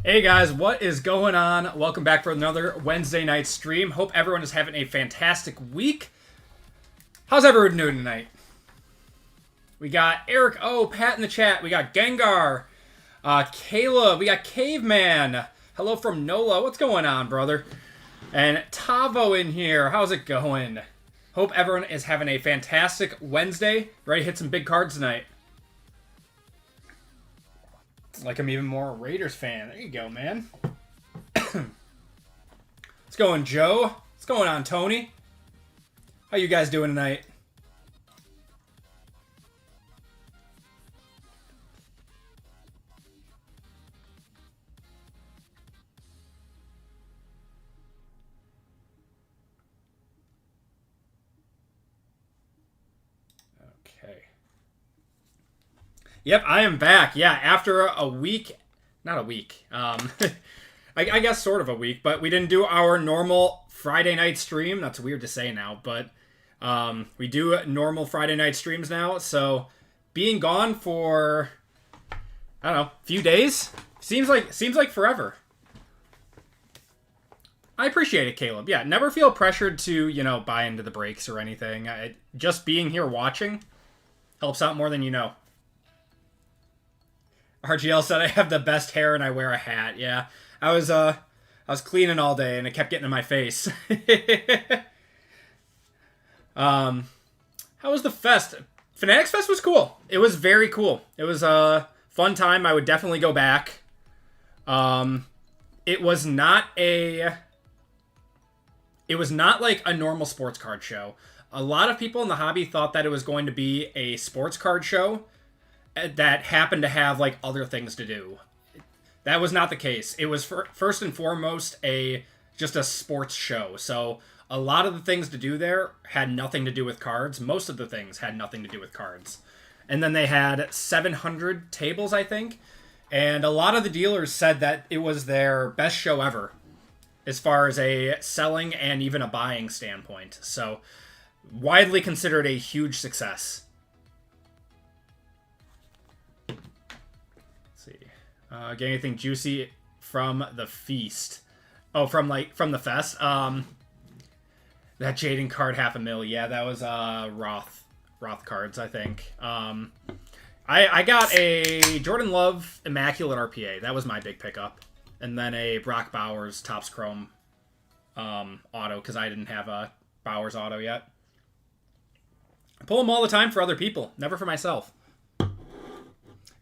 Hey guys, what is going on? Welcome back for another Wednesday night stream. Hope everyone is having a fantastic week. How's everyone doing tonight? We got Eric O, Pat in the chat. We got Gengar, Caleb. We got Caveman. Hello from NOLA. What's going on, brother? And Tavo in here. How's it going? Hope everyone is having a fantastic Wednesday. Ready to hit some big cards tonight. Like I'm even more a Raiders fan. There you go, man. What's going, Joe? What's going on, Tony? How you guys doing tonight? Yep, I am back. Yeah, after a week, not a week, I guess sort of a week, but we didn't do our normal Friday night stream. That's weird to say now, but we do normal Friday night streams now. So being gone for, I don't know, a few days seems like forever. I appreciate it, Caleb. Yeah, never feel pressured to, buy into the breaks or anything. Just being here watching helps out more than you know. RGL said I have the best hair and I wear a hat. Yeah, I was cleaning all day and it kept getting in my face. How was the fest? Fanatics Fest was cool. It was very cool. It was a fun time. I would definitely go back. It was not like a normal sports card show. A lot of people in the hobby thought that it was going to be a sports card show that happened to have like other things to do. That was not the case. It was first and foremost just a sports show. So a lot of the things to do there had nothing to do with cards. Most of the things had nothing to do with cards. And then they had 700 tables, I think. And a lot of the dealers said that it was their best show ever as far as a selling and even a buying standpoint. So widely considered a huge success. Get anything juicy from the feast? Oh, from the fest? That Jaden card, $500,000. Yeah, that was Roth cards, I think. I got a Jordan Love Immaculate RPA. That was my big pickup. And then a Brock Bowers Topps Chrome auto, because I didn't have a Bowers auto yet. I pull them all the time for other people, never for myself.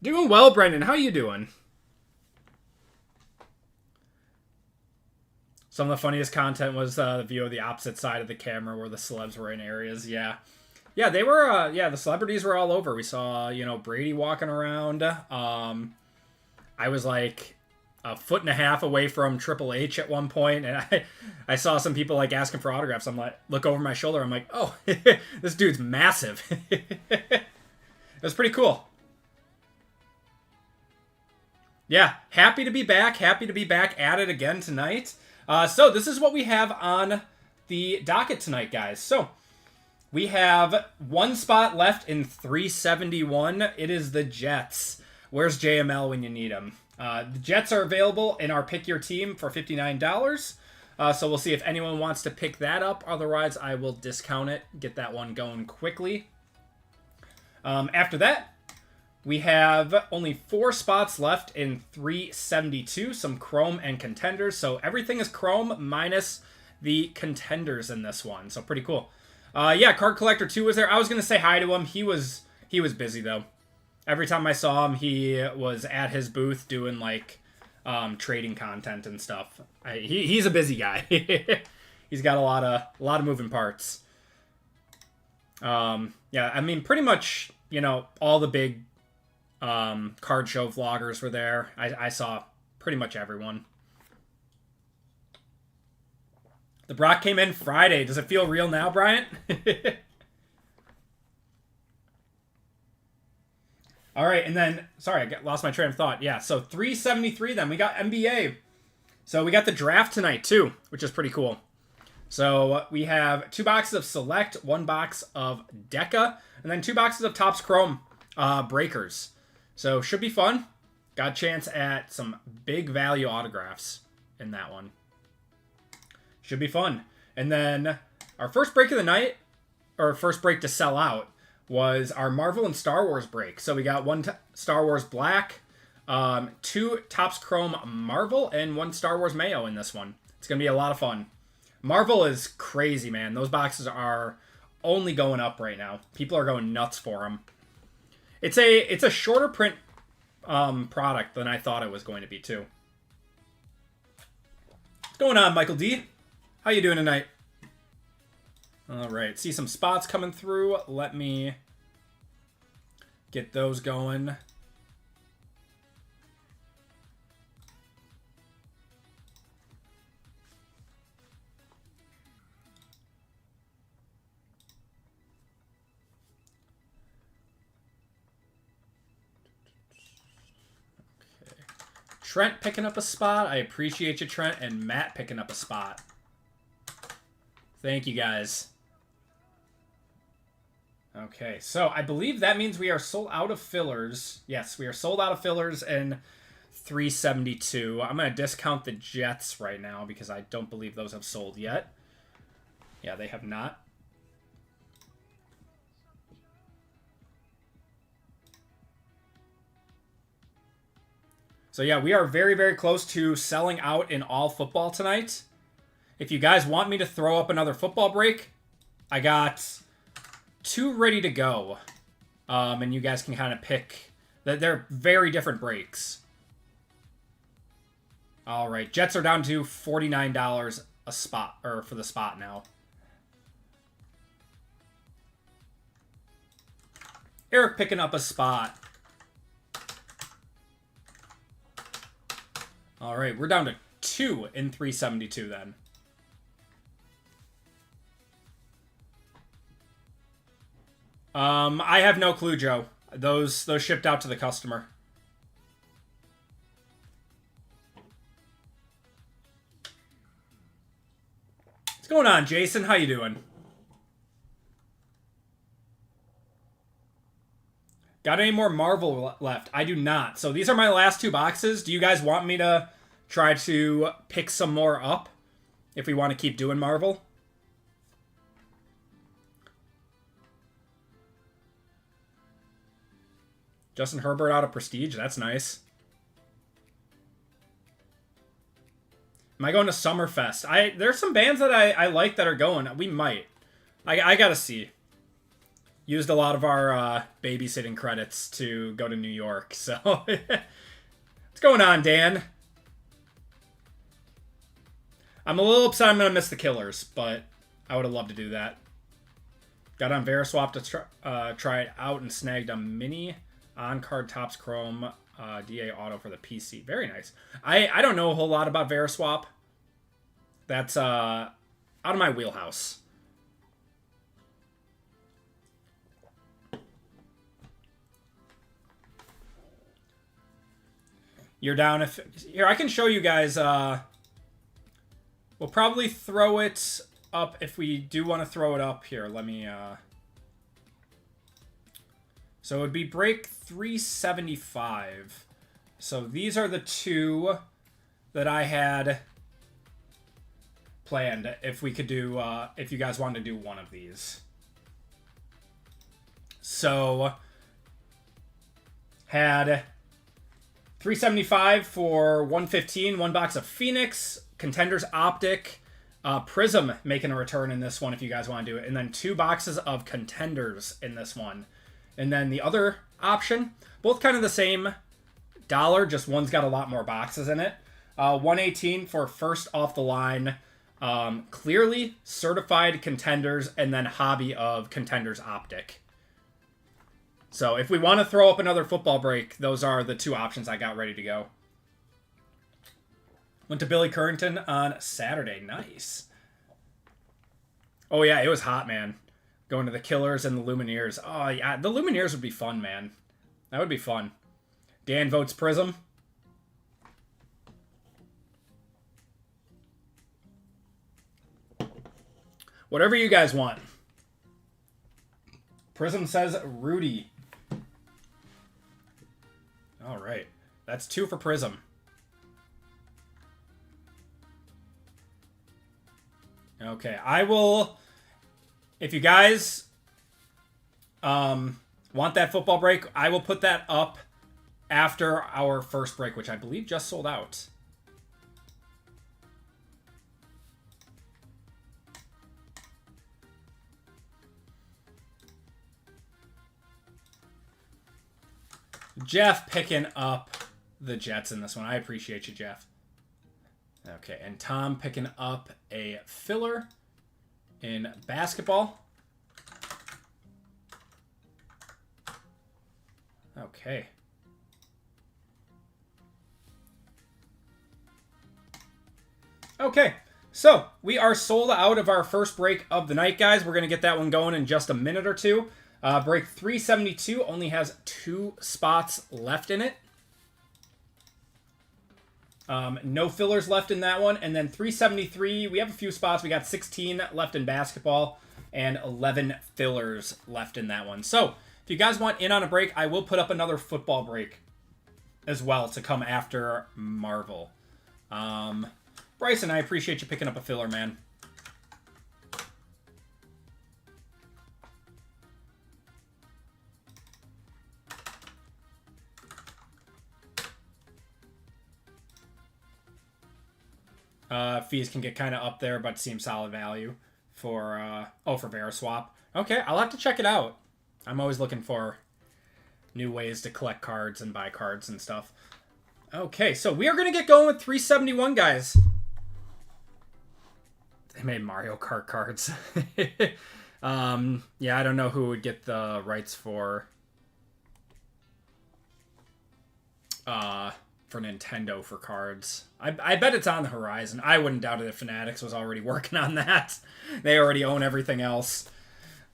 Doing well, Brendan. How you doing? Some of the funniest content was the view of the opposite side of the camera where the celebs were in areas. Yeah, they were. The celebrities were all over. We saw, Brady walking around. I was like a foot and a half away from Triple H at one point, and I saw some people like asking for autographs. I'm like, look over my shoulder. I'm like, oh, this dude's massive. It was pretty cool. Yeah, happy to be back. Happy to be back at it again tonight. So this is what we have on the docket tonight, guys. So we have one spot left in 371. It is the Jets. Where's JML when you need him? The Jets are available in our Pick Your Team for $59. So we'll see if anyone wants to pick that up. Otherwise, I will discount it, get that one going quickly. After that, we have only 4 spots left in 372, some Chrome and Contenders. So everything is Chrome minus the Contenders in this one. So pretty cool. Yeah, Card Collector 2 was there. I was going to say hi to him. He was busy, though. Every time I saw him, he was at his booth doing, like, trading content and stuff. He's a busy guy. He's got a lot of moving parts. Yeah, I mean, pretty much, all the big card show vloggers were there. I saw pretty much everyone. The Brock came in Friday. Does it feel real now, Bryant? All right, and then, sorry, lost my train of thought. Yeah, so 373 then. We got NBA. So we got the draft tonight, too, which is pretty cool. So we have 2 boxes of Select, 1 box of Deca, and then 2 boxes of Topps Chrome Breakers. So should be fun. Got a chance at some big value autographs in that one. Should be fun. And then our first break of the night, or first break to sell out, was our Marvel and Star Wars break. So we got 1 Star Wars Black, 2 Topps Chrome Marvel, and 1 Star Wars Mayo in this one. It's going to be a lot of fun. Marvel is crazy, man. Those boxes are only going up right now. People are going nuts for them. It's a shorter print product than I thought it was going to be, too. What's going on, Michael D? How you doing tonight? All right, see some spots coming through. Let me get those going. Okay. Trent picking up a spot. I appreciate you, Trent, and Matt picking up a spot. Thank you, guys. Okay, so I believe that means we are sold out of fillers. Yes, we are sold out of fillers in 372. I'm going to discount the Jets right now because I don't believe those have sold yet. Yeah, they have not. So yeah, we are very, very close to selling out in all football tonight. If you guys want me to throw up another football break, I got 2 ready to go. And you guys can kind of pick. They're very different breaks. All right, Jets are down to $49 a spot, or for the spot now. Eric picking up a spot. All right, we're down to 2 in 372 then. I have no clue, Joe. Those shipped out to the customer. What's going on, Jason? How you doing? Got any more Marvel left? I do not. So these are my last 2 boxes. Do you guys want me to try to pick some more up if we want to keep doing Marvel? Justin Herbert out of Prestige. That's nice. Am I going to Summerfest? There's some bands that I like that are going. We might. I gotta see. Used a lot of our babysitting credits to go to New York. So, what's going on, Dan? I'm a little upset I'm going to miss the Killers, but I would have loved to do that. Got on Veriswap to try it out and snagged a mini on-card Topps Chrome DA Auto for the PC. Very nice. I don't know a whole lot about Veriswap. That's out of my wheelhouse. You're down if... Here, I can show you guys... we'll probably throw it up if we do want to throw it up. Here, let me... So it would be break 375. So these are the 2 that I had planned if we could do... if you guys wanted to do one of these. So... Had... 375 for 115, 1 box of Phoenix, Contenders Optic, Prism making a return in this one if you guys want to do it, and then 2 boxes of Contenders in this one. And then the other option, both kind of the same dollar, just one's got a lot more boxes in it. 118 for first off the line, clearly certified Contenders, and then hobby of Contenders Optic. So if we want to throw up another football break, those are the 2 options I got ready to go. Went to Billy Currington on Saturday. Nice. Oh, yeah, it was hot, man. Going to the Killers and the Lumineers. Oh, yeah, the Lumineers would be fun, man. That would be fun. Dan votes Prism. Whatever you guys want. Prism says Rudy. All right. That's 2 for Prism. Okay. I will... If you guys want that football break, I will put that up after our first break, which I believe just sold out. Jeff picking up the Jets in this one. I appreciate you, Jeff. Okay, and Tom picking up a filler in basketball. Okay. Okay, so we are sold out of our first break of the night, guys. We're going to get that one going in just a minute or two. Break 372 only has 2 spots left in it. No fillers left in that one. And then 373, we have a few spots. We got 16 left in basketball and 11 fillers left in that one. So if you guys want in on a break, I will put up another football break as well to come after Marvel. Bryson, I appreciate you picking up a filler, man. Fees can get kind of up there, but seem solid value for for Veriswap. Okay, I'll have to check it out. I'm always looking for new ways to collect cards and buy cards and stuff. Okay, so we are going to get going with 371, guys. They made Mario Kart cards. Yeah, I don't know who would get the rights for Nintendo for cards. I bet it's on the horizon. I wouldn't doubt it if Fanatics was already working on that. They already own everything else.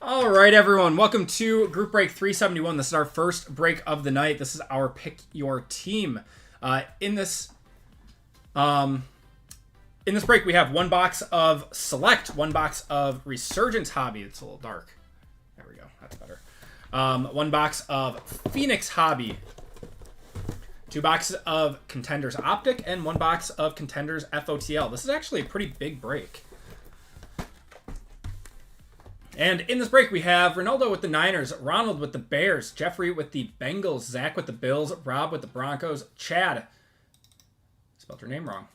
All right, everyone. Welcome to Group Break 371. This is our first break of the night. This is our Pick Your Team. In this break, we have 1 box of Select, 1 box of Resurgence Hobby. It's a little dark. There we go. That's better. 1 box of Phoenix Hobby. 2 boxes of Contenders Optic and 1 box of Contenders FOTL. This is actually a pretty big break. And in this break, we have Ronaldo with the Niners, Ronald with the Bears, Jeffrey with the Bengals, Zach with the Bills, Rob with the Broncos, Chad. Spelled your name wrong.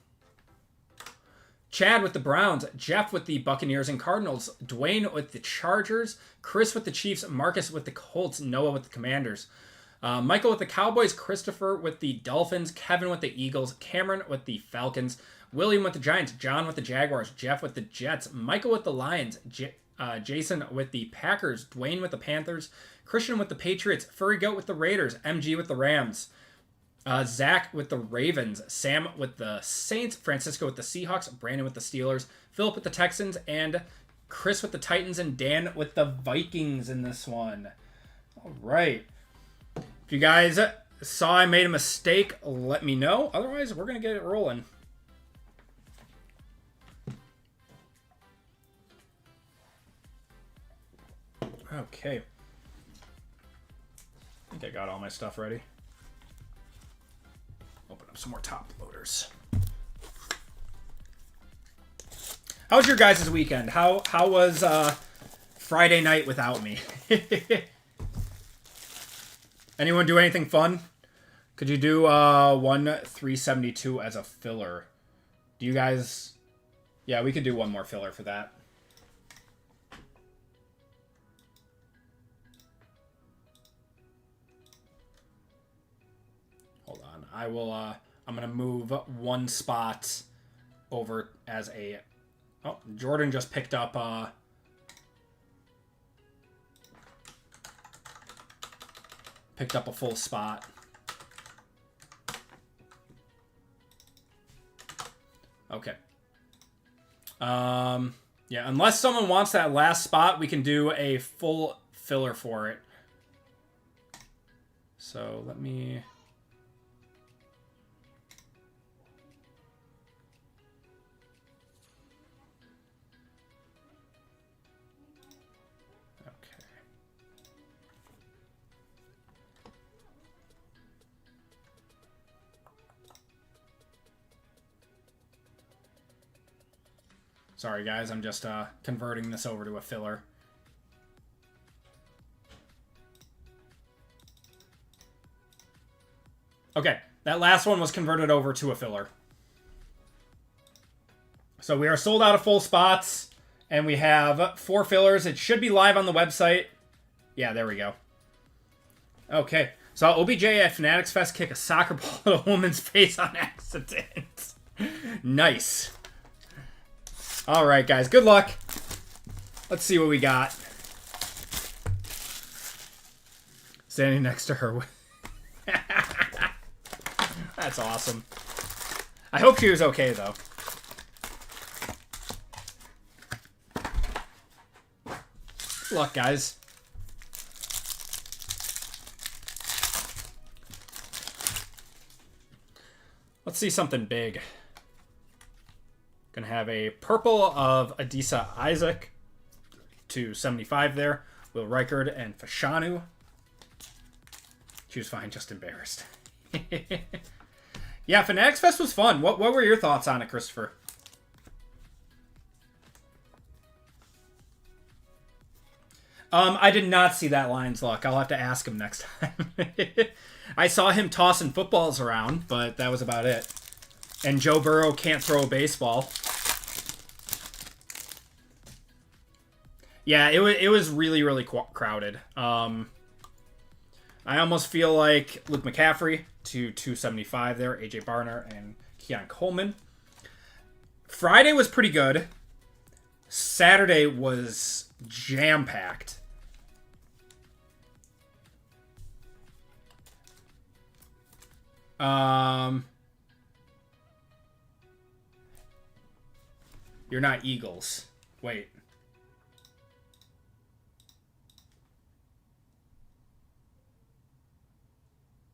Chad with the Browns, Jeff with the Buccaneers and Cardinals, Dwayne with the Chargers, Chris with the Chiefs, Marcus with the Colts, Noah with the Commanders. Michael with the Cowboys, Christopher with the Dolphins, Kevin with the Eagles, Cameron with the Falcons, William with the Giants, John with the Jaguars, Jeff with the Jets, Michael with the Lions, Jason with the Packers, Dwayne with the Panthers, Christian with the Patriots, Furry Goat with the Raiders, MG with the Rams, Zach with the Ravens, Sam with the Saints, Francisco with the Seahawks, Brandon with the Steelers, Philip with the Texans, and Chris with the Titans, and Dan with the Vikings in this one. All right. If you guys saw I made a mistake, let me know. Otherwise, we're going to get it rolling. Okay. I think I got all my stuff ready. Open up some more top loaders. How was your guys' weekend? How was Friday night without me? Anyone do anything fun? Could you do 372 as a filler? Do you guys... Yeah, we could do one more filler for that. Hold on. I will... I'm going to move 1 spot over as a... Oh, Jordan just picked up... Picked up a full spot. Okay. Yeah, unless someone wants that last spot, we can do a full filler for it. So let me... Sorry, guys. I'm just converting this over to a filler. Okay, that last one was converted over to a filler. So we are sold out of full spots, and we have 4 fillers. It should be live on the website. Yeah, there we go. Okay, so OBJ at Fanatics Fest kick a soccer ball at a woman's face on accident. Nice. All right, guys. Good luck. Let's see what we got. Standing next to her. That's awesome. I hope she was okay, though. Good luck, guys. Let's see something big. Gonna have a purple of Adisa Isaac to 75 there. Will Reichard and Fashanu. She was fine, just embarrassed. Yeah, Fanatics Fest was fun. What were your thoughts on it, Christopher? I did not see that Lions luck. I'll have to ask him next time. I saw him tossing footballs around, but that was about it. And Joe Burrow can't throw a baseball. Yeah, it was really, really crowded. I almost feel like Luke McCaffrey to 275 there. AJ Barner and Keon Coleman. Friday was pretty good. Saturday was jam-packed. You're not Eagles. Wait.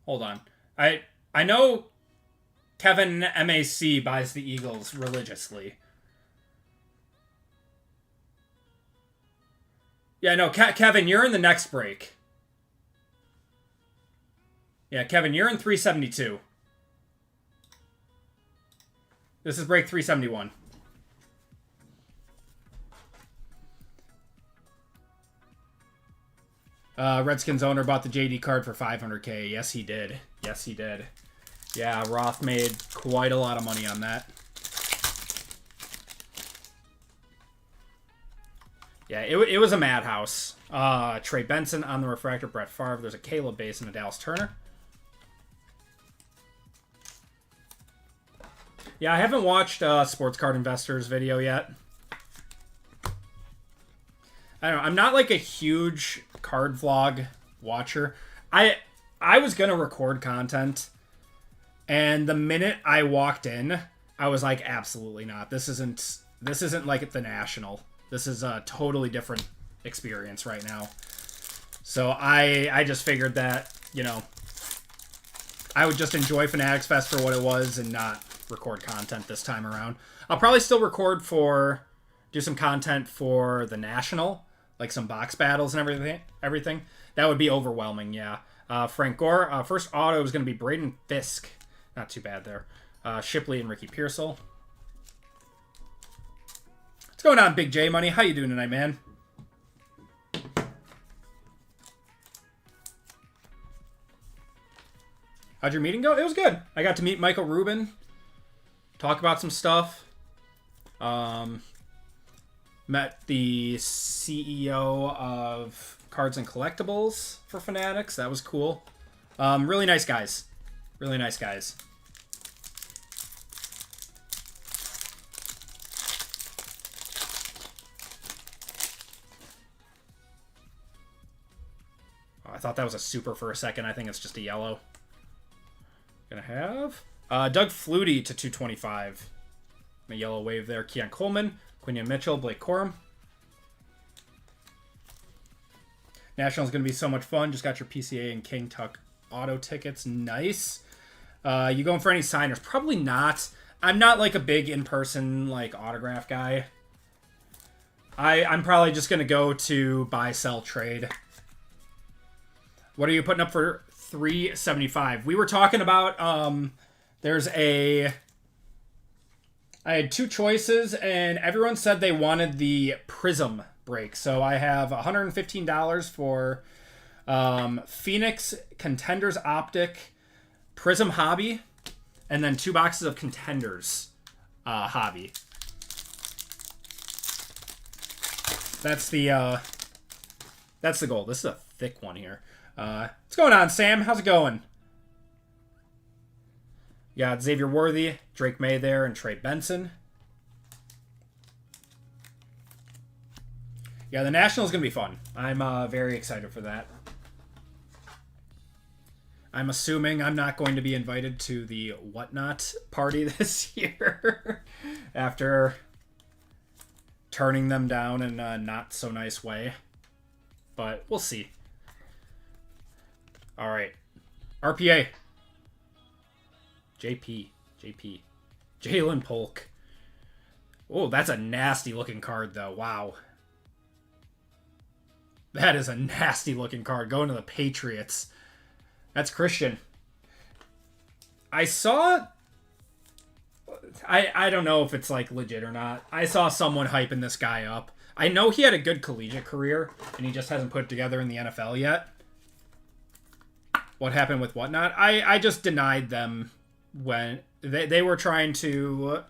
Hold on. I know Kevin MAC buys the Eagles religiously. Yeah, no, Kevin, you're in the next break. Yeah, Kevin, you're in 372. This is break 371. Redskins owner bought the JD card for $500K. Yes, he did. Yes, he did. Yeah, Roth made quite a lot of money on that. Yeah, it was a madhouse. Trey Benson on the refractor, Brett Favre. There's a Caleb base and a Dallas Turner. Yeah, I haven't watched Sports Card Investors video yet. I don't know. I'm not like a huge card vlog watcher. I was gonna record content, and the minute I walked in, I was like, absolutely not. This isn't like at the National. This is a totally different experience right now. So I just figured that, you know, I would just enjoy Fanatics Fest for what it was and not record content this time around. I'll probably still do some content for the National, like some box battles and everything. That would be overwhelming, yeah. Frank Gore, first auto is going to be Braden Fisk. Not too bad there. Shipley and Ricky Pearsall. What's going on, Big J Money? How you doing tonight, man? How'd your meeting go? It was good. I got to meet Michael Rubin, talk about some stuff. Met the CEO of Cards and Collectibles for Fanatics. That was cool. Really nice guys. Really nice guys. Oh, I thought that was a super for a second. I think it's just a yellow. Gonna have Doug Flutie to 225. A yellow wave there. Keon Coleman, Quinion Mitchell, Blake Corum. National's gonna be so much fun. Just got your PCA and King Tuck auto tickets. Nice. You going for any signers? Probably not. I'm not like a big in-person like autograph guy. I'm probably just going to go to buy, sell, trade. What are you putting up for $375? We were talking about, I had two choices, and everyone said they wanted the Prism break. So I have $115 for Phoenix Contenders Optic Prism Hobby, and then 2 boxes of Contenders Hobby. That's the goal. This is a thick one here. What's going on, Sam? How's it going? You got Xavier Worthy, Drake May there, and Trey Benson. Yeah, the National's going to be fun. I'm very excited for that. I'm assuming I'm not going to be invited to the Whatnot party this year after turning them down in a not so nice way. But we'll see. All right. RPA. JP. Jalen Polk. Oh, that's a nasty looking card, though. Wow. That is a nasty looking card. Going to the Patriots. That's Christian. I saw... I don't know if it's like legit or not. I saw someone hyping this guy up. I know he had a good collegiate career, and he just hasn't put it together in the NFL yet. What happened with Whatnot? I just denied them when they were trying to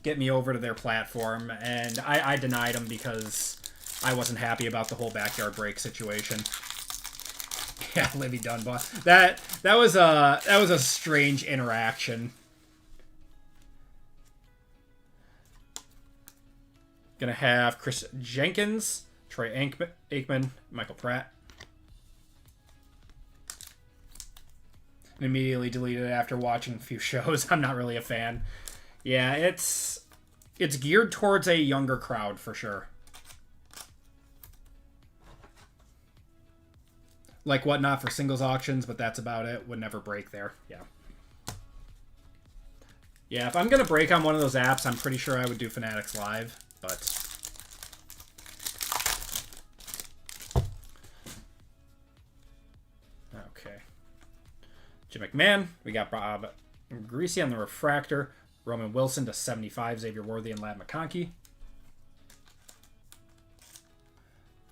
get me over to their platform, and I denied them because I wasn't happy about the whole backyard break situation. Yeah, Livy Dunbar. That was a strange interaction. Gonna have Chris Jenkins, Troy Aikman, Michael Pratt. And immediately deleted it after watching a few shows. I'm not really a fan. Yeah, it's geared towards a younger crowd for sure. Like Whatnot for singles auctions, but that's about it. Would never break there. Yeah. Yeah, if I'm going to break on one of those apps, I'm pretty sure I would do Fanatics Live, but... Okay. Jim McMahon. We got Bob Greasy on the Refractor. Roman Wilson to 75. Xavier Worthy and Lad McConkey.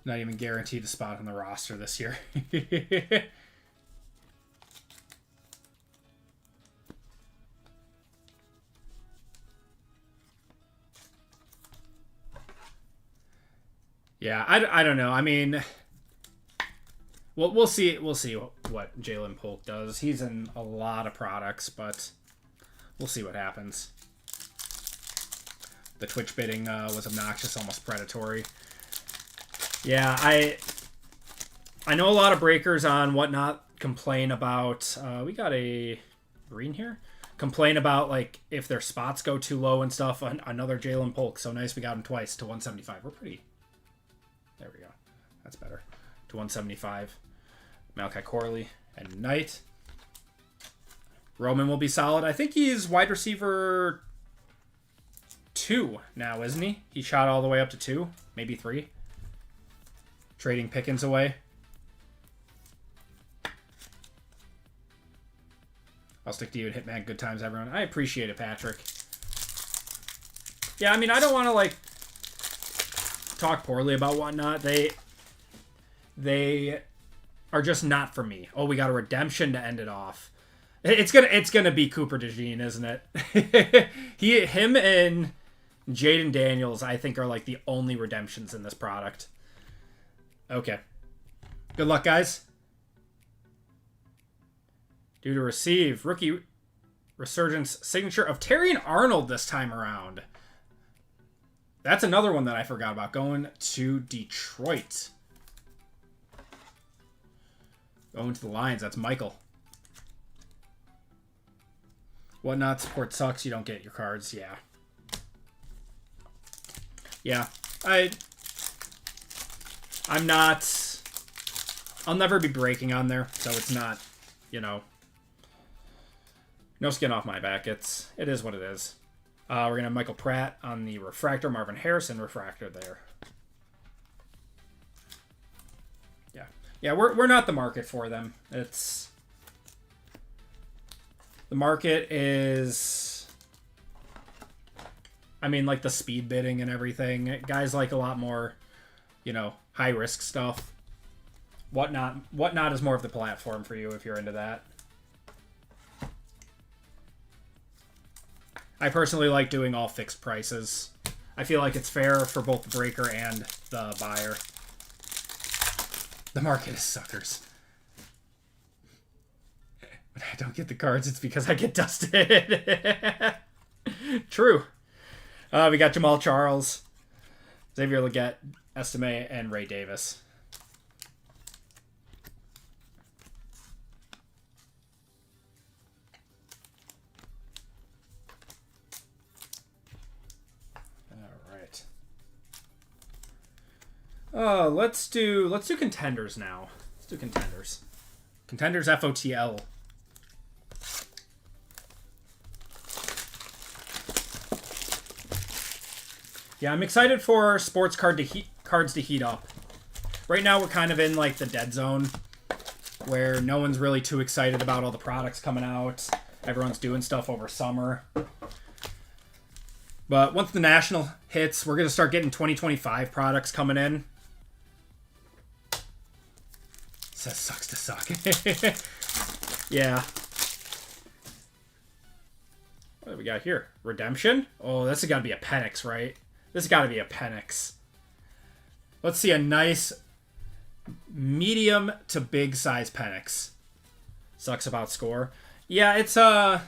Not even guaranteed a spot on the roster this year. Yeah, I don't know. I mean, we'll see. We'll see what Jalen Polk does. He's in a lot of products, but we'll see what happens. The Twitch bidding was obnoxious, almost predatory. Yeah, I know a lot of breakers on Whatnot complain about... we got a green here? Complain about, like, if their spots go too low and stuff. Another Jalen Polk. So nice we got him twice to 175. We're pretty... There we go. That's better. To 175. Malachi Corley and Knight. Roman will be solid. I think he's wide receiver 2 now, isn't he? He shot all the way up to 2. Maybe 3. Trading Pickens away. I'll stick to you at Hitman. Good times, everyone. I appreciate it, Patrick. Yeah, I mean, I don't want to, like, talk poorly about Whatnot. They are just not for me. Oh, we got a redemption to end it off. It's gonna be Cooper DeJean, isn't it? Him and Jaden Daniels, I think, are like the only redemptions in this product. Okay. Good luck, guys. Due to receive rookie resurgence signature of Terrion Arnold this time around. That's another one that I forgot about. Going to Detroit. Going to the Lions. That's Michael. Whatnot support sucks. You don't get your cards. Yeah. Yeah. I'm not... I'll never be breaking on there, so it's not you know, no skin off my back. It is what it is. We're going to have Michael Pratt on the refractor, Marvin Harrison refractor there. Yeah. Yeah, we're not the market for them. The market is, I mean, like the speed bidding and everything. Guys like a lot more, you know, high risk stuff. Whatnot is more of the platform for you if you're into that. I personally like doing all fixed prices. I feel like it's fair for both the breaker and the buyer. The market is suckers. When I don't get the cards, it's because I get dusted. True. We got Jamal Charles, Xavier Legette, Estime, and Ray Davis. Let's do Contenders now. Let's do Contenders. Contenders FOTL. Yeah, I'm excited for sports cards to heat up. Right now we're kind of in like the dead zone where no one's really too excited about all the products coming out. Everyone's doing stuff over summer. But once the national hits, we're going to start getting 2025 products coming in. Says sucks to suck. Yeah. What do we got here? Redemption? Oh, this has got to be a Penix, right? This has got to be a Penix. Let's see a nice medium to big size Penix. Sucks about score. Yeah, it's I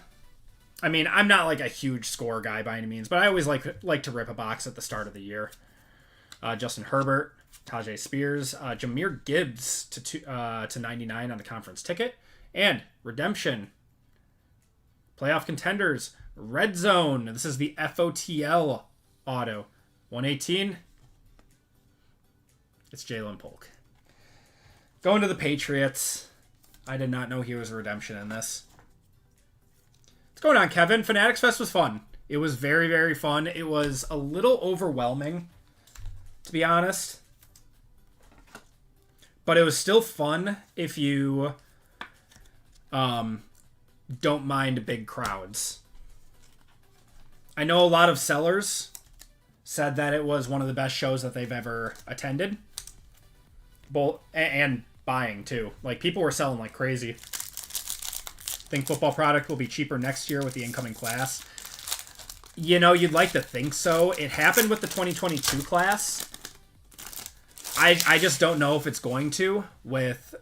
mean, I'm not like a huge score guy by any means, but I always like to rip a box at the start of the year. Justin Herbert, Tajay Spears, Jahmyr Gibbs to 99 on the conference ticket, and redemption. Playoff contenders, red zone. This is the FOTL auto, 118. It's Jalen Polk. Going to the Patriots. I did not know he was a redemption in this. What's going on, Kevin? Fanatics Fest was fun. It was very, very fun. It was a little overwhelming, to be honest. But it was still fun if you don't mind big crowds. I know a lot of sellers said that it was one of the best shows that they've ever attended. And buying, too. Like, people were selling like crazy. Think football product will be cheaper next year with the incoming class. You know, you'd like to think so. It happened with the 2022 class. I just don't know if it's going to with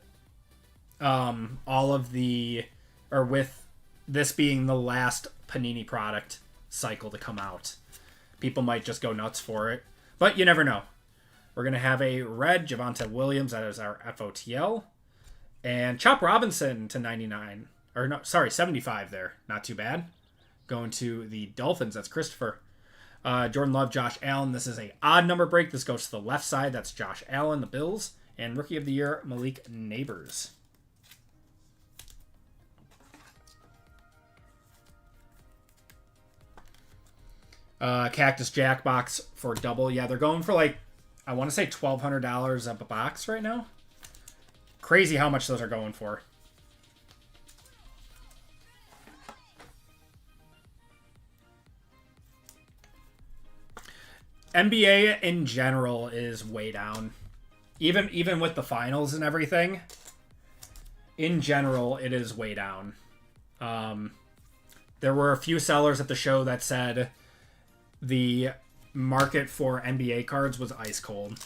all of the, or with this being the last Panini product cycle to come out. People might just go nuts for it, but you never know. We're going to have a red Javonte Williams, that is our FOTL, and Chop Robinson to 99, or no, sorry, 75 there. Not too bad. Going to the Dolphins, that's Christopher. Jordan Love, Josh Allen. This is a odd number break. This goes to the left side. That's Josh Allen, the Bills. And Rookie of the Year, Malik Neighbors. Cactus Jack box for double. Yeah, they're going for like, I want to say $1,200 a box right now. Crazy how much those are going for. NBA in general is way down. Even with the finals and everything, in general, it is way down. There were a few sellers at the show that said the market for NBA cards was ice cold.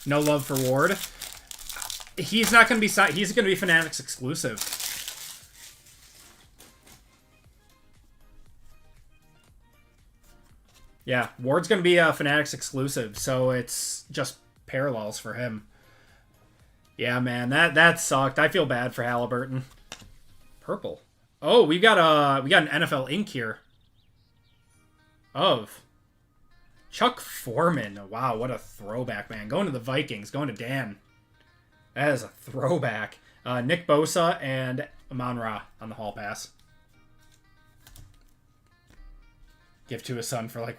No love for Ward. He's not going to be... He's going to be Fanatics exclusive. Yeah, Ward's going to be a Fanatics exclusive, so it's just parallels for him. Yeah, man, that sucked. I feel bad for Halliburton. Purple. Oh, we got an NFL ink here. Of Chuck Foreman. Wow, what a throwback, man. Going to the Vikings. Going to Dan. That is a throwback. Nick Bosa and Amon-Ra on the hall pass. Give to his son for like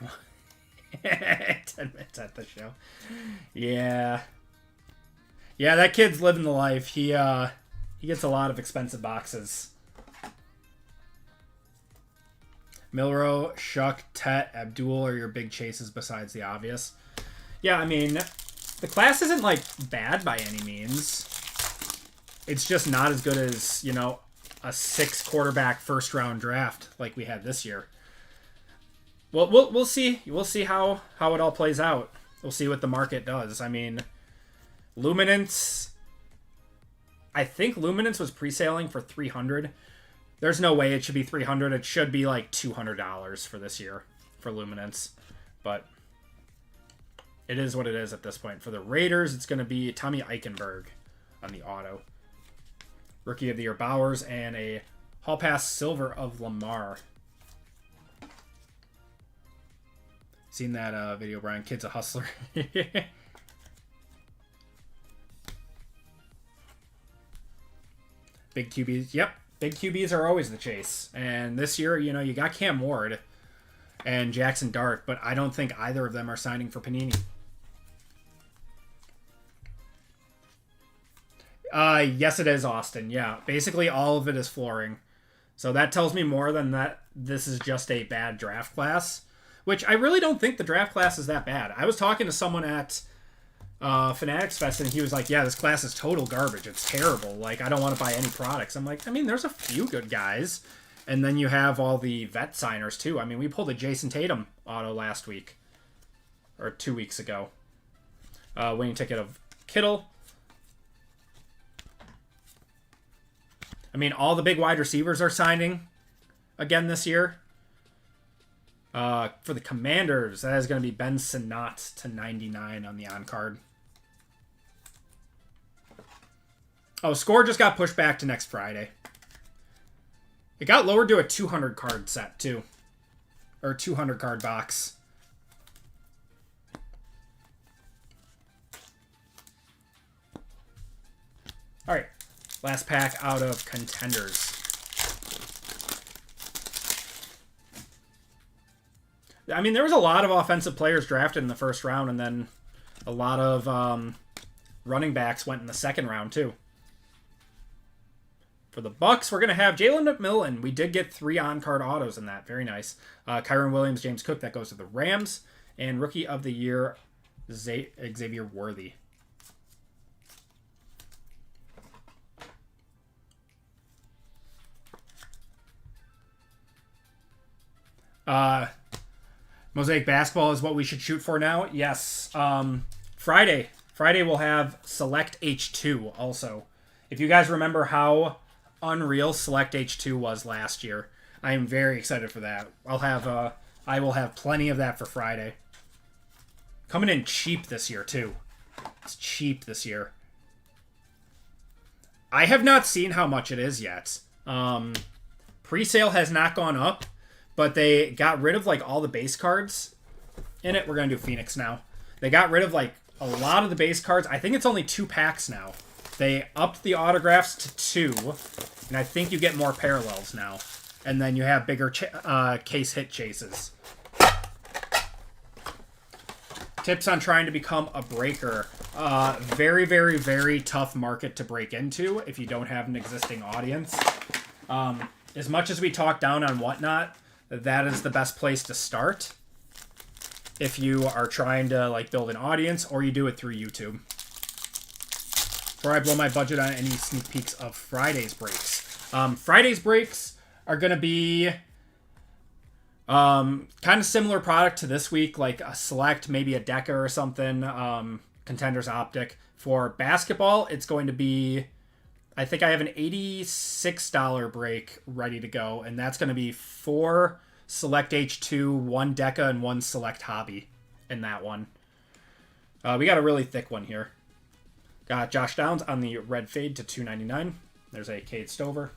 10 minutes at the show. Yeah. Yeah, that kid's living the life. He gets a lot of expensive boxes. Milrow, Shuck, Tet, Abdul are your big chases besides the obvious. Yeah, I mean, the class isn't, like, bad by any means. It's just not as good as, you know, a 6-quarterback first-round draft like we had this year. Well, we'll see. We'll see how it all plays out. We'll see what the market does. I mean, Luminance... I think Luminance was pre-sailing for $300. There's no way it should be $300. It should be like $200 for this year for Luminance. But it is what it is at this point. For the Raiders, it's going to be Tommy Eichenberg on the auto. Rookie of the Year Bowers and a Hall Pass Silver of Lamar. Seen that video, Brian? Kid's a hustler. Big QBs. Yep. Big QBs are always the chase. And this year, you know, you got Cam Ward and Jackson Dart, but I don't think either of them are signing for Panini. Yes, it is, Austin. Yeah. Basically, all of it is flooring. So that tells me more than that this is just a bad draft class, which I really don't think the draft class is that bad. I was talking to someone at Fanatics Fest, and he was like, yeah, this class is total garbage. It's terrible. Like, I don't want to buy any products. I'm like, I mean, there's a few good guys. And then you have all the vet signers, too. I mean, we pulled a Jason Tatum auto last week. Or 2 weeks ago. Winning ticket of Kittle. I mean, all the big wide receivers are signing again this year. For the Commanders, that is going to be Ben Sinnott to 99 on the on-card. Oh, score just got pushed back to next Friday. It got lowered to a 200 card set, too. Or 200 card box. Alright. Last pack out of Contenders. I mean, there was a lot of offensive players drafted in the first round, and then a lot of running backs went in the second round, too. For the Bucks, we're going to have Jalen McMillan. We did get 3 on-card autos in that. Very nice. Kyron Williams, James Cook, that goes to the Rams. And Rookie of the Year, Xavier Worthy. Mosaic Basketball is what we should shoot for now. Yes. Friday we'll have Select H2 also. If you guys remember how unreal Select H2 was last year, I am very excited for that. I will have plenty of that for Friday. Coming in cheap this year too. It's cheap this year. I have not seen how much it is yet. Pre-sale has not gone up, but they got rid of like all the base cards in it. We're going to do Phoenix now. They got rid of like a lot of the base cards. I think it's only 2 packs now. They upped the autographs to 2, and I think you get more parallels now. And then you have bigger case hit chases. Tips on trying to become a breaker. Very, very, very tough market to break into if you don't have an existing audience. As much as we talk down on Whatnot, that is the best place to start if you are trying to like build an audience, or you do it through YouTube. Before I blow my budget on any sneak peeks of Friday's breaks. Friday's breaks are going to be kind of similar product to this week, like a Select, maybe a Deca or something. Contenders Optic. For basketball, it's going to be, I think I have an $86 break ready to go, and that's going to be 4 Select H2, 1 Deca, and 1 Select Hobby in that one. We got a really thick one here. Got Josh Downs on the red fade to $2.99. There's a Cade Stover.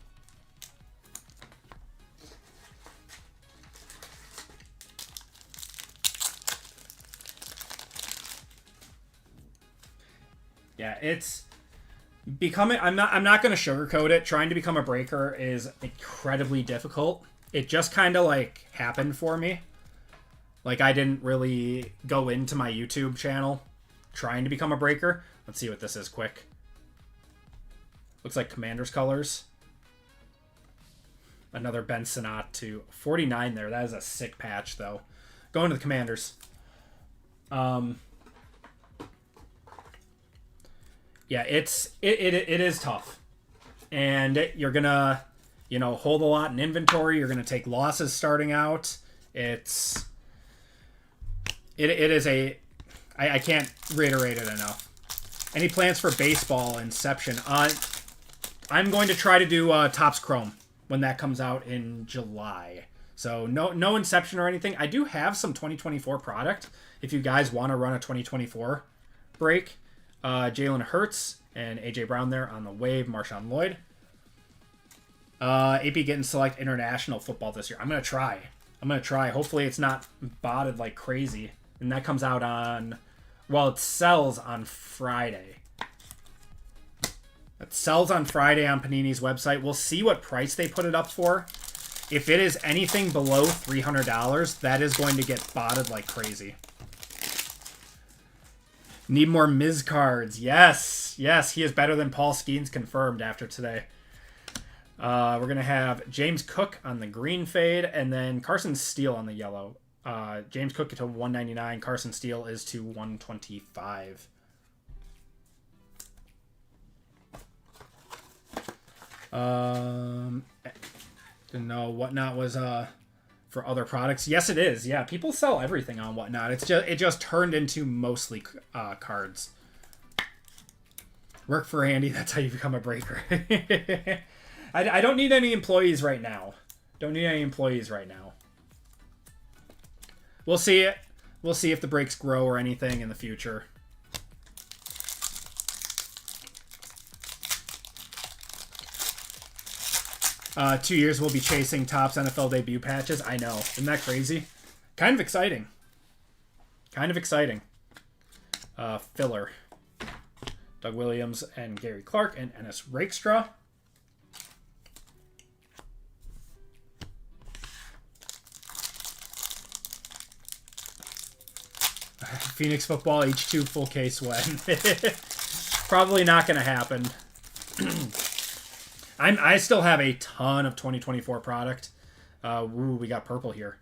Yeah, it's becoming. I'm not going to sugarcoat it. Trying to become a breaker is incredibly difficult. It just kind of like happened for me. Like I didn't really go into my YouTube channel trying to become a breaker. Let's see what this is quick. Looks like Commanders colors. Another Ben Sinnott to 49 there. That is a sick patch though. Going to the Commanders. Yeah, it is tough. And you're going to, you know, hold a lot in inventory. You're going to take losses starting out. It is a... I can't reiterate it enough. Any plans for baseball Inception? I'm going to try to do Topps Chrome when that comes out in July. So no Inception or anything. I do have some 2024 product. If you guys want to run a 2024 break. Jalen Hurts and A.J. Brown there on the wave. Marshawn Lloyd. AP getting select international football this year. I'm going to try. Hopefully it's not botted like crazy. And that comes out on... Well, it sells on Friday. It sells on Friday on Panini's website. We'll see what price they put it up for. If it is anything below $300, that is going to get botted like crazy. Need more Miz cards. Yes. Yes, he is better than Paul Skeens confirmed after today. We're going to have James Cook on the green fade and then Carson Steele on the yellow. James Cook to 199. Carson Steele is to 125. Didn't know Whatnot was for other products. Yes, it is. Yeah, people sell everything on Whatnot. It just turned into mostly cards. Work for Andy. That's how you become a breaker. I don't need any employees right now. We'll see it. We'll see if the breaks grow or anything in the future. Two years we'll be chasing Topps NFL debut patches. I know. Isn't that crazy? Kind of exciting. Filler. Doug Williams and Gary Clark and Ennis Rakestraw. Phoenix football H2 full case win. Probably not going to happen. I still have a ton of 2024 product. We got purple here.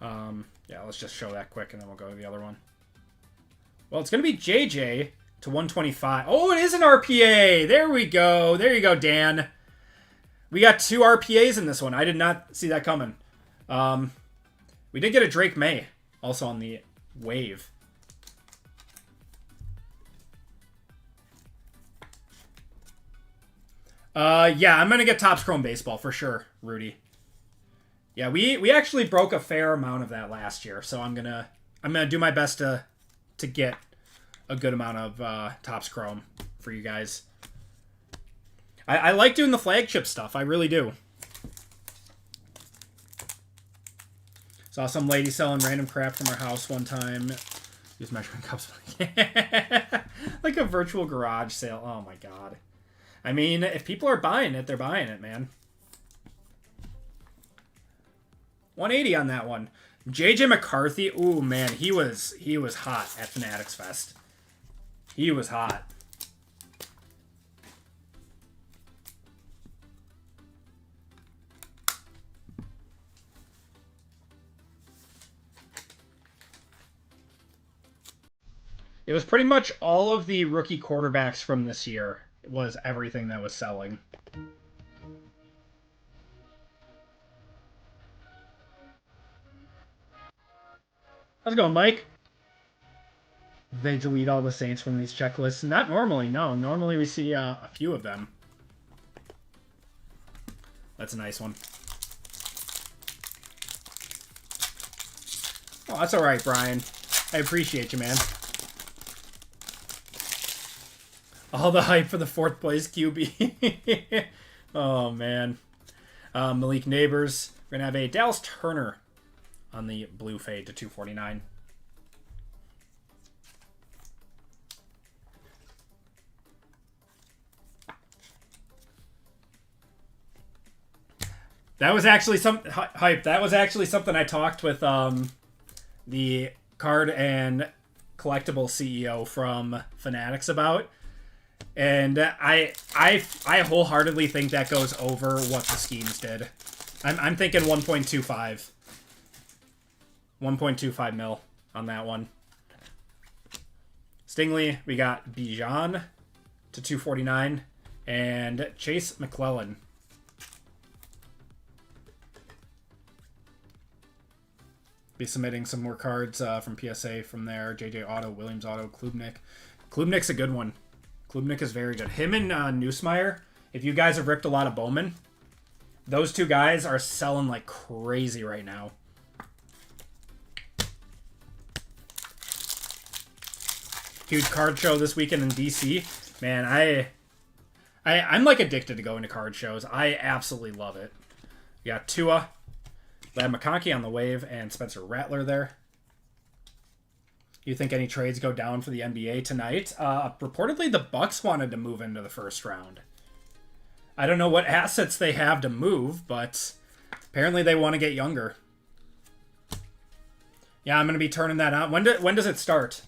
Yeah, let's just show that quick and then we'll go to the other one. Well, it's going to be JJ to 125. Oh, it is an RPA. There we go. There you go, Dan. We got 2 RPAs in this one. I did not see that coming. We did get a Drake May also on the wave. Yeah, I'm going to get Topps Chrome Baseball for sure, Rudy. Yeah, we actually broke a fair amount of that last year, so I'm going to do my best to get a good amount of Topps Chrome for you guys. I like doing the flagship stuff. I really do. Saw some lady selling random crap from her house one time. Use measuring cups. Like a virtual garage sale. Oh my god. I mean, if people are buying it, they're buying it, man. 180 on that one. JJ McCarthy. Ooh, man, he was hot at Fanatics Fest. He was hot. It was pretty much all of the rookie quarterbacks from this year was everything that was selling. How's it going, Mike? They delete all the Saints from these checklists. Not normally, no. Normally we see a few of them. That's a nice one. Oh, that's all right, Brian. I appreciate you, man. All the hype for the 4th place QB. Oh, man. Malik Neighbors. We're going to have a Dallas Turner on the blue fade to 249. That was actually some hype. That was actually something I talked with the card and collectible CEO from Fanatics about. And I wholeheartedly think that goes over what the schemes did. I'm thinking 1.25. 1.25 mil on that one. Stingley, we got Bijan to 249 and Chase McClellan. Be submitting some more cards from PSA from there. JJ Auto, Williams Auto, Klubnik. Klubnik's a good one. Klubnik is very good. Him and Neusmeyer, if you guys have ripped a lot of Bowman, those two guys are selling like crazy right now. Huge card show this weekend in DC. Man, I'm like addicted to going to card shows. I absolutely love it. You got Tua, Lad McConkey on the wave, and Spencer Rattler there. You think any trades go down for the NBA tonight? Reportedly, the Bucks wanted to move into the first round. I don't know what assets they have to move, but apparently they want to get younger. Yeah, I'm going to be turning that on. When does it start?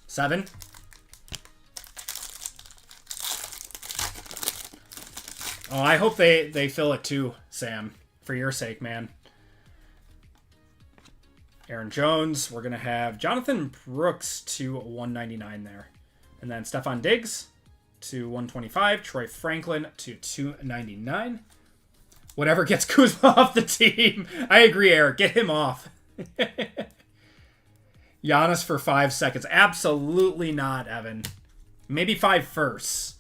7? Oh, I hope they fill it too, Sam. For your sake, man. Aaron Jones. We're going to have Jonathan Brooks to 199 there. And then Stephon Diggs to 125. Troy Franklin to 299. Whatever gets Kuzma off the team. I agree, Eric. Get him off. Giannis for 5 seconds. Absolutely not, Evan. Maybe 5 firsts.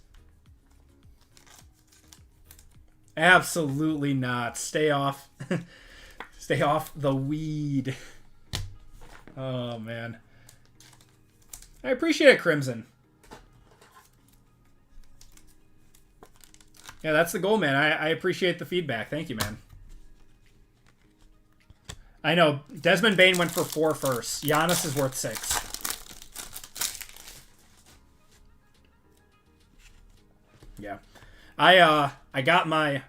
Absolutely not. Stay off. Stay off the weed. Oh, man. I appreciate it, Crimson. Yeah, that's the goal, man. I appreciate the feedback. Thank you, man. I know. Desmond Bane went for 4 firsts. Giannis is worth 6. Yeah. I got my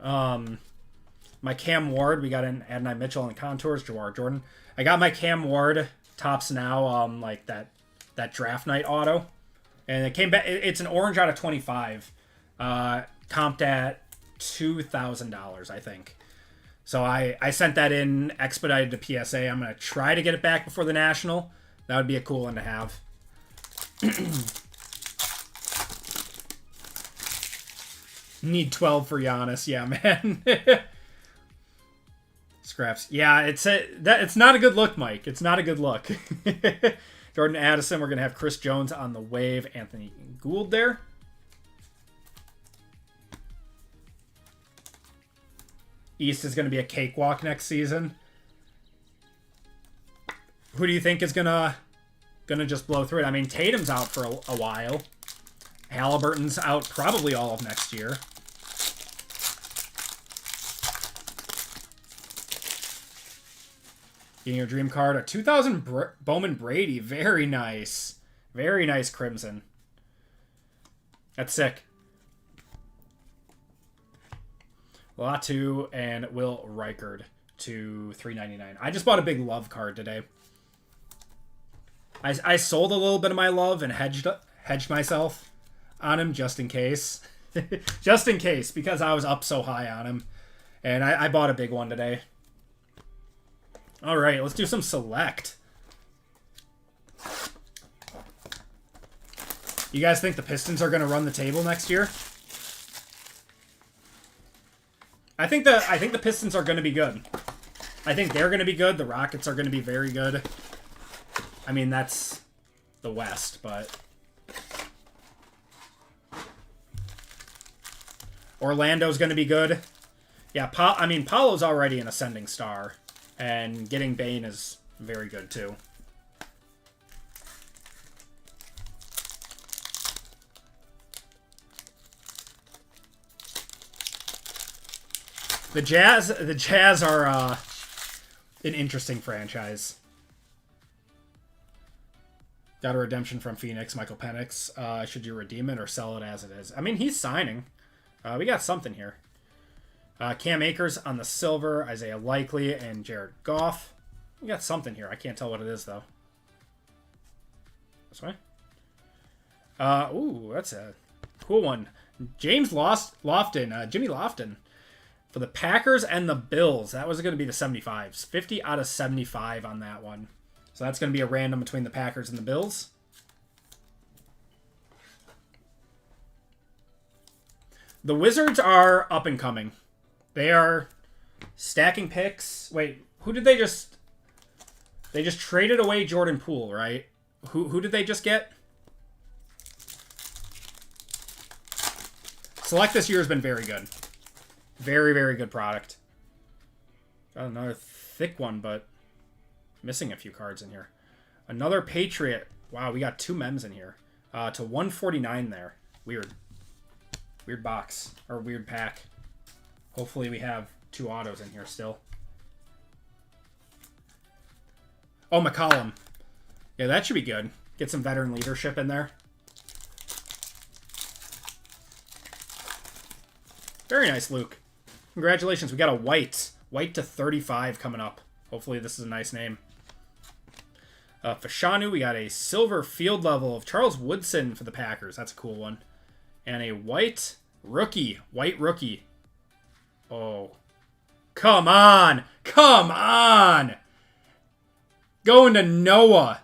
my Cam Ward. We got an Adonai Mitchell on the contours. Jawar Jordan. I got my Cam Ward tops now. Like that draft night auto, and it came back. It's an orange out of 25. Comped at $2,000, I think. So I sent that in expedited to PSA. I'm gonna try to get it back before the National. That would be a cool one to have. Need 12 for Giannis. Yeah, man. Scraps. Yeah, it's not a good look, Mike. It's not a good look. Jordan Addison. We're going to have Chris Jones on the wave. Anthony Gould there. East is going to be a cakewalk next season. Who do you think is gonna just blow through it? I mean, Tatum's out for a while. Halliburton's out probably all of next year. Getting your dream card. A 2000 Bowman Brady. Very nice. Very nice Crimson. That's sick. Latu and Will Reichard to $399. I just bought a big love card today. I sold a little bit of my love and hedged myself on him just in case. Just in case, because I was up so high on him. And I bought a big one today. Alright, let's do some select. You guys think the Pistons are going to run the table next year? I think the Pistons are going to be good. I think they're going to be good. The Rockets are going to be very good. I mean, that's the West, but Orlando's going to be good. Yeah, I mean, Paolo's already an ascending star, and getting Bane is very good too. The Jazz are an interesting franchise. Got a redemption from Phoenix, Michael Penix. Should you redeem it or sell it as it is? I mean, he's signing. We got something here. Cam Akers on the silver, Isaiah Likely, and Jared Goff. We got something here. I can't tell what it is, though. This way? Ooh, that's a cool one. James Lofton, Jimmy Lofton. For the Packers and the Bills. That was going to be the 75s. 50 out of 75 on that one. So that's going to be a random between the Packers and the Bills. The Wizards are up and coming. They are stacking picks. Wait, who did they just... They just traded away Jordan Poole, right? Who did they just get? Select this year has been very good. Very, very good product. Got another thick one, but missing a few cards in here. Another Patriot. Wow, we got 2 mems in here. To 149 there. Weird. Weird box. Or weird pack. Hopefully we have 2 autos in here still. Oh, McCollum. Yeah, that should be good. Get some veteran leadership in there. Very nice, Luke. Congratulations. We got a white. White to 35 coming up. Hopefully this is a nice name. Fashanu, we got a silver field level of Charles Woodson for the Packers. That's a cool one. And a white rookie. White rookie. Oh. Come on. Come on. Going to Noah.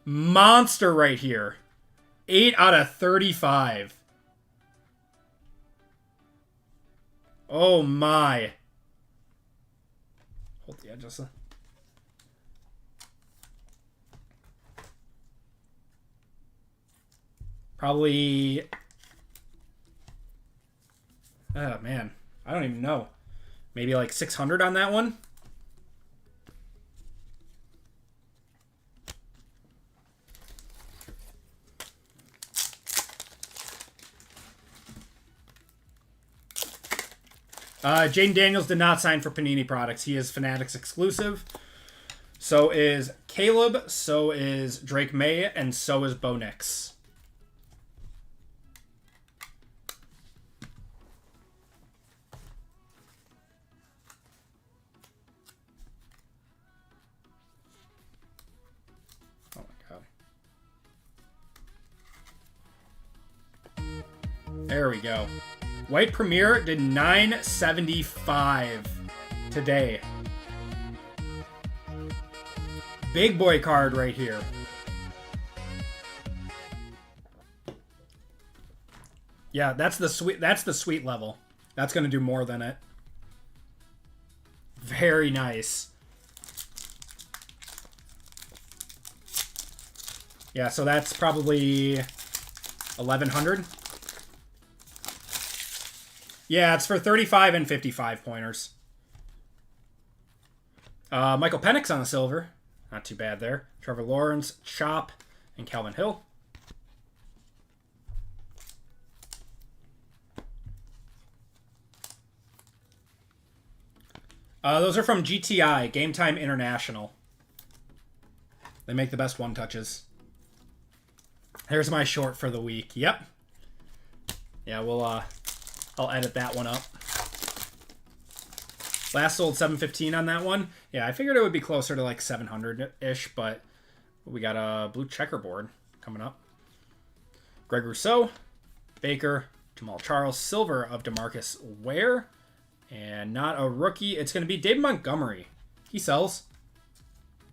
Monster right here. 8 out of 35. Oh my. Hold the edge, Alyssa. Probably... Oh, man. I don't even know. Maybe like 600 on that one? Jaden Daniels did not sign for Panini products. He is Fanatics exclusive. So is Caleb. So is Drake May. And so is Bo Nix. Oh my god. There we go. White Premier did 975 today. Big boy card right here. Yeah, that's the sweet level. That's going to do more than it. Very nice. Yeah, so that's probably 1100. Yeah, it's for 35 and 55 pointers. Michael Penix on the silver. Not too bad there. Trevor Lawrence, Chop, and Calvin Hill. Those are from GTI, Game Time International. They make the best one-touches. Here's my short for the week. Yep. Yeah, I'll edit that one up. Last sold 715 on that one. Yeah, I figured it would be closer to like 700-ish, but we got a blue checkerboard coming up. Greg Rousseau, Baker, Jamal Charles, silver of DeMarcus Ware, and not a rookie. It's going to be David Montgomery. He sells.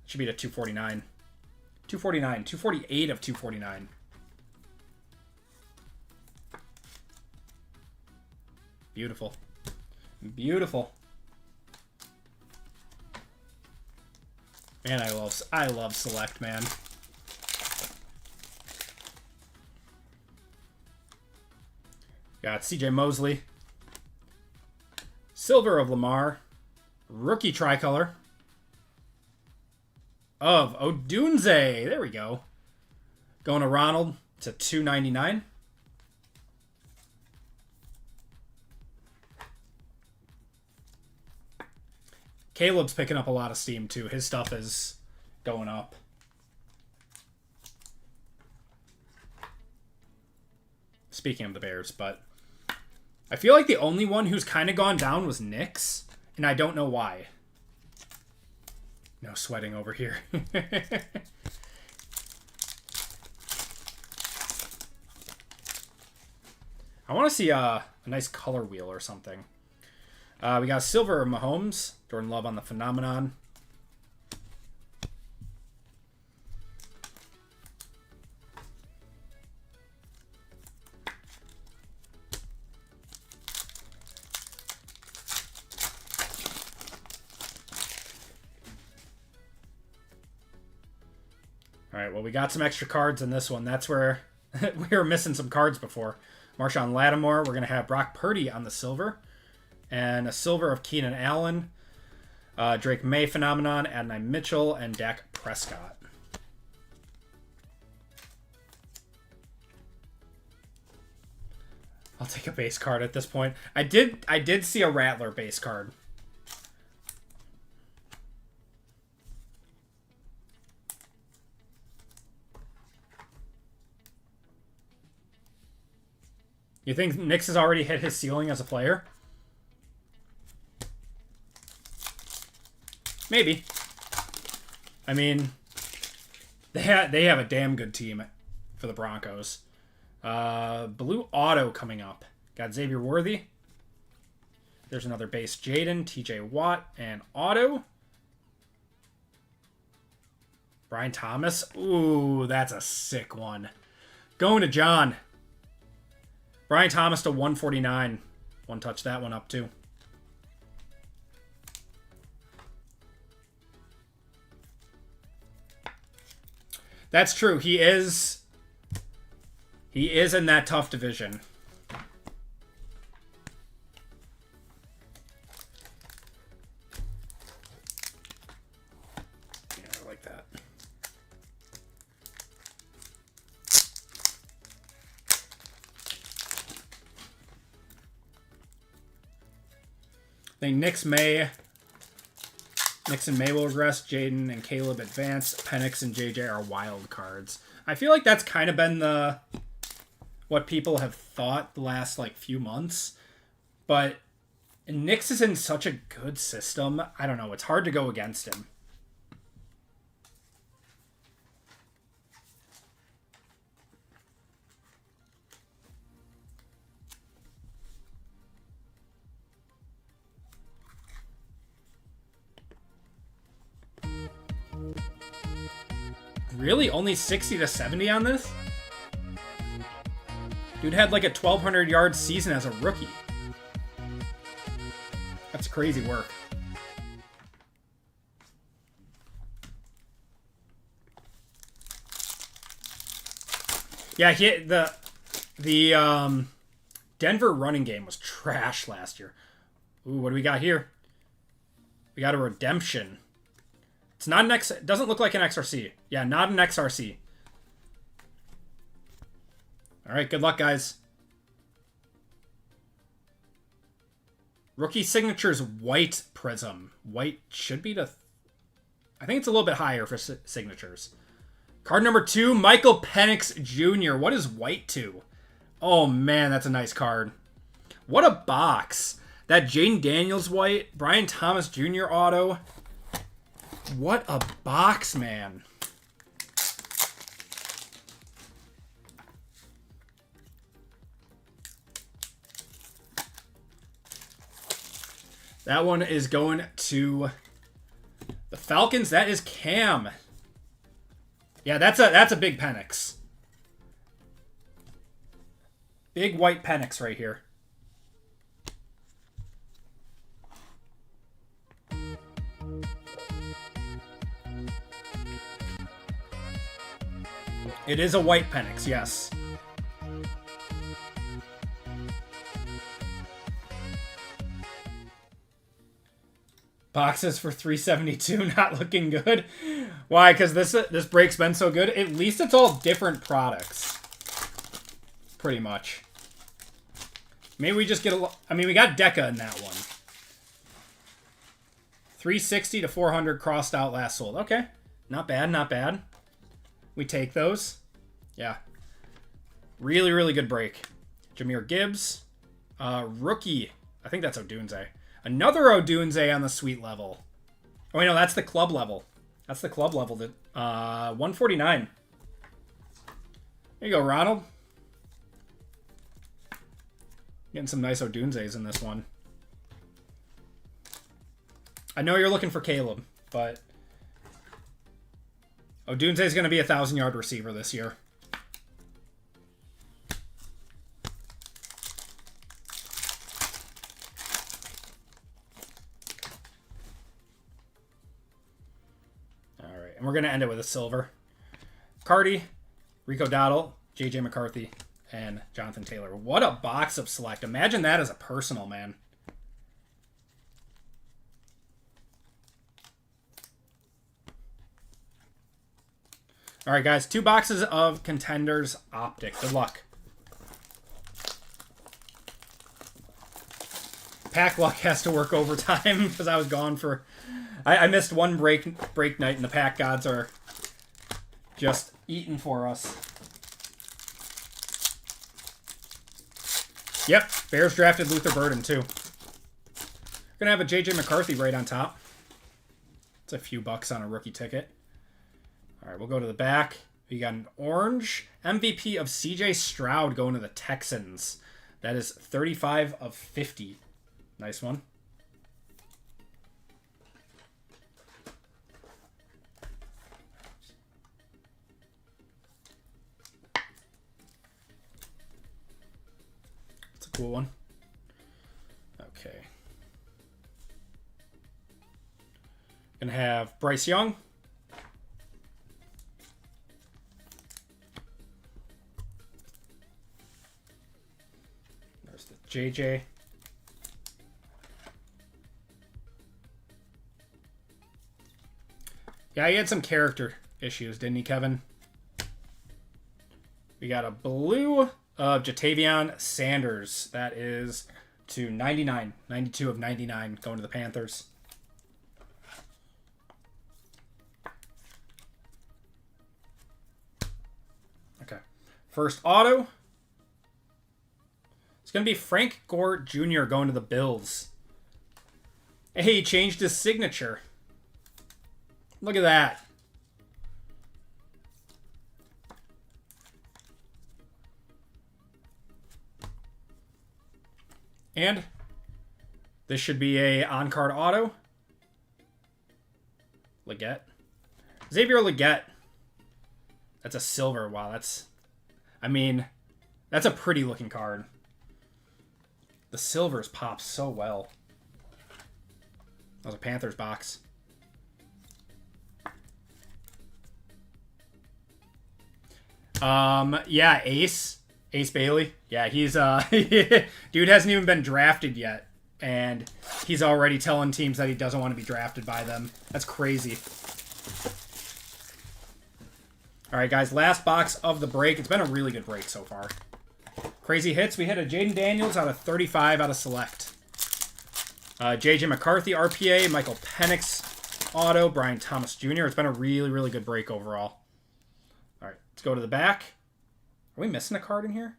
Should be to 249. 249. 248 of 249. Beautiful. Beautiful. Man, I love Select, man. Got CJ Mosley. Silver of Lamar. Rookie tricolor of Odunze. There we go. Going to Ronald to 299. Caleb's picking up a lot of steam, too. His stuff is going up. Speaking of the Bears, but I feel like the only one who's kind of gone down was Nyx, and I don't know why. No sweating over here. I want to see a nice color wheel or something. We got silver Mahomes. Jordan Love on the Phenomenon. All right, well, we got some extra cards in this one. That's where we were missing some cards before. Marshawn Lattimore. We're going to have Brock Purdy on the silver. And a silver of Keenan Allen. Drake May Phenomenon. Adonai Mitchell. And Dak Prescott. I'll take a base card at this point. I did see a Rattler base card. You think Nyx has already hit his ceiling as a player? Maybe. I mean, they have a damn good team for the Broncos. Blue auto coming up. Got Xavier Worthy. There's another base Jaden, TJ Watt, and auto. Brian Thomas. Ooh, that's a sick one. Going to John. Brian Thomas to 149. One touch that one up too. That's true. He is in that tough division. Yeah, I like that. I think Nyx and May will regress. Jaden and Caleb advance. Penix and JJ are wild cards. I feel like that's kind of been what people have thought the last few months. But Nyx is in such a good system. I don't know. It's hard to go against him. Really? Only 60 to 70 on this? Dude had like a 1,200 yard season as a rookie. That's crazy work. Yeah, the Denver running game was trash last year. Ooh, what do we got here? We got a redemption. It's not an it doesn't look like an XRC. Yeah, not an XRC. All right, good luck, guys. Rookie signatures white prism. White should be I think it's a little bit higher for signatures. Card number 2, Michael Penix Jr. What is white to? Oh, man, that's a nice card. What a box. That Jaden Daniels white. Brian Thomas Jr. auto. What a box, man. That one is going to the Falcons. That is Cam. Yeah, that's a big Penix. Big white Penix right here. It is a white Penix, yes. Boxes for 372, not looking good. Why? Because this break's been so good. At least it's all different products. Pretty much. Maybe we just get I mean, we got Deca in that one. 360 to 400 crossed out last sold. Okay. Not bad, not bad. We take those. Yeah. Really, really good break. Jahmyr Gibbs. Rookie. I think that's Odunze. Another Odunze on the sweet level. Oh, wait, no, that's the club level. That's the club level. That 149. There you go, Ronald. Getting some nice Odunzes in this one. I know you're looking for Caleb, but Odunze is going to be a 1,000-yard receiver this year. All right, and we're going to end it with a silver. Cardi, Rico Dowdle, J.J. McCarthy, and Jonathan Taylor. What a box of select. Imagine that as a personal, man. All right, guys. 2 boxes of Contenders Optic. Good luck. Pack luck has to work overtime because I was gone for... I missed one break night, and the pack gods are just eating for us. Yep, Bears drafted Luther Burden, too. We're going to have a J.J. McCarthy right on top. It's a few bucks on a rookie ticket. All right, we'll go to the back. We got an orange MVP of C.J. Stroud going to the Texans. That is 35 of 50. Nice one. Cool one. Okay. Gonna have Bryce Young. There's the JJ. Yeah, he had some character issues, didn't he, Kevin? We got a blue of Jatavion Sanders. That is to 99. 92 of 99 going to the Panthers. Okay. First auto. It's going to be Frank Gore Jr. going to the Bills. Hey, he changed his signature. Look at that. And this should be a on-card auto. Leggett. Xavier Leggett. That's a silver. Wow, that's... I mean, that's a pretty looking card. The silvers pop so well. That was a Panthers box. Yeah, Ace Bailey. Yeah, he's dude hasn't even been drafted yet, and he's already telling teams that he doesn't want to be drafted by them. That's crazy. All right, guys, last box of the break. It's been a really good break so far. Crazy hits. We hit a Jaden Daniels out of 35 out of select. J.J. McCarthy RPA, Michael Penix auto, Brian Thomas Jr. It's been a really, really good break overall. All right, let's go to the back. Are we missing a card in here?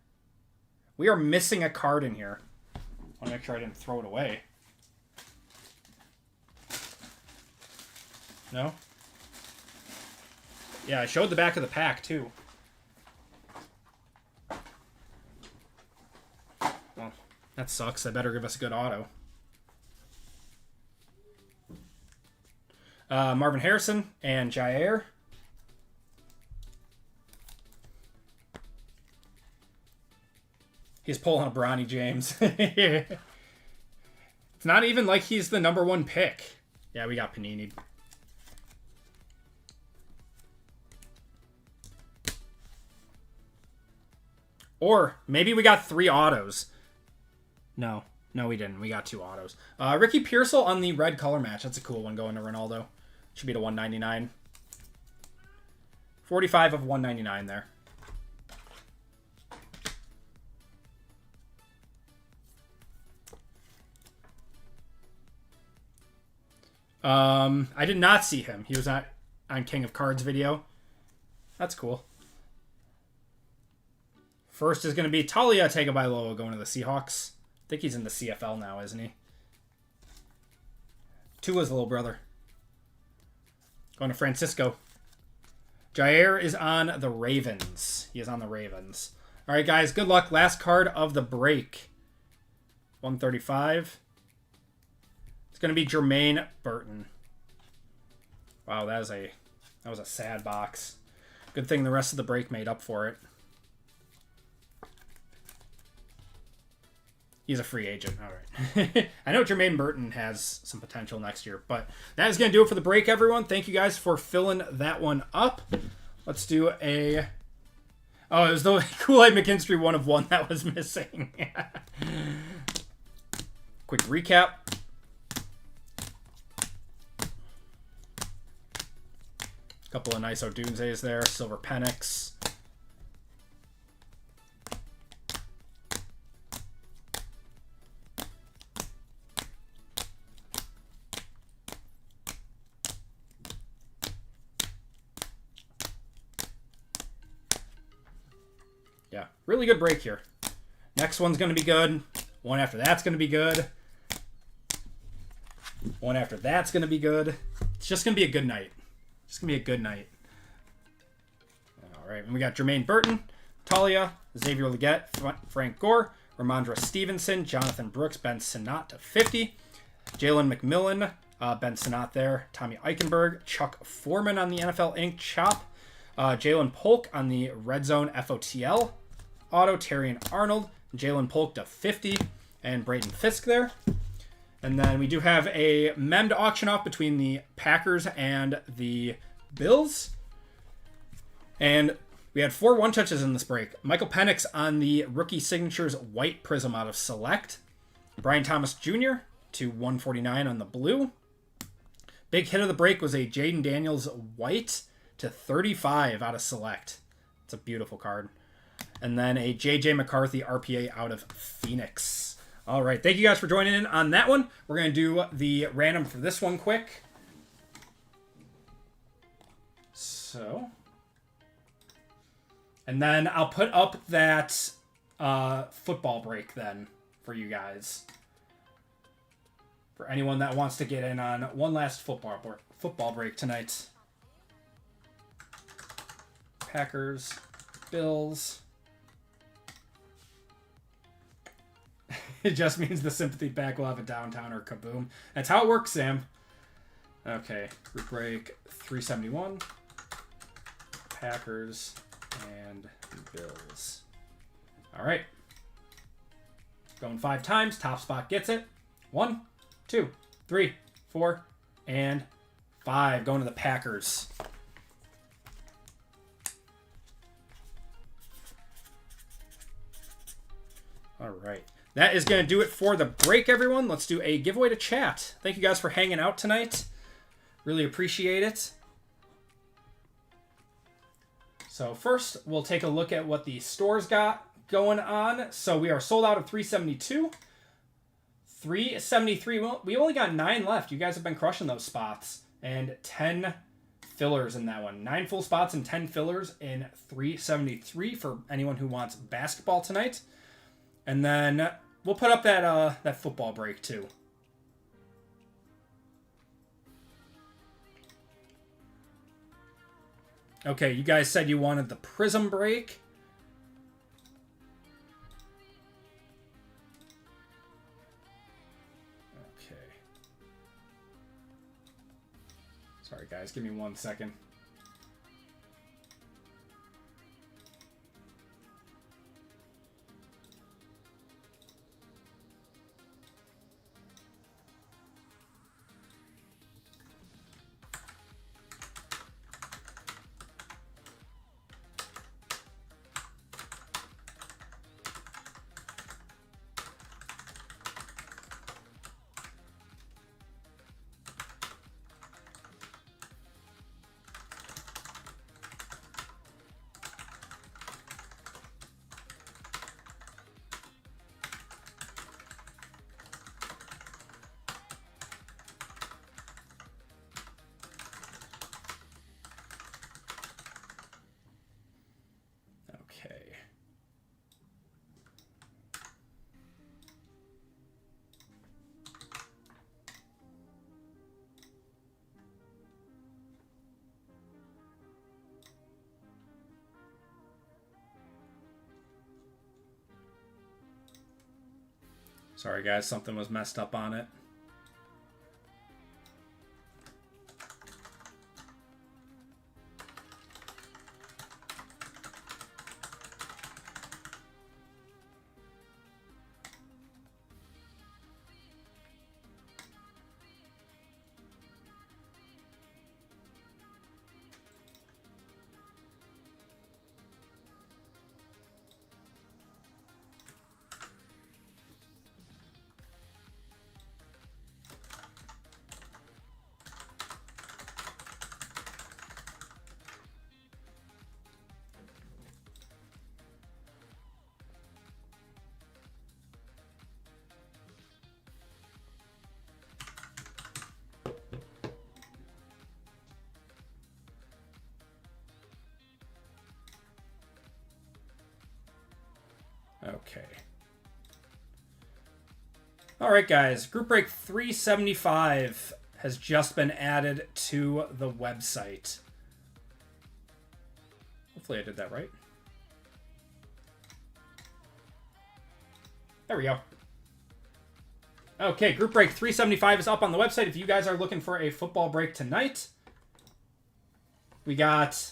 We are missing a card in here. I want to make sure I didn't throw it away. No? Yeah, I showed the back of the pack, too. Well, that sucks. That better give us a good auto. Marvin Harrison and Jair. He's pulling a Bronny James. It's not even like he's the #1 pick. Yeah, we got Panini. Or maybe we got 3 autos. No, we didn't. We got 2 autos. Ricky Pearsall on the red color match. That's a cool one going to Ronaldo. Should be to 199. 45 of 199 there. I did not see him. He was not on King of Cards video. That's cool. First is going to be Talia Tagovailoa going to the Seahawks. think he's in the CFL now, isn't he? Tua's little brother. Going to Francisco. Jair is on the Ravens. He is on the Ravens. All right, guys. Good luck. Last card of the break. 135. It's going to be Jermaine Burton. Wow, that was a sad box. Good thing the rest of the break made up for it. He's a free agent. All right. I know Jermaine Burton has some potential next year, but that is going to do it for the break, everyone. Thank you guys for filling that one up. Let's do a... Oh, it was the Kool-Aid McKinstry 1 of 1 that was missing. Quick recap. Couple of nice Odunze's there. Silver Penix. Yeah, really good break here. Next one's going to be good. One after that's going to be good. One after that's going to be good. It's just going to be a good night. It's going to be a good night. All right, and we got Jermaine Burton, Talia, Xavier Legette, Frank Gore, Ramondre Stevenson, Jonathan Brooks, Ben Sinnott to 50, Jalen McMillan, Ben Sinnott there, Tommy Eichenberg, Chuck Foreman on the NFL Inc. Chop, Jalen Polk on the Red Zone FOTL auto, Terrian Arnold, Jalen Polk to 50, and Brayden Fisk there. And then we do have a mem to auction off between the Packers and the Bills. And we had 4 one-touches in this break. Michael Penix on the Rookie Signatures White Prism out of Select. Brian Thomas Jr. to 149 on the blue. Big hit of the break was a Jaden Daniels White to 35 out of Select. It's a beautiful card. And then a J.J. McCarthy RPA out of Phoenix. All right, thank you guys for joining in on that one. We're going to do the random for this one quick. So, and then I'll put up that football break then for you guys. For anyone that wants to get in on one last football break tonight. Packers, Bills. It just means the sympathy pack will have a downtown or kaboom. That's how it works, Sam. Okay, group break 371. Packers and Bills. All right. Going 5 times. Top spot gets it. 1, 2, 3, 4, and 5. Going to the Packers. All right. That is going to do it for the break, everyone. Let's do a giveaway to chat. Thank you guys for hanging out tonight. Really appreciate it. So first, we'll take a look at what the stores got going on. So we are sold out of 372. 373. Well, we only got 9 left. You guys have been crushing those spots. And 10 fillers in that one. 9 full spots and 10 fillers in 373 for anyone who wants basketball tonight. And then we'll put up that football break too. Okay, you guys said you wanted the prism break. Okay. Sorry guys, give me 1 second. Sorry, guys. Something was messed up on it. Okay. All right, guys. Group break 375 has just been added to the website. Hopefully I did that right. There we go. Okay, group break 375 is up on the website if you guys are looking for a football break tonight. We got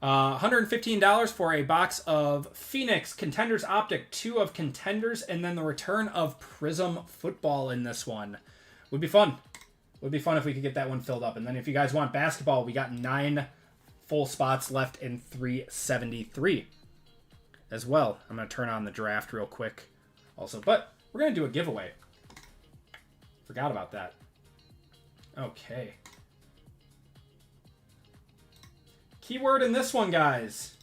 $115 for a box of Phoenix Contenders Optic, 2 of Contenders, and then the return of Prism Football in this one. Would be fun. Would be fun if we could get that one filled up. And then if you guys want basketball, we got 9 full spots left in 373 as well. I'm going to turn on the draft real quick also. But we're going to do a giveaway. Forgot about that. Okay. Keyword in this one, guys.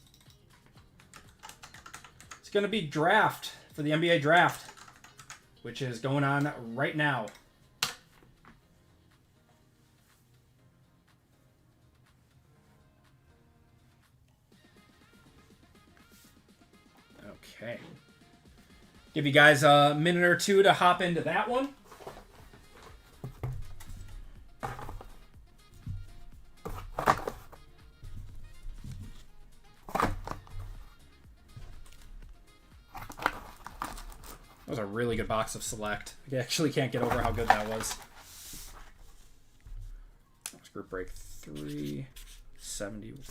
It's going to be draft for the NBA draft, which is going on right now. Okay. Give you guys a minute or two to hop into that one. That was a really good box of Select. I actually can't get over how good that was. That's group break 371.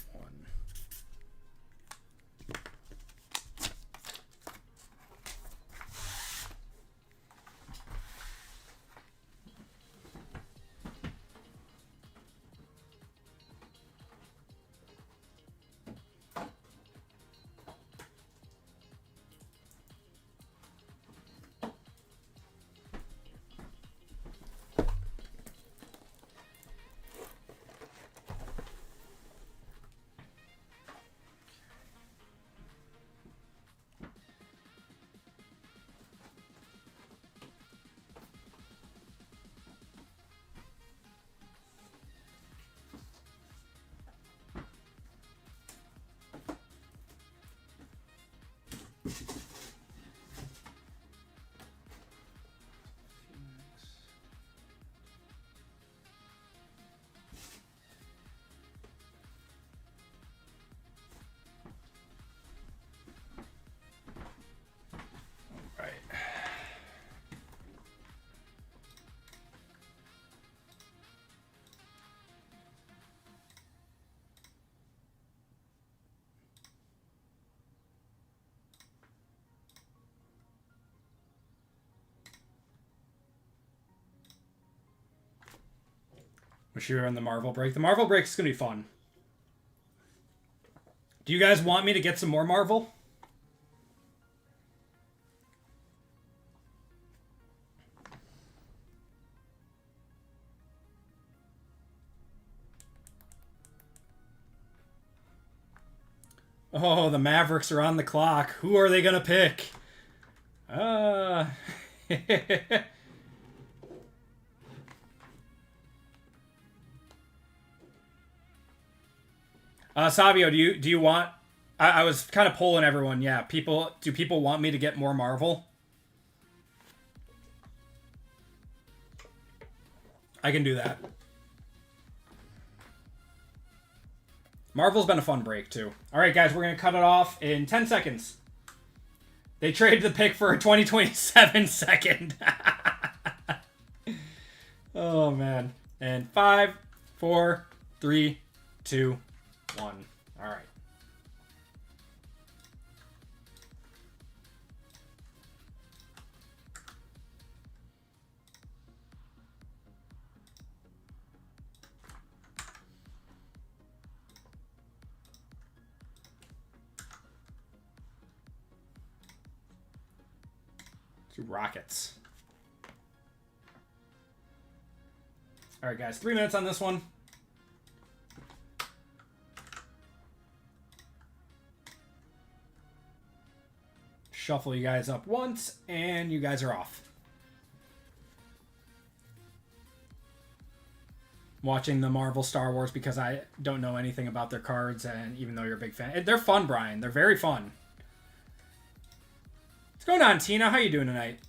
Wish you were in the Marvel break. The Marvel break is going to be fun. Do you guys want me to get some more Marvel? Oh, the Mavericks are on the clock. Who are they going to pick? Savio, do you want... I was kind of polling everyone. Yeah, do people want me to get more Marvel? I can do that. Marvel's been a fun break, too. All right, guys, we're going to cut it off in 10 seconds. They traded the pick for a 2027 second. Oh, man. And 5, 4, 3, 2, 1. All right. Two Rockets. All right, guys. 3 minutes on this one. Shuffle you guys up once, and you guys are off. Watching the Marvel Star Wars because I don't know anything about their cards, and even though you're a big fan. They're fun, Brian. They're very fun. What's going on, Tina? How you doing tonight?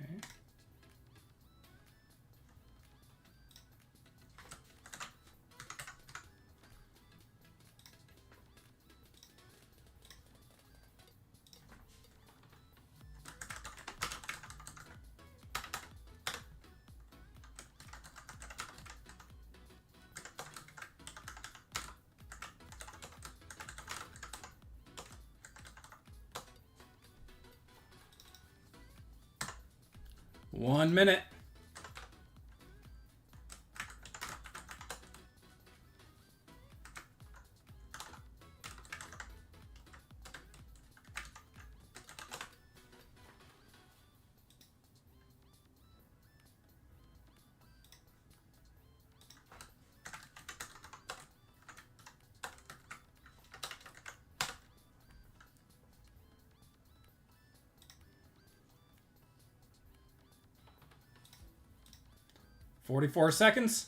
Okay. One minute. $44 seconds.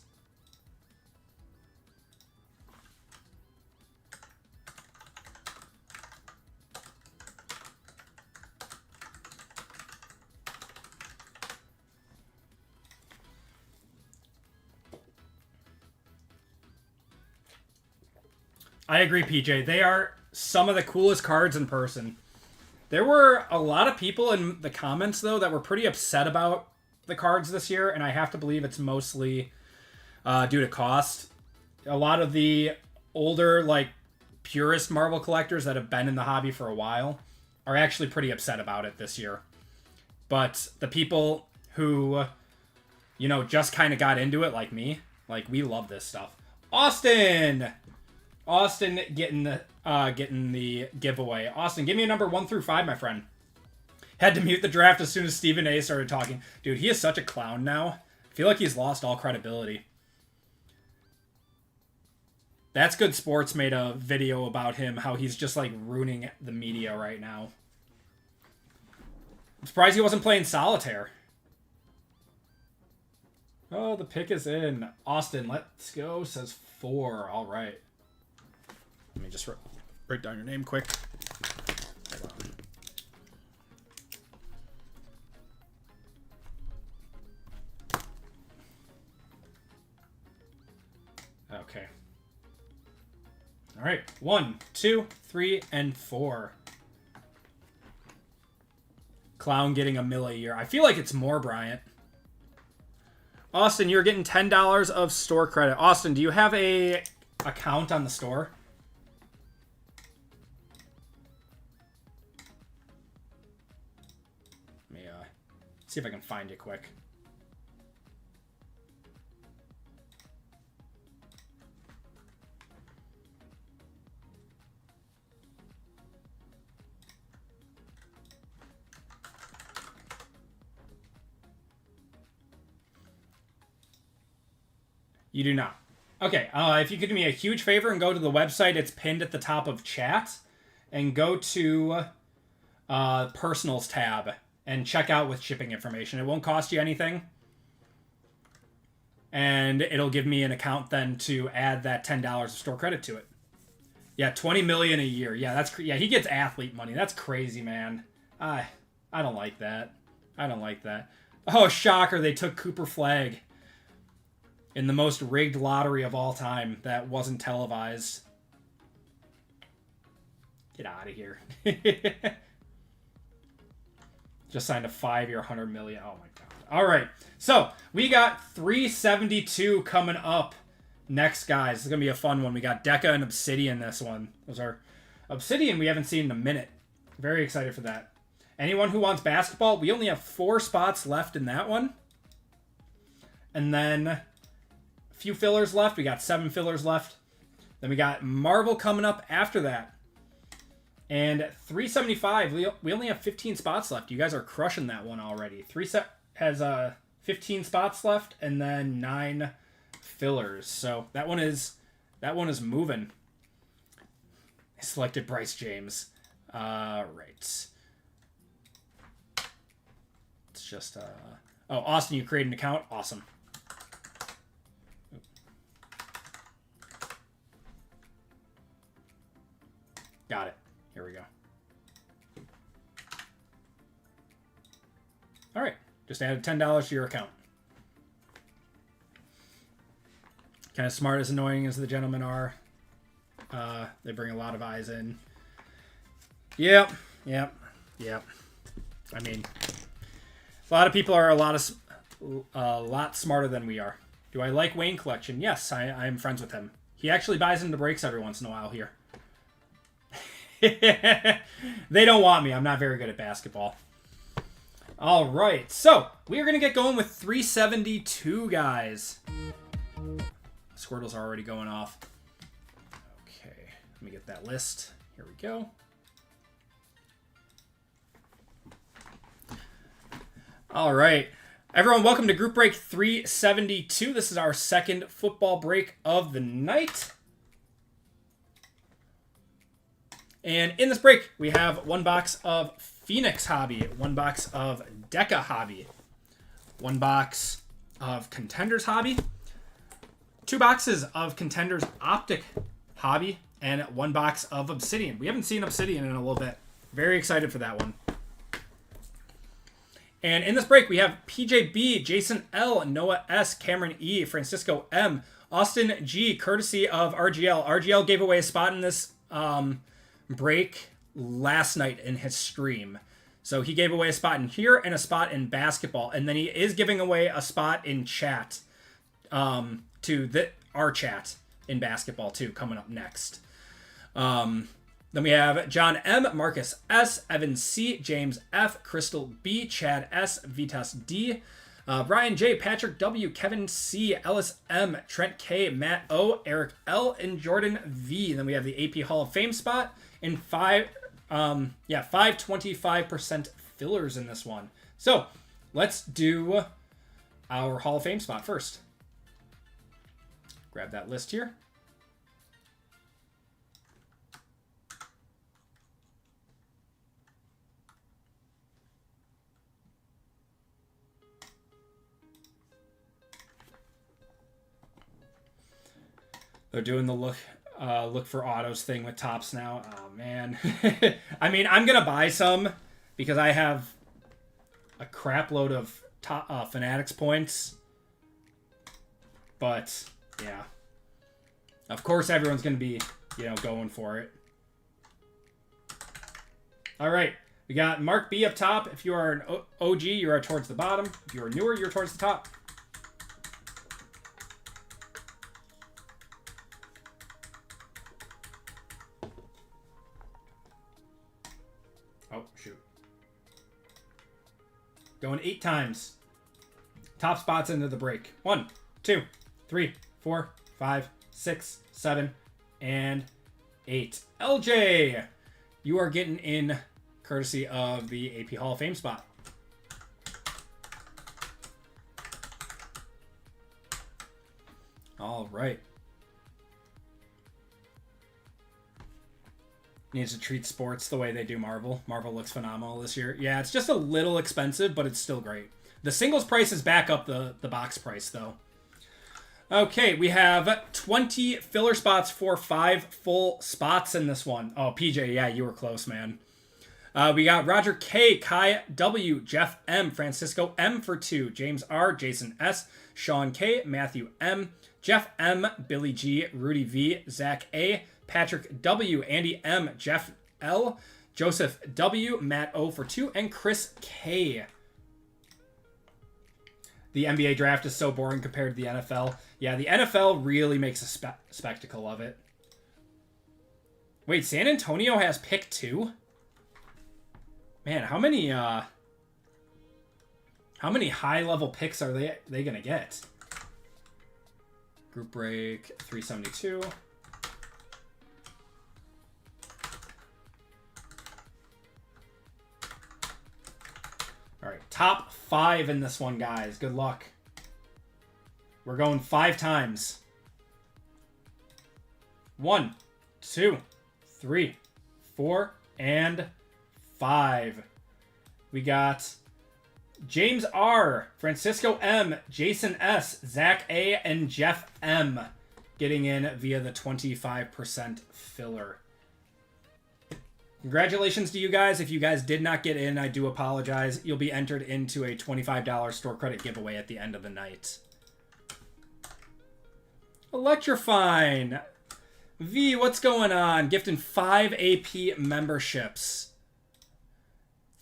I agree, PJ. They are some of the coolest cards in person. There were a lot of people in the comments, though, that were pretty upset about the cards this year, and I have to believe it's mostly due to cost. A lot of the older, like, purist Marvel collectors that have been in the hobby for a while are actually pretty upset about it this year. But the people who, you know, just kind of got into it, like me, like, we love this stuff. Austin getting the giveaway. Austin, give me a number 1 through 5, my friend. Had to mute the draft as soon as Stephen A started talking. Dude, he is such a clown now. I feel like he's lost all credibility. That's Good Sports made a video about him, how he's just like ruining the media right now. I'm surprised he wasn't playing solitaire. Oh, the pick is in. Austin, let's go, says 4. All right. Let me just write down your name quick. Hold on. Okay. All right. 1, 2, 3, and 4. Clown getting $1 million a year. I feel like it's more, Bryant. Austin, you're getting $10 of store credit. Austin, do you have a account on the store? Let me see if I can find you quick. You do not. Okay, if you could do me a huge favor and go to the website, it's pinned at the top of chat, and go to Personals tab and check out with shipping information. It won't cost you anything. And it'll give me an account then to add that $10 of store credit to it. Yeah, $20 million a year. Yeah, he gets athlete money. That's crazy, man. I don't like that. I don't like that. Oh, shocker, they took Cooper Flagg in the most rigged lottery of all time that wasn't televised. Get out of here. Just signed a 5-year, $100 million. Oh my god. All right. So we got 372 coming up next, guys. This is going to be a fun one. We got Deca and Obsidian this one. Those are Obsidian we haven't seen in a minute. Very excited for that. Anyone who wants basketball, we only have 4 spots left in that one. And then few fillers left. We got 7 fillers left. Then we got Marvel coming up after that. And 375, we only have 15 spots left. You guys are crushing that one already. Has 15 spots left and then 9 fillers. So that one is moving. I selected Bryce James. Right. It's just oh, Austin, you created an account? Awesome. Got it. Here we go. All right. Just added $10 to your account. Kind of smart, as annoying as the gentlemen are. They bring a lot of eyes in. Yep. I mean, a lot of people are a lot smarter than we are. Do I like Wayne Collection? Yes, I am friends with him. He actually buys into breaks every once in a while here. They don't want me. I'm not very good at basketball. All right. So, we're going to get going with 372, guys. Squirtles are already going off. Okay. Let me get that list. Here we go. All right. Everyone, welcome to Group Break 372. This is our second football break of the night. And in this break, we have 1 box of Phoenix Hobby, 1 box of Deca Hobby, 1 box of Contenders Hobby, 2 boxes of Contenders Optic Hobby, and 1 box of Obsidian. We haven't seen Obsidian in a little bit. Very excited for that one. And in this break, we have PJB, Jason L, Noah S, Cameron E, Francisco M, Austin G, courtesy of RGL. RGL gave away a spot in this break last night in his stream. So he gave away a spot in here and a spot in basketball. And then he is giving away a spot in chat to our chat in basketball too, coming up next. Then we have John M, Marcus S, Evan C, James F, Crystal B, Chad S, Vitas D, Brian J, Patrick W, Kevin C, Ellis M, Trent K, Matt O, Eric L, and Jordan V. Then we have the AP Hall of Fame spot and 5 25% fillers in this one. So let's do our Hall of Fame spot first. Grab that list here. They're doing the look for autos thing with Topps now. Oh, man. I mean, I'm going to buy some because I have a crap load of Fanatics points. But, yeah. Of course, everyone's going to be, going for it. All right. We got Mark B up top. If you are an OG, you are towards the bottom. If you are newer, you're towards the top. Oh, shoot. Going 8 times. Top spots into the break. 1, 2, 3, 4, 5, 6, 7, and 8. LJ, you are getting in courtesy of the AP Hall of Fame spot. All right. Needs to treat sports the way they do Marvel. Marvel looks phenomenal this year. Yeah, it's just a little expensive, but it's still great. The singles price is back up the box price, though. Okay, we have 20 filler spots for 5 full spots in this one. Oh, PJ, yeah, you were close, man. We got Roger K, Kai W, Jeff M, Francisco M for 2, James R, Jason S, Sean K, Matthew M, Jeff M, Billy G, Rudy V, Zach A, Patrick W, Andy M, Jeff L, Joseph W, Matt O for 2, and Chris K. The NBA draft is so boring compared to the NFL. Yeah, the NFL really makes a spectacle of it. Wait, San Antonio has pick 2? Man, how many high-level picks are they gonna get? Group break 372. All right, top 5 in this one, guys. Good luck. We're going 5 times. 1, 2, 3, 4, and 5. We got James R, Francisco M, Jason S, Zach A, and Jeff M getting in via the 25% filler. Congratulations to you guys. If you guys did not get in, I do apologize. You'll be entered into a $25 store credit giveaway at the end of the night. Electrifine. V, what's going on? Gifting 5 AP memberships.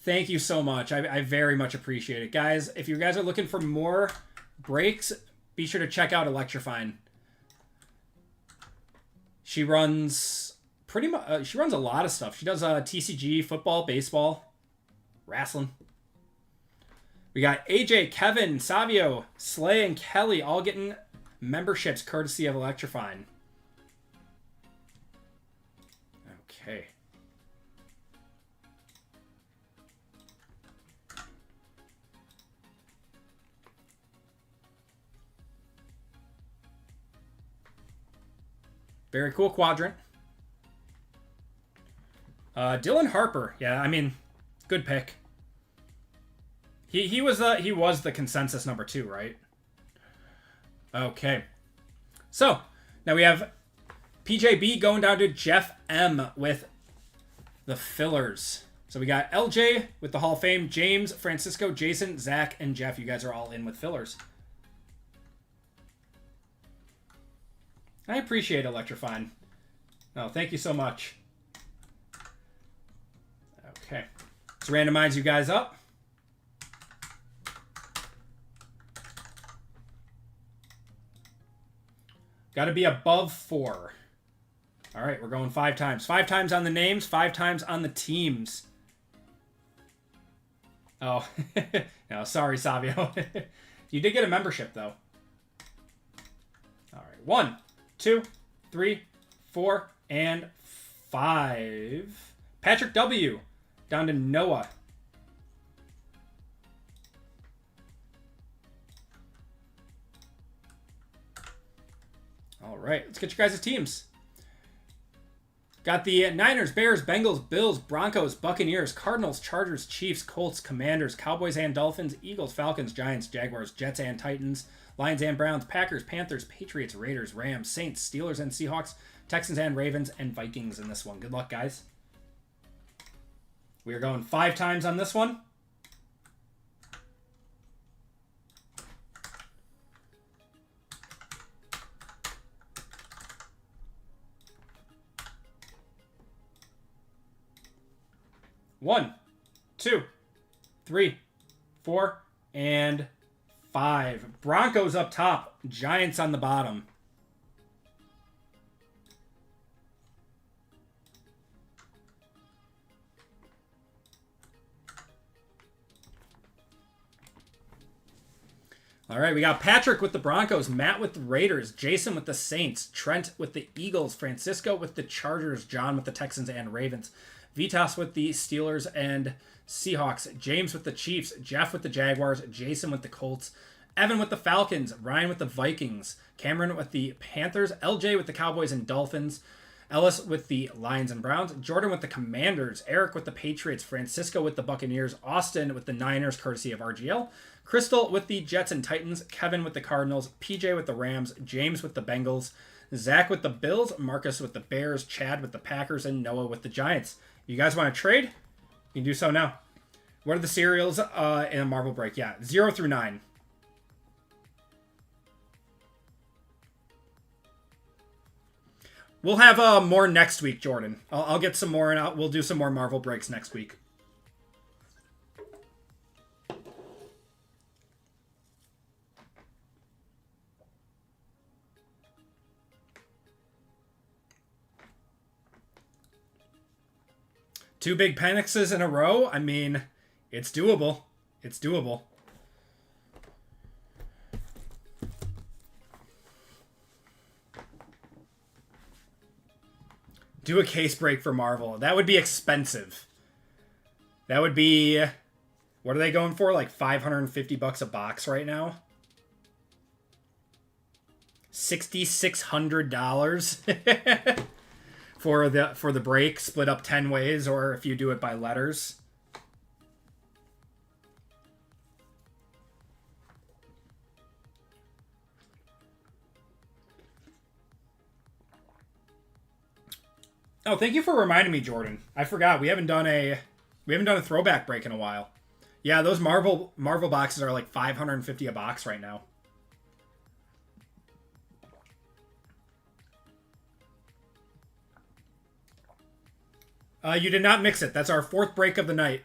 Thank you so much. I very much appreciate it. Guys, if you guys are looking for more breaks, be sure to check out Electrifine. She runs pretty much, she runs a lot of stuff. She does TCG, football, baseball, wrestling. We got AJ, Kevin, Savio, Slay, and Kelly all getting memberships courtesy of Electrifine. Okay. Very cool quadrant. Dylan Harper. Yeah, I mean, good pick. He was the consensus number 2, right? Okay. So, now we have PJB going down to Jeff M with the fillers. So we got LJ with the Hall of Fame, James, Francisco, Jason, Zach, and Jeff. You guys are all in with fillers. I appreciate Electrifine. No, thank you so much. Okay. Let's randomize you guys up. Got to be above 4. All right, we're going 5 times. 5 times on the names, 5 times on the teams. Oh, no, sorry, Savio. You did get a membership, though. All right, 1, 2, 3, 4, and 5. Patrick W. Down to Noah. All right, let's get you guys' teams. Got the Niners, Bears, Bengals, Bills, Broncos, Buccaneers, Cardinals, Chargers, Chiefs, Colts, Commanders, Cowboys and Dolphins, Eagles, Falcons, Giants, Jaguars, Jets and Titans, Lions and Browns, Packers, Panthers, Patriots, Raiders, Rams, Saints, Steelers and Seahawks, Texans and Ravens, and Vikings in this one. Good luck, guys. We are going 5 times on this one. One, 2, 3, 4, and 5. Broncos up top, Giants on the bottom. All right, we got Patrick with the Broncos, Matt with the Raiders, Jason with the Saints, Trent with the Eagles, Francisco with the Chargers, John with the Texans and Ravens, Vitas with the Steelers and Seahawks, James with the Chiefs, Jeff with the Jaguars, Jason with the Colts, Evan with the Falcons, Ryan with the Vikings, Cameron with the Panthers, LJ with the Cowboys and Dolphins, Ellis with the Lions and Browns, Jordan with the Commanders, Eric with the Patriots, Francisco with the Buccaneers, Austin with the Niners, courtesy of RGL, Crystal with the Jets and Titans, Kevin with the Cardinals, PJ with the Rams, James with the Bengals, Zach with the Bills, Marcus with the Bears, Chad with the Packers, and Noah with the Giants. You guys want to trade? You can do so now. What are the serials in a Marvel break? Yeah, 0 through 9. We'll have more next week, Jordan. I'll get some more, and we'll do some more Marvel breaks next week. Two big Penixes in a row? I mean, it's doable. It's doable. Do a case break for Marvel. That would be expensive. That would be... What are they going for? Like $550 a box right now? $6,600 for the break, split up 10 ways, or if you do it by letters. Oh, thank you for reminding me, Jordan. I forgot we haven't done a throwback break in a while. Yeah, those Marvel boxes are like $550 a box right now. You did not mix it. That's our fourth break of the night.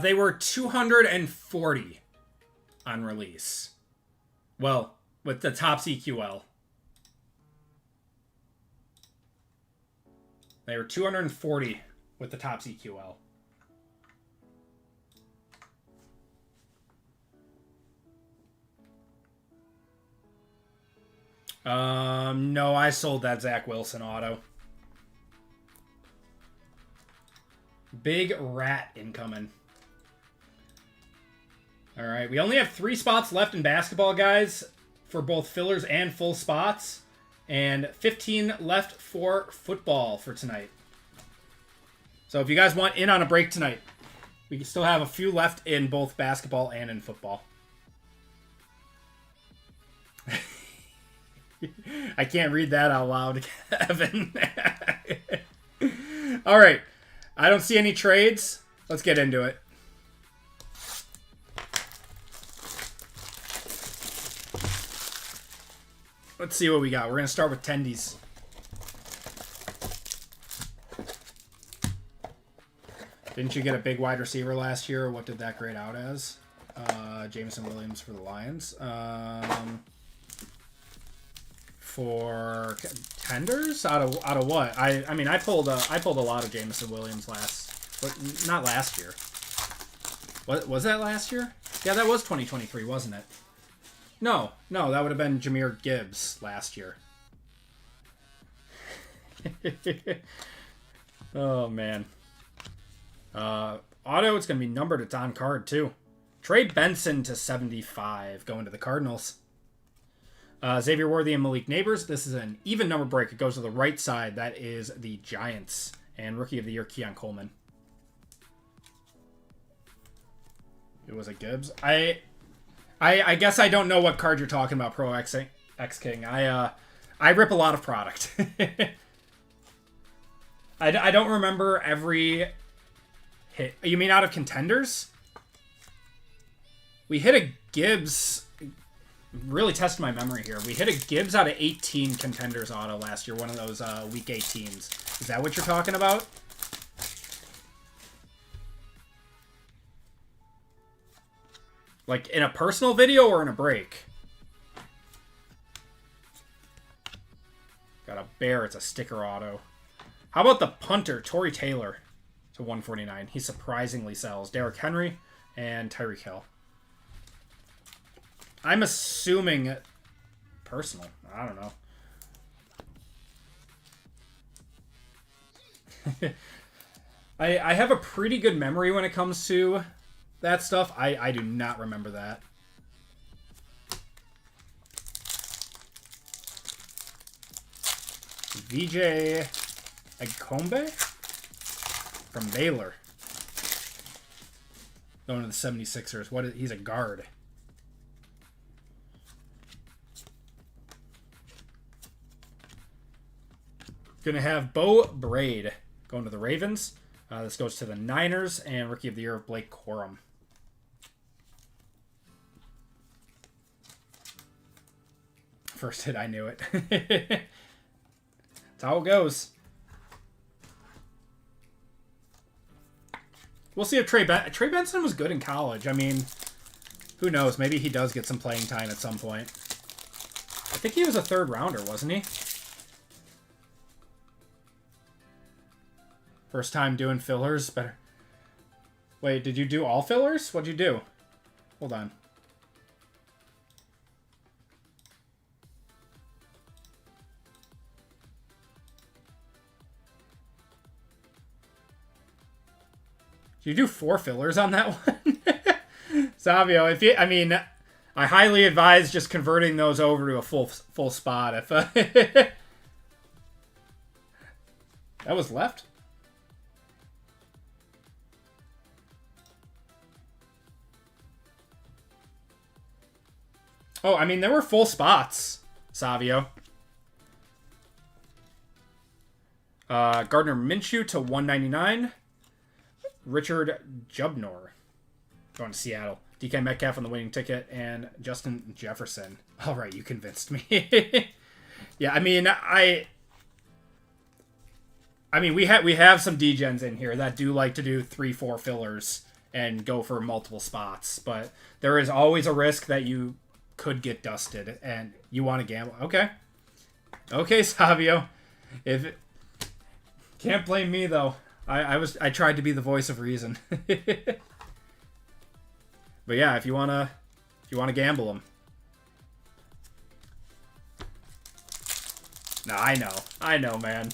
They were $240 on release. Well, with the Topps EQL. They were $240 with the Topps EQL. No, I sold that Zach Wilson auto. Big rat incoming. All right, we only have 3 spots left in basketball, guys, for both fillers and full spots, and 15 left for football for tonight. So if you guys want in on a break tonight, we can still have a few left in both basketball and in football. I can't read that out loud, Evan. All right, I don't see any trades. Let's get into it. Let's see what we got. We're going to start with tendies. Didn't you get a big wide receiver last year? What did that grade out as? Jameson Williams for the Lions. For contenders? Out of what? I mean, I pulled a lot of Jameson Williams not last year. What was that last year? Yeah, that was 2023, wasn't it? No, that would have been Jahmyr Gibbs last year. Oh, man. Auto, it's going to be numbered. It's on card, too. Trey Benson to 75, going to the Cardinals. Xavier Worthy and Malik Neighbors. This is an even number break. It goes to the right side. That is the Giants. And Rookie of the Year, Keon Coleman. It was a Gibbs. I guess I don't know what card you're talking about, Pro X King. I rip a lot of product. I don't remember every hit. You mean out of contenders? We hit a Gibbs. Really test my memory here. We hit a Gibbs out of 18 contenders auto last year. One of those week 18s. Is that what you're talking about? Like in a personal video or in a break? Got a bear. It's a sticker auto. How about the punter, Torrey Taylor, to 149? He surprisingly sells. Derrick Henry and Tyreek Hill. I'm assuming personal. I don't know. I have a pretty good memory when it comes to that stuff. I do not remember that. VJ Agkombe from Baylor. Going to the 76ers. He's a guard. Going to have Bo Braid going to the Ravens. This goes to the Niners, and Rookie of the Year of Blake Corum. First hit, I knew it. That's how it goes. We'll see if Trey Benson was good in college. I mean, who knows? Maybe he does get some playing time at some point. I think he was a third rounder, wasn't he? First time doing fillers. Better. Wait, did you do all fillers? What'd you do? Hold on. Did you do 4 fillers on that one? Savio, I highly advise just converting those over to a full spot. If that was left. Oh, I mean, there were full spots, Savio. Gardner Minshew to 199. Richard Jubnor going to Seattle. DK Metcalf on the winning ticket, and Justin Jefferson. All right, you convinced me. Yeah, I mean, we have some degens in here that do like to do 3-4 fillers and go for multiple spots, but there is always a risk that you could get dusted, and you want to gamble. Okay, Savio. Can't blame me though. I tried to be the voice of reason. But yeah, if you wanna gamble them. Nah, I know, man.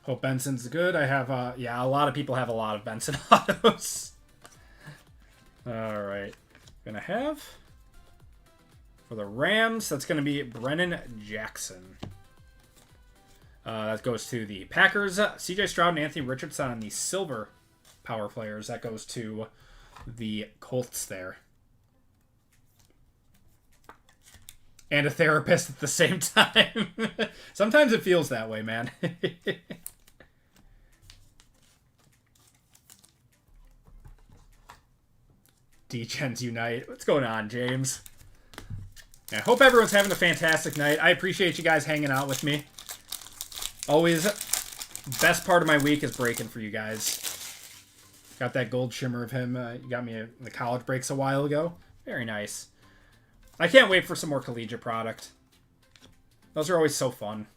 Hope Benson's good. I have, yeah, a lot of people have a lot of Benson autos. All right. Gonna have, for the Rams, that's gonna be Brennan Jackson. That goes to the Packers. CJ Stroud and Anthony Richardson on the silver power players. That goes to the Colts there. And a therapist at the same time. Sometimes it feels that way, man. D-Gens Unite. What's going on, James? I hope everyone's having a fantastic night. I appreciate you guys hanging out with me. Always, best part of my week is breaking for you guys. Got that gold shimmer of him. You got me the college breaks a while ago. Very nice. I can't wait for some more collegiate product. Those are always so fun.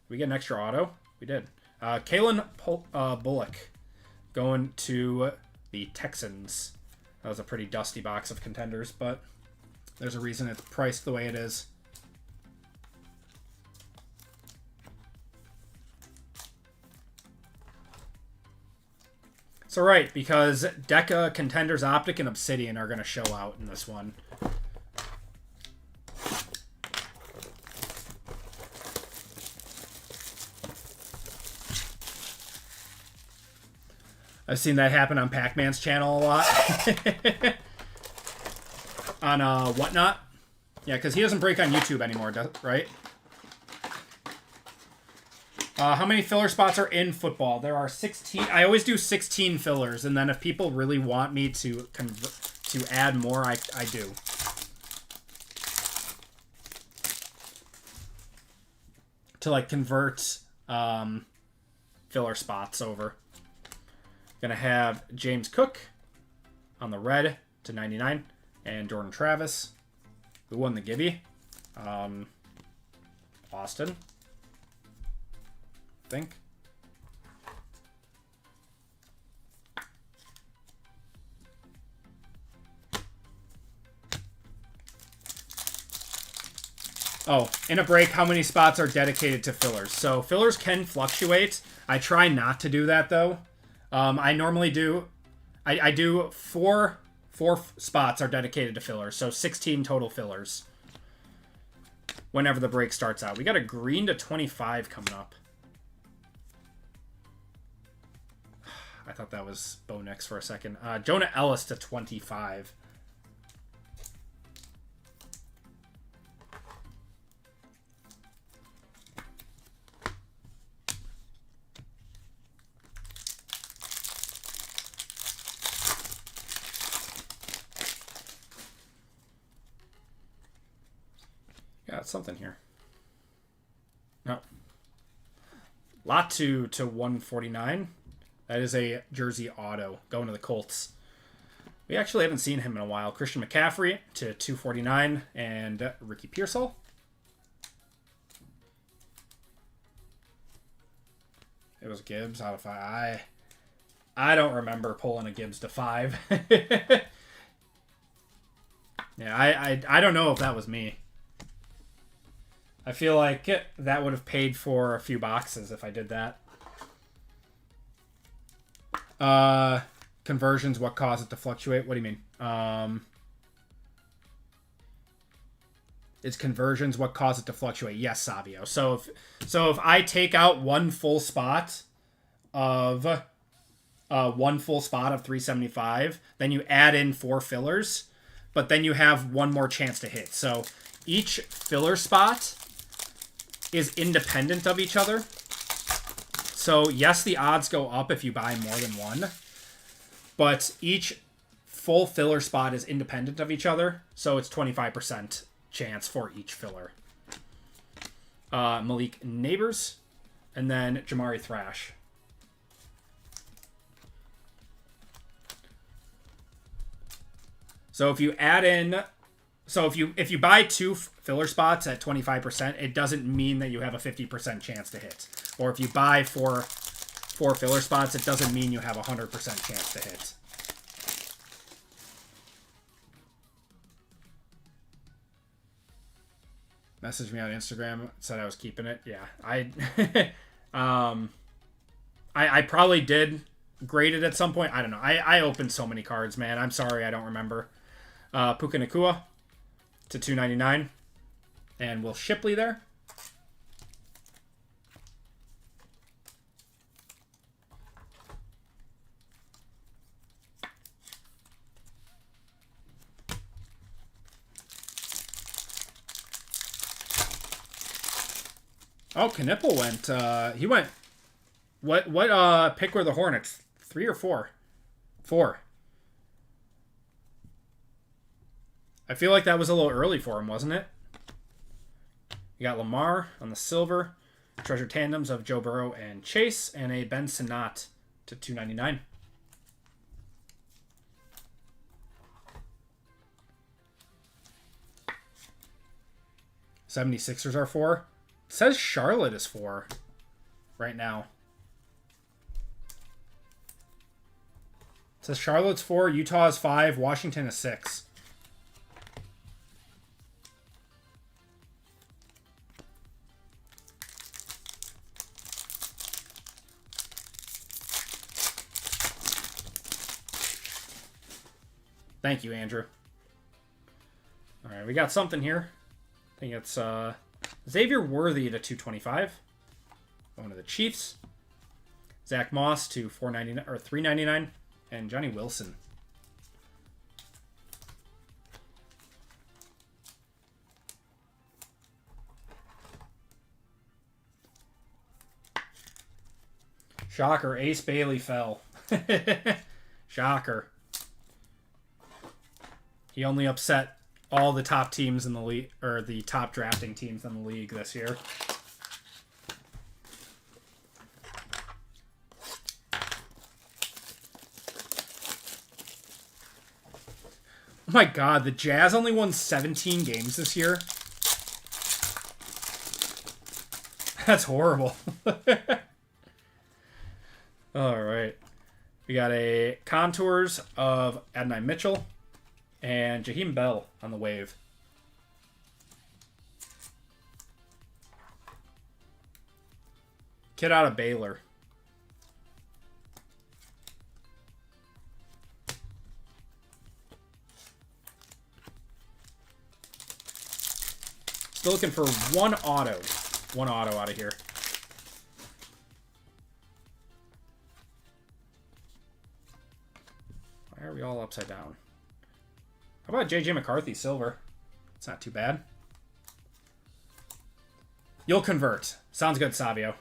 We get an extra auto? We did. Kalen Bullock going to the Texans. That was a pretty dusty box of contenders, but there's a reason it's priced the way it is. It's alright, because Deca, Contenders Optic, and Obsidian are going to show out in this one. I've seen that happen on Pac-Man's channel a lot. On Whatnot. Yeah, because he doesn't break on YouTube anymore, right? How many filler spots are in football? There are 16. I always do 16 fillers, and then if people really want me to add more, I do. To like convert filler spots over. Gonna have James Cook on the red to 99, and Jordan Travis, who won the Gibby. Austin, I think. Oh, in a break, how many spots are dedicated to fillers? So fillers can fluctuate. I try not to do that, though. I normally do... I do four spots are dedicated to fillers, so 16 total fillers whenever the break starts out. We got a green to 25 coming up. I thought that was Bo Nix for a second. Jonah Ellis to 25. Got something here. No. Latu to 149. That is a jersey auto going to the Colts. We actually haven't seen him in a while. Christian McCaffrey to 249 and Ricky Pearsall. It was Gibbs out of 5. I don't remember pulling a Gibbs to 5. Yeah, I don't know if that was me. I feel like that would have paid for a few boxes if I did that. Conversions, what caused it to fluctuate? What do you mean? Is conversions what caused it to fluctuate? Yes, Savio. So if I take out one full spot of 375, then you add in 4 fillers, but then you have one more chance to hit. So each filler spot is independent of each other. So yes, the odds go up if you buy more than one, but each full filler spot is independent of each other. So it's 25% chance for each filler. Malik Neighbors, and then Jamari Thrash. So if you add in, so if you buy 2 filler spots at 25%, it doesn't mean that you have a 50% chance to hit. Or if you buy 4 filler spots, it doesn't mean you have a 100% chance to hit. Messaged me on Instagram, said I was keeping it. Yeah, I probably did grade it at some point. I don't know. I opened so many cards, man. I'm sorry, I don't remember. Puka Nacua to 299, and Will Shipley there. Oh, Knipple went. He went. What pick were the Hornets? 3 or 4? 4. I feel like that was a little early for him, wasn't it? You got Lamar on the silver. Treasure tandems of Joe Burrow and Chase, and a Ben Sinnott to 299. '76ers are 4. It says Charlotte is 4 right now. It says Charlotte's 4, Utah is 5, Washington is 6. Thank you, Andrew. All right, we got something here. I think it's Xavier Worthy to 225. Going to the Chiefs. Zach Moss to 499 or 399, and Johnny Wilson. Shocker, Ace Bailey fell. Shocker. He only upset all the top teams in the league, or the top drafting teams in the league this year. Oh my god, the Jazz only won 17 games this year. That's horrible. Alright. We got a Contours of Adonai Mitchell and Jaheim Bell on the wave. Kid out of Baylor. Still looking for one auto. One auto out of here. Why are we all upside down? How about JJ McCarthy silver? It's not too bad. You'll convert. Sounds good, Savio.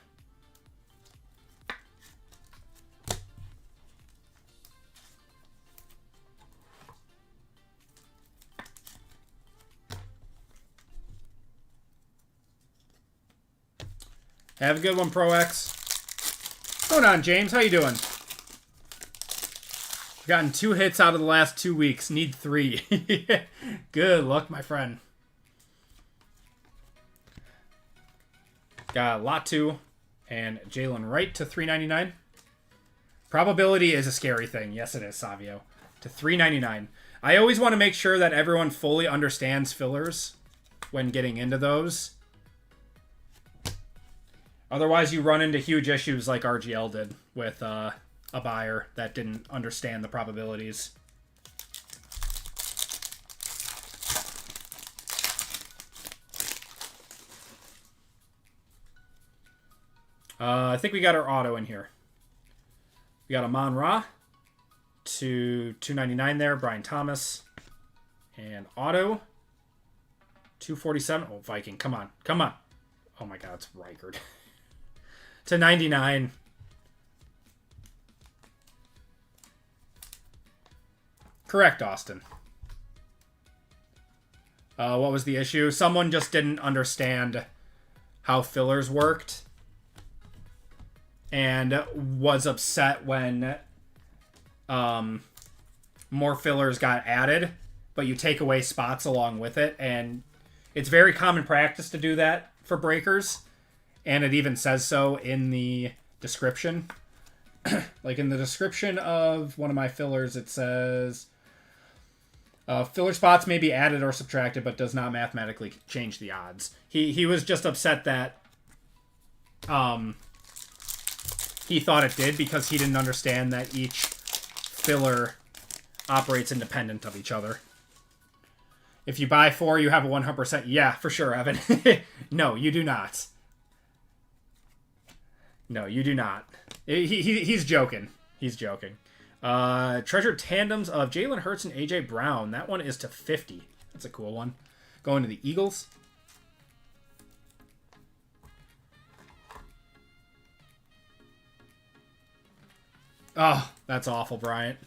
Have a good one, Pro X. What's going on, James? How you doing? Gotten 2 hits out of the last 2 weeks. Need 3. Good luck, my friend. Got Latu and Jalen Wright to 399. Probability is a scary thing. Yes, it is, Savio. To 399. I always want to make sure that everyone fully understands fillers when getting into those. Otherwise, you run into huge issues like RGL did with a buyer that didn't understand the probabilities. I think we got our auto in here. We got Amon Ra to 299 there. Brian Thomas. And auto. 247. Oh, Viking. Come on. Come on. Oh my god, it's Reichard. To 99. Correct, Austin. What was the issue? Someone just didn't understand how fillers worked and was upset when more fillers got added, but you take away spots along with it. And it's very common practice to do that for breakers. And it even says so in the description. Like in the description of one of my fillers, it says, filler spots may be added or subtracted, but does not mathematically change the odds. He was just upset that he thought it did because he didn't understand that each filler operates independent of each other. If you buy 4, you have a 100%. Yeah, for sure, Evan. No, you do not. No, you do not. He's joking. He's joking. Treasured tandems of Jalen Hurts and A.J. Brown. That one is to 50. That's a cool one. Going to the Eagles. Oh, that's awful, Bryant.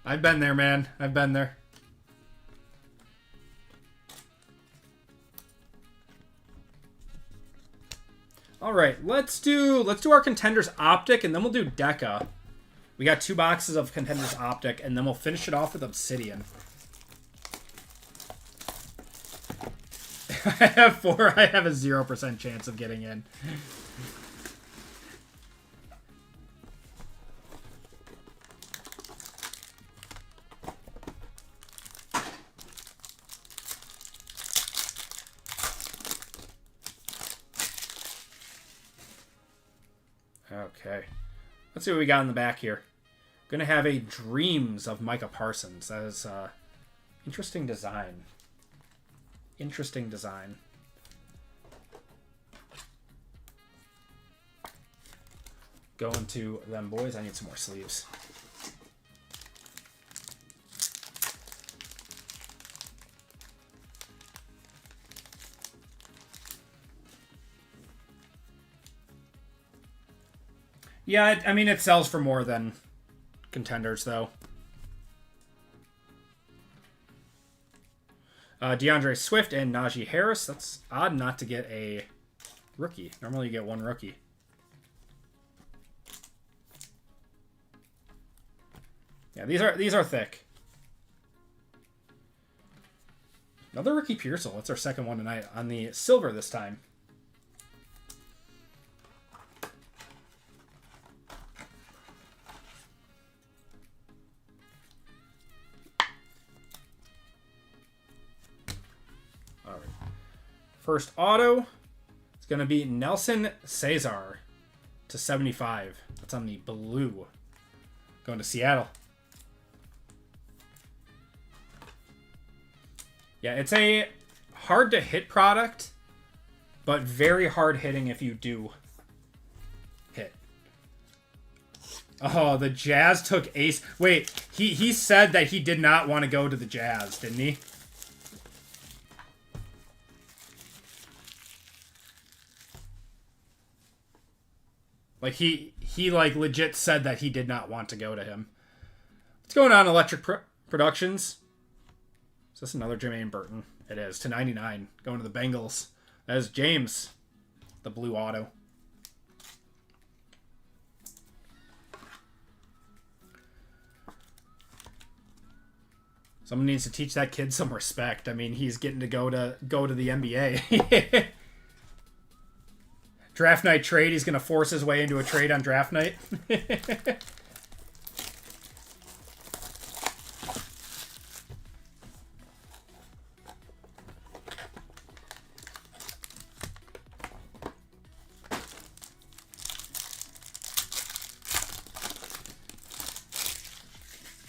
I've been there, man. I've been there. All right, let's do our Contenders Optic, and then we'll do Deca. We got 2 boxes of Contenders Optic, and then we'll finish it off with Obsidian. I have 4. I have a 0% chance of getting in. Okay. Let's see what we got in the back here. Gonna have a Dreams of Micah Parsons. That is interesting design. Interesting design. Going to them boys. I need some more sleeves. Yeah, I mean, it sells for more than Contenders, though. DeAndre Swift and Najee Harris. That's odd not to get a rookie. Normally you get 1 rookie. Yeah, these are thick. Another Ricky Pearsall. That's our second one tonight on the silver this time. All right. First auto. It's going to be Nelson Cesar to 75. That's on the blue. Going to Seattle. Yeah, it's a hard to hit product, but very hard hitting if you do hit. Oh, the Jazz took ace. Wait, he said that he did not want to go to the Jazz, didn't he? Like he like legit said that he did not want to go to him. What's going on, Electric Productions? Is this another Jermaine Burton? It is, to 99. Going to the Bengals. That is James. The blue auto. Someone needs to teach that kid some respect. I mean, he's getting to go to the NBA. Draft night trade. He's going to force his way into a trade on draft night.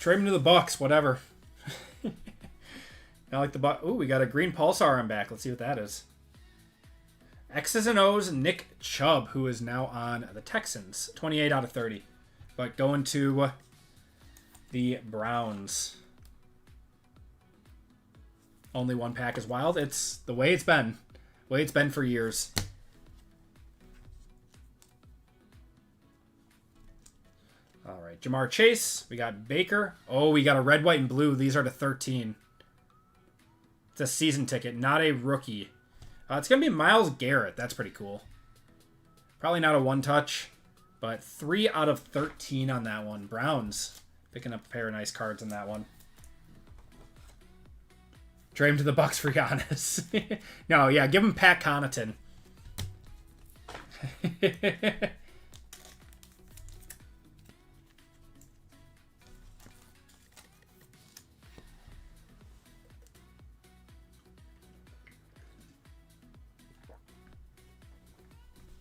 Trade him to the Bucks, whatever. I like the Bucks. Ooh, we got a green Pulsar on back. Let's see what that is. X's and O's Nick Chubb, who is now on the Texans. 28 out of 30. But going to the Browns. Only one pack is wild. It's the way it's been. The way it's been for years. All right, Jamar Chase. We got Baker. Oh, we got a red, white, and blue. These are to 13. It's a season ticket, not a rookie. It's going to be Myles Garrett. That's pretty cool. Probably not a one-touch, but 3 out of 13 on that one. Browns picking up a pair of nice cards on that one. Trade him to the Bucks for Giannis. No, yeah, give him Pat Connaughton.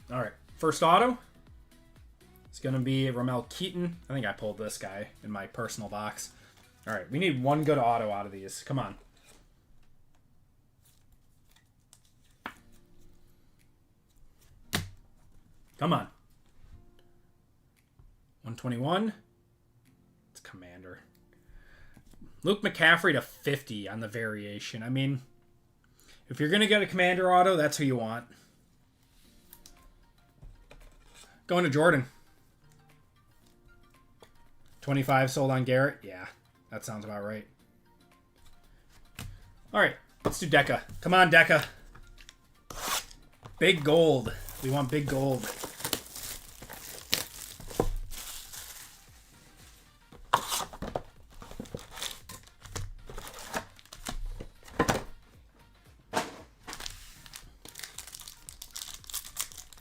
All right, first auto. It's going to be Ramel Keaton. I think I pulled this guy in my personal box. All right, we need one good auto out of these. Come on. Come on. 121. It's Commander. Luke McCaffrey to 50 on the variation. I mean, if you're going to get a Commander auto, that's who you want. Going to Jordan. 25 sold on Garrett. Yeah, that sounds about right. All right, let's do Deca. Come on, Deca. Big gold. We want big gold.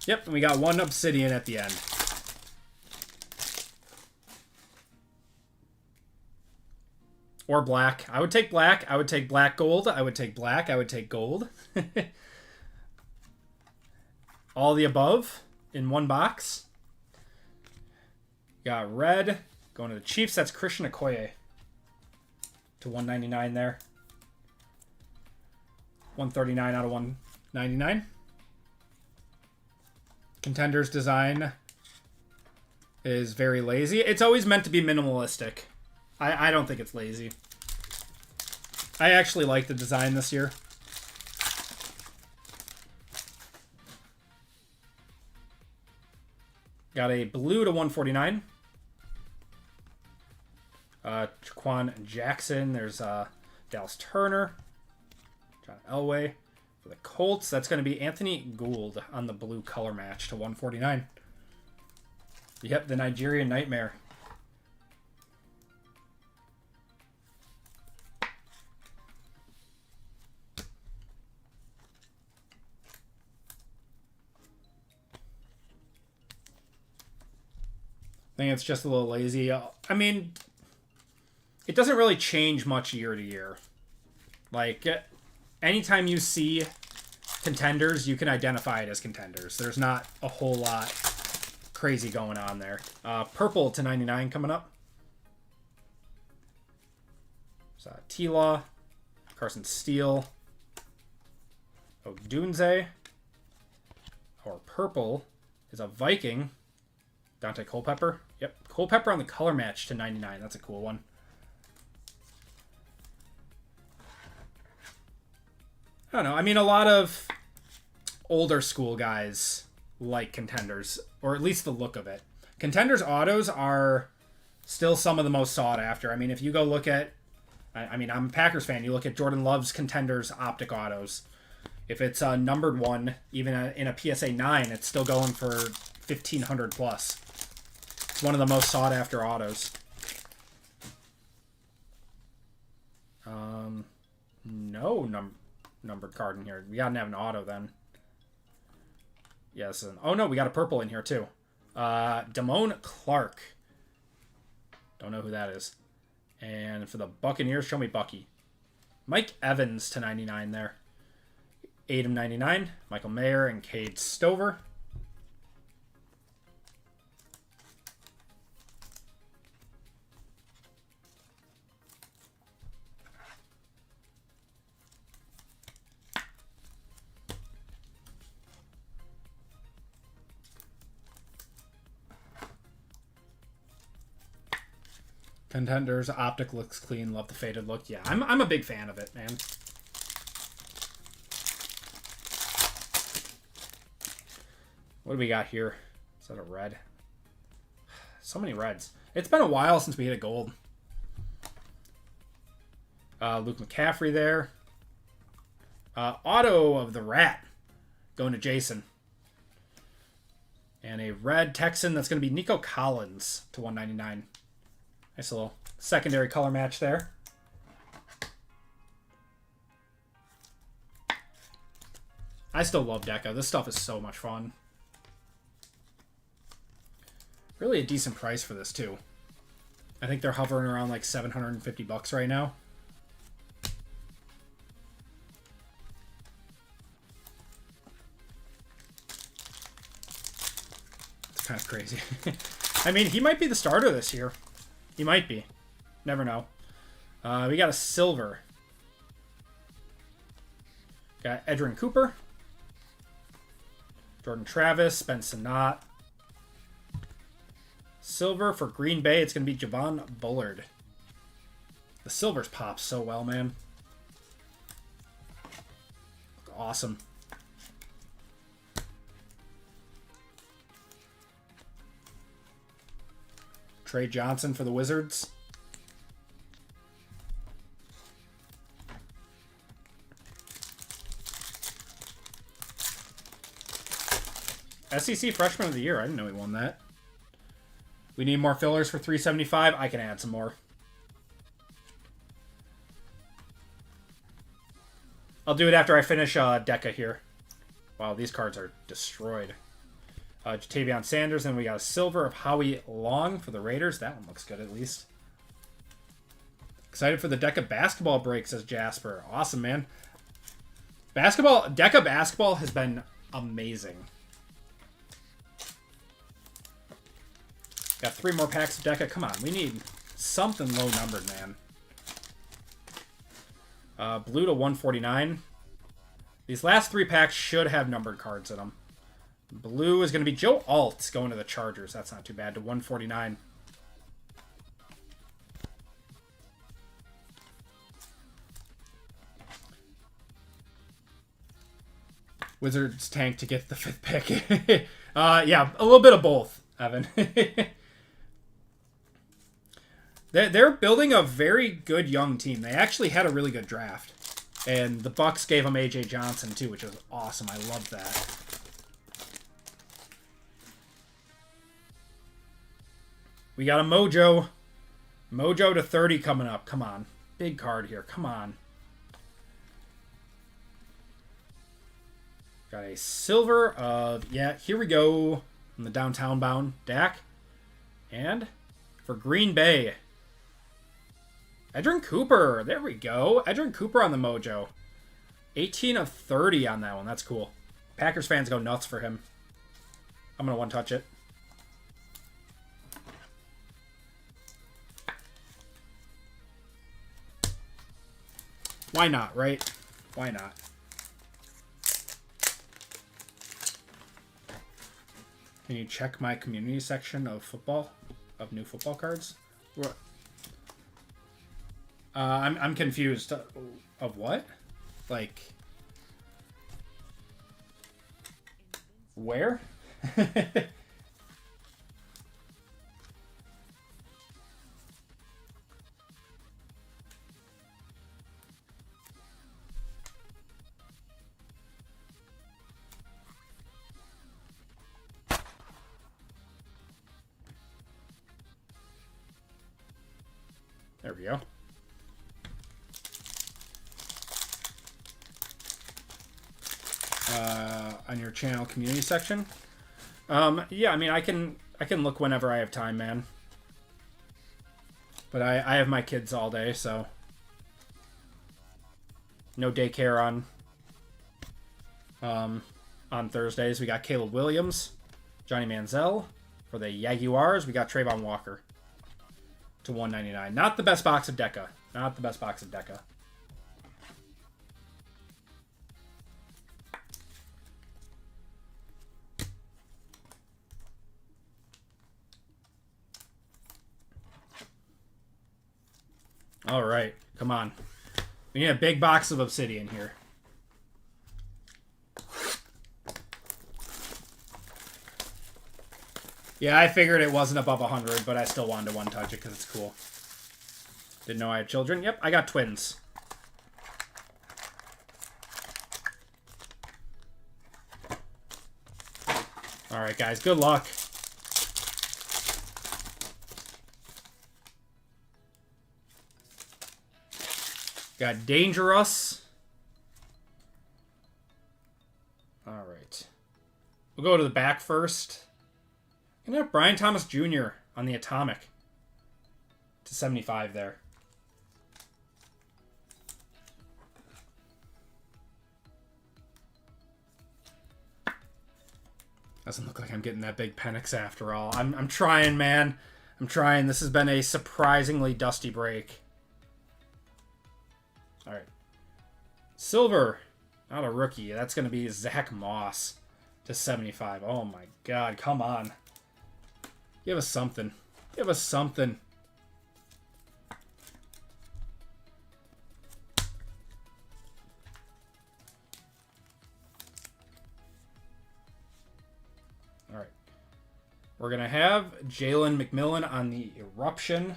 Yep, and we got one obsidian at the end. Or black. I would take black. I would take black gold. I would take black. I would take gold. All the above in one box. Got red. Going to the Chiefs. That's Christian Okoye. To 199 there. 139 out of 199. Contenders design is very lazy. It's always meant to be minimalistic. I don't think it's lazy. I actually like the design this year. Got a blue to 149. Jaquan Jackson. There's Dallas Turner. John Elway. For the Colts, that's going to be Anthony Gould on the blue color match to 149. Yep, the Nigerian Nightmare. I think it's just a little lazy. I mean, it doesn't really change much year to year. Like, anytime you see Contenders, you can identify it as Contenders. There's not a whole lot crazy going on there. Purple to 99 coming up. So, T-Law, Carson Steele, Odunze. Or purple is a Viking. Dante Culpepper. Yep, Culpepper on the color match to 99. That's a cool one. I don't know. I mean, a lot of older school guys like Contenders, or at least the look of it. Contenders autos are still some of the most sought after. I mean, if you go look at, I mean, I'm a Packers fan. You look at Jordan Love's Contenders Optic autos. If it's a numbered one, even in a PSA 9, it's still going for 1,500 plus. It's one of the most sought after autos. No numbered card in here. We gotta have an auto then. Yes. Oh no, we got a purple in here too. Damone Clark. Don't know who that is. And for the Buccaneers, show me Bucky. Mike Evans to 99 there. Adam 99, Michael Mayer and Cade Stover. Contenders Optic looks clean. Love the faded look. Yeah, I'm a big fan of it, man. What do we got here? Is that a red? So many reds. It's been a while since we hit a gold. Luke McCaffrey there. Auto of the Rat going to Jason. And a red Texan that's going to be Nico Collins to 199. Nice little secondary color match there. I still love Deca. This stuff is so much fun. Really a decent price for this too. I think they're hovering around like $750 right now. It's kind of crazy. I mean, he might be the starter this year. He might be. Never know. We got a silver. Got Edrin Cooper. Jordan Travis. Spencer Knott. Silver for Green Bay. It's going to be Javon Bullard. The silvers pop so well, man. Awesome. Trey Johnson for the Wizards. SEC Freshman of the Year. I didn't know he won that. We need more fillers for 375. I can add some more. I'll do it after I finish Deca here. Wow, these cards are destroyed. Jatavion Sanders, and we got a silver of Howie Long for the Raiders. That one looks good at least. Excited for the Deca basketball break, says Jasper. Awesome, man. Deca basketball has been amazing. Got 3 more packs of Deca. Come on, we need something low numbered, man. Blue to 149. These last 3 packs should have numbered cards in them. Blue is going to be Joe Alt going to the Chargers. That's not too bad. To 149. Wizards tank to get the 5th pick. Yeah, a little bit of both, Evan. They're building a very good young team. They actually had a really good draft. And the Bucks gave them A.J. Johnson, too, which is awesome. I love that. We got a Mojo. Mojo to 30 coming up. Come on. Big card here. Come on. Got a silver of... Yeah, here we go. On the downtown bound. Dak. And for Green Bay, Edgerrin Cooper. There we go. Edgerrin Cooper on the mojo. 18 of 30 on that one. That's cool. Packers fans go nuts for him. I'm going to one-touch it. Why not, right? Why not? Can you check my community section of football? Of new football cards? What? I'm confused. Of what? Like... Where? There we go. On your channel community section. Yeah, I mean, I can look whenever I have time, man. But I have my kids all day, so no daycare on Thursdays. We got Caleb Williams, Johnny Manziel. For the Jaguars, we got Trayvon Walker to 199. Not the best box of Deca. Not the best box of Deca. All right, come on. We need a big box of Obsidian here. Yeah, I figured it wasn't above 100, but I still wanted to one-touch it because it's cool. Didn't know I had children. Yep, I got twins. All right, guys, good luck. Got Dangerous. All right. We'll go to the back first. I'm going to have Brian Thomas Jr. on the Atomic to 75 there. Doesn't look like I'm getting that big Penix after all. I'm trying, man. I'm trying. This has been a surprisingly dusty break. All right. Silver. Not a rookie. That's going to be Zach Moss to 75. Oh, my God. Come on. Give us something. Give us something. All right. We're going to have Jalen McMillan on the Eruption.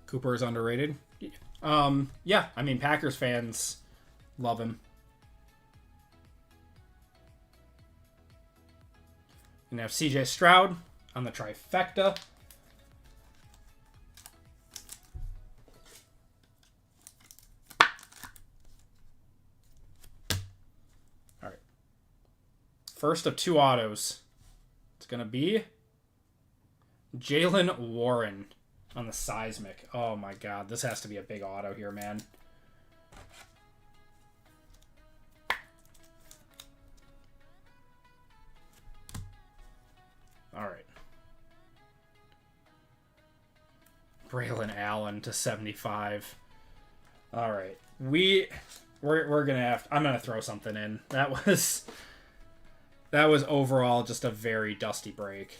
Cooper is underrated. Yeah, I mean, Packers fans love him. And have CJ Stroud on the trifecta. All right. First of two autos. It's going to be Jaylen Warren on the Seismic. Oh my God, this has to be a big auto here, man. All right. Braylon Allen to 75. All right. We're gonna have. I'm gonna throw something in. That was overall just a very dusty break.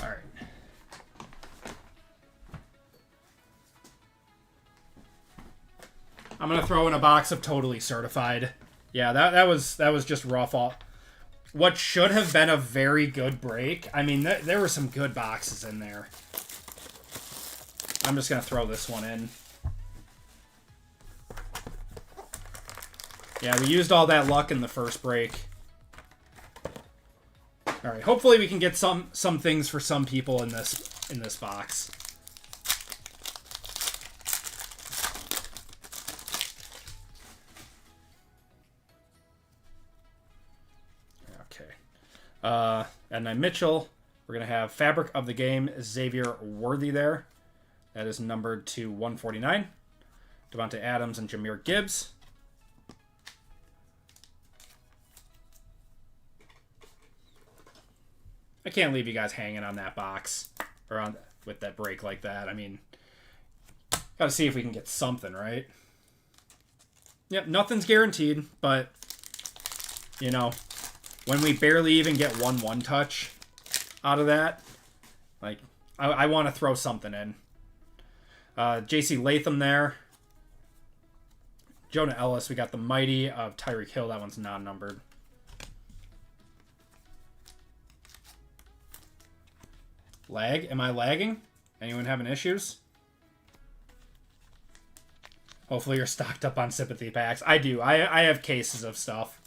All right. I'm gonna throw in a box of Totally Certified. Yeah, that was just rough. What should have been a very good break. I mean, there were some good boxes in there. I'm just gonna throw this one in. Yeah, we used all that luck in the first break. All right, hopefully we can get some things for some people in this box. Okay. And then Mitchell, we're going to have Fabric of the Game, Xavier Worthy there. That is numbered to 149. Devontae Adams and Jahmyr Gibbs. I can't leave you guys hanging on that box or on with that break like that. I mean, got to see if we can get something, right? Yep, nothing's guaranteed, but, you know, when we barely even get 1-1 touch out of that, like, I want to throw something in. J.C. Latham there. Jonah Ellis, we got the Mighty of Tyreek Hill. That one's non-numbered. Lag? Am I lagging? Anyone having issues? Hopefully you're stocked up on sympathy packs. I do. I have cases of stuff.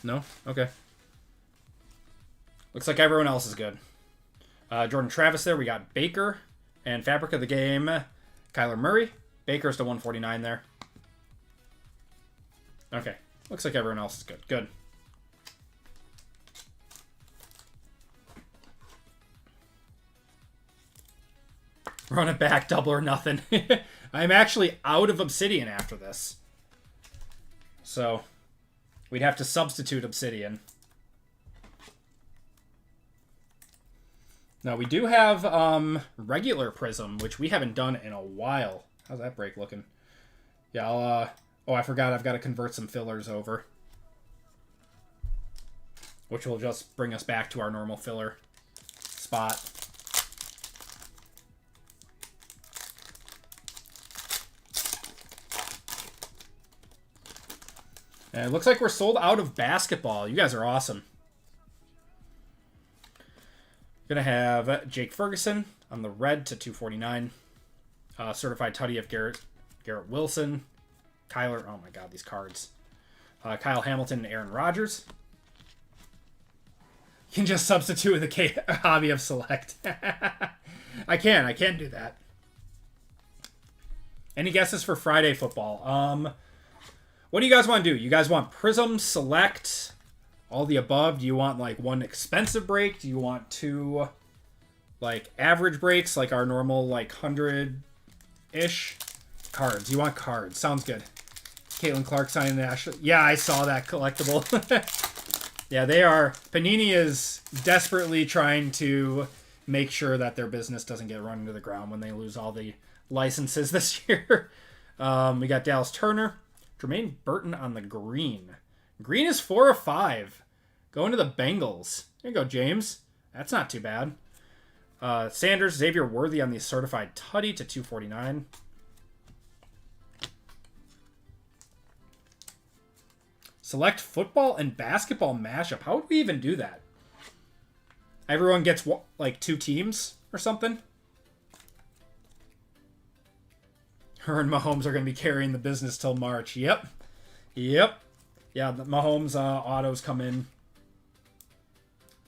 No? Okay. Looks like everyone else is good. Jordan Travis there. We got Baker and Fabric of the Game, Kyler Murray. Baker's to 149 there. Okay. Looks like everyone else is good. Good. Run it back, double or nothing. I'm actually out of Obsidian after this. So, we'd have to substitute Obsidian. Now, we do have regular Prism, which we haven't done in a while. How's that break looking? Yeah, I'll... oh, I forgot I've got to convert some fillers over. Which will just bring us back to our normal filler spot. And it looks like we're sold out of basketball. You guys are awesome. Gonna have Jake Ferguson on the red to 249. Certified Tutty of Garrett Wilson. Kyler, oh my god, these cards. Kyle Hamilton and Aaron Rodgers. You can just substitute with a hobby of select. I can do that. Any guesses for Friday football? What do you guys want to do? You guys want Prism, Select, all the above? Do you want, like, one expensive break? Do you want two, like, average breaks, like our normal, like, 100-ish? Cards. You want cards. Sounds good. Caitlin Clark signing the Ashley. Yeah, I saw that collectible. Yeah, they are. Panini is desperately trying to make sure that their business doesn't get run into the ground when they lose all the licenses this year. We got Dallas Turner. Jermaine Burton on the green. Green is 4 of 5. Going to the Bengals. There you go, James. That's not too bad. Sanders, Xavier Worthy on the certified Tutty to 249. Select football and basketball mashup. How would we even do that? Everyone gets, like, 2 teams or something? Her and Mahomes are going to be carrying the business till March. Yep. Yeah, the Mahomes autos come in.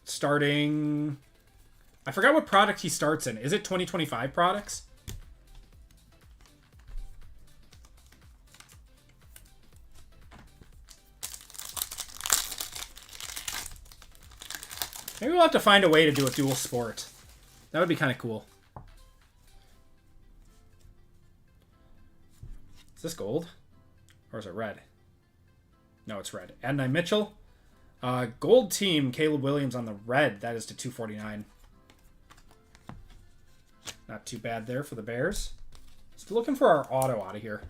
Starting... I forgot what product he starts in. Is it 2025 products? Maybe we'll have to find a way to do a dual sport. That would be kind of cool. Is this gold? Or is it red? No, it's red. Adonai Mitchell. Gold team, Caleb Williams on the red. That is to 249. Not too bad there for the Bears. Just looking for our auto out of here.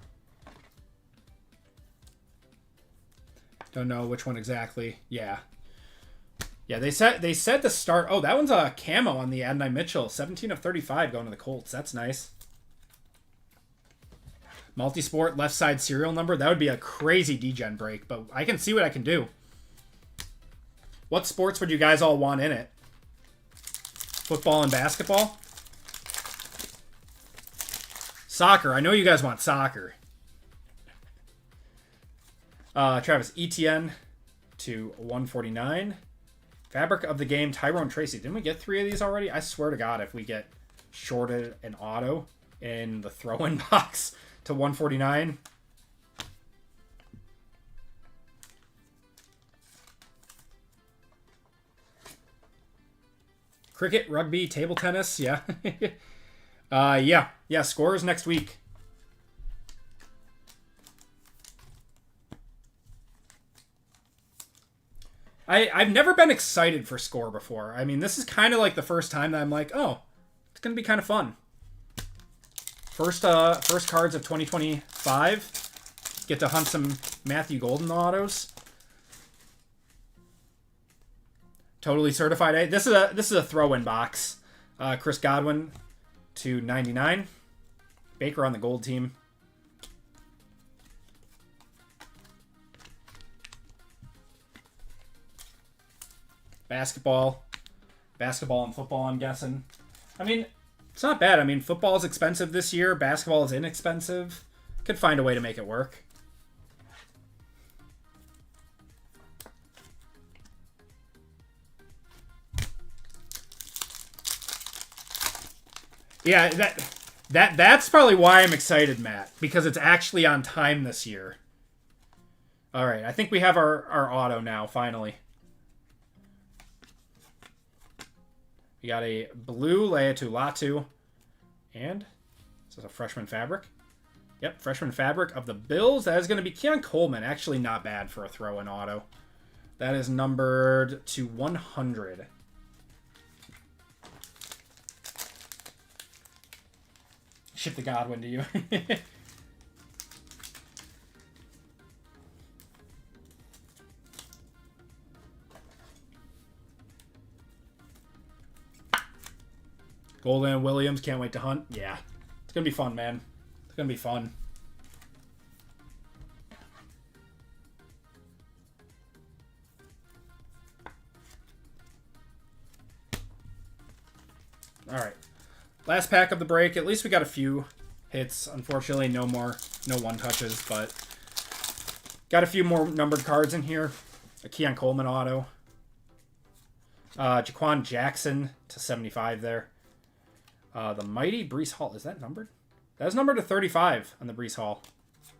Don't know which one exactly. Yeah. Yeah, they said the start. Oh, that one's a camo on the Adonai Mitchell. 17 of 35 going to the Colts. That's nice. Multisport, left side serial number. That would be a crazy degen break, but I can see what I can do. What sports would you guys all want in it? Football and basketball? Soccer. I know you guys want soccer. Travis Etienne to 149. Fabric of the Game, Tyrone Tracy. Didn't we get 3 of these already? I swear to God, if we get shorted an auto in the throw-in box to 149. Cricket, rugby, table tennis, yeah. Yeah, scores next week. I've never been excited for score before. I mean, this is kind of like the first time that I'm like, oh, it's going to be kind of fun. First cards of 2025. Get to hunt some Matthew Golden autos. Totally certified. This is a throw-in box. Chris Godwin to 99. Baker on the gold team. Basketball and football, I'm guessing. I mean, it's not bad. I mean, football is expensive this year. Basketball is inexpensive. Could find a way to make it work. Yeah, that's probably why I'm excited, Matt, because it's actually on time this year. All right, I think we have our auto now, finally. We got a blue Leatu Latu. And this is a freshman fabric. Yep, freshman fabric of the Bills. That is going to be Keon Coleman. Actually not bad for a throw-in auto. That is numbered to 100. Ship the Godwin to you. Golden Williams, can't wait to hunt. Yeah, it's going to be fun, man. It's going to be fun. All right. Last pack of the break. At least we got a few hits. Unfortunately, no one touches, but got a few more numbered cards in here. A Keon Coleman auto. Jaquan Jackson to 75 there. The mighty Breece Hall. Is that numbered? That is numbered to 35 on the Breece Hall.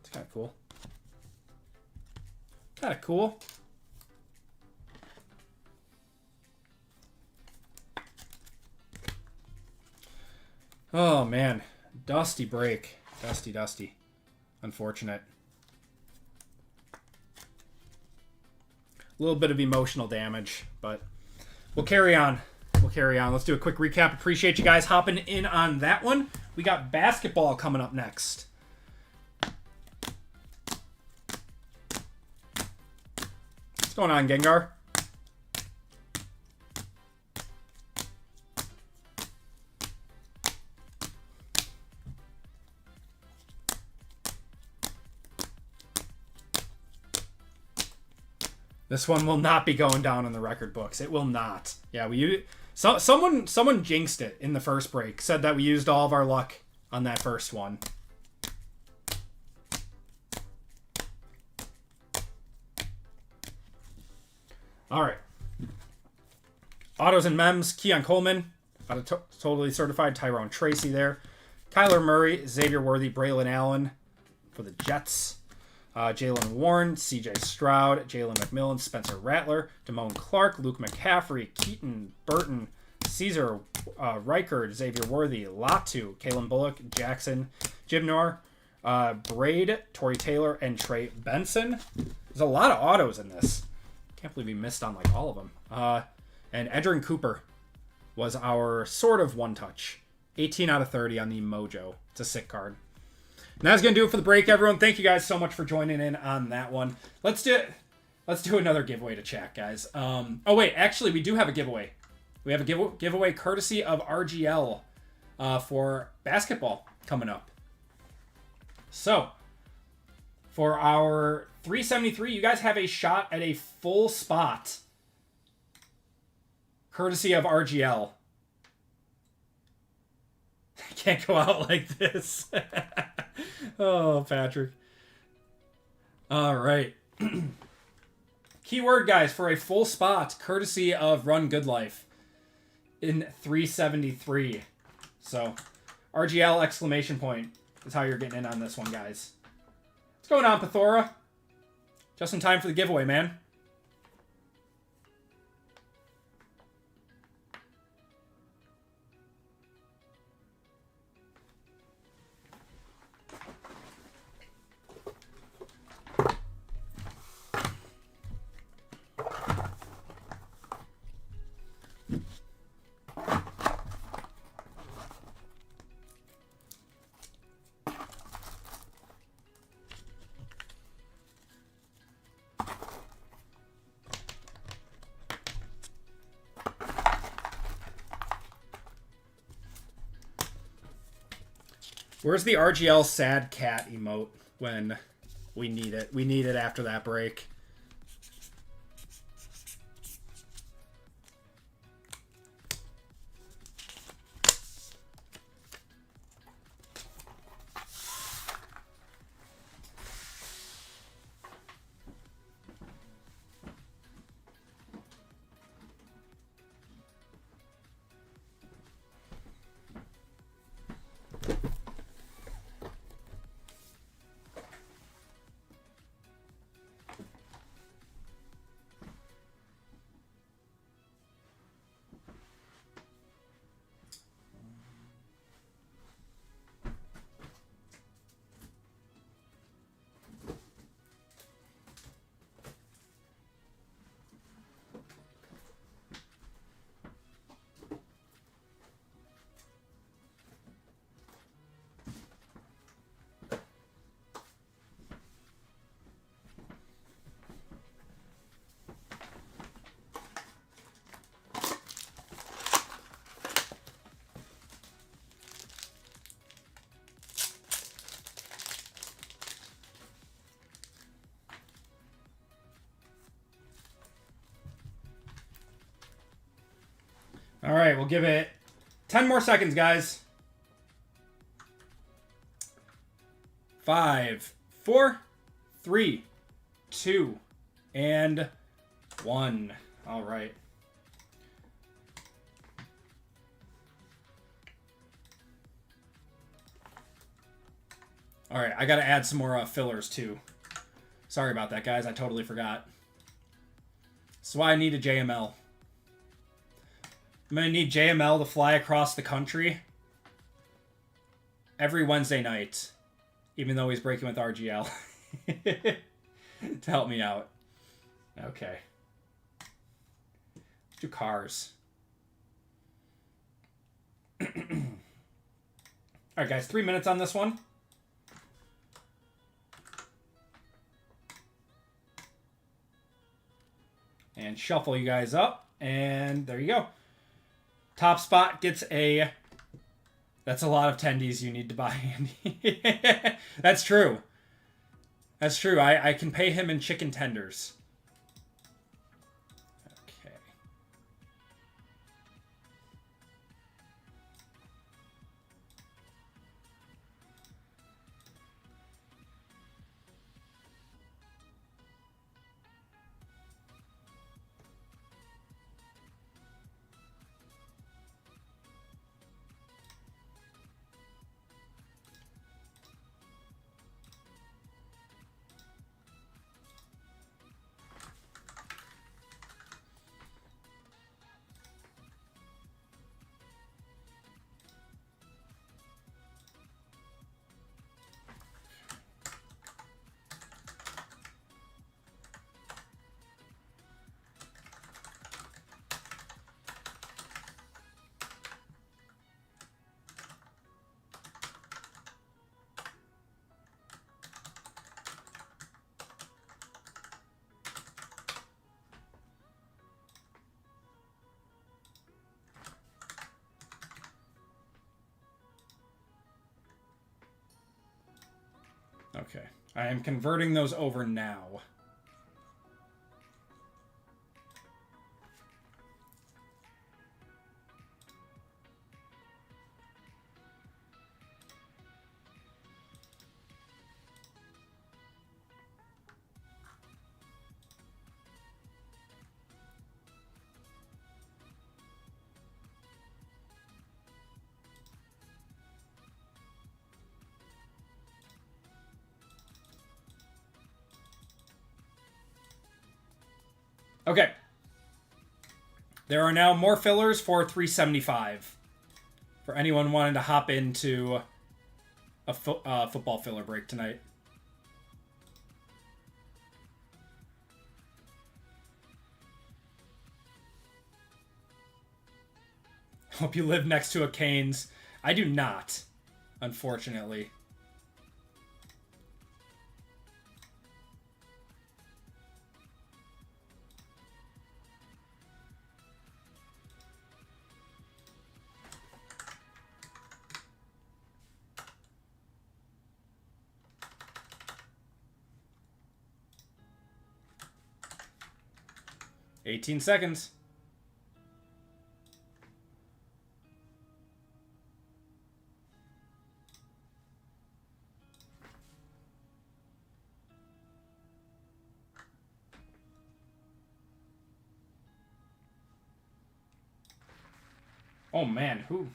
It's kind of cool. Kind of cool. Oh, man. Dusty break. Dusty. Unfortunate. A little bit of emotional damage, but we'll carry on. Let's do a quick recap. Appreciate you guys hopping in on that one. We got basketball coming up next. What's going on, Gengar? This one will not be going down in the record books. It will not. Yeah, someone jinxed it in the first break. Said that we used all of our luck on that first one. All right. Autos and Mems. Keon Coleman. Totally certified. Tyrone Tracy there. Kyler Murray. Xavier Worthy. Braylon Allen for the Jets. Jalen Warren, C.J. Stroud, Jalen McMillan, Spencer Rattler, Damone Clark, Luke McCaffrey, Keaton, Burton, Caesar, Reichard, Xavier Worthy, Latu, Kalen Bullock, Jackson, Jibnor, Braid, Torrey Taylor, and Trey Benson. There's a lot of autos in this. Can't believe we missed on like all of them. And Edrin Cooper was our sort of one-touch. 18 out of 30 on the Mojo. It's a sick card. And that's going to do it for the break, everyone. Thank you guys so much for joining in on that one. Let's do another giveaway to chat, guys. Oh, wait. Actually, we do have a giveaway. We have a giveaway courtesy of RGL for basketball coming up. So, for our 373, you guys have a shot at a full spot courtesy of RGL. Can't go out like this. Oh, Patrick. All right. Keyword, guys, for a full spot, courtesy of Run Good Life in 373. So, RGL exclamation point is how you're getting in on this one, guys. What's going on, Pathora? Just in time for the giveaway, man. Where's the RGL sad cat emote when we need it? We need it after that break. All right, we'll give it 10 more seconds, guys. 5, 4, 3, 2, and 1. All right. All right, I got to add some more fillers, too. Sorry about that, guys. I totally forgot. That's why I need a JML. I'm going to need JML to fly across the country every Wednesday night, even though he's breaking with RGL, to help me out. Okay. Let's do cars. All right, guys, 3 minutes on this one. And shuffle you guys up, and there you go. Top spot gets a... That's a lot of tendies you need to buy, Andy. That's true. That's true. I can pay him in chicken tenders. Okay. Okay. I am converting those over now. Okay. There are now more fillers for 375. For anyone wanting to hop into a football filler break tonight. Hope you live next to a Cane's. I do not, unfortunately. $18 seconds. Oh, man. Who?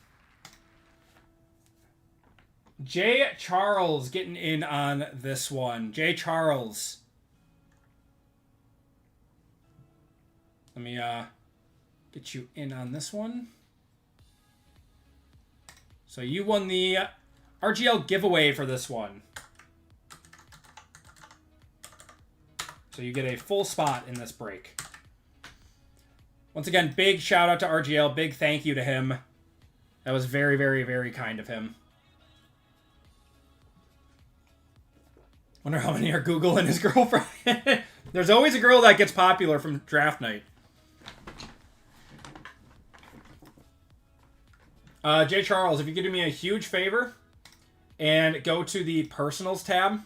Jay Charles getting in on this one. Jay Charles. Let me get you in on this one. So you won the RGL giveaway for this one. So you get a full spot in this break. Once again, big shout out to RGL. Big thank you to him. That was very, very, very kind of him. Wonder how many are Google and his girlfriend. There's always a girl that gets popular from draft night. Jay Charles, if you could do me a huge favor and go to the personals tab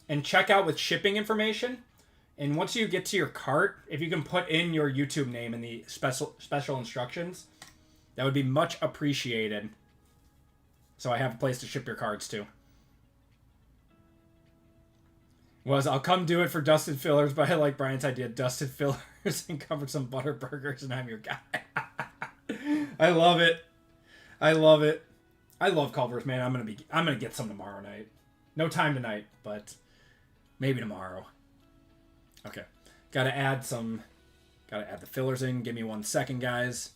and check out with shipping information. And once you get to your cart, if you can put in your YouTube name in the special instructions, that would be much appreciated. So I have a place to ship your cards to. I'll come do it for Dusted Fillers, but I like Brian's idea. Dusted Fillers and cover some butter burgers, and I'm your guy. I love it. I love it. I love Culver's, man. I'm gonna get some tomorrow night. No time tonight, but maybe tomorrow. Okay. Gotta add the fillers in. Give me 1 second, guys.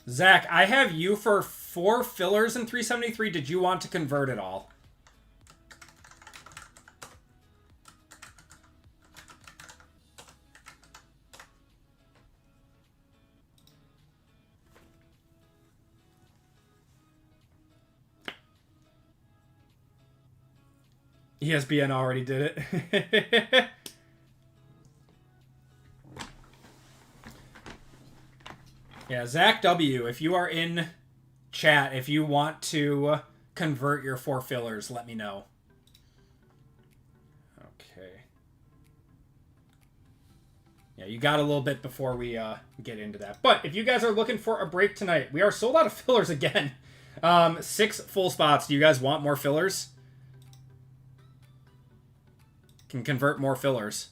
Zach, I have you for 4 fillers in 373. Did you want to convert it all? ESPN already did it. Yeah, Zach W., if you are in chat, if you want to convert your 4 fillers, let me know. Okay. Yeah, you got a little bit before we get into that. But if you guys are looking for a break tonight, we are sold out of fillers again. 6 full spots. Do you guys want more fillers? Can convert more fillers.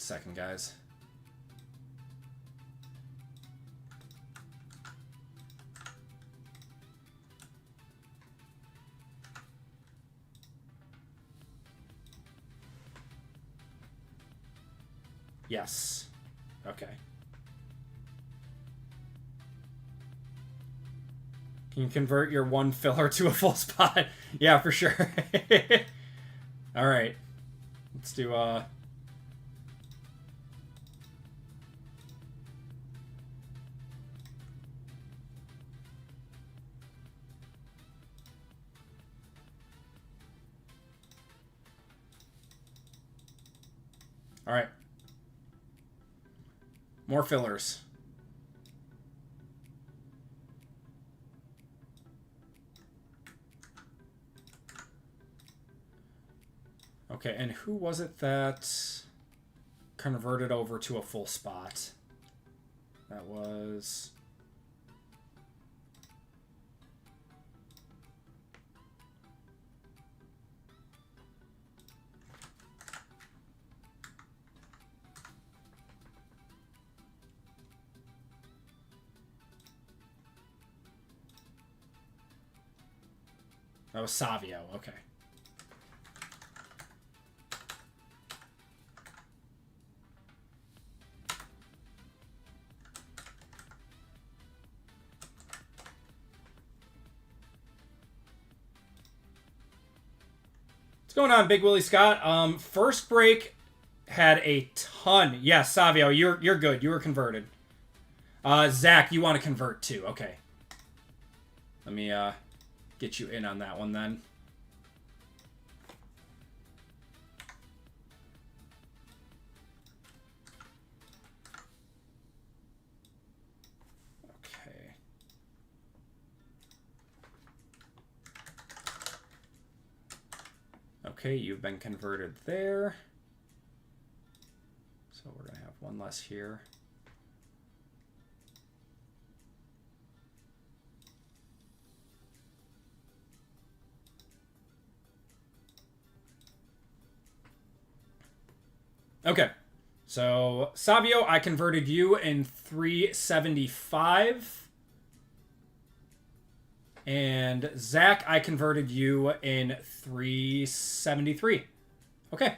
Second, guys. Yes. Okay. Can you convert your 1 filler to a full spot? Yeah, for sure. All right. Let's do all right. More fillers. Okay, and who was it that... converted over to a full spot. That was... That was Savio, okay. What's going on, Big Willie Scott? First break had a ton. Yeah, Savio, you're good. You were converted. Zach, you want to convert too. Okay. Let me get you in on that one then. Okay. Okay, you've been converted there. So we're going to have one less here. Okay, so Savio, I converted you in 375. And Zach, I converted you in 373. Okay,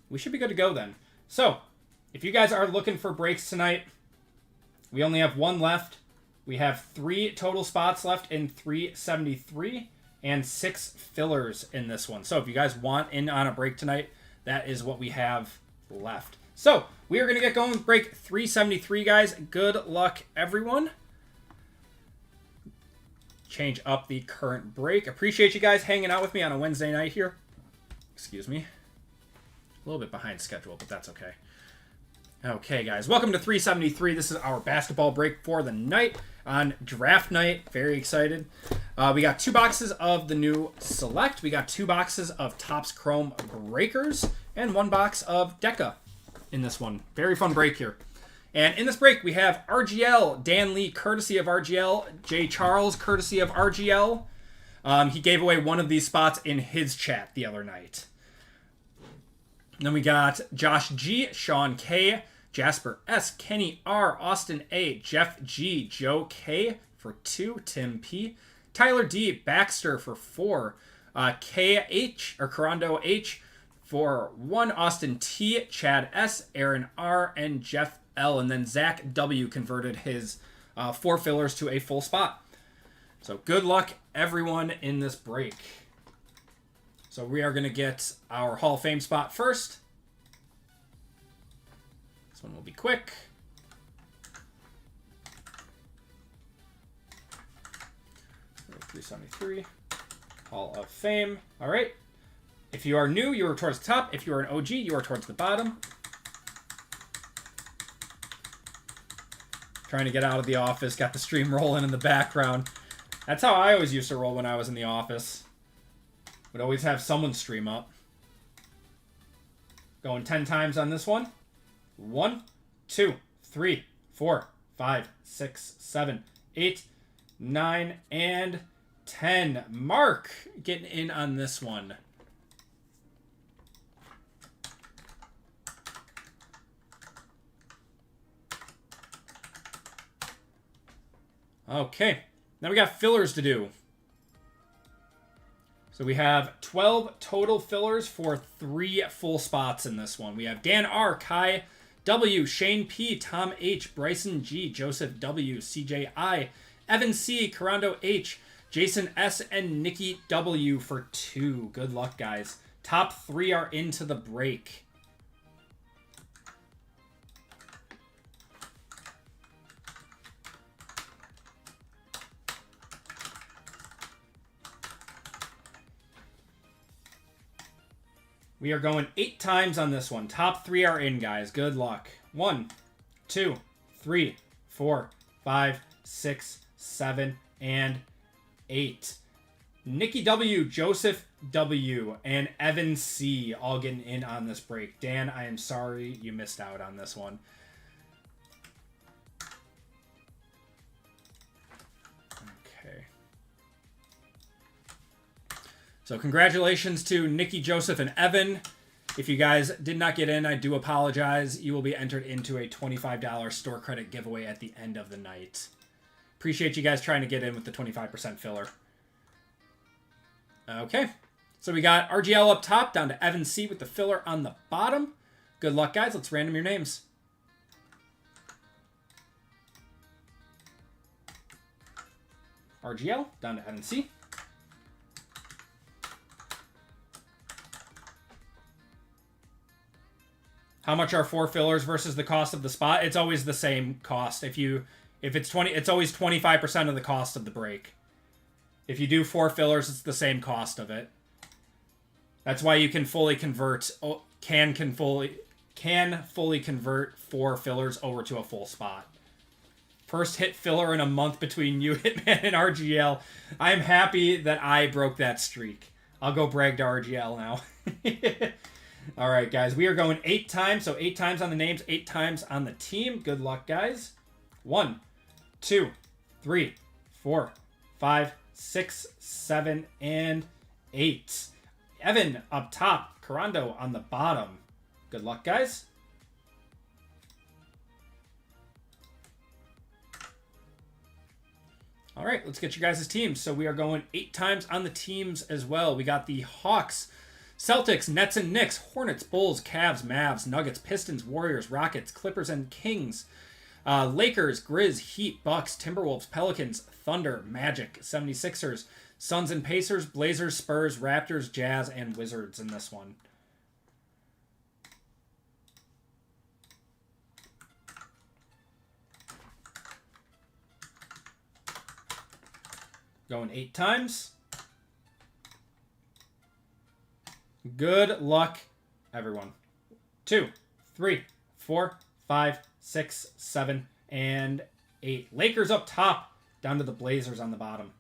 we should be good to go then. So, if you guys are looking for breaks tonight, we only have one left. We have 3 total spots left in 373 and 6 fillers in this one. So, if you guys want in on a break tonight, that is what we have left. So, we are going to get going with break 373, guys. Good luck, everyone. Change up the current break. Appreciate you guys hanging out with me on a Wednesday night here. Excuse me. A little bit behind schedule, but that's okay. Okay, guys. Welcome to 373. This is our basketball break for the night on draft night. Very excited. We got 2 boxes of the new Select. We got 2 boxes of Topps Chrome Breakers and 1 box of Deca in this one. Very fun break here. And in this break, we have RGL, Dan Lee, courtesy of RGL, Jay Charles, courtesy of RGL. He gave away one of these spots in his chat the other night. And then we got Josh G, Sean K, Jasper S, Kenny R, Austin A, Jeff G, Joe K for 2, Tim P, Tyler D, Baxter for 4, KH, or Corando H for 1, Austin T, Chad S, Aaron R, and Jeff L. And then Zach W converted his 4 fillers to a full spot. So good luck, everyone, in this break. So we are going to get our Hall of Fame spot first. This one will be quick. So 373, Hall of Fame. All right. If you are new, you are towards the top. If you are an OG, you are towards the bottom. Trying to get out of the office, got the stream rolling in the background. That's how I always used to roll when I was in the office. Would always have someone stream up. Going 10 times on this one. 1, 2, 3, 4, 5, 6, 7, 8, 9, and 10. Mark getting in on this one. Okay, now we got fillers to do. So we have 12 total fillers for 3 full spots in this one. We have Dan R, Kai W, Shane P, Tom H, Bryson G, Joseph W, CJ I, Evan C, Corando H, Jason S, and Nikki W for 2. Good luck, guys. Top 3 are into the break. We are going 8 times on this one. Top 3 are in, guys. Good luck. 1, 2, 3, 4, 5, 6, 7, and 8. Nikki W, Joseph W, and Evan C all getting in on this break. Dan, I am sorry you missed out on this one. Okay. So congratulations to Nikki, Joseph, and Evan. If you guys did not get in, I do apologize. You will be entered into a $25 store credit giveaway at the end of the night. Appreciate you guys trying to get in with the 25% filler. Okay. So we got RGL up top, down to Evan C with the filler on the bottom. Good luck, guys. Let's random your names. RGL, down to Evan C. How much are 4 fillers versus the cost of the spot? It's always the same cost. If it's 20, it's always 25% of the cost of the break. If you do 4 fillers, it's the same cost of it. That's why you can fully convert, can fully convert 4 fillers over to a full spot. First hit filler in a month between you, Hitman, and RGL. I'm happy that I broke that streak. I'll go brag to RGL now. All right, guys, we are going 8 times, so 8 times on the names, 8 times on the team. Good luck, guys. 1, 2, 3, 4, 5, 6, 7, and 8. Evan up top, Corando on the bottom. Good luck, guys. All right, let's get you guys' teams. So we are going 8 times on the teams as well. We got the Hawks, Celtics, Nets and Knicks, Hornets, Bulls, Cavs, Mavs, Nuggets, Pistons, Warriors, Rockets, Clippers, and Kings. Lakers, Grizz, Heat, Bucks, Timberwolves, Pelicans, Thunder, Magic, 76ers, Suns and Pacers, Blazers, Spurs, Raptors, Jazz, and Wizards in this one. Going 8 times. Good luck, everyone. 2, 3, 4, 5, 6, 7, and 8. Lakers up top, down to the Blazers on the bottom.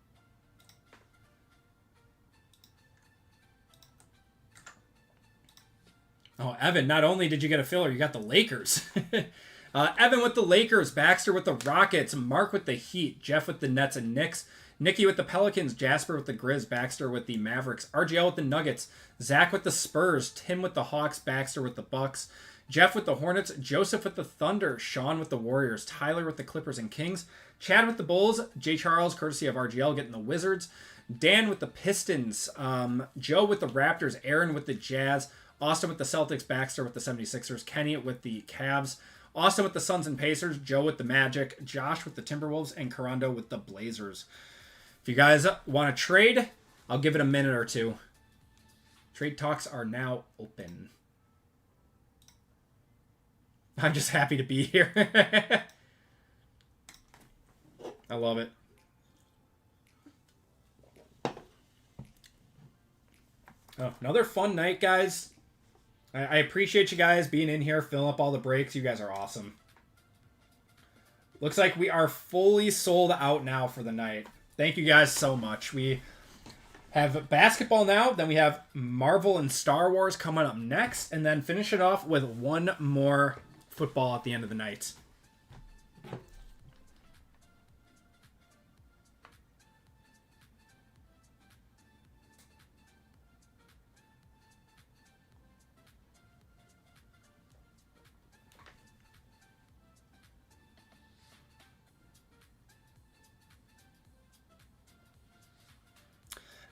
Oh, Evan, not only did you get a filler, you got the Lakers. Evan with the Lakers, Baxter with the Rockets, Mark with the Heat, Jeff with the Nets and Knicks, Nikki with the Pelicans, Jasper with the Grizz, Baxter with the Mavericks, RGL with the Nuggets, Zach with the Spurs, Tim with the Hawks, Baxter with the Bucks, Jeff with the Hornets, Joseph with the Thunder, Sean with the Warriors, Tyler with the Clippers and Kings, Chad with the Bulls, J. Charles, courtesy of RGL, getting the Wizards, Dan with the Pistons, Joe with the Raptors, Aaron with the Jazz, Austin with the Celtics, Baxter with the 76ers, Kenny with the Cavs, Austin with the Suns and Pacers, Joe with the Magic, Josh with the Timberwolves, and Corando with the Blazers. If you guys want to trade, I'll give it a minute or two. Trade talks are now open. I'm just happy to be here. I love it. Oh, another fun night, guys. I appreciate you guys being in here, filling up all the breaks. You guys are awesome. Looks like we are fully sold out now for the night. Thank you guys so much. We have basketball now. Then we have Marvel and Star Wars coming up next. And then finish it off with one more football at the end of the night.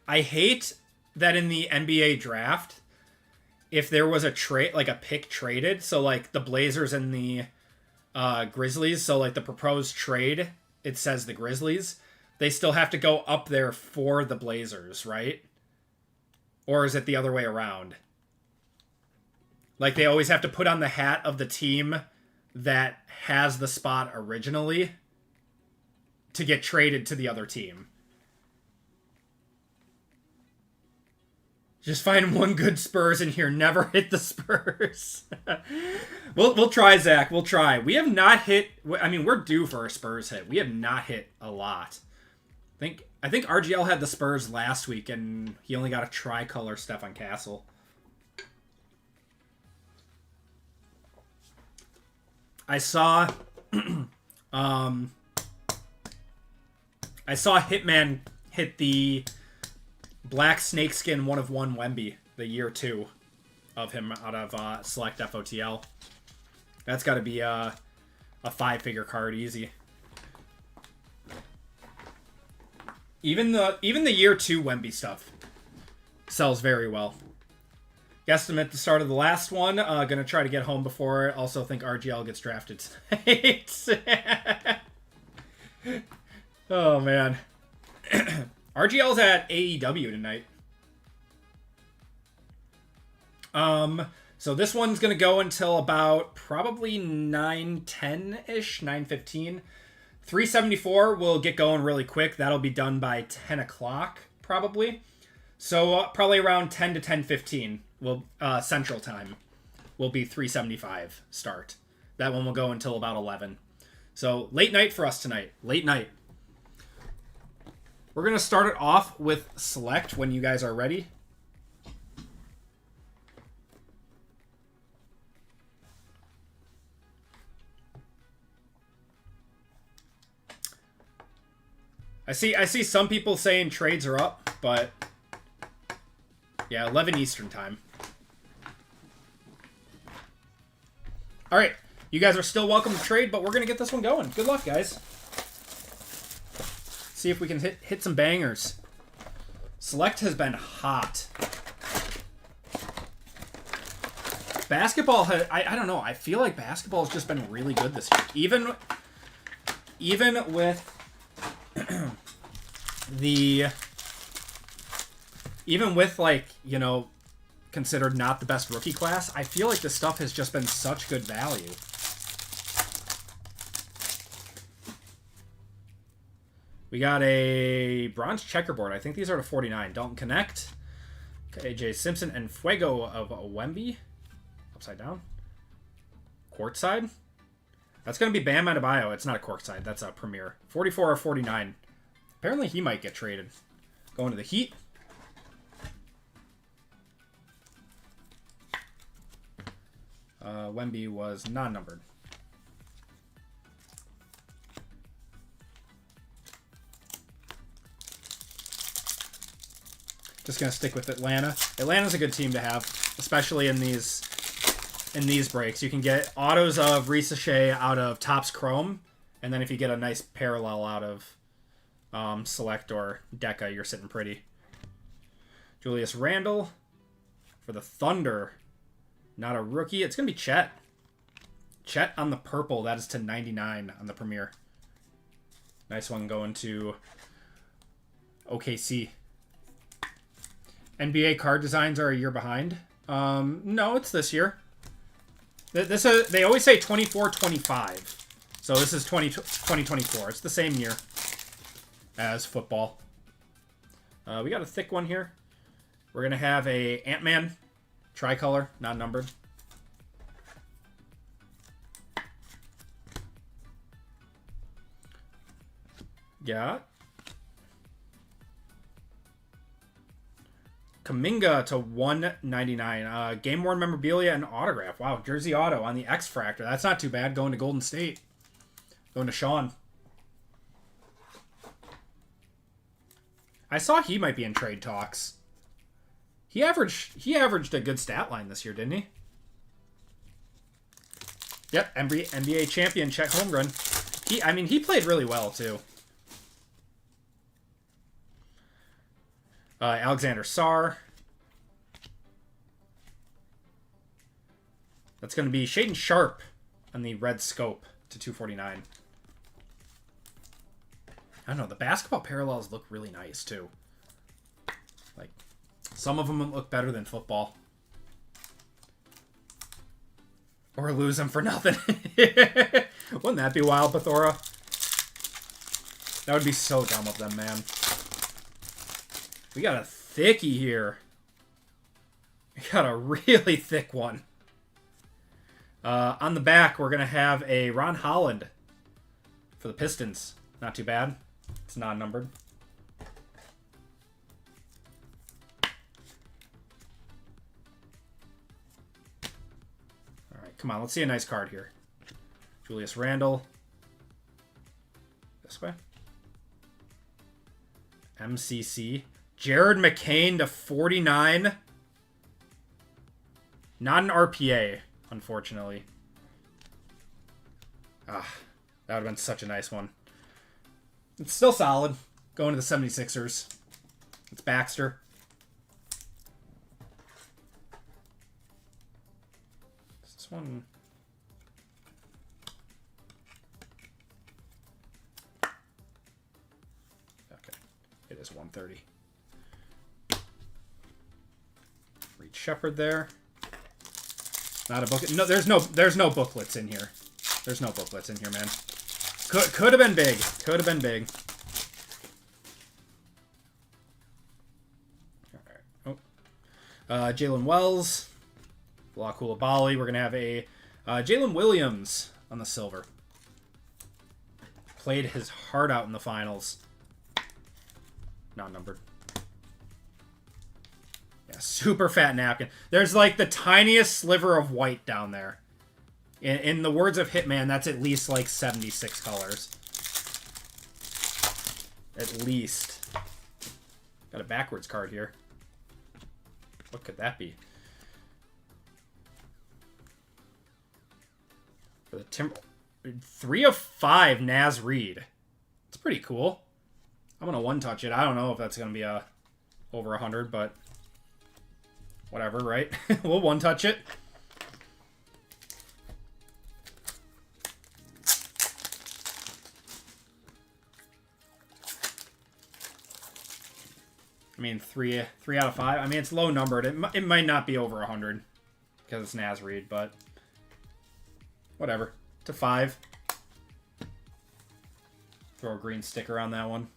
I hate that in the NBA draft, if there was a trade, like a pick traded, so like the Blazers and the Grizzlies, so like the proposed trade, it says the Grizzlies, they still have to go up there for the Blazers, right? Or is it the other way around? Like they always have to put on the hat of the team that has the spot originally to get traded to the other team. Just find one good Spurs in here. Never hit the Spurs. We'll try, Zach. We'll try. We have not hit... I mean, we're due for a Spurs hit. We have not hit a lot. I think RGL had the Spurs last week, and he only got a tricolor Stefan Castle. I saw Hitman hit the black snakeskin 1/1 Wemby, the year 2 of him out of Select FOTL. That's got to be a 5-figure card easy. Even the year 2 Wemby stuff sells very well. Guesstimate the start of the last one. Gonna try to get home before it. Also think RGL gets drafted tonight. Oh, man. RGL's at AEW tonight. So this one's gonna go until about probably 9:10-ish, 9:15. 374 will get going really quick. That'll be done by 10 o'clock, probably. So probably around 10 to 10:15 will Central Time will be 375 start. That one will go until about 11. So late night for us tonight. Late night. We're going to start it off with Select when you guys are ready. I see some people saying trades are up, but yeah, 11 Eastern time. All right, you guys are still welcome to trade, but we're going to get this one going. Good luck, guys. See if we can hit some bangers. Select has been hot. Basketball has, I don't know, I feel like basketball has just been really good this year. Even with like, you know, considered not the best rookie class, I feel like this stuff has just been such good value. We got a bronze checkerboard. I think these are to 49. Dalton Connect, AJ Simpson, and Fuego of Wemby. Upside down. Courtside. That's going to be Bam Adebayo. It's not a courtside. That's a Premier. 44 or 49. Apparently he might get traded. Going to the Heat. Wemby was non-numbered. Just going to stick with Atlanta. Atlanta's a good team to have, especially in these breaks. You can get autos of Ricochet out of Topps Chrome, and then if you get a nice parallel out of Select or Deca, you're sitting pretty. Julius Randle for the Thunder. Not a rookie. It's going to be Chet. Chet on the purple. That is to 99 on the Premier. Nice one going to OKC. NBA card designs are a year behind. No, it's this year. They always say 24-25. So this is 2024. It's the same year as football. We got a thick one here. We're going to have a Ant-Man tricolor, not numbered. Got Kuminga to 199. Game worn memorabilia and autograph. Wow, jersey auto on the X Fractor. That's not too bad. Going to Golden State. Going to Sean. I saw he might be in trade talks. He averaged a good stat line this year, didn't he? Yep, NBA champion Chet Holmgren. He played really well too. Alexander Sarr. That's going to be Shaden Sharp on the red scope to 249. I don't know. The basketball parallels look really nice too. Like, some of them look better than football. Or lose them for nothing. Wouldn't that be wild, Bethora? That would be so dumb of them, man. We got a thickie here. We got a really thick one. On the back, we're going to have a Ron Holland for the Pistons. Not too bad. It's non-numbered. Come on, let's see a nice card here. Julius Randle. This way. MCC. Jared McCain to 49. Not an RPA, unfortunately. Ah, that would have been such a nice one. It's still solid. Going to the 76ers. It's Baxter. This one... Okay. It is 130. Reed Shepard there. Not a book. No, there's no booklets in here. There's no booklets in here, man. Could have been big. Could have been big. All right. Oh. Jalen Wells. Block Coulibaly. We're gonna have a Jalen Williams on the silver. Played his heart out in the finals. Not numbered. Yeah, super fat napkin. There's like the tiniest sliver of white down there. In the words of Hitman, that's at least like 76 colors. At least. Got a backwards card here. What could that be? For the Timber... 3 of 5 Naz Reid. It's pretty cool. I'm going to one-touch it. I don't know if that's going to be over 100, but... Whatever, right? We'll one-touch it. I mean, 3 out of 5. I mean, it's low numbered. It might not be over 100 because it's Naz Reid, but whatever. To 5. Throw a green sticker on that one.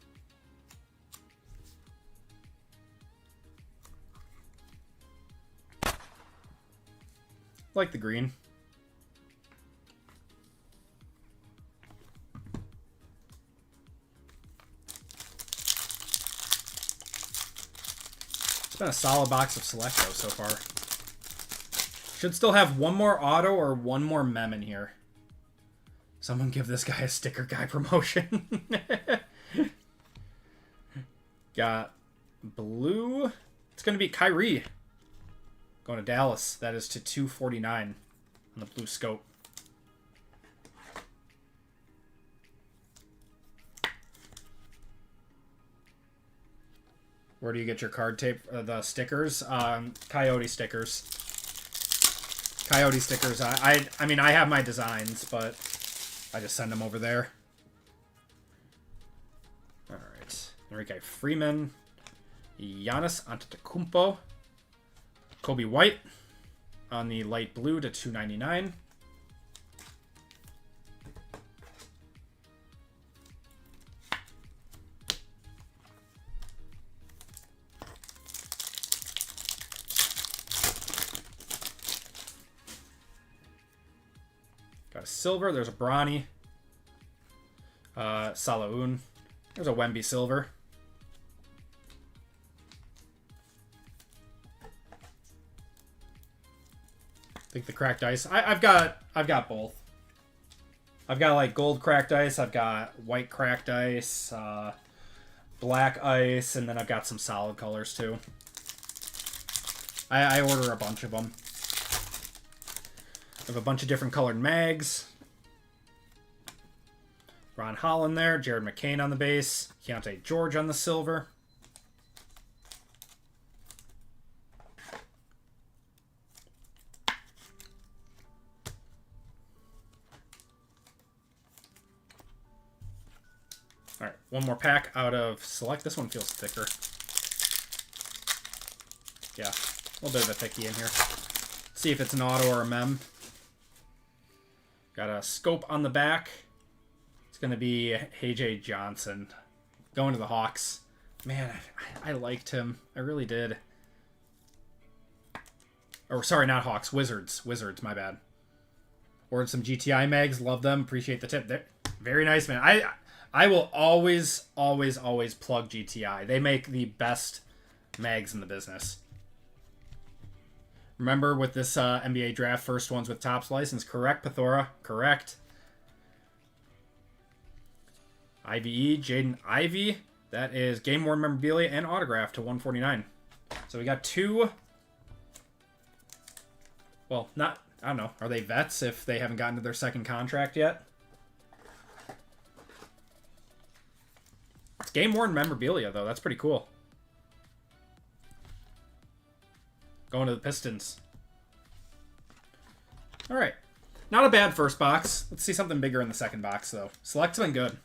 Like the green. It's been a solid box of Selecto so far. Should still have one more auto or one more mem in here. Someone give this guy a sticker guy promotion. Got blue. It's going to be Kyrie. Going to Dallas. That is to 249 on the blue scope. Where do you get your card tape? The stickers? Coyote stickers. Coyote stickers. I mean, I have my designs, but I just send them over there. All right. Enrique Freeman. Giannis Antetokounmpo. Kobe White on the light blue to 299. Got a silver. There's a Bronny. Salaun. There's a Wemby silver. I think the cracked ice. I've got both. I've got like gold cracked ice. I've got white cracked ice, black ice, and then I've got some solid colors too. I order a bunch of them. I have a bunch of different colored mags. Ron Holland there. Jared McCain on the base. Keontae George on the silver. All right, one more pack out of Select. This one feels thicker. Yeah, a little bit of a thickie in here. See if it's an auto or a mem. Got a scope on the back. It's going to be AJ Johnson going to the Hawks. Man, I liked him. I really did. Or sorry, not Hawks. Wizards. Wizards, my bad. Ordered some GTI mags. Love them. Appreciate the tip. They're very nice, man. I will always, always, always plug GTI. They make the best mags in the business. Remember with this NBA draft, first ones with Topps license. Correct, Pathora. Correct. IVE, Jaden Ivey. That is game worn memorabilia and autograph to 149. So we got 2. Well, not, I don't know. Are they vets if they haven't gotten to their second contract yet? It's game worn memorabilia, though. That's pretty cool. Going to the Pistons. All right. Not a bad first box. Let's see something bigger in the second box, though. Select's been good.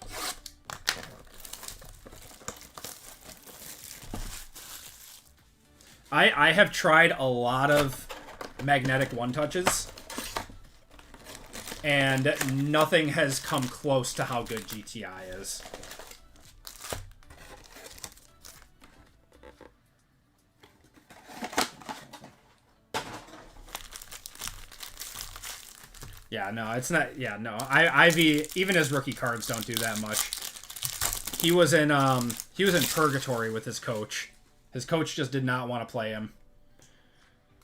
I have tried a lot of magnetic one-touches, and nothing has come close to how good GTI is. Yeah, no, it's not. Yeah, no. Ivy, even his rookie cards don't do that much. He was in purgatory with his coach. His coach just did not want to play him.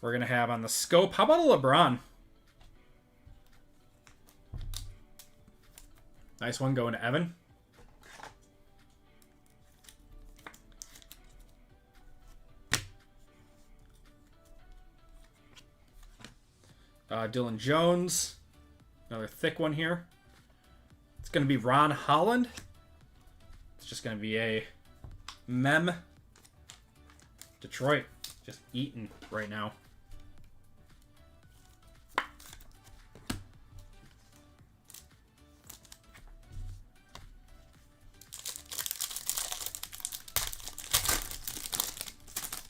We're gonna have on the scope. How about a LeBron? Nice one going to Evan. Dylan Jones. Another thick one here. It's going to be Ron Holland. It's just going to be a mem. Detroit. Just eating right now.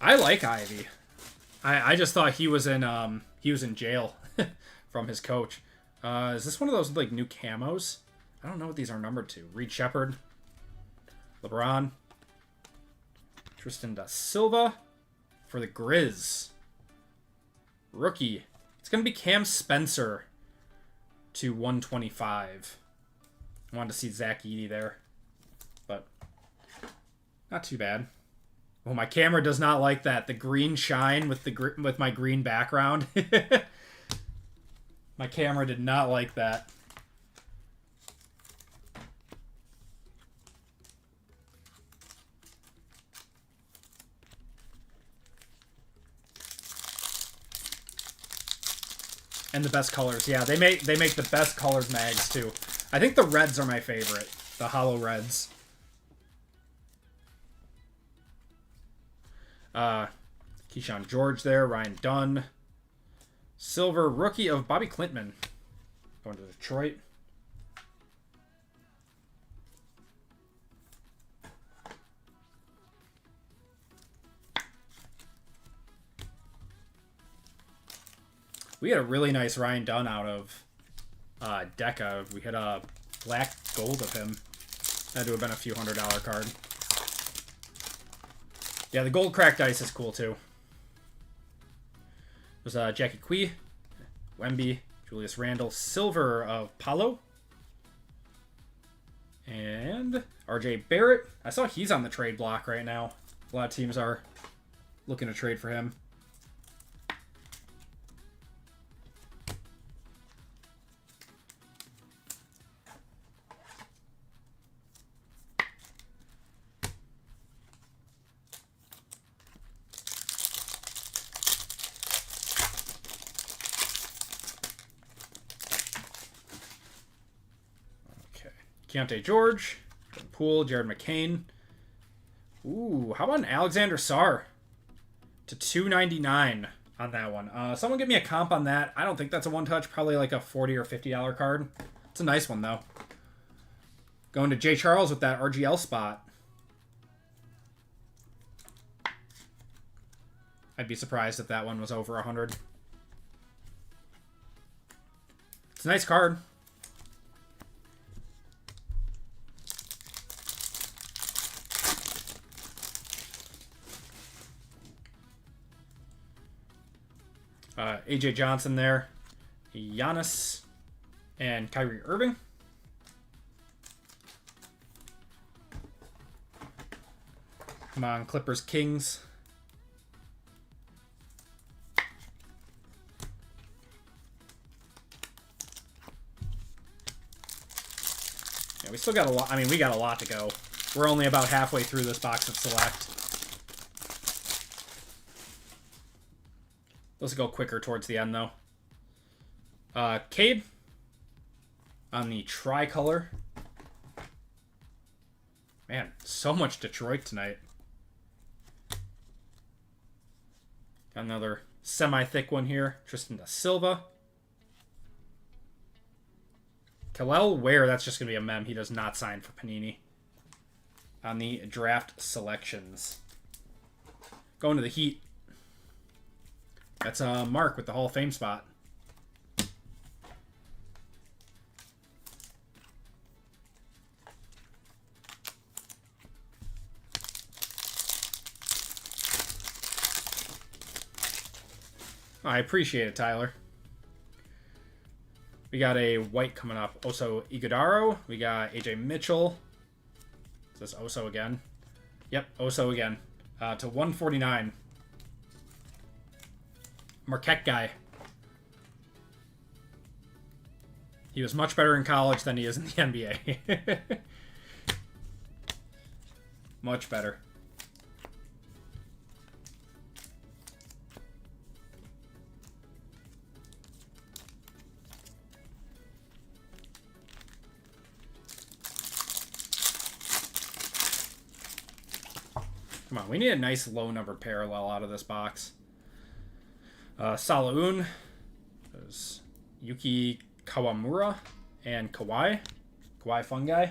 I like Ivy. I just thought he was in jail from his coach. Is this one of those like new camos? I don't know what these are numbered to. Reed Shepard, LeBron, Tristan da Silva for the Grizz. Rookie. It's gonna be Cam Spencer to 125. I wanted to see Zach Edey there, but not too bad. Oh, my camera does not like that. The green shine with my green background. My camera did not like that. And the best colors. Yeah, they make the best colored mags too. I think the reds are my favorite. The hollow reds. Keyshawn George there, Ryan Dunn. Silver rookie of Bobby Clintman. Going to Detroit. We had a really nice Ryan Dunn out of Deca. We had a black gold of him. That would have been a few $100 card. Yeah, the gold cracked ice is cool too. There's Jackie Quee, Wemby, Julius Randle, silver of Paolo, and RJ Barrett. I saw he's on the trade block right now. A lot of teams are looking to trade for him. Keontae George, Poole, Jared McCain. Ooh, how about an Alexander Sarr to 299 on that one? Someone give me a comp on that. I don't think that's a one-touch. Probably like a $40 or $50 card. It's a nice one, though. Going to Jay Charles with that RGL spot. I'd be surprised if that one was over 100. It's a nice card. AJ Johnson there, Giannis, and Kyrie Irving. Come on, Clippers, Kings. we still got a lot. I mean, we got a lot to go. We're only about halfway through this box of Select. Let's go quicker towards the end, though. Cade on the tricolor. Man, so much Detroit tonight. Got another semi-thick one here. Tristan da Silva. Kalel Ware, that's just going to be a mem. He does not sign for Panini. On the draft selections. Going to the Heat. That's Mark with the Hall of Fame spot. I appreciate it, Tyler. We got a white coming up. Oso Iguodaro. We got AJ Mitchell. Is this Oso again? Yep, Oso again. To 149. Marquette guy. He was much better in college than he is in the NBA. Much better. Come on, we need a nice low numbered parallel out of this box. Salaun. There's Yuki Kawamura and Kawhi. Kawhi Fungi.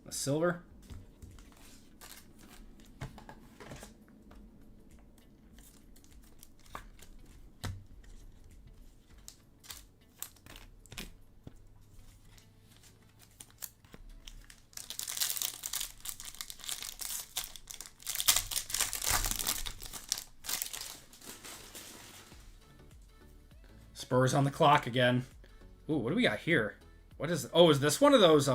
A silver. Spurs on the clock again. Ooh, what do we got here? What is... Oh, is this one of those...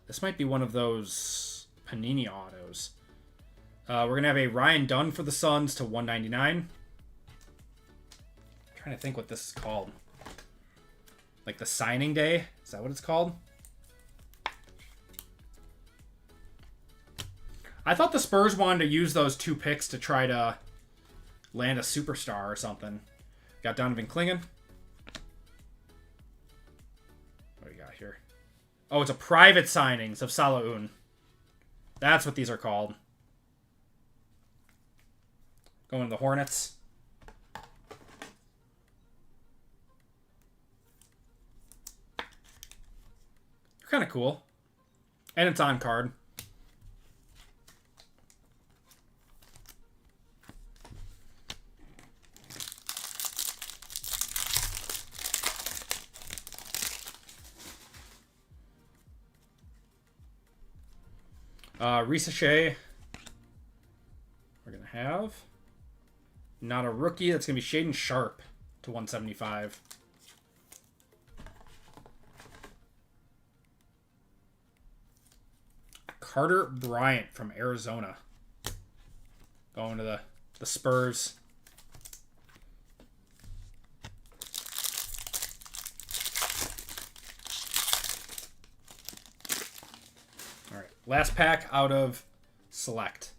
This might be one of those Panini autos. We're going to have a Ryan Dunn for the Suns to 199. I'm trying to think what this is called. Like the signing day? Is that what it's called? I thought the Spurs wanted to use those 2 picks to try to land a superstar or something. Got Donovan Clingan. What do we got here? Oh, it's a private signings of Salaun. That's what these are called. Going to the Hornets. They're kind of cool. And it's on card. Resealable. We're going to have not a rookie. That's going to be Shaedon Sharpe to 175. Carter Bryant from Arizona. Going to the Spurs. Last pack out of Select.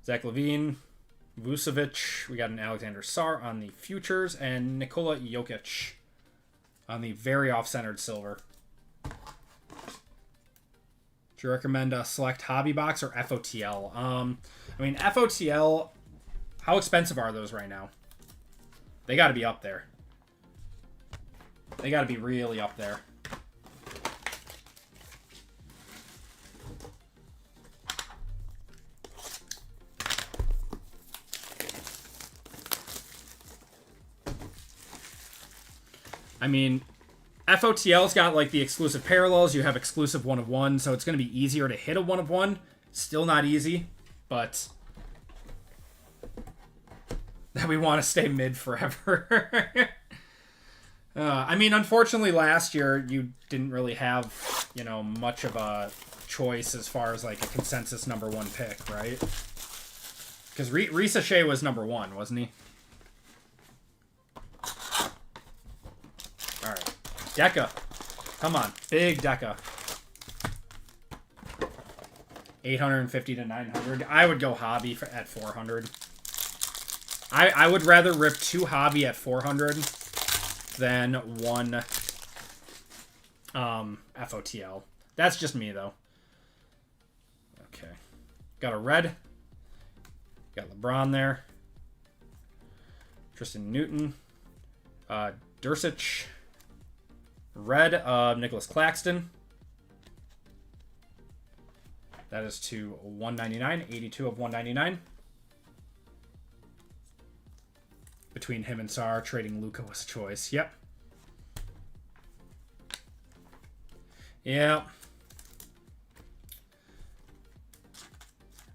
Zach LaVine, Vucevic. We got an Alexander Sarr on the futures. And Nikola Jokic on the very off-centered silver. Do you recommend a Select Hobby Box or FOTL? I mean, FOTL, how expensive are those right now? They got to be up there. They got to be really up there. I mean, FOTL's got like the exclusive parallels. You have exclusive 1 of 1, so it's going to be easier to hit a 1 of 1. Still not easy, but that we want to stay mid forever. I mean, unfortunately, last year you didn't really have, you know, much of a choice as far as like a consensus number 1 pick, right? Because Resealable was number 1, wasn't he? All right, Deca, come on, big Deca. 850 to 900. I would go hobby at 400. I would rather rip 2 hobby at 400 than 1 FOTL. That's just me, though. Okay. Got a red. Got LeBron there. Tristan Newton. Dursich. Red of Nicholas Claxton. That is to 199. 82 of 199. Between him and Sar, trading Luka was a choice. Yep. Yeah.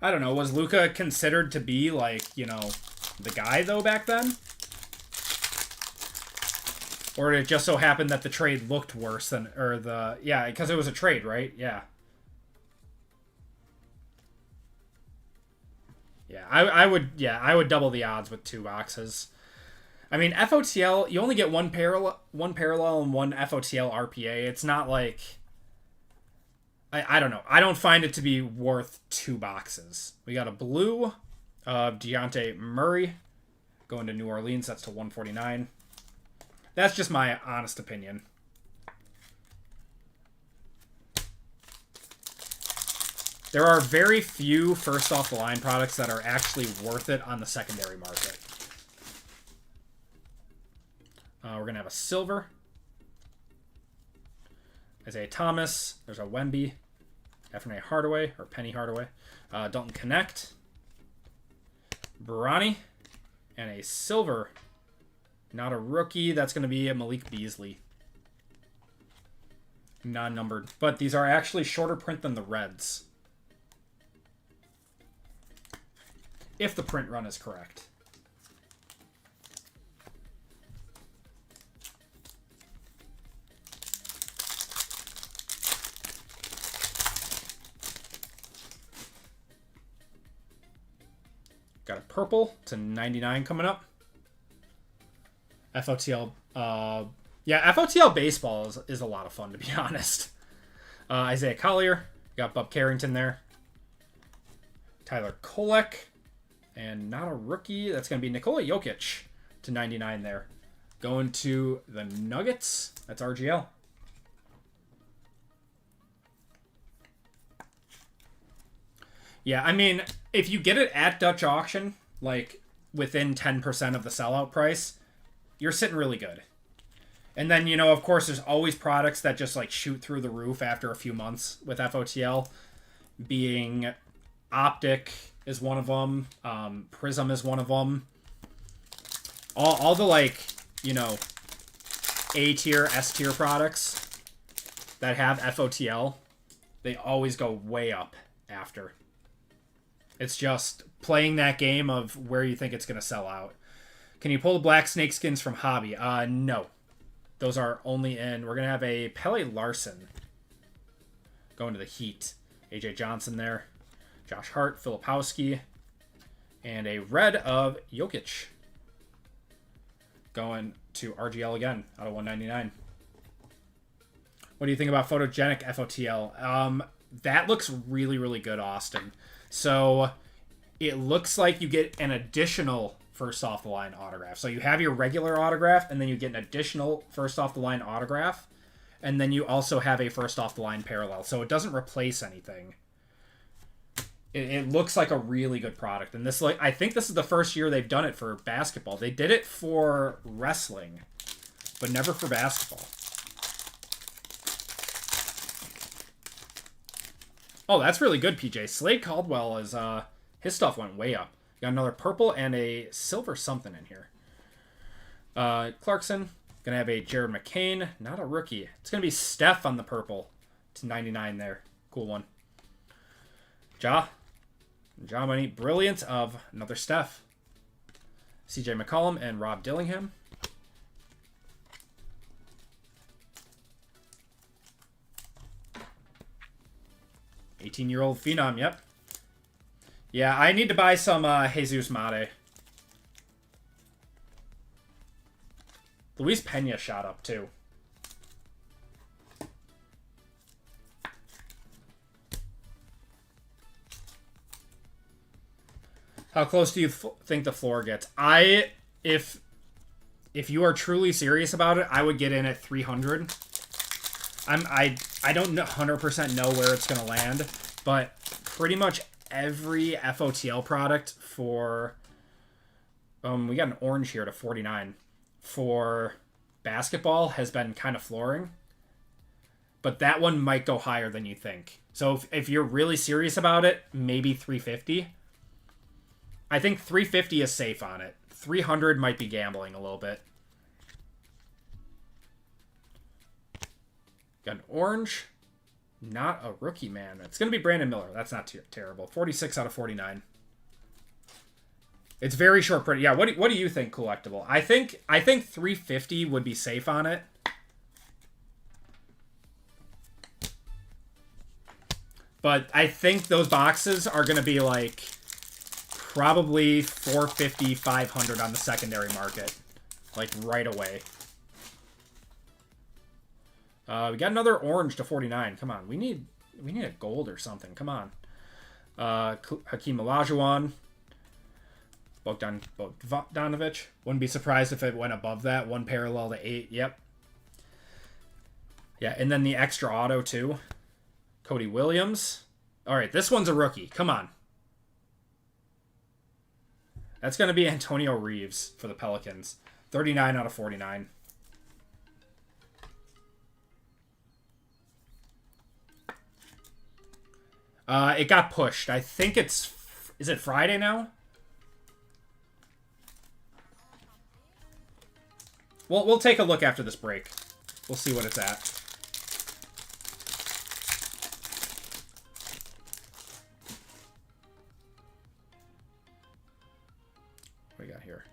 I don't know. Was Luka considered to be, like, you know, the guy, though, back then? Or did it just so happen that the trade looked worse than... Or the... Yeah, because it was a trade, right? Yeah. Yeah, I would double the odds with 2 boxes. I mean, FOTL, you only get one parallel and 1 FOTL RPA. It's not like... I don't know. I don't find it to be worth 2 boxes. We got a blue of Dejounte Murray going to New Orleans. That's to 149. That's just my honest opinion. There are very few first off the line products that are actually worth it on the secondary market. We're going to have a silver. Isaiah Thomas. There's a Wemby. F.N.A. Hardaway, or Penny Hardaway. Dalton Connect. Bronny. And a silver. Not a rookie. That's going to be a Malik Beasley. Non-numbered. But these are actually shorter print than the Reds. If the print run is correct. Got a purple to 99 coming up. FOTL, yeah, FOTL baseball is a lot of fun, to be honest. Isaiah Collier, got Bub Carrington there. Tyler Kolek, and not a rookie. That's going to be Nikola Jokic to 99 there. Going to the Nuggets. That's RGL. Yeah, I mean, if you get it at Dutch auction, like within 10% of the sellout price, you're sitting really good. And then, you know, of course, there's always products that just like shoot through the roof after a few months with FOTL, being Optic is one of them, Prism is one of them. All the, like, you know, A tier, S tier products that have FOTL, they always go way up after. It's just playing that game of where you think it's going to sell out. Can you pull the black snake skins from Hobby? No. Those are only in... We're going to have a Pele Larson going to the Heat. AJ Johnson there. Josh Hart, Filipowski. And a red of Jokic going to RGL again out of 199. What do you think about photogenic FOTL? That looks really, really good, Austin. So it looks like you get an additional first off the line autograph. So you have your regular autograph, and then you get an additional first off the line autograph, and then you also have a first off the line parallel. So it doesn't replace anything. It looks like a really good product. And this, like, I think this is the first year they've done it for basketball. They did it for wrestling, but never for basketball. Oh, that's really good, PJ. Slade Caldwell is, his stuff went way up. Got another purple and a silver something in here. Clarkson, gonna have a Jared McCain, not a rookie. It's gonna be Steph on the purple to 99 there. Cool one. Ja Money, brilliant of another Steph. CJ McCollum and Rob Dillingham. $18-year-old Phenom, yep. Yeah, I need to buy some Jesus Mate. Luis Pena shot up, too. How close do you think the floor gets? If you are truly serious about it, I would get in at 300. I don't 100% know where it's gonna land, but pretty much every FOTL product for we got an orange here to 49 for basketball has been kind of flooring, but that one might go higher than you think. So if you're really serious about it, maybe 350. I think 350 is safe on it. 300 might be gambling a little bit. Got an orange. Not a rookie, man. It's going to be Brandon Miller. That's not terrible. 46 out of 49. It's very short print. Yeah, what do you think, collectible? I think 350 would be safe on it. But I think those boxes are going to be like probably 450, 500 on the secondary market. Like right away. We got another orange to 49. Come on. We need a gold or something. Come on. Hakeem Olajuwon. Bogdanovich. Wouldn't be surprised if it went above that. 1 parallel to 8. Yep. Yeah, and then the extra auto, too. Cody Williams. All right, this one's a rookie. Come on. That's going to be Antonio Reeves for the Pelicans. 39 out of 49. It got pushed. I think it's... Is it Friday now? We'll take a look after this break. We'll see what it's at. What do we got here?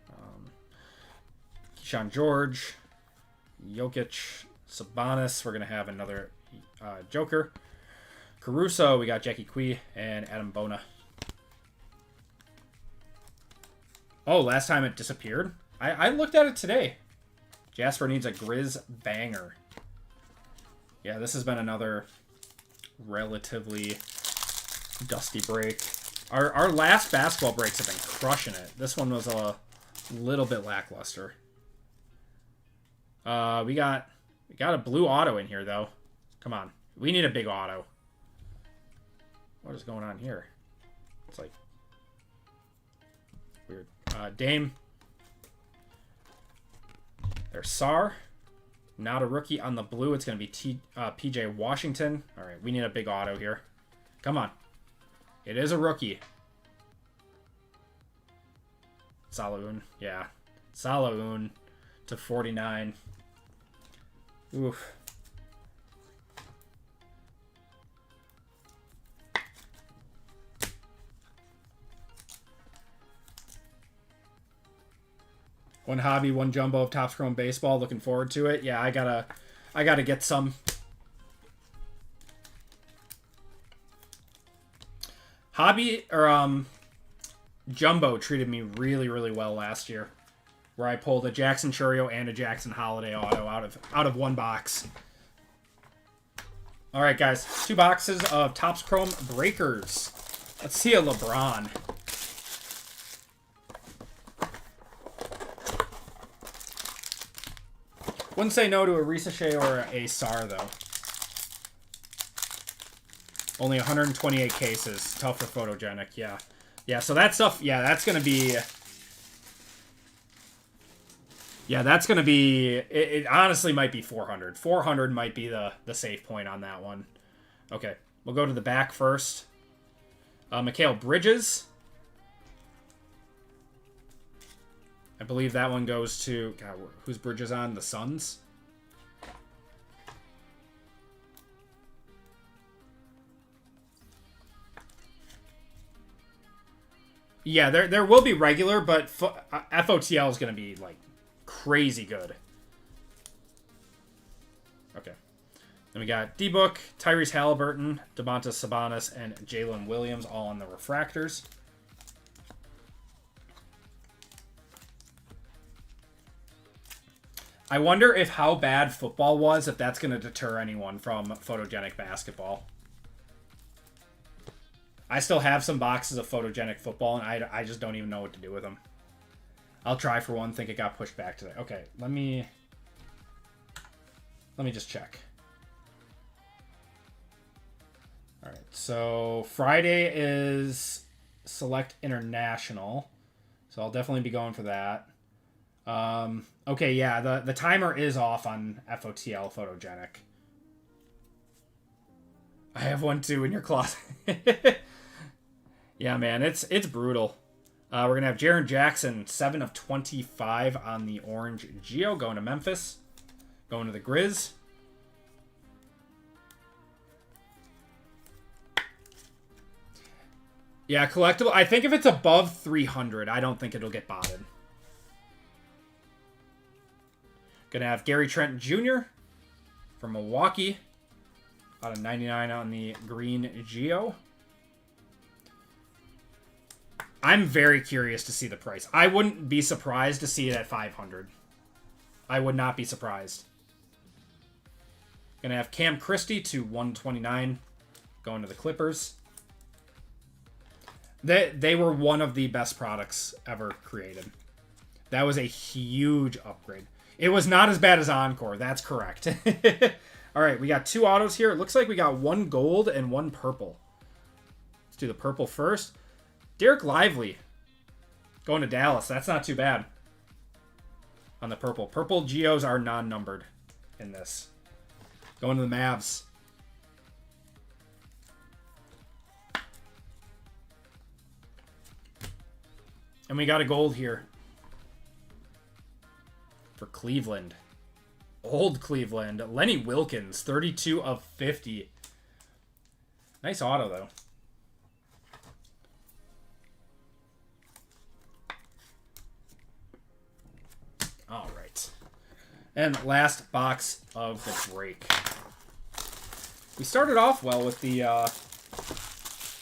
Keyshawn George, Jokic, Sabonis. We're going to have another Joker. Caruso, we got Jackie Quee, and Adam Bona. Oh, last time it disappeared? I looked at it today. Jasper needs a Grizz banger. Yeah, this has been another relatively dusty break. Our last basketball breaks have been crushing it. This one was a little bit lackluster. We got a blue auto in here, though. Come on. We need a big auto. What is going on here? It's like weird. Dame. There's Sar. Not a rookie on the blue. It's going to be PJ Washington. All right, we need a big auto here. Come on. It is a rookie. Salaun. Yeah. Salaun to 49. Oof. One hobby, one jumbo of Topps Chrome Baseball. Looking forward to it. Yeah, I gotta get some. Hobby or jumbo treated me really, really well last year, where I pulled a Jackson Churio and a Jackson Holiday auto out of one box. All right, guys, 2 boxes of Topps Chrome Breakers. Let's see a LeBron. Wouldn't say no to a Resealable or a SAR, though. Only 128 cases. Tough for photogenic, yeah. Yeah, so that stuff, yeah, that's going to be... Yeah, that's going to be... It honestly might be 400. 400 might be the safe point on that one. Okay, we'll go to the back first. Mikal Bridges. I believe that one goes to... God, whose Bridges on? The Suns? Yeah, there will be regular, but FOTL is going to be, like, crazy good. Okay. Then we got D-Book, Tyrese Halliburton, Domantas Sabonis, and Jalen Williams all on the refractors. I wonder if how bad football was, if that's going to deter anyone from photogenic basketball. I still have some boxes of photogenic football, and I just don't even know what to do with them. I'll try for one. Think it got pushed back today. Okay, let me just check. All right, so Friday is Select International, so I'll definitely be going for that. Okay, yeah, the timer is off on FOTL photogenic. I have one too in your closet. Yeah, man, it's brutal. We're going to have Jaren Jackson, 7 of 25 on the orange Geo, going to Memphis. Going to the Grizz. Yeah, collectible. I think if it's above 300, I don't think it'll get botted. Going to have Gary Trent Jr. from Milwaukee. Out of 99 on the green Geo. I'm very curious to see the price. I wouldn't be surprised to see it at 500. I would not be surprised. Gonna have Cam Christie to 129 going to the Clippers. They were one of the best products ever created. That was a huge upgrade. It was not as bad as Encore. That's correct. All right, we got 2 autos here. It looks like we got 1 gold and 1 purple. Let's do the purple first. Derek Lively going to Dallas. That's not too bad. On the purple. Purple Geos are non-numbered in this. Going to the Mavs. And we got a gold here. For Cleveland. Old Cleveland. Lenny Wilkins. 32 of 50. Nice auto, though. All right. And last box of the break. We started off well with the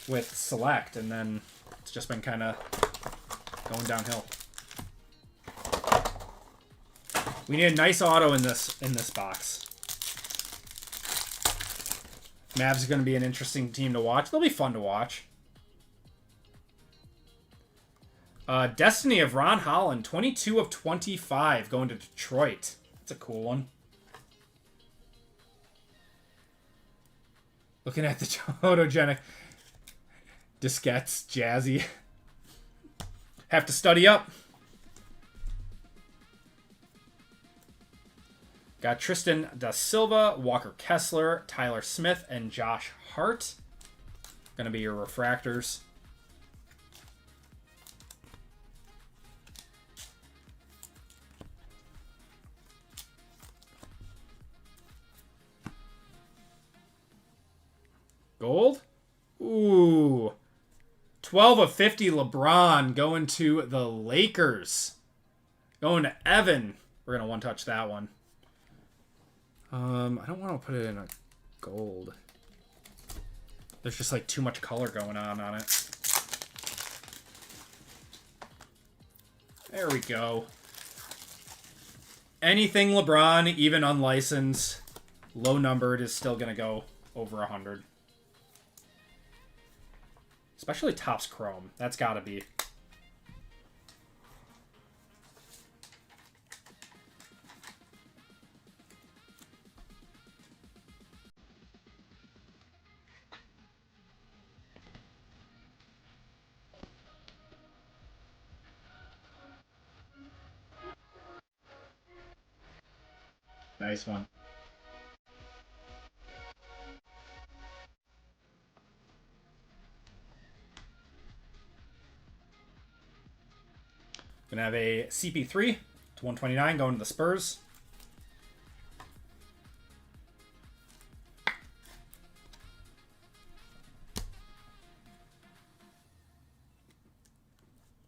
with Select, and then it's just been kind of going downhill. We need a nice auto in this box. Mavs is going to be an interesting team to watch. They'll be fun to watch. Destiny of Ron Holland, 22 of 25, going to Detroit. That's a cool one. Looking at the photogenic diskettes, Jazzy. Have to study up. Got Tristan Da Silva, Walker Kessler, Tyler Smith, and Josh Hart. Going to be your refractors. Gold? Ooh. 12 of 50 LeBron going to the Lakers. Going to Evan. We're going to one-touch that one. I don't want to put it in a gold. There's just like too much color going on it. There we go. Anything LeBron, even unlicensed, low numbered, is still going to go over 100. Especially Topps Chrome. That's got to be. Nice one. Gonna have a CP3 to 129 going to the Spurs.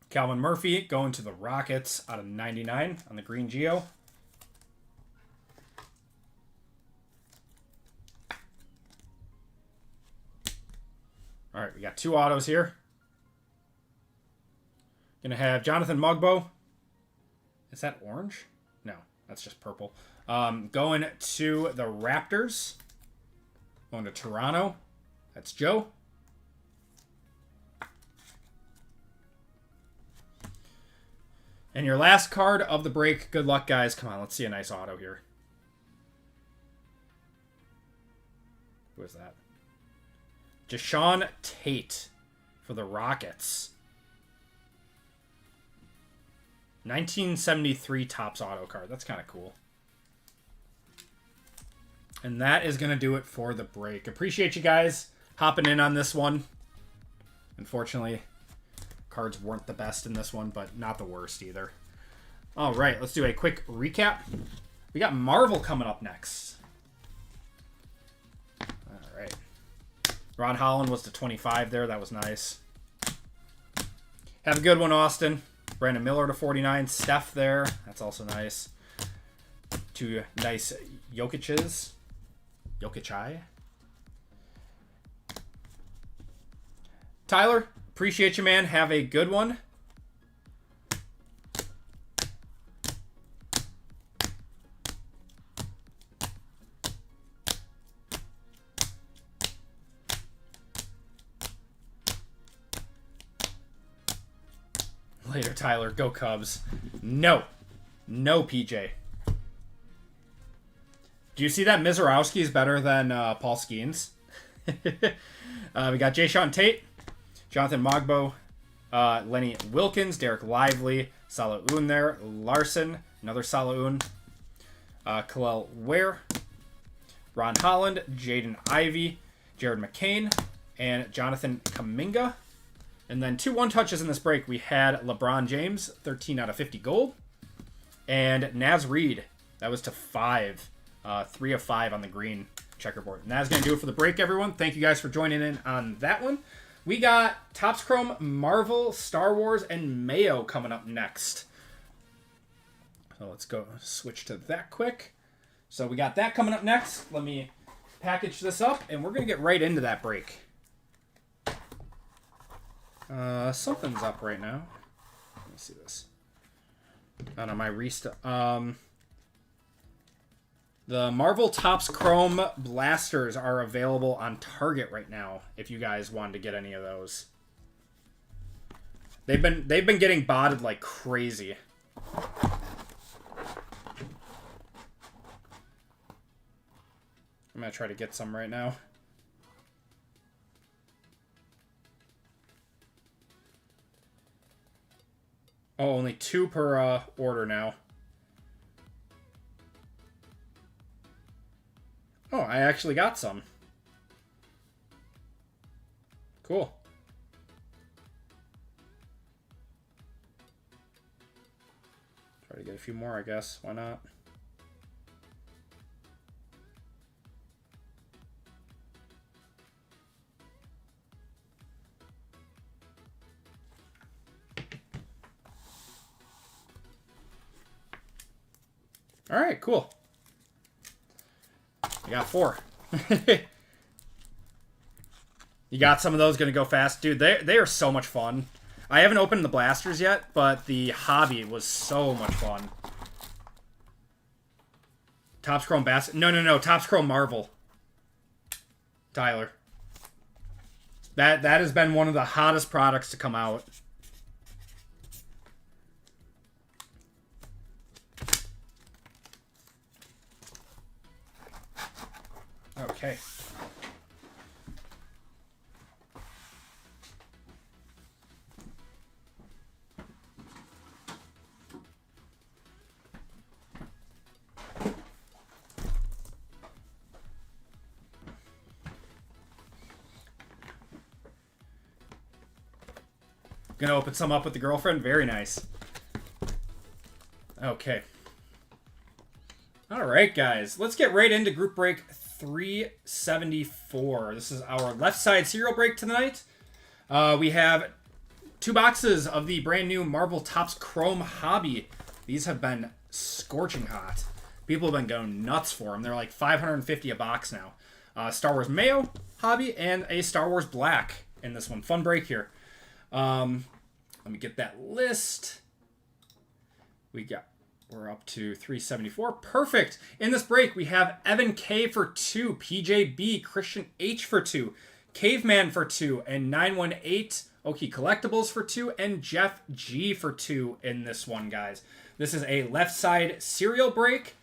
Calvin Murphy going to the Rockets out of 99 on the green Geo. All right, we got 2 autos here. Gonna have Jonathan Mugbo. Is that orange? No, that's just purple. Going to the Raptors. Going to Toronto. That's Joe. And your last card of the break. Good luck, guys. Come on, let's see a nice auto here. Who is that? Jae'Sean Tate for the Rockets. 1973 Topps auto card. That's kind of cool. And that is going to do it for the break. Appreciate you guys hopping in on this one. Unfortunately, cards weren't the best in this one, but not the worst either. All right, let's do a quick recap. We got Marvel coming up next. All right. Ron Holland was to 25 there. That was nice. Have a good one, Austin. Brandon Miller to 49. Steph there. That's also nice. Two nice Jokic's. Jokic-I. Tyler, appreciate you, man. Have a good one. Later, Tyler. Go Cubs. No. No, PJ. Do you see that Mizorowski is better than Paul Skeens? We got Jae'Sean Tate, Jonathan Mogbo, Lenny Wilkins, Derek Lively, Salaun there, Larson, another Salaun, Khalil Ware, Ron Holland, Jaden Ivey, Jared McCain, and Jonathan Kuminga. And then 2 one-touches in this break. We had LeBron James, 13 out of 50 gold, and Naz Reid. That was to 5. 3 of 5 on the green checkerboard. And that's going to do it for the break, everyone. Thank you guys for joining in on that one. We got Topps Chrome, Marvel, Star Wars, and Mayo coming up next. So let's go switch to that quick. So we got that coming up next. Let me package this up, and we're going to get right into that break. Something's up right now. Let me see this. I don't know, my restart. The Marvel Topps Chrome Blasters are available on Target right now if you guys wanted to get any of those. They've been getting botted like crazy. I'm going to try to get some right now. Oh, only 2 per order now. Oh, I actually got some. Cool. Try to get a few more, I guess. Why not? All right, cool. I got 4. You got some of those going to go fast? Dude, they are so much fun. I haven't opened the blasters yet, but the hobby was so much fun. Topps Chrome Bass. No. Topps Chrome Marvel. Tyler. That has been one of the hottest products to come out. Okay. Gonna open some up with the girlfriend. Very nice. Okay. All right, guys. Let's get right into group break 374. This is our left side serial break tonight. We have 2 boxes of the brand new Marvel Topps Chrome Hobby. These have been scorching hot. People have been going nuts for them. They're like $550 a box now. Star Wars Mayo Hobby and a Star Wars Black in this one. Fun break here. Let me get that list. We're up to 374. Perfect. In this break, we have Evan K for 2, PJB, Christian H for 2, Caveman for 2, and 918 Oki Collectibles for 2, and Jeff G for 2 in this one, guys. This is a left side serial break.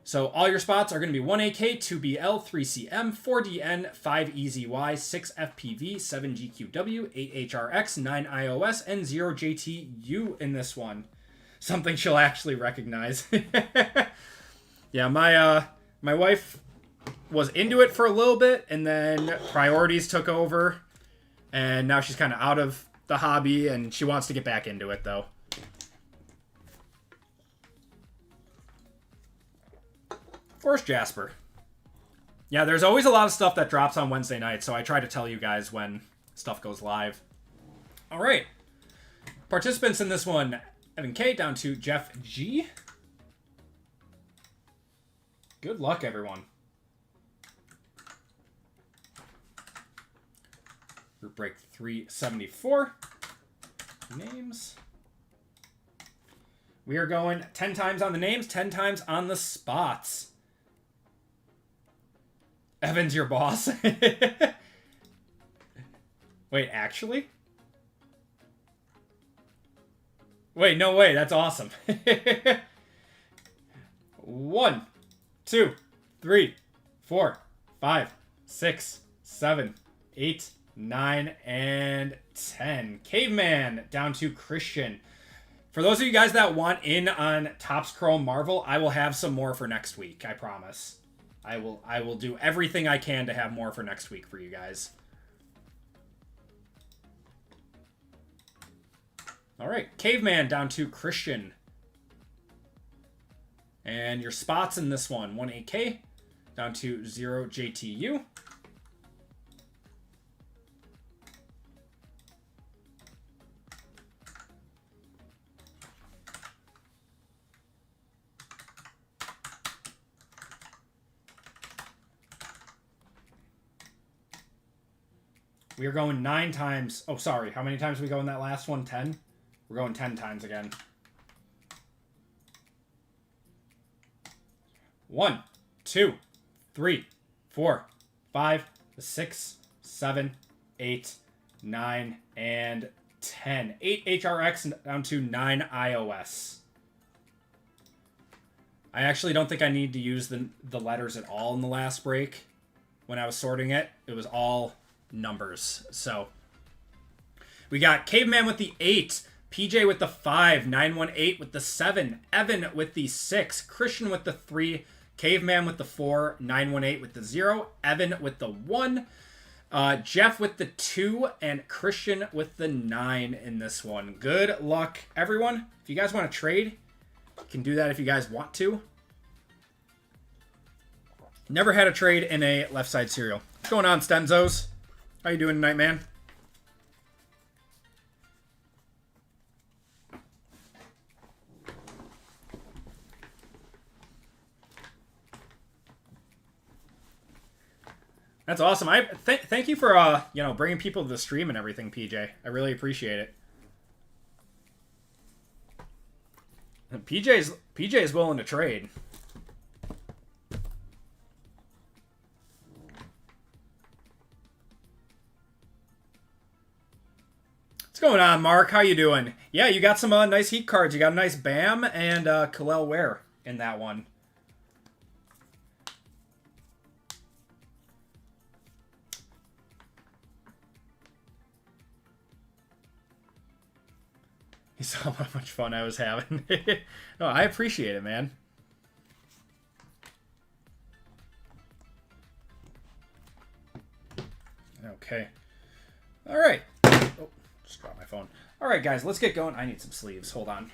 So all your spots are going to be 1AK, 2BL, 3CM, 4DN, 5EZY, 6FPV, 7GQW, 8HRX, 9iOS, and 0JTU in this one. Something she'll actually recognize. Yeah, my wife was into it for a little bit, and then priorities took over, and now she's kind of out of the hobby, and she wants to get back into it, though. Force Jasper. Yeah, there's always a lot of stuff that drops on Wednesday night, so I try to tell you guys when stuff goes live. All right. Participants in this one, Evan K down to Jeff G. Good luck, everyone. Group break 374. Names. We are going 10 times on the names, 10 times on the spots. Evan's your boss. Wait, actually? Wait, no way. That's awesome. 1, 2, 3, 4, 5, 6, 7, 8, 9, and 10. Caveman down to Christian. For those of you guys that want in on Topps Chrome Marvel, I will have some more for next week. I promise. I will do everything I can to have more for next week for you guys. All right, Caveman down to Christian. And your spots in this one, 1AK down to 0JTU. We are going 9 times. Oh, sorry. How many times did we go in that last one? 10? We're going 10 times again. 1, 2, 3, 4, 5, 6, 7, 8, 9, and 10. 8 HRX down to 9 iOS. I actually don't think I need to use the letters at all in the last break. When I was sorting it, it was all numbers. So we got Caveman with the 8, PJ with the 5, 918 with the 7, Evan with the 6, Christian with the 3, Caveman with the 4, 918 with the 0, Evan with the 1, Jeff with the 2, and Christian with the 9 in this one. Good luck, everyone. If you guys want to trade, you can do that if you guys want to. Never had a trade in a left side serial. What's going on, Stenzos? How you doing tonight, man? That's awesome. Thank you for bringing people to the stream and everything, PJ. I really appreciate it. And PJ is willing to trade. What's going on, Mark? How you doing? Yeah, you got some nice heat cards. You got a nice Bam and Kalel Ware in that one. You saw how much fun I was having. No, I appreciate it, man. Okay. All right. Oh, just dropped my phone. All right, guys, let's get going. I need some sleeves. Hold on.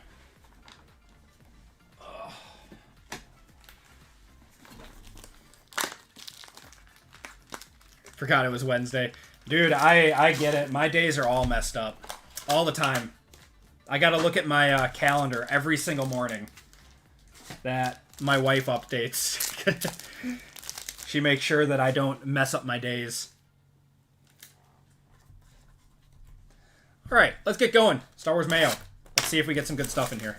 Forgot it was Wednesday. Dude, I get it. My days are all messed up. All the time. I gotta look at my calendar every single morning that my wife updates. She makes sure that I don't mess up my days. Alright, let's get going. Star Wars Mayo. Let's see if we get some good stuff in here.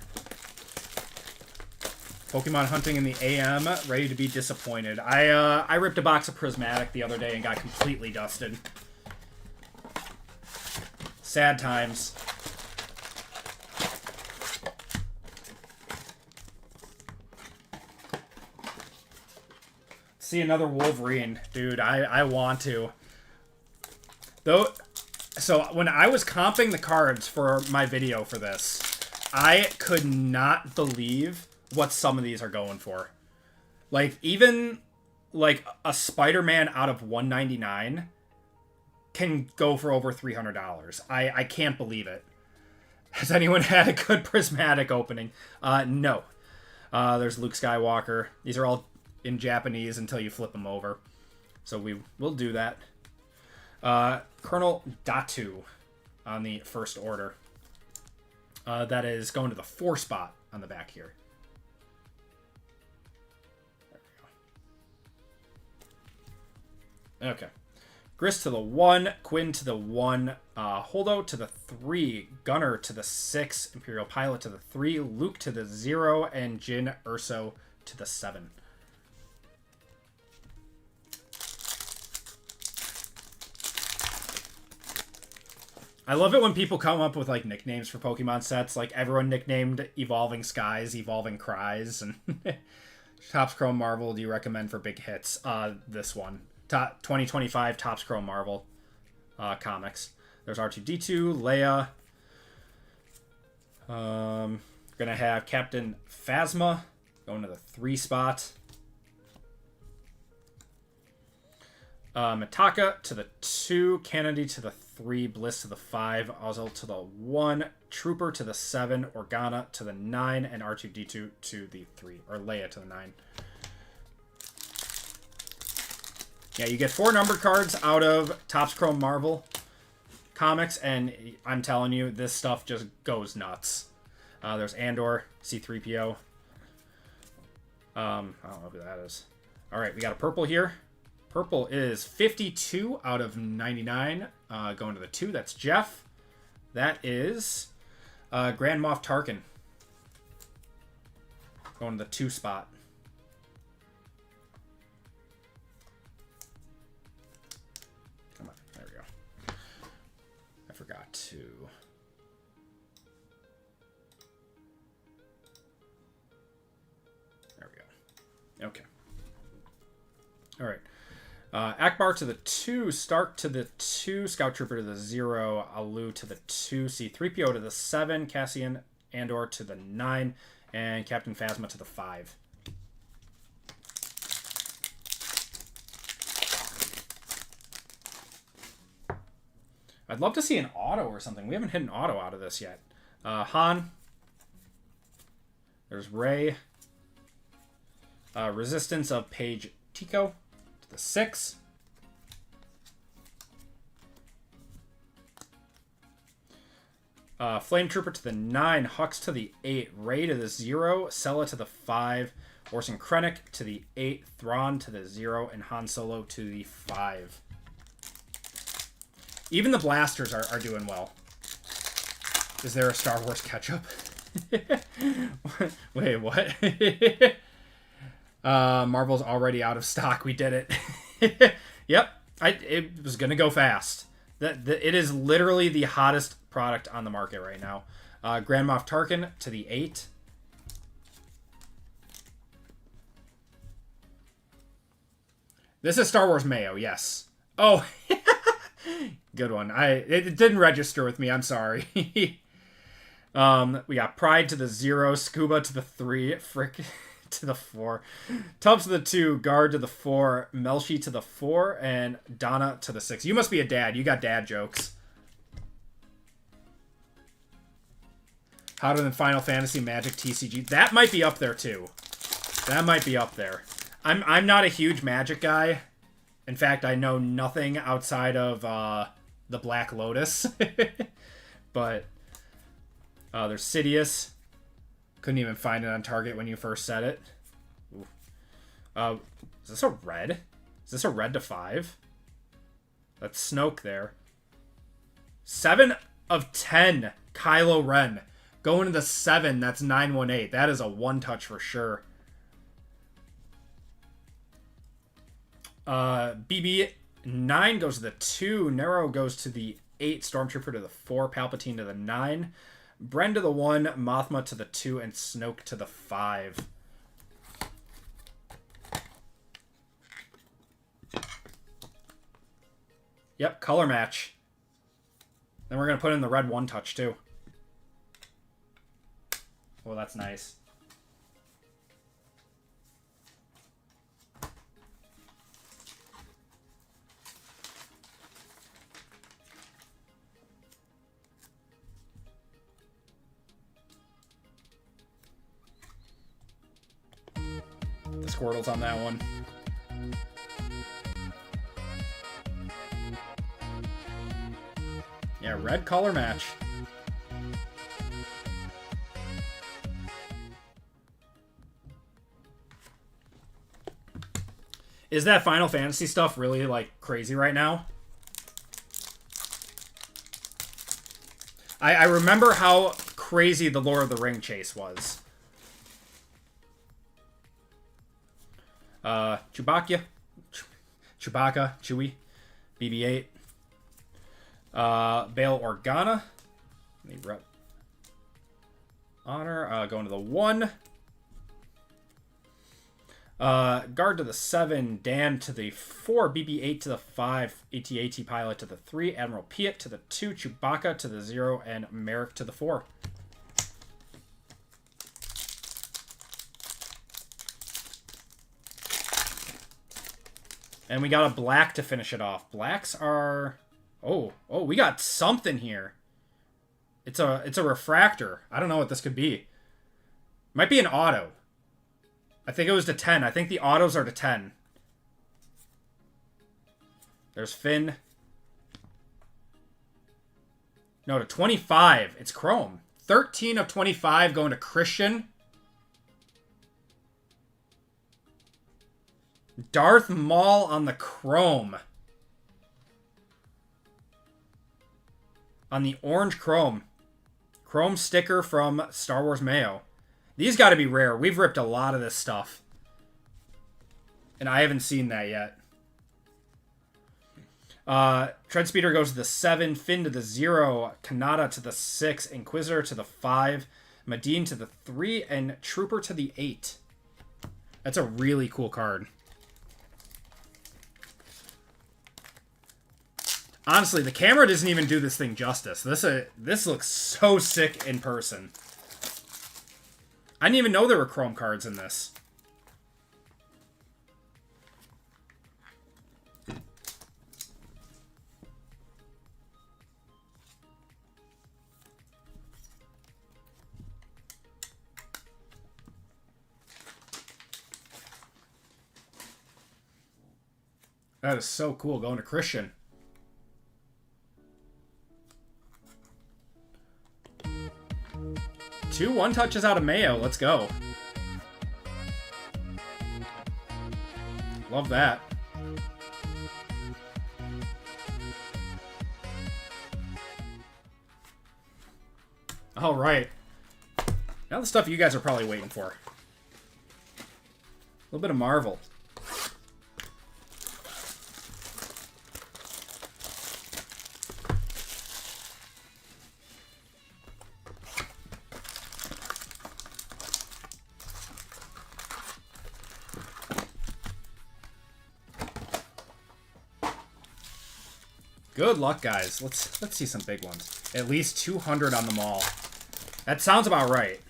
Pokemon hunting in the AM, ready to be disappointed. I ripped a box of Prismatic the other day and got completely dusted. Sad times. See another Wolverine. Dude, I want to. Though, so when I was comping the cards for my video for this, I could not believe what some of these are going for. Like, even, like, a Spider-Man out of 199 can go for over $300. I can't believe it. Has anyone had a good prismatic opening? No. There's Luke Skywalker. These are all in Japanese until you flip them over. So we will do that. Colonel Datu on the first order. That is going to the 4 spot on the back here. There we go. Okay. Grist to the 1, Quinn to the 1, Holdo to the 3, Gunner to the 6, Imperial Pilot to the 3, Luke to the 0, and Jin Urso to the 7. I love it when people come up with, like, nicknames for Pokemon sets. Like, everyone nicknamed Evolving Skies, Evolving Cries, and Topps Chrome Marvel do you recommend for big hits? This one. 2025 Topps Chrome Marvel comics. There's R2-D2, Leia. Gonna have Captain Phasma going to the 3 spot. Mitaka to the 2, Kennedy to the 3, Bliss to the 5, Ozzel to the 1, Trooper to the 7, Organa to the 9, and R2-D2 to the 3, or Leia to the 9. Yeah, you get 4 numbered cards out of Topps Chrome Marvel comics, and I'm telling you, this stuff just goes nuts. There's Andor, C-3PO. I don't know who that is. All right, we got a purple here. Purple is 52 out of 99. Going to the 2, that's Jeff. That is Grand Moff Tarkin. Going to the 2 spot. Come on, there we go. I forgot to... There we go. Okay. All right. Akbar to the 2, Stark to the 2, Scout Trooper to the 0, Alu to the 2, C-3PO to the 7, Cassian Andor to the 9, and Captain Phasma to the 5. I'd love to see an auto or something. We haven't hit an auto out of this yet. Han. There's Rey. Resistance of Paige Tico. The 6. Flame Trooper to the 9. Hux to the 8. Rey to the 0. Sella to the 5. Orson Krennic to the 8. Thrawn to the 0. And Han Solo to the 5. Even the blasters are doing well. Is there a Star Wars catch-up? Wait, what? Marvel's already out of stock. We did it. Yep. It was going to go fast. It is literally the hottest product on the market right now. Grand Moff Tarkin to the 8. This is Star Wars Mayo, yes. Oh, good one. It didn't register with me. I'm sorry. We got Pride to the 0, Scuba to the 3, Frick to the 4, Tubbs to the 2, Guard to the 4, Melshi to the 4, and Donna to the 6. You must be a dad. You got dad jokes. Hotter than Final Fantasy Magic TCG. That might be up there too. That might be up there. I'm not a huge Magic guy. In fact, I know nothing outside of the Black Lotus. But there's Sidious. Couldn't even find it on Target when you first said it. Ooh. Is this a red? Is this a red to 5? That's Snoke there. 7 of 10. Kylo Ren. Going to the 7, that's 918. That is a one-touch for sure. BB9 goes to the 2. Nero goes to the 8, Stormtrooper to the 4, Palpatine to the 9, Bren to the 1, Mothma to the 2, and Snoke to the 5. Yep, color match. Then we're going to put in the red 1-touch, too. Oh, that's nice. The Squirtle's on that one. Yeah, red color match. Is that Final Fantasy stuff really, like, crazy right now? I remember how crazy the Lord of the Ring chase was. Chewbacca, Chewie, BB-8. Bail Organa. Rep Honor. Going to the 1. Guard to the 7. Dan to the 4. BB-8 to the 5. AT-AT Pilot to the 3. Admiral Piet to the 2. Chewbacca to the 0. And Merrick to the 4. And we got a black to finish it off. Blacks are... Oh, we got something here. It's a refractor. I don't know what this could be. Might be an auto. I think it was to 10. I think the autos are to 10. There's Finn. No, to 25. It's Chrome. 13 of 25 going to Christian. Darth Maul on the Chrome. On the orange Chrome. Chrome sticker from Star Wars Mayo. These got to be rare. We've ripped a lot of this stuff. And I haven't seen that yet. Treadspeeder goes to the 7. Finn to the 0. Kanata to the 6. Inquisitor to the 5. Madine to the 3. And Trooper to the 8. That's a really cool card. Honestly, the camera doesn't even do this thing justice. This looks so sick in person. I didn't even know there were Chrome cards in this. That is so cool, going to Christian. Two 1-touches out of Mayo. Let's go. Love that. All right. Now the stuff you guys are probably waiting for. A little bit of Marvel. Good luck, guys. Let's see some big ones. At least 200 on them all. That sounds about right.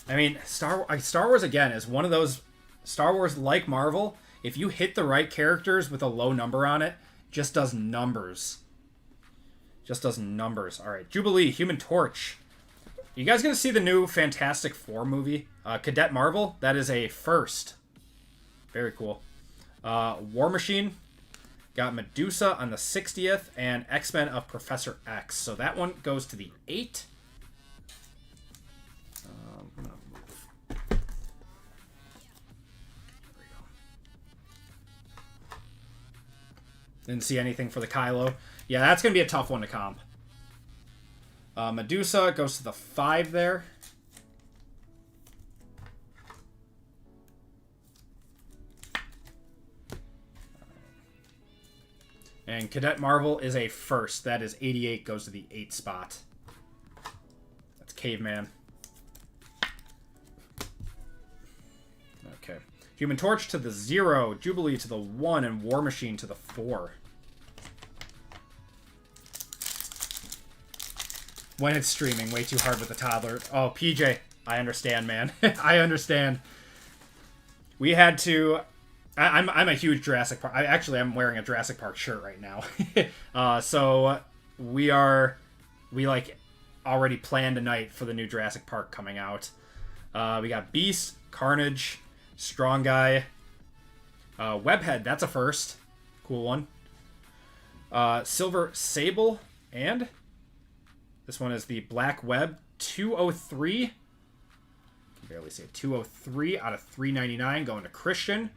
I mean, Star Wars, again, is one of those... Star Wars, like Marvel, if you hit the right characters with a low number on it, just does numbers. Just does numbers. All right, Jubilee, Human Torch. You guys gonna see the new Fantastic Four movie? Cadet Marvel? That is a first. Very cool. War Machine. Got Medusa on the 60th, and X-Men of Professor X. So that one goes to the 8. Didn't see anything for the Kylo. Yeah, that's going to be a tough one to comp. Medusa goes to the 5 there. And Cadet Marvel is a first. That is 88, goes to the 8 spot. That's Caveman. Okay. Human Torch to the 0, Jubilee to the 1, and War Machine to the 4. When it's streaming, way too hard with the toddler. Oh, PJ, I understand, man. I understand. We had to... I'm a huge Jurassic Park... I'm wearing a Jurassic Park shirt right now. So we like already planned a night for the new Jurassic Park coming out. We got Beast, Carnage, Strong Guy, Webhead. That's a first. Cool one. Silver Sable, and this one is the Black Web 203. I can barely say 203 out of 399 going to Christian.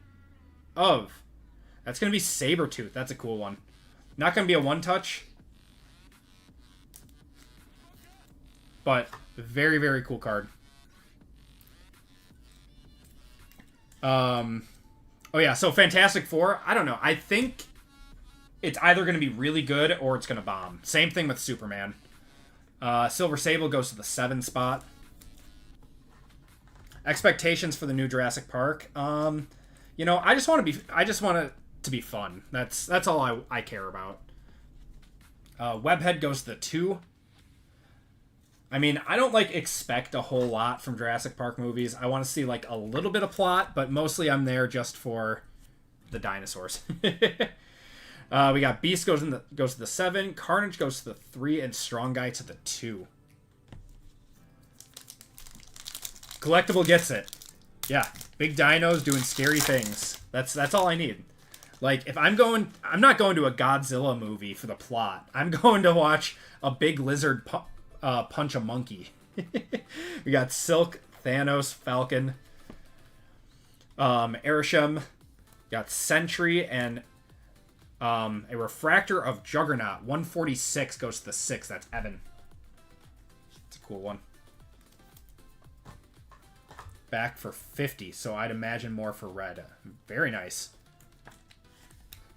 That's going to be Sabretooth. That's a cool one. Not going to be a one-touch. But very, very cool card. Oh yeah, so Fantastic Four. I don't know. I think it's either going to be really good or it's going to bomb. Same thing with Superman. Silver Sable goes to the 7 spot. Expectations for the new Jurassic Park. You know, I just want it to be fun. That's all I care about. Webhead goes to the 2. I mean, I don't expect a whole lot from Jurassic Park movies. I want to see a little bit of plot, but mostly I'm there just for the dinosaurs. We got Beast goes to the 7, Carnage goes to the 3, and Strong Guy to the 2. Collectible gets it. Yeah, big dinos doing scary things. That's all I need. If I'm not going to a Godzilla movie for the plot. I'm going to watch a big lizard punch a monkey. We got Silk, Thanos, Falcon, Arishem, got Sentry, and a Refractor of Juggernaut. 146 goes to the 6. That's Evan. It's a cool one. Back for 50, so I'd imagine more for red. Very nice.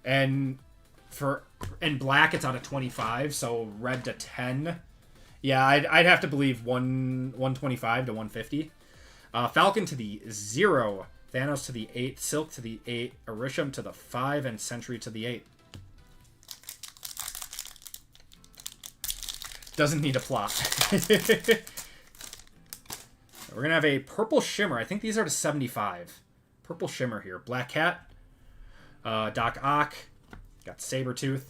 And in black, it's out of 25, so red to 10. Yeah, I'd have to believe 125 to 150. Falcon to the 0, Thanos to the 8, Silk to the 8, Arishem to the 5, and Sentry to the 8. Doesn't need a plot. We're going to have a Purple Shimmer. I think these are to 75. Purple Shimmer here. Black Cat. Doc Ock. Got Sabretooth.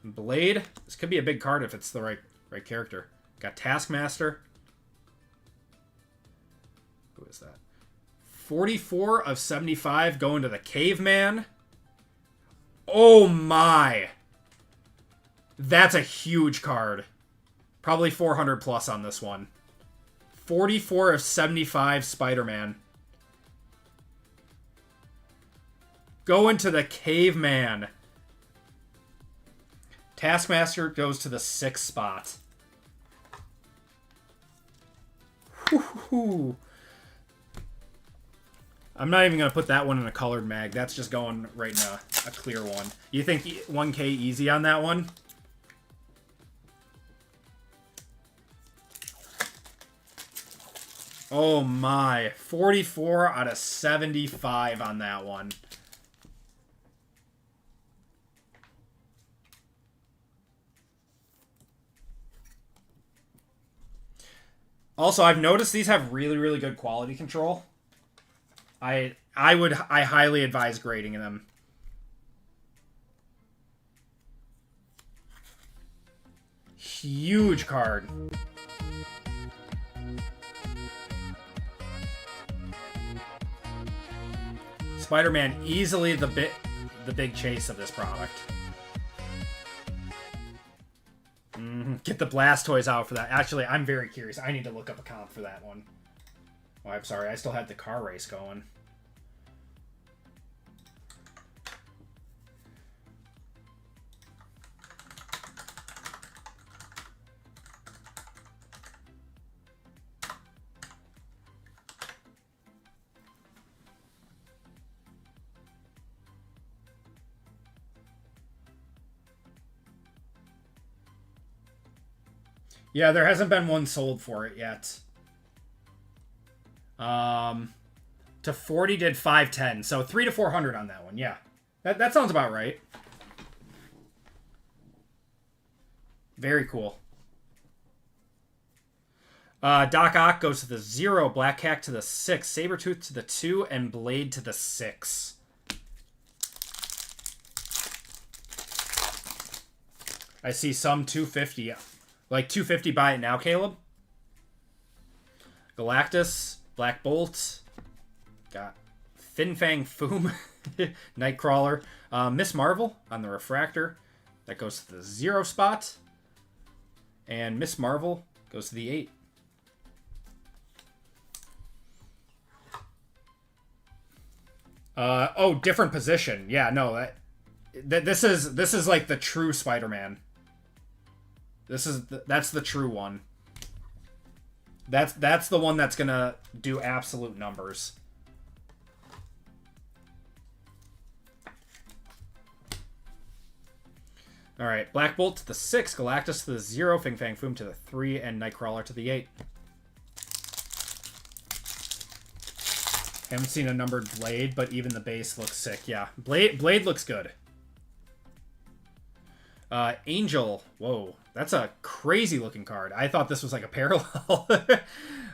Blade. This could be a big card if it's the right character. Got Taskmaster. Who is that? 44 of 75 going to the Caveman. Oh my. That's a huge card. Probably 400 plus on this one. 44 of 75 Spider-Man. Going to the Caveman. Taskmaster goes to the 6th spot. Whew. I'm not even going to put that one in a colored mag. That's just going right in a clear one. You think 1K easy on that one? Oh my. 44 out of 75 on that one. Also, I've noticed these have really, really good quality control. I highly advise grading them. Huge card. Spider-Man easily the big chase of this product. Get the Blastoise out for that. Actually, I'm very curious. I need to look up a comp for that one. Oh, I'm sorry. I still had the car race going. Yeah, there hasn't been one sold for it yet. To 40 did 510, so 3 to 400 on that one. Yeah, that sounds about right. Very cool. Doc Ock goes to the 0, Black Cat to the 6, Sabretooth to the 2, and Blade to the 6. I see some 250. Like 250 buy it now, Caleb. Galactus, Black Bolt. Got Fin Fang Foom, Nightcrawler. Miss Marvel on the Refractor. That goes to the 0 spot. And Miss Marvel goes to the 8. Oh, different position. Yeah, no, this is like the true Spider-Man. That's the true one. That's the one that's gonna do absolute numbers. All right, Black Bolt to the 6, Galactus to the 0, Fin Fang Foom to the 3, and Nightcrawler to the 8. Haven't seen a numbered Blade, but even the base looks sick. Yeah, Blade looks good. Angel. Whoa, that's a crazy looking card. I thought this was like a parallel.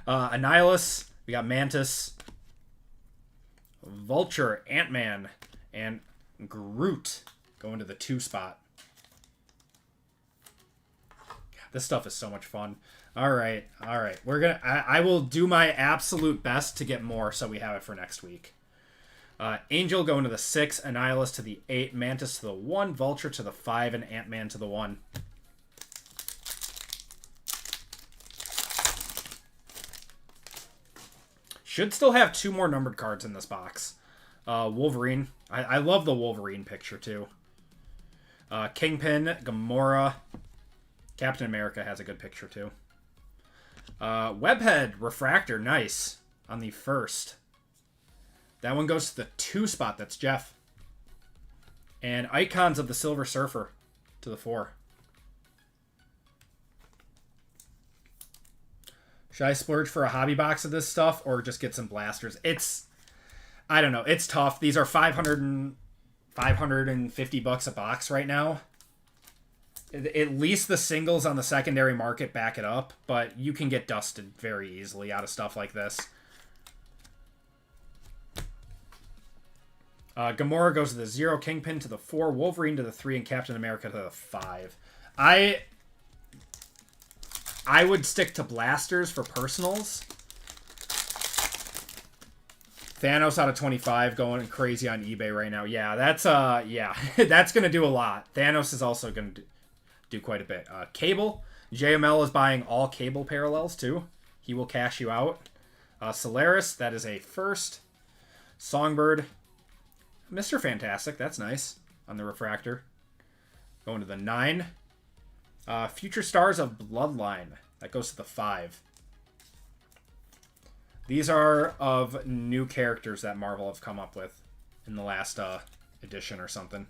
Annihilus. We got Mantis. Vulture, Ant-Man, and Groot going to the 2 spot. God, this stuff is so much fun. All right. We're gonna. I will do my absolute best to get more, so we have it for next week. Angel going to the 6, Annihilus to the 8, Mantis to the 1, Vulture to the 5, and Ant-Man to the 1. Should still have 2 more numbered cards in this box. Wolverine. I love the Wolverine picture too. Kingpin, Gamora. Captain America has a good picture too. Webhead, Refractor, nice. On the 1st. That one goes to the 2 spot. That's Jeff. And Icons of the Silver Surfer to the 4. Should I splurge for a hobby box of this stuff or just get some blasters? I don't know. It's tough. These are 550 bucks a box right now. At least the singles on the secondary market back it up, but you can get dusted very easily out of stuff like this. Gamora goes to the 0, Kingpin to the 4, Wolverine to the 3, and Captain America to the 5. I would stick to blasters for personals. Thanos out of 25 going crazy on eBay right now. Yeah, that's that's going to do a lot. Thanos is also going to do quite a bit. Cable. JML is buying all Cable parallels too. He will cash you out. Solaris, that is a 1st. Songbird. Mr. Fantastic, that's nice. On the Refractor. Going to the 9. Future Stars of Bloodline. That goes to the 5. These are of new characters that Marvel have come up with in the last edition or something.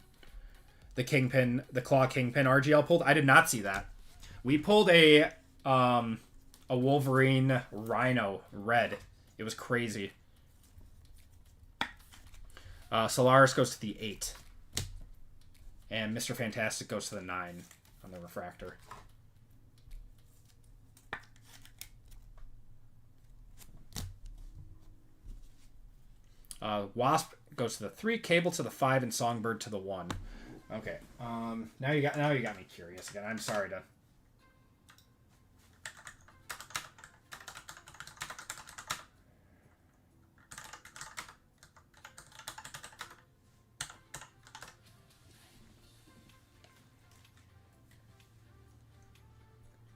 The Kingpin, the Claw Kingpin RGL pulled. I did not see that. We pulled a Wolverine Rhino red. It was crazy. Solaris goes to the 8. And Mr. Fantastic goes to the 9 on the Refractor. Wasp goes to the 3, Cable to the 5, and Songbird to the 1. Okay. Now you got me curious again. I'm sorry to.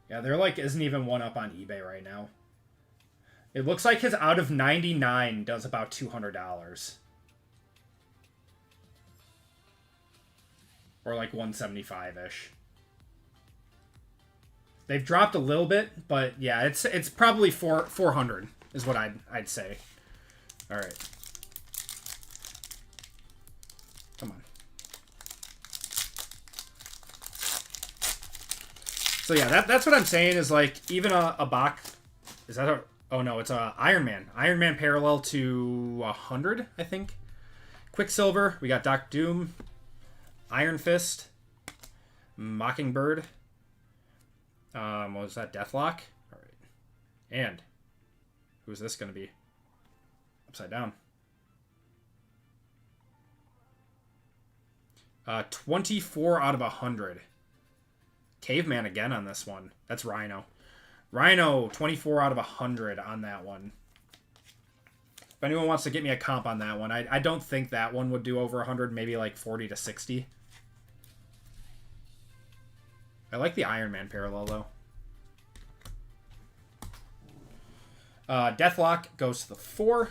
Yeah, there like isn't even one up on eBay right now. It looks like his out of 99 does about $200. Or like 175-ish. They've dropped a little bit, but yeah, it's probably 400 is what I'd say. All right. Come on. So yeah, that's what I'm saying is like even a box. Is that a? Oh no, it's a Iron Man. Iron Man parallel to 100, I think. Quicksilver. We got Doctor Doom, Iron Fist, Mockingbird. What was that? Deathlock. All right. And who's this going to be? Upside down. 24 out of 100. Caveman again on this one. That's Rhino. Rhino, 24 out of 100 on that one. If anyone wants to get me a comp on that one, I don't think that one would do over 100. Maybe like 40 to 60. I like the Iron Man parallel, though. Deathlock goes to the 4.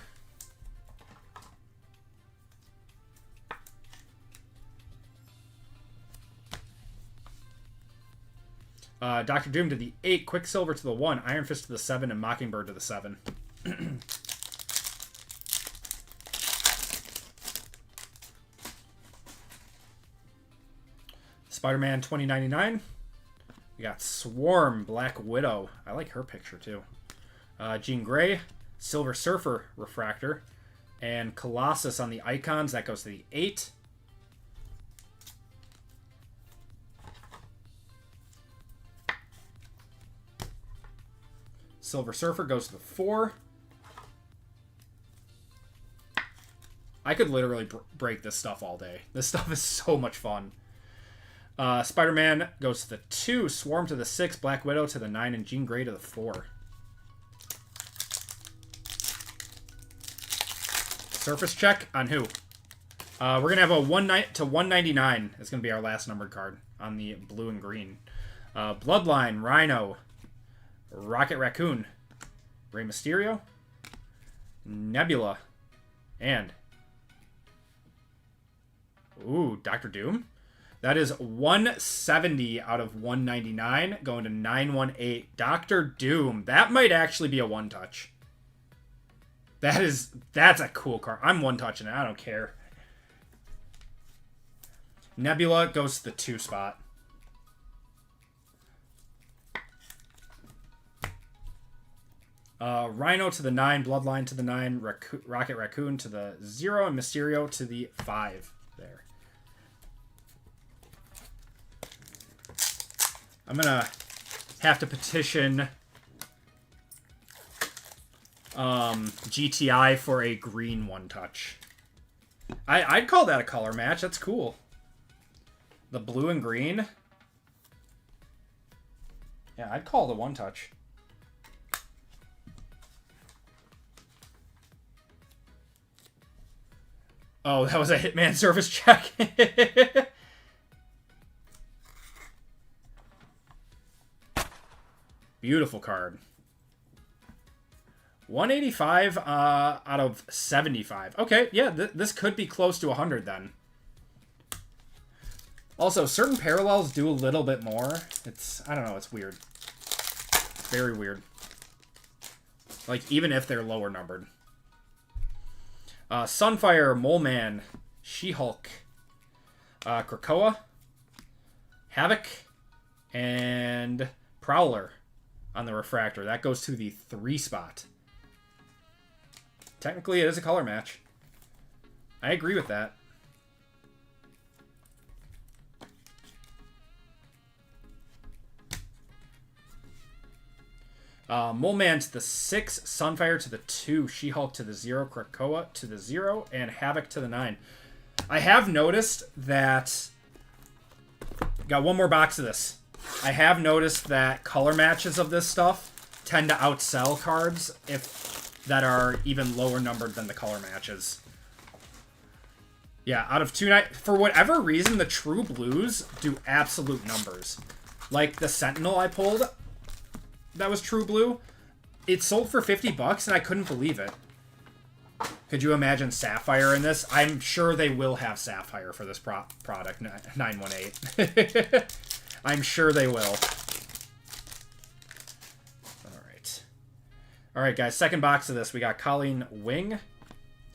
Doctor Doom to the 8, Quicksilver to the 1, Iron Fist to the 7, and Mockingbird to the 7. Spider-Man 2099. We got Swarm, Black Widow. I like her picture, too. Jean Grey, Silver Surfer Refractor, and Colossus on the icons. That goes to the 8. Silver Surfer goes to the 4. I could literally break this stuff all day. This stuff is so much fun. Spider-Man goes to the 2. Swarm to the 6. Black Widow to the 9. And Jean Grey to the 4. Surface check on who? We're going to have a 199. It's going to be our last numbered card on the blue and green. Bloodline, Rhino, Rocket Raccoon, Rey Mysterio, Nebula, and Doctor Doom. That is 170 out of 199, going to 918. Doctor Doom. That might actually be a one-touch. That's a cool card. I'm one-touching it. I don't care. Nebula goes to the 2 spot. Rhino to the 9, Bloodline to the 9, Rocket Raccoon to the 0, and Mysterio to the 5 there. I'm going to have to petition GTI for a green one-touch. I'd call that a color match. That's cool. The blue and green. Yeah, I'd call the one-touch. Oh, that was a Hitman service check. Beautiful card. 185 out of 75. Okay, yeah, this could be close to 100 then. Also, certain parallels do a little bit more. I don't know, it's weird. Very weird. Like, even if they're lower numbered. Sunfire, Mole Man, She-Hulk, Krakoa, Havoc, and Prowler on the refractor. That goes to the 3 spot. Technically, it is a color match. I agree with that. Mole Man to the 6, Sunfire to the 2, She-Hulk to the 0, Krakoa to the 0, and Havoc to the 9. I have noticed that... Got one more box of this. I have noticed that color matches of this stuff tend to outsell cards that are even lower numbered than the color matches. Yeah, out of 2... For whatever reason, the true blues do absolute numbers. Like the Sentinel I pulled... That was true blue. It sold for $50 and I couldn't believe it. Could you imagine Sapphire in this? I'm sure they will have Sapphire for this product, 918. I'm sure they will. Alright. Alright, guys. Second box of this. We got Colleen Wing,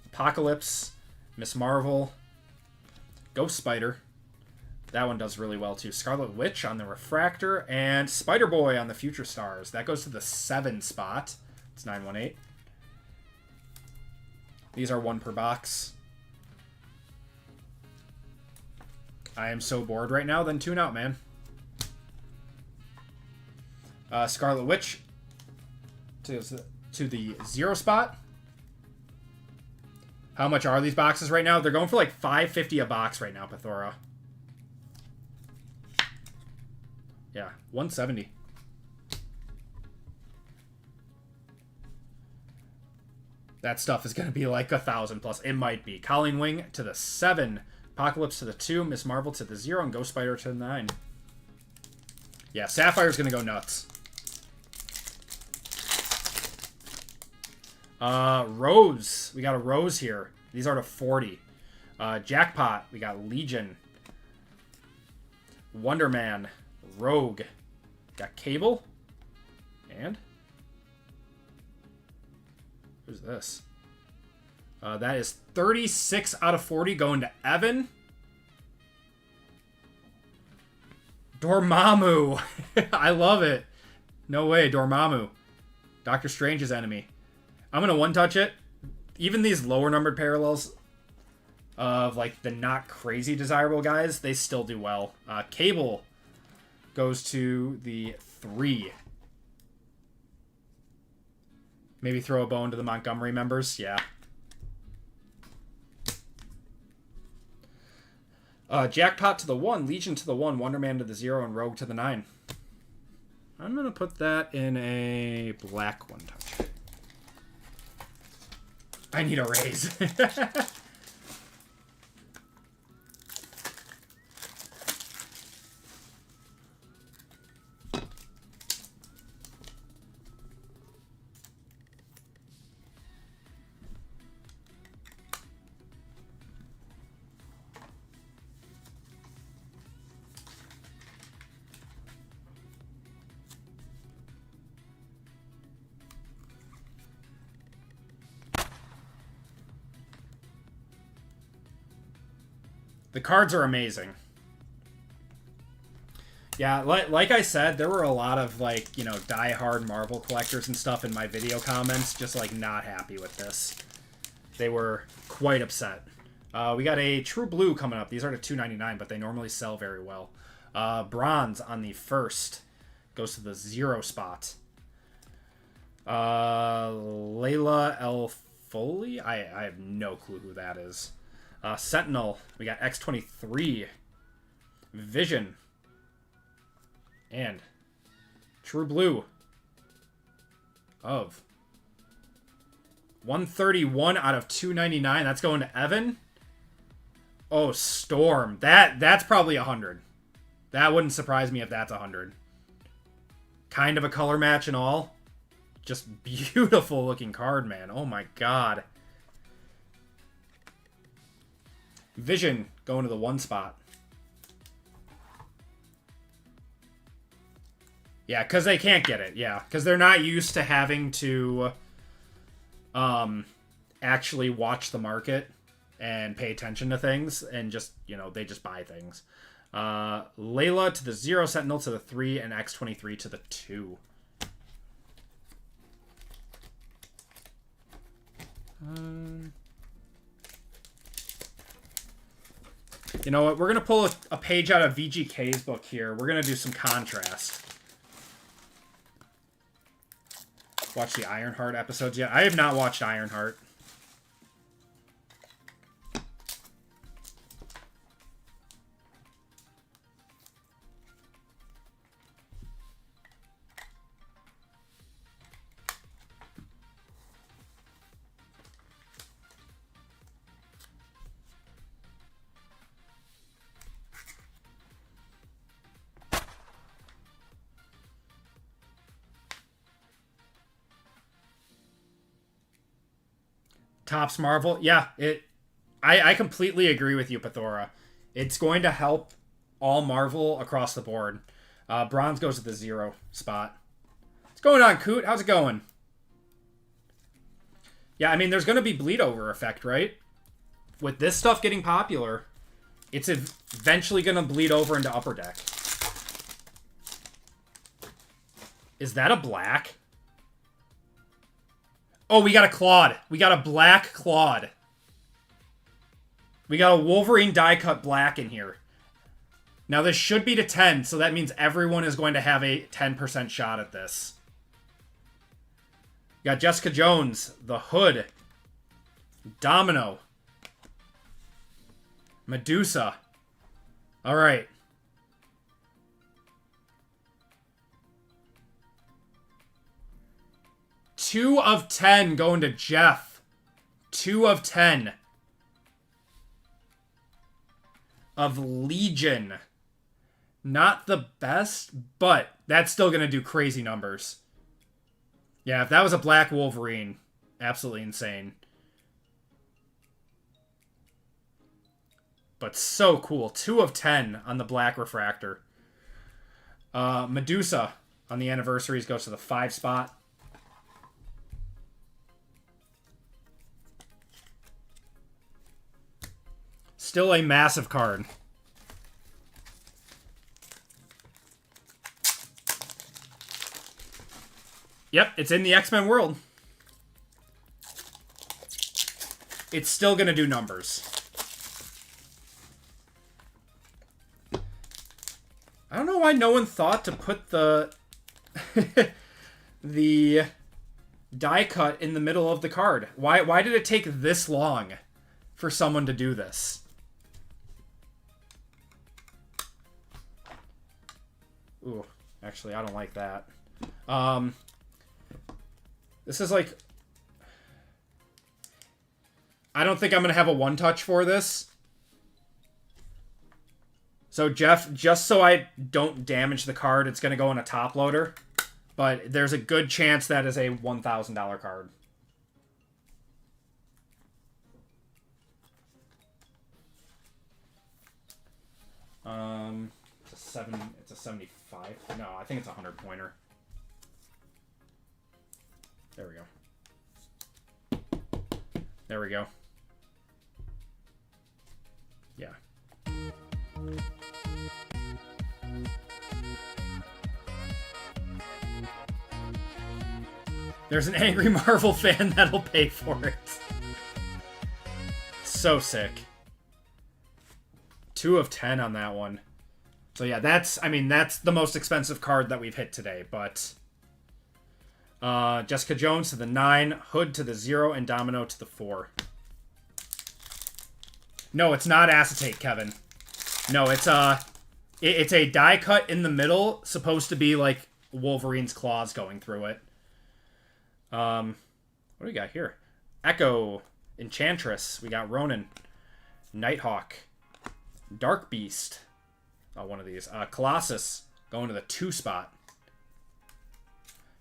Apocalypse, Miss Marvel, Ghost Spider, That one does really well, too. Scarlet Witch on the Refractor, and Spider-Boy on the Future Stars. That goes to the 7 spot. It's 918. These are 1 per box. I am so bored right now, then tune out, man. Scarlet Witch to the 0 spot. How much are these boxes right now? They're going for like $5.50 a box right now, Pathora. Yeah, $170. That stuff is going to be like 1,000 plus. It might be. Colleen Wing to the 7. Apocalypse to the 2. Miss Marvel to the 0. And Ghost Spider to the 9. Yeah, Sapphire's going to go nuts. Rose. We got a Rose here. These are to 40. Jackpot. We got Legion. Wonder Man. Rogue. Got Cable. And? Who's this? That is 36 out of 40 going to Evan. Dormammu. I love it. No way, Dormammu. Doctor Strange's enemy. I'm going to one-touch it. Even these lower numbered parallels of like the not crazy desirable guys, they still do well. Cable goes to the 3. Maybe throw a bone to the Montgomery members. Yeah. Jackpot to the 1, Legion to the 1, Wonder Man to the 0, and Rogue to the 9. I'm going to put that in a black one-touch. I need a raise. The cards are amazing. Yeah, like I said, there were a lot of, like, you know, die-hard Marvel collectors and stuff in my video comments just, like, not happy with this. They were quite upset. We got a True Blue coming up. These are to $2.99, but they normally sell very well. Bronze on the 1st goes to the 0 spot. Layla El Foley? I have no clue who that is. Sentinel, we got X-23, Vision, and True Blue of 131 out of 299. That's going to Evan. Oh, Storm. That's probably 100. That wouldn't surprise me if that's 100. Kind of a color match and all. Just beautiful looking card, man. Oh my god. Vision going to the 1 spot. Yeah, because they can't get it. Yeah, because they're not used to having to actually watch the market and pay attention to things and just, you know, they just buy things. Layla to the 0, Sentinel to the 3, and X-23 to the 2. You know what? We're going to pull a page out of VGK's book here. We're going to do some contrast. Watch the Ironheart episodes yet? I have not watched Ironheart. Topps Marvel. Yeah, I completely agree with you, Pathora. It's going to help all Marvel across the board. Bronze goes to the 0 spot. What's going on, Coot? How's it going? Yeah, I mean, there's going to be bleed over effect, right? With this stuff getting popular, It's eventually going to bleed over into Upper Deck. Is that a black? Oh, we got a Claude. We got a black Claude. We got a Wolverine die cut black in here. Now this should be to 10, so that means everyone is going to have a 10% shot at this. We got Jessica Jones, the Hood, Domino, Medusa. All right. Two of 10 going to Jeff. 2 of 10. Of Legion. Not the best, but that's still going to do crazy numbers. Yeah, if that was a black Wolverine, absolutely insane. But so cool. 2 of 10 on the black refractor. Medusa on the anniversaries goes to the 5 spot. Still a massive card. Yep, it's in the X-Men world. It's still going to do numbers. I don't know why no one thought to put the the die cut in the middle of the card. Why did it take this long for someone to do this? Ooh, actually, I don't like that. This is like... I don't think I'm going to have a one-touch for this. So, Jeff, just so I don't damage the card, it's going to go in a top loader. But there's a good chance that is a $1,000 card. It's a 75. No, I think it's a 100-pointer. There we go. There we go. Yeah. There's an angry Marvel fan that'll pay for it. So sick. 2 of 10 on that one. So yeah, that's the most expensive card that we've hit today, but Jessica Jones to the 9, Hood to the 0, and Domino to the 4. No, it's not acetate, Kevin. No, it's a die cut in the middle, supposed to be like Wolverine's claws going through it. What do we got here? Echo, Enchantress. We got Ronin, Nighthawk, Dark Beast. Oh, one of these. Colossus going to the 2 spot.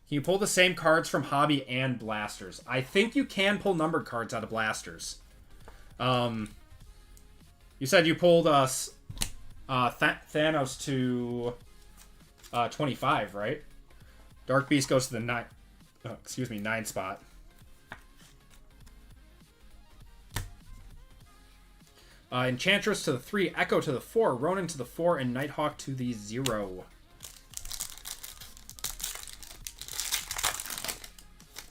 Can you pull the same cards from Hobby and Blasters? I think you can pull numbered cards out of Blasters. You said you pulled us Thanos to 25, right? Dark Beast goes to the 9 spot. Enchantress to the 3, Echo to the 4, Ronin to the 4, and Nighthawk to the 0.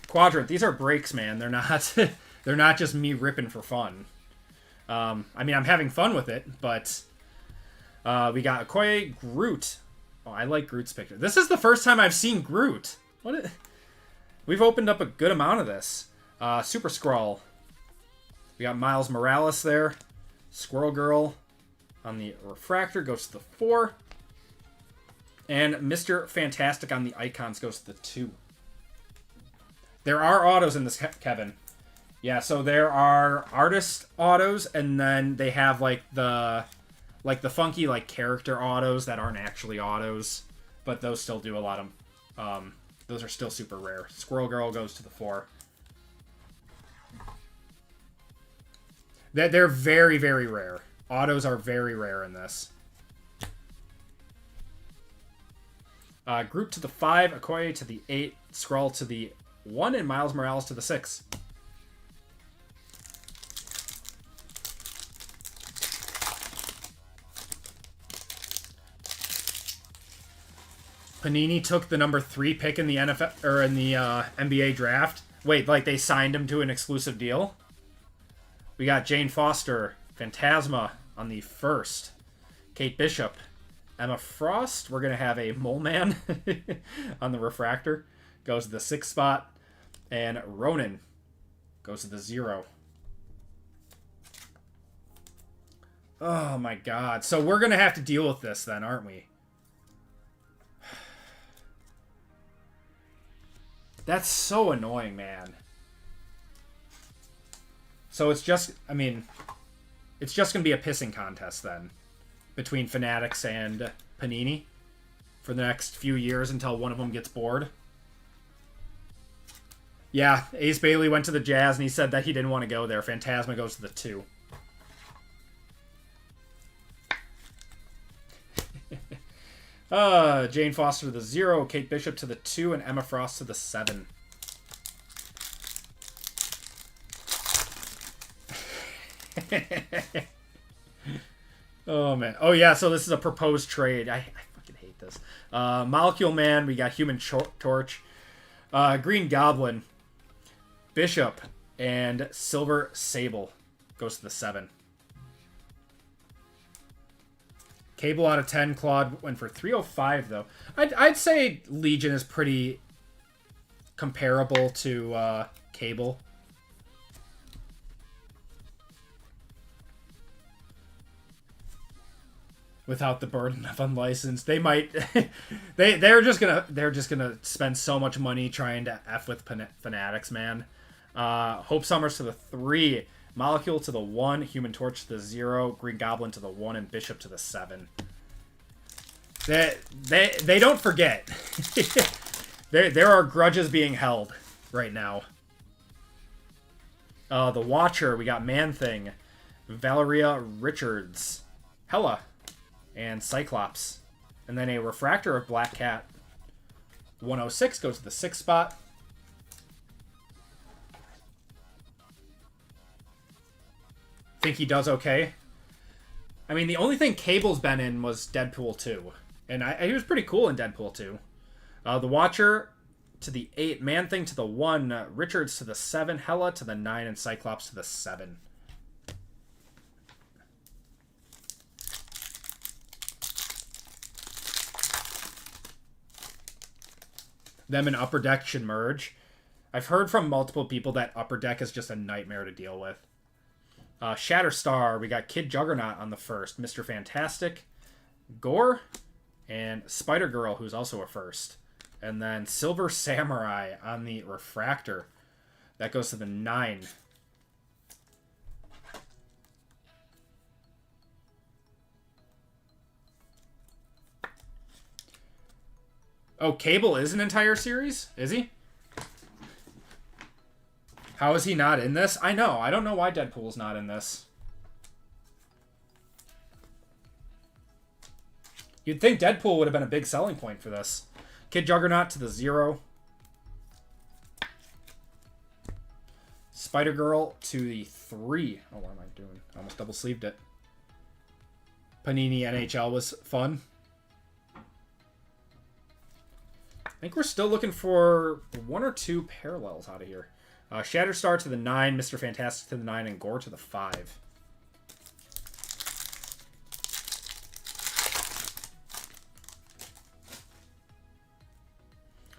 Quadrant. These are breaks, man. They're not. They're not just me ripping for fun. I mean, I'm having fun with it, but we got Okoye, Groot. Oh, I like Groot's picture. This is the first time I've seen Groot. We've opened up a good amount of this. Super Skrull. We got Miles Morales there. Squirrel Girl on the refractor goes to the 4. And Mr. Fantastic on the icons goes to the 2. There are autos in this, Kevin. Yeah, so there are artist autos, and then they have like the funky like character autos that aren't actually autos, but those still do a lot of those are still super rare. Squirrel Girl goes to the 4. They're very, very rare. Autos are very rare in this. Groot to the 5, Okoye to the 8, Skrull to the 1, and Miles Morales to the 6. Panini took the number 3 pick in the NFL or in the NBA draft. Wait, like they signed him to an exclusive deal? We got Jane Foster, Phantasma on the 1st. Kate Bishop, Emma Frost. We're going to have a Mole Man on the refractor. Goes to the 6th spot. And Ronan goes to the 0. Oh my god. So we're going to have to deal with this then, aren't we? That's so annoying, man. So it's just, I mean, it's just going to be a pissing contest then between Fanatics and Panini for the next few years until one of them gets bored. Yeah, Ace Bailey went to the Jazz and he said that he didn't want to go there. Phantasma goes to the 2. Jane Foster to the 0, Kate Bishop to the 2, and Emma Frost to the 7. Oh, man. Oh, yeah, so this is a proposed trade. I fucking hate this. Molecule Man, we got Human Torch, Green Goblin, Bishop, and Silver Sable goes to the 7. Cable out of 10. Claude went for 305, though. I'd say Legion is pretty comparable to Cable. Without the burden of unlicensed, they might. they're just gonna spend so much money trying to f with Fanatics, man. Hope Summers to the 3. Molecule to the 1, Human Torch to the 0, Green Goblin to the 1, and Bishop to the 7. They don't forget. There are grudges being held right now. The Watcher, we got Man-Thing, Valeria Richards, Hella, and Cyclops. And then a Refractor of Black Cat. 106 goes to the 6th spot. Think he does okay. I mean, the only thing Cable's been in was Deadpool 2. And he was pretty cool in Deadpool 2. The Watcher to the 8, Man-Thing to the 1, Richards to the 7, Hella to the 9, and Cyclops to the 7. Them and Upper Deck should merge. I've heard from multiple people that Upper Deck is just a nightmare to deal with. Shatterstar, we got Kid Juggernaut on the 1st, Mr. Fantastic, Gore, and Spider-Girl, who's also a 1st. And then Silver Samurai on the Refractor. That goes to the 9. Oh, Cable is an entire series? Is he? How is he not in this? I know. I don't know why Deadpool's not in this. You'd think Deadpool would have been a big selling point for this. Kid Juggernaut to the 0. Spider-Girl to the 3. Oh, what am I doing? I almost double-sleeved it. Panini NHL was fun. I think we're still looking for 1 or 2 parallels out of here. Shatterstar to the 9, Mr. Fantastic to the 9, and Gore to the 5.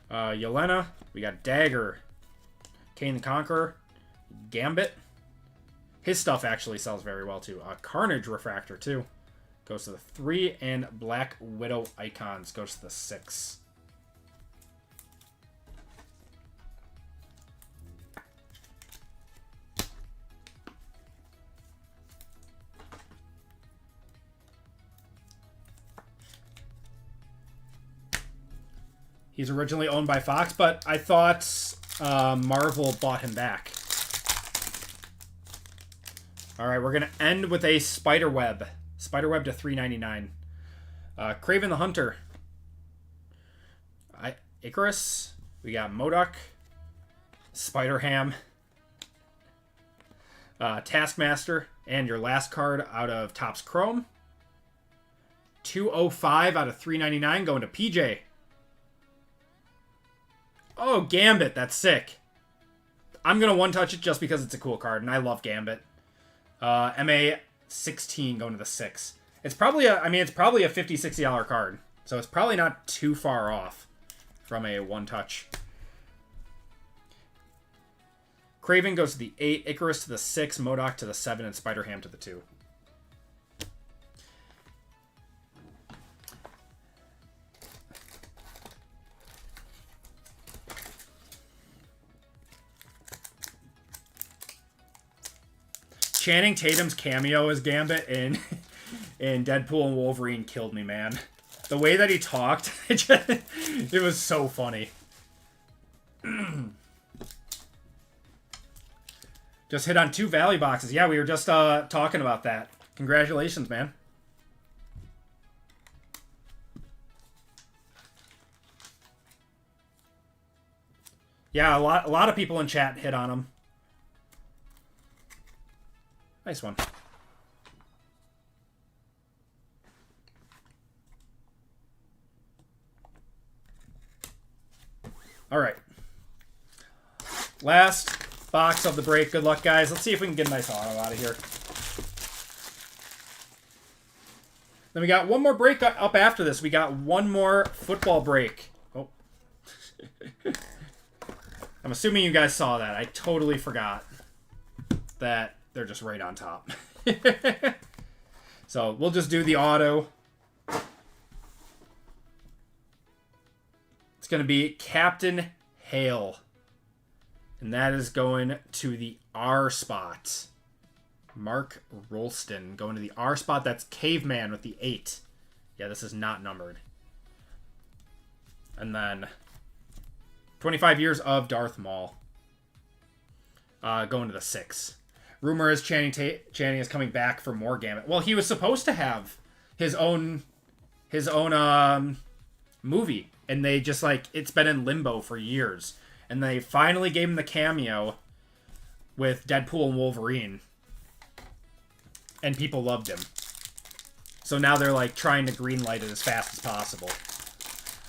Yelena, we got Dagger, Kane the Conqueror, Gambit. His stuff actually sells very well too. Carnage Refractor too. Goes to the 3, and Black Widow Icons goes to the 6. He's originally owned by Fox, but I thought Marvel bought him back. All right, we're going to end with a Spiderweb. Spiderweb to $3.99. Kraven the Hunter. Icarus. We got MODOK. Spider-Ham. Taskmaster. And your last card out of Topps Chrome. 205 out of $3.99 going to PJ. Oh, Gambit. That's sick. I'm going to one-touch it just because it's a cool card, and I love Gambit. MA 16 going to the 6. It's probably a, it's probably a $50, $60 card. So it's probably not too far off from a one-touch. Craven goes to the 8, Icarus to the 6, MODOK to the 7, and Spider-Ham to the 2. Channing Tatum's cameo as Gambit in Deadpool and Wolverine killed me, man. The way that he talked, it was so funny. Just hit on 2 value boxes. Yeah, we were just talking about that. Congratulations, man. Yeah, a lot of people in chat hit on them. Nice one. All right. Last box of the break. Good luck, guys. Let's see if we can get a nice auto out of here. Then we got one more break up after this. We got one more football break. Oh. I'm assuming you guys saw that. I totally forgot that they're just right on top. So we'll just do the auto. It's going to be Captain Hale. And that is going to the R spot. Mark Rolston going to the R spot. That's Caveman with the 8. Yeah, this is not numbered. And then 25 years of Darth Maul. Going to the 6. Rumor is Channing is coming back for more Gambit. Well, he was supposed to have his own movie, and they just it's been in limbo for years, and they finally gave him the cameo with Deadpool and Wolverine, and people loved him. So now they're trying to greenlight it as fast as possible.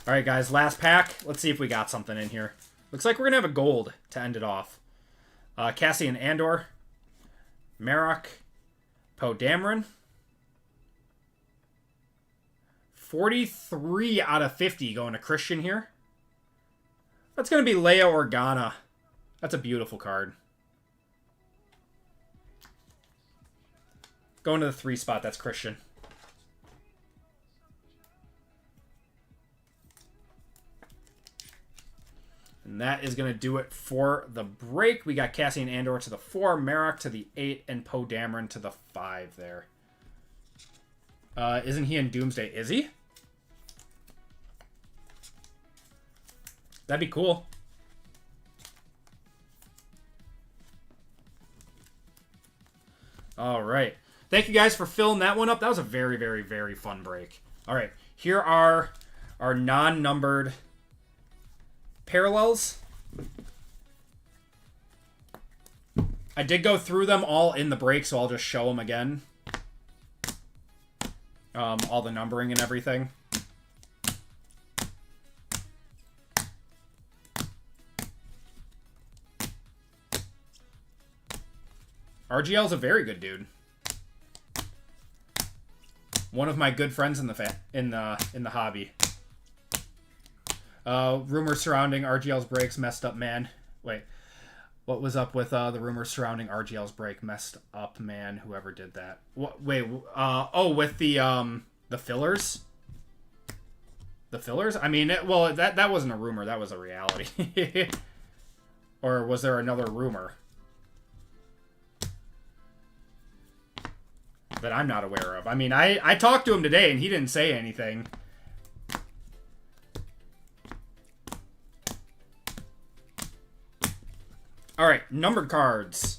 All right, guys, last pack. Let's see if we got something in here. Looks like we're gonna have a gold to end it off. Cassian Andor. Marok, Poe Dameron. 43 out of 50 going to Christian here. That's going to be Leia Organa. That's a beautiful card. Going to the 3 spot, that's Christian. And that is going to do it for the break. We got Cassian Andor to the 4, Marok to the 8, and Poe Dameron to the 5 there. Isn't he in Doomsday? Is he? That'd be cool. All right. Thank you guys for filling that one up. That was a very, very, very fun break. All right. Here are our non-numbered parallels. I did go through them all in the break, so I'll just show them again. All the numbering and everything. RGL's a very good dude. One of my good friends in the hobby. Rumors surrounding RGL's breaks messed up, man. Wait, what was up with the rumors surrounding RGL's break messed up, man? Whoever did that. Wait, oh, with the fillers. The fillers? I mean, that wasn't a rumor. That was a reality. Or was there another rumor that I'm not aware of? I mean, I talked to him today and he didn't say anything. All right, numbered cards.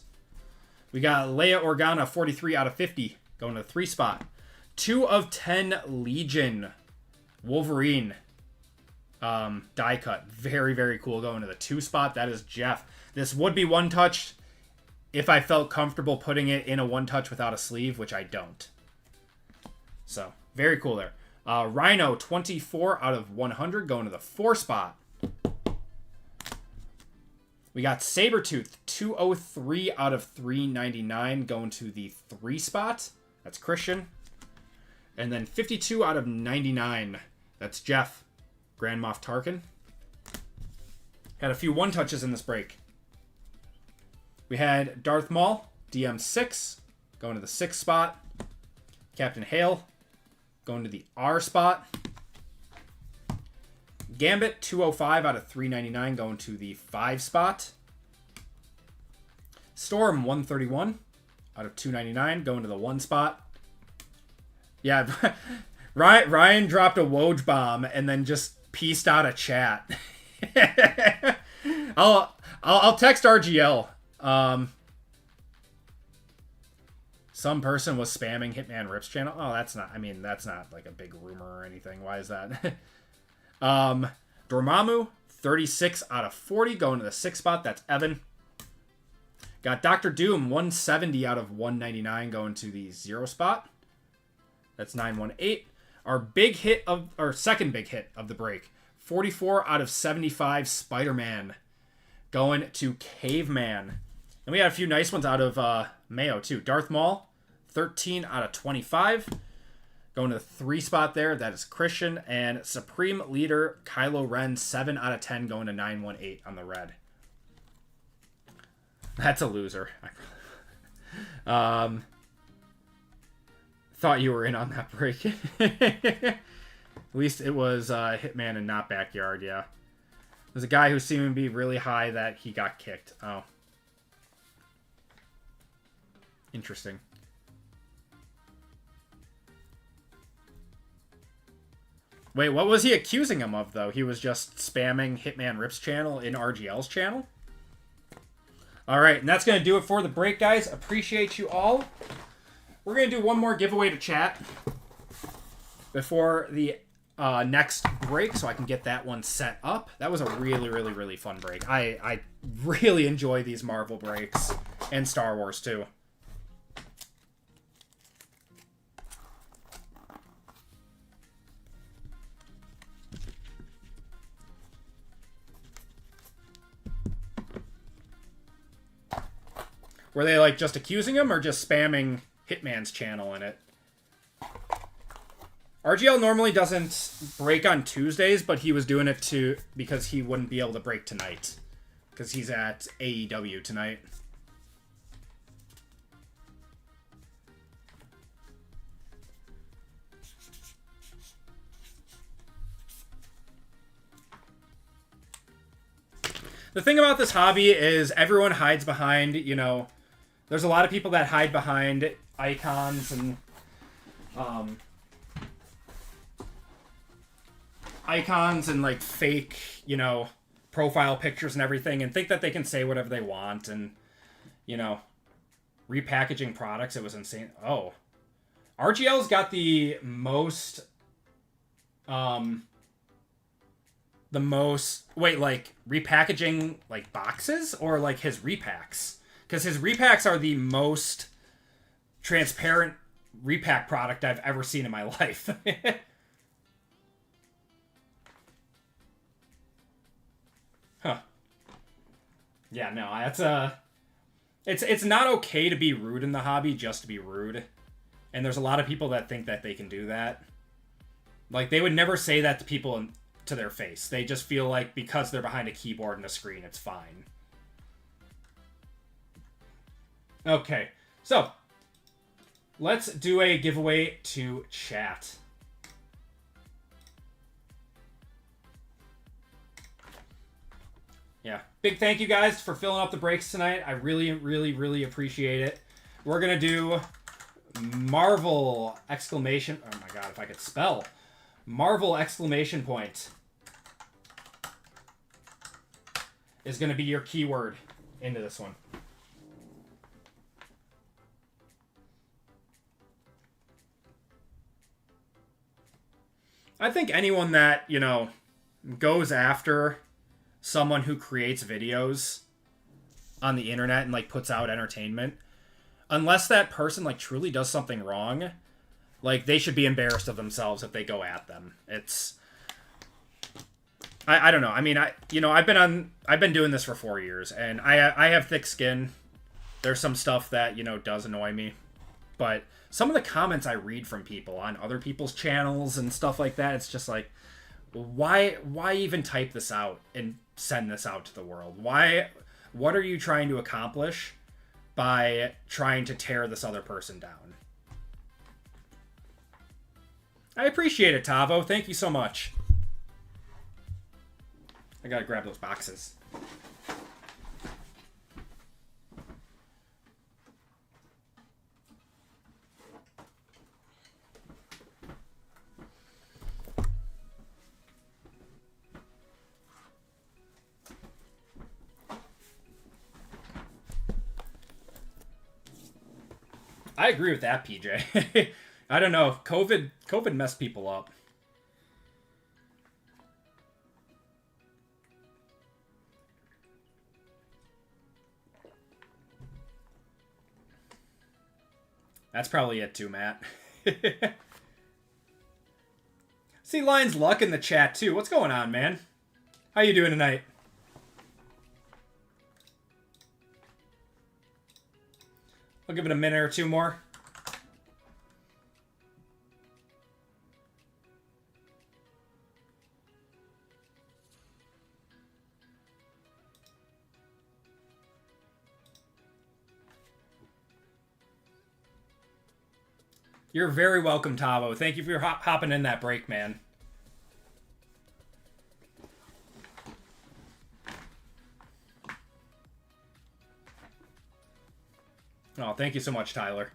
We got Leia Organa, 43 out of 50, going to the 3 spot. 2 of 10 Legion Wolverine die cut. Very, very cool, going to the 2 spot. That is Jeff. This would be one touch if I felt comfortable putting it in a one touch without a sleeve, which I don't. So, very cool there. Rhino, 24 out of 100, going to the 4 spot. We got Sabretooth, 203 out of 399 going to the 3 spot. That's Christian. And then 52 out of 99. That's Jeff. Grand Moff Tarkin. Had a few one-touches in this break. We had Darth Maul, DM6, going to the 6 spot. Captain Hale, going to the R spot. Gambit, 205 out of 399, going to the 5 spot. Storm, 131 out of 299, going to the 1 spot. Yeah, Ryan dropped a Woj bomb and then just pieced out a chat. I'll text RGL. Some person was spamming Hitman Rip's channel. Oh, that's not like a big rumor or anything. Why is that? Dormammu, 36 out of 40, going to the 6 spot. That's Evan. Got Dr. Doom, 170 out of 199, going to the 0 spot. That's 918. Our second big hit of the break, 44 out of 75, Spider-Man, going to Caveman. And we had a few nice ones out of Mayo, too. Darth Maul, 13 out of 25. Going to the 3 spot there. That is Christian. And Supreme Leader Kylo Ren, 7 out of 10, going to 918 on the red. That's a loser. Thought you were in on that break. At least it was Hitman and not Backyard, yeah. There's a guy who seemed to be really high that he got kicked. Oh. Interesting. Wait, what was he accusing him of, though? He was just spamming Hitman Rip's channel in RGL's channel? Alright, and that's going to do it for the break, guys. Appreciate you all. We're going to do one more giveaway to chat before the next break, so I can get that one set up. That was a really, really, really fun break. I really enjoy these Marvel breaks, and Star Wars, too. Were they, like, just accusing him or just spamming Hitman's channel in it? RGL normally doesn't break on Tuesdays, but he was doing it because he wouldn't be able to break tonight. Because he's at AEW tonight. The thing about this hobby is everyone hides behind, you know... There's a lot of people that hide behind icons and like fake, you know, profile pictures and everything, and think that they can say whatever they want, and, you know, repackaging products. It was insane. Oh, RGL's got the most wait, like repackaging like boxes or like his repacks. Because his repacks are the most transparent repack product I've ever seen in my life. Huh. Yeah, no, that's it's not okay to be rude in the hobby just to be rude. And there's a lot of people that think that they can do that. Like, they would never say that to people to their face. They just feel like because they're behind a keyboard and a screen, it's fine. Okay, so let's do a giveaway to chat. Yeah, big thank you guys for filling up the breaks tonight. I really, really, really appreciate it. We're going to do Marvel exclamation... Oh my god, if I could spell. Marvel exclamation point is going to be your keyword into this one. I think anyone that, you know, goes after someone who creates videos on the internet and, like, puts out entertainment, unless that person, like, truly does something wrong, like, they should be embarrassed of themselves if they go at them. I don't know. I mean, I've been doing this for 4 years, and I have thick skin. There's some stuff that, does annoy me, but some of the comments I read from people on other people's channels and stuff like that, it's just like, why even type this out and send this out to the world? What are you trying to accomplish by trying to tear this other person down? I appreciate it, Tavo. Thank you so much. I gotta grab those boxes. I agree with that, PJ. I don't know. COVID messed people up. That's probably it too, Matt. See Lion's Luck in the chat too. What's going on, man? How you doing tonight? I'll give it a minute or two more. You're very welcome, Tavo. Thank you for hopping in that break, man. Oh, thank you so much, Tyler.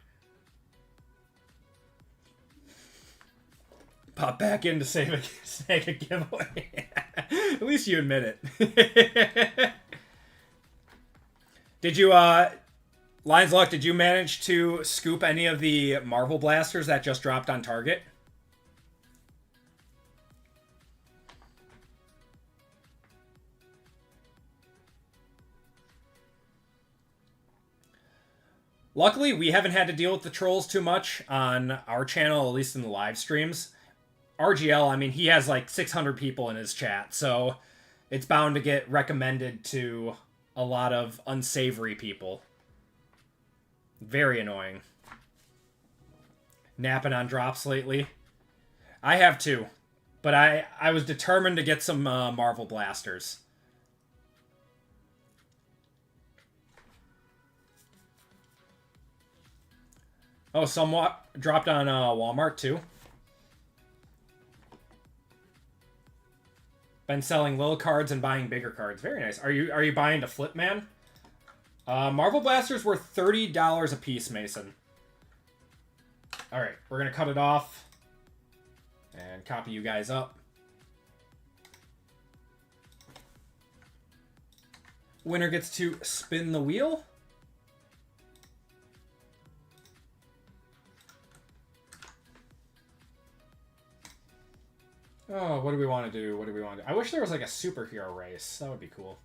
Pop back in to save a giveaway. At least you admit it. Did you, Lion's Luck, did you manage to scoop any of the Marvel blasters that just dropped on Target? Luckily, we haven't had to deal with the trolls too much on our channel, at least in the live streams. RGL, I mean, he has like 600 people in his chat, so it's bound to get recommended to a lot of unsavory people. Very annoying. Napping on drops lately. I have too, but I was determined to get some Marvel blasters. Oh, somewhat dropped on Walmart too. Been selling little cards and buying bigger cards. Very nice. Are you buying to flip, man? Marvel blasters were $30 a piece, Mason. All right, we're gonna cut it off and copy you guys up. Winner gets to spin the wheel. Oh, what do we want to do? What do we want to do? I wish there was like a superhero race. That would be cool.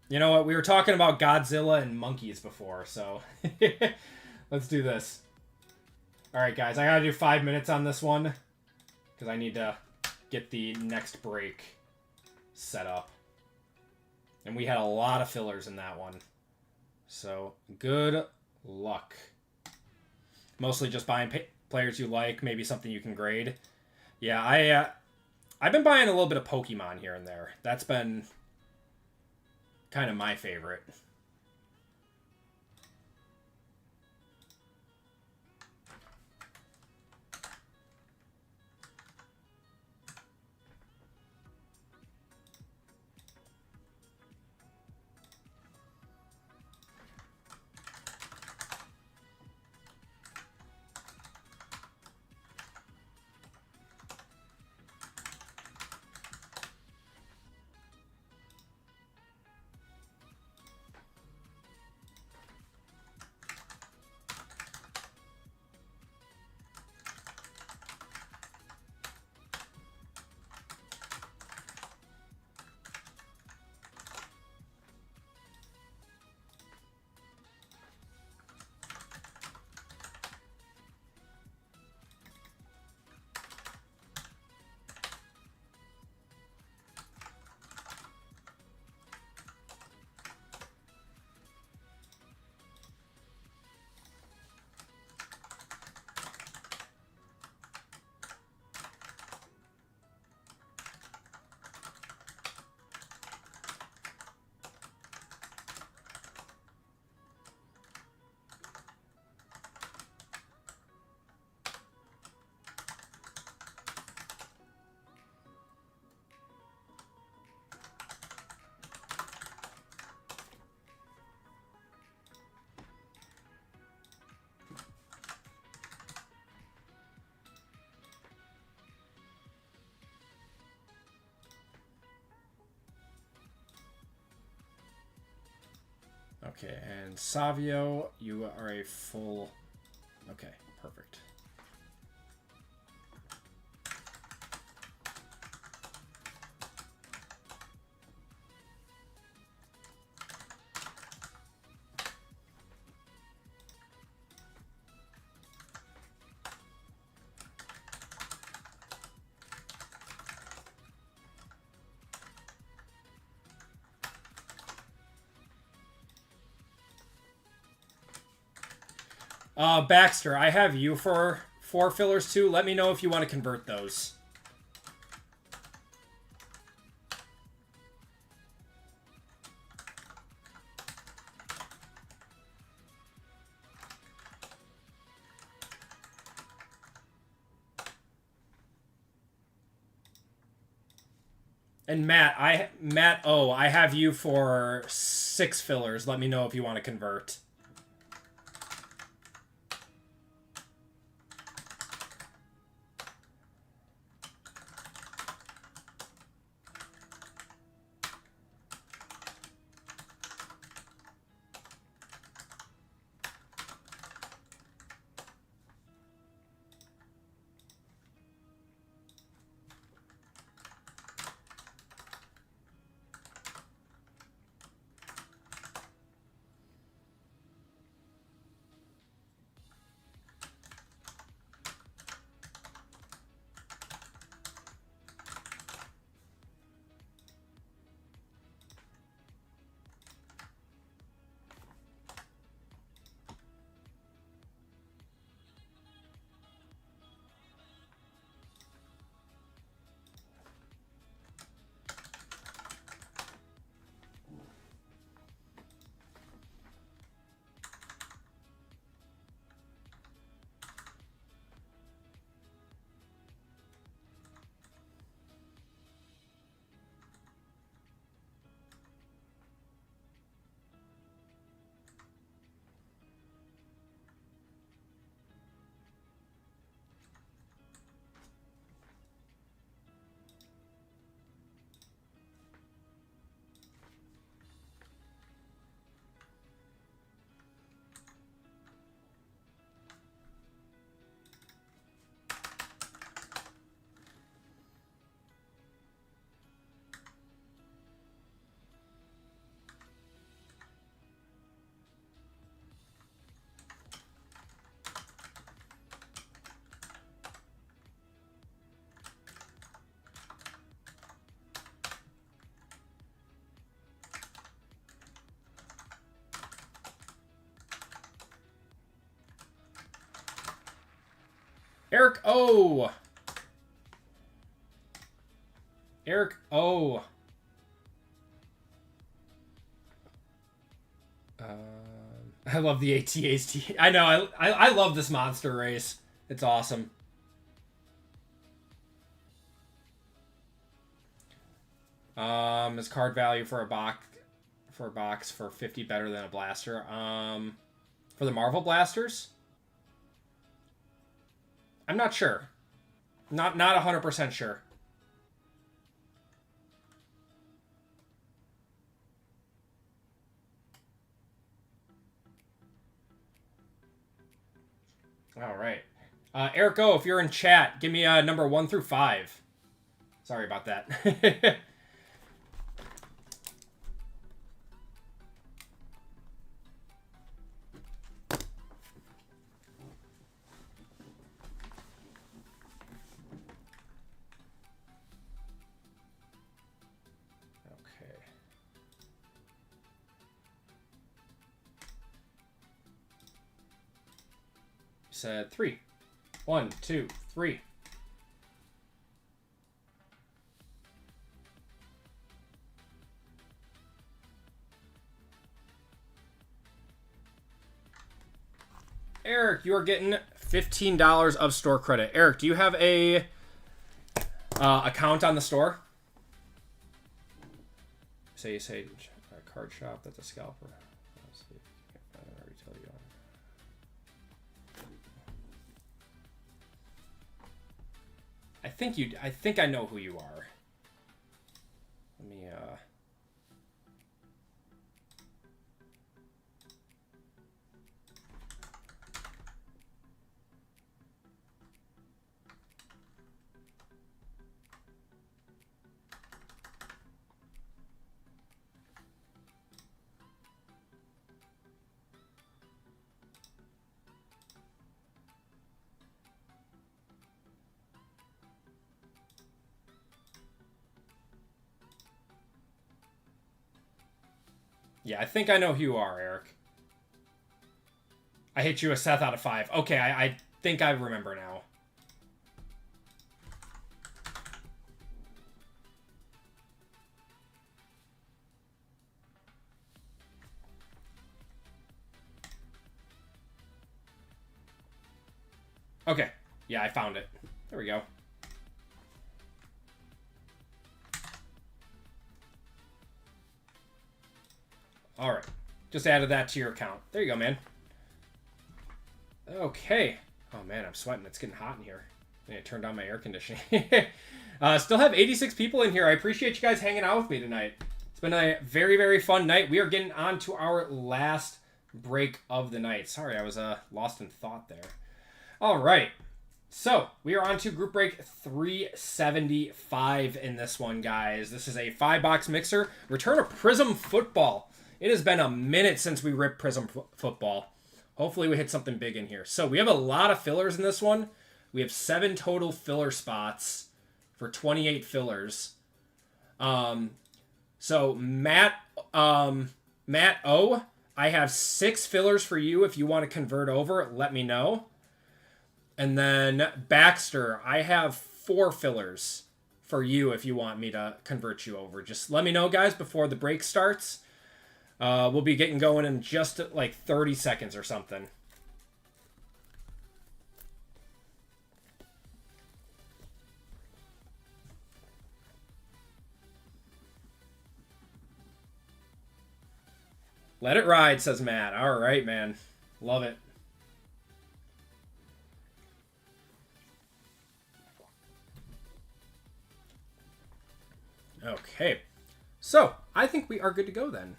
You know what? We were talking about Godzilla and monkeys before, so let's do this. All right, guys. I got to do 5 minutes on this one because I need to get the next break set up. And we had a lot of fillers in that one. So, good luck. Mostly just buying players you like, maybe something you can grade. Yeah, I've been buying a little bit of Pokemon here and there. That's been kind of my favorite. Okay, and Savio, you are a full... Okay, perfect. Baxter, I have you for 4 fillers too. Let me know if you want to convert those. And Matt, I have you for 6 fillers. Let me know if you want to convert. Eric O. Eric O. I love the ATAT. I know. I love this monster race. It's awesome. Is card value for a box for 50 better than a blaster? For the Marvel blasters? I'm not sure. Not 100% sure. All right. Eric O, if you're in chat, give me number 1 through 5. Sorry about that. Said 3. 1, 2, 3. Eric, you are getting $15 of store credit. Eric, do you have a account on the store? Say a card shop. That's a scalper. Let's see. I already tell you. I think I know who you are. Let me Yeah, I think I know who you are, Eric. I hit you a Seth out of 5. Okay, I think I remember now. Okay. Yeah, I found it. There we go. All right. Just added that to your account. There you go, man. Okay. Oh, man, I'm sweating. It's getting hot in here. I need to turn down my air conditioning. Still have 86 people in here. I appreciate you guys hanging out with me tonight. It's been a very, very fun night. We are getting on to our last break of the night. Sorry, I was lost in thought there. All right. So, we are on to group break 375 in this one, guys. This is a 5-box mixer. Return of Prism Football. It has been a minute since we ripped Prism Football. Hopefully we hit something big in here. So, we have a lot of fillers in this one. We have 7 total filler spots for 28 fillers. So, Matt O, I have 6 fillers for you. If you want to convert over, let me know. And then Baxter, I have 4 fillers for you if you want me to convert you over. Just let me know, guys, before the break starts. We'll be getting going in just like 30 seconds or something. Let it ride, says Matt. All right, man. Love it. Okay, so I think we are good to go then.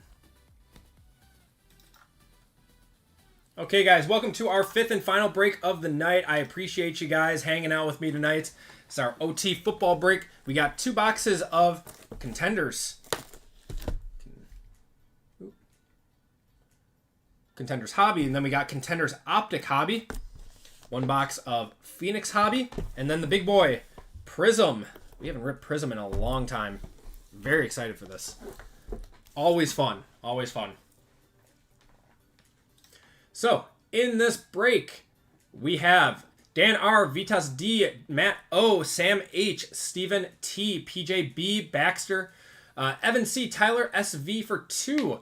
Okay, guys, welcome to our 5th and final break of the night. I appreciate you guys hanging out with me tonight. It's our OT football break. We got 2 boxes of Contenders. Contenders Hobby, and then we got Contenders Optic Hobby. 1 box of Phoenix Hobby, and then the big boy, Prism. We haven't ripped Prism in a long time. Very excited for this. Always fun. Always fun. So, in this break, we have Dan R, Vitas D, Matt O, Sam H, Stephen T, PJ B, Baxter, Evan C, Tyler SV for 2,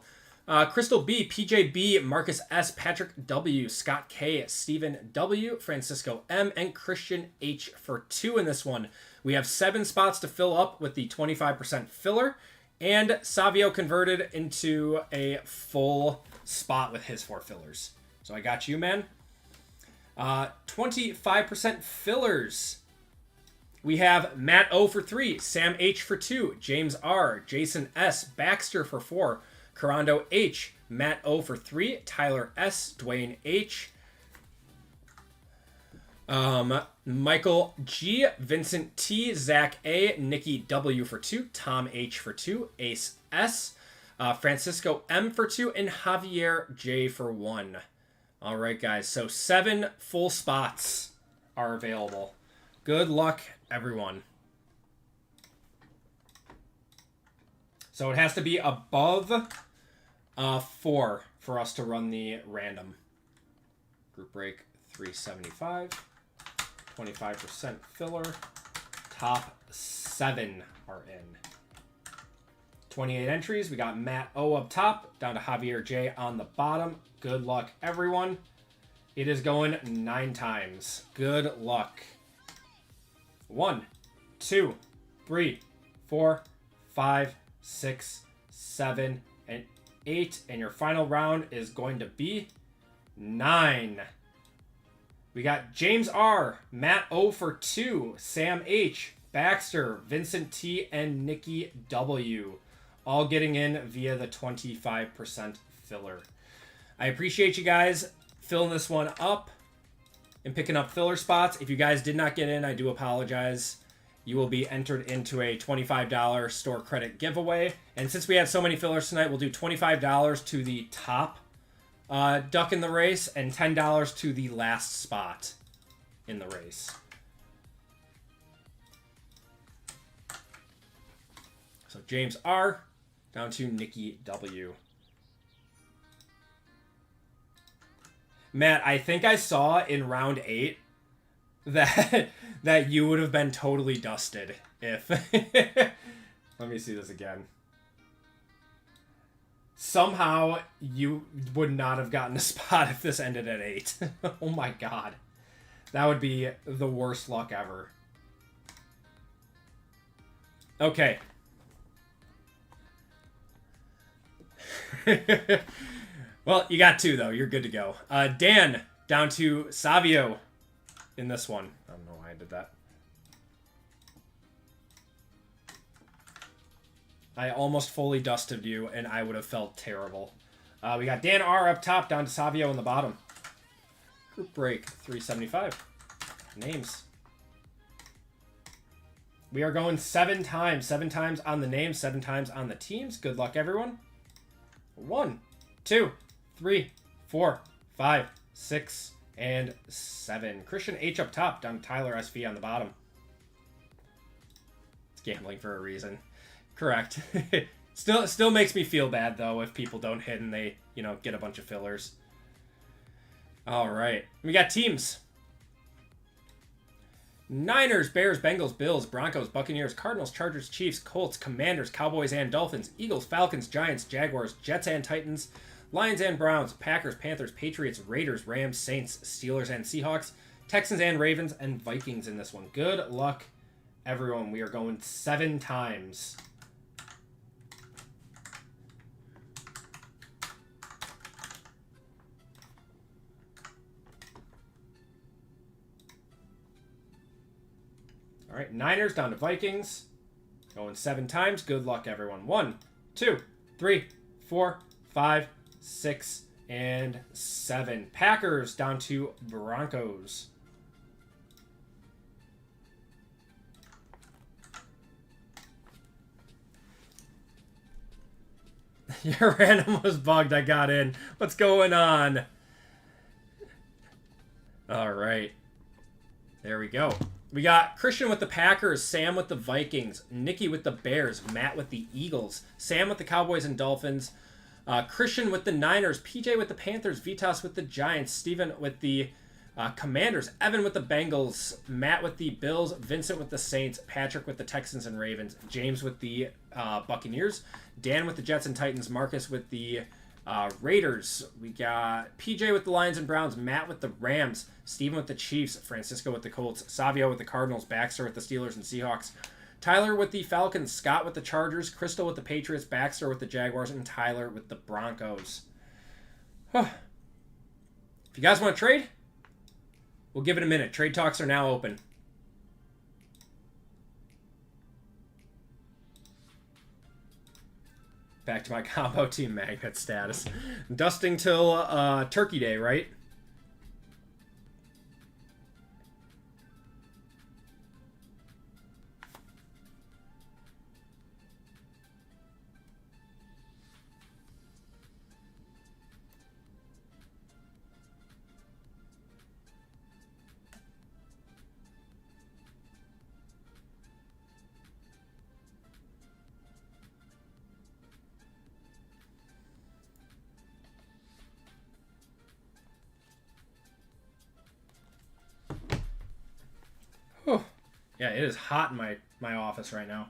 Crystal B, PJ B, Marcus S, Patrick W, Scott K, Stephen W, Francisco M, and Christian H for 2 in this one. We have 7 spots to fill up with the 25% filler, and Savio converted into a full spot with his 4 fillers. So I got you, man. 25% fillers. We have Matt O for 3, Sam H for 2, James R, Jason S, Baxter for 4, Carando H, Matt O for 3, Tyler S, Dwayne H, Michael G, Vincent T, Zach A, Nikki W for 2, Tom H for 2, Ace S, Francisco M for 2, and Javier J for 1. All right, guys. So 7 full spots are available. Good luck, everyone. So it has to be above 4 for us to run the random. Group break 375. 25% filler. Top 7 are in. 28 entries. We got Matt O up top, down to Javier J on the bottom. Good luck, everyone. It is going 9 times. Good luck. 1, 2, 3, 4, 5, 6, 7, and 8. And your final round is going to be 9. We got James R, Matt O for 2, Sam H, Baxter, Vincent T, and Nikki W. All getting in via the 25% filler. I appreciate you guys filling this one up and picking up filler spots. If you guys did not get in, I do apologize. You will be entered into a $25 store credit giveaway. And since we had so many fillers tonight, we'll do $25 to the top duck in the race and $10 to the last spot in the race. So James R down to Nikki W. Matt, I think I saw in round 8 that that you would have been totally dusted if let me see this again. Somehow you would not have gotten a spot if this ended at 8. Oh my god. That would be the worst luck ever. Okay. Well, you got 2 though. You're good to go. Dan down to Savio in this one. I don't know why I did that. I almost fully dusted you, and I would have felt terrible. We got Dan R up top, down to Savio in the bottom. Group break, 375. Names. We are going 7 times. 7 times on the names, 7 times on the teams. Good luck, everyone. 1, 2, 3, 4, 5, 6, and 7. Christian H up top, down to Tyler SV on the bottom. It's gambling for a reason. Correct. Still makes me feel bad, though, if people don't hit and they, get a bunch of fillers. All right. We got teams. Niners, Bears, Bengals, Bills, Broncos, Buccaneers, Cardinals, Chargers, Chiefs, Colts, Commanders, Cowboys and Dolphins, Eagles, Falcons, Giants, Jaguars, Jets and Titans, Lions and Browns, Packers, Panthers, Patriots, Raiders, Rams, Saints, Steelers and Seahawks, Texans and Ravens, and Vikings in this one. Good luck, everyone. We are going 7 times. All right, Niners down to Vikings. Going 7 times. Good luck, everyone. 1, 2, 3, 4, 5, 6, and 7. Packers down to Broncos. Your random was bugged. I got in. What's going on? All right. There we go. We got Christian with the Packers, Sam with the Vikings, Nikki with the Bears, Matt with the Eagles, Sam with the Cowboys and Dolphins, Christian with the Niners, PJ with the Panthers, Vitas with the Giants, Steven with the Commanders, Evan with the Bengals, Matt with the Bills, Vincent with the Saints, Patrick with the Texans and Ravens, James with the Buccaneers, Dan with the Jets and Titans, Marcus with the Raiders. We got PJ with the Lions and Browns, Matt with the Rams, Steven with the Chiefs, Francisco with the Colts, Savio with the Cardinals, Baxter with the Steelers and Seahawks, Tyler with the Falcons, Scott with the Chargers, Crystal with the Patriots, Baxter with the Jaguars, and Tyler with the Broncos. If you guys want to trade, we'll give it a minute. Trade talks are now open. Back to my combo team magnet status. Dusting till Turkey Day, right? Whew. Yeah, it is hot in my office right now.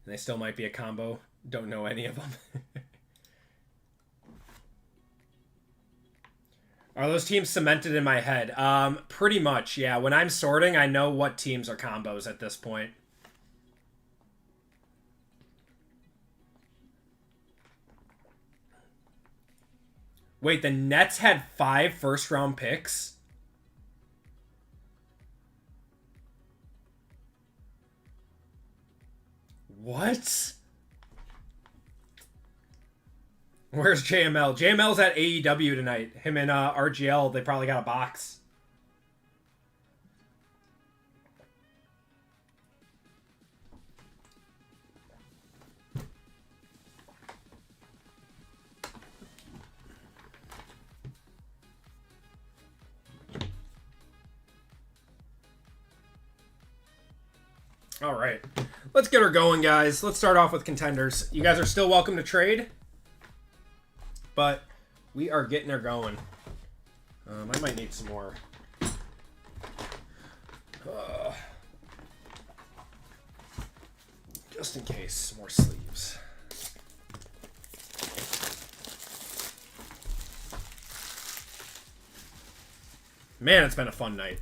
And they still might be a combo. Don't know any of them. Are those teams cemented in my head? Pretty much, yeah. When I'm sorting, I know what teams are combos at this point. Wait, the Nets had 5 first-round picks? What? Where's JML? JML's at AEW tonight. Him and RGL, they probably got a box. All right. Let's get her going, guys. Let's start off with contenders. You guys are still welcome to trade, but we are getting her going. I might need some more. Just in case, some more sleeves. Man, it's been a fun night.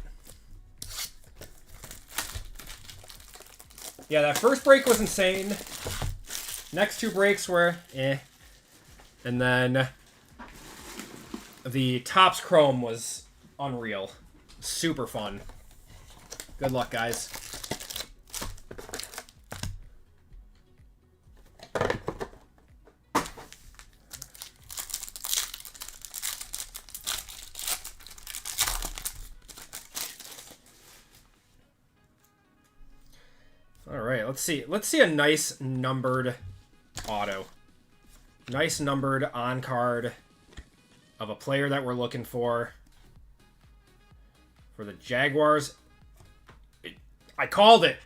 Yeah, that first break was insane. Next two breaks were eh. And then the Topps Chrome was unreal. Super fun. Good luck, guys. All right, let's see. Let's see a nice numbered auto. Nice numbered on card of a player that we're looking for. For the Jaguars. I called it.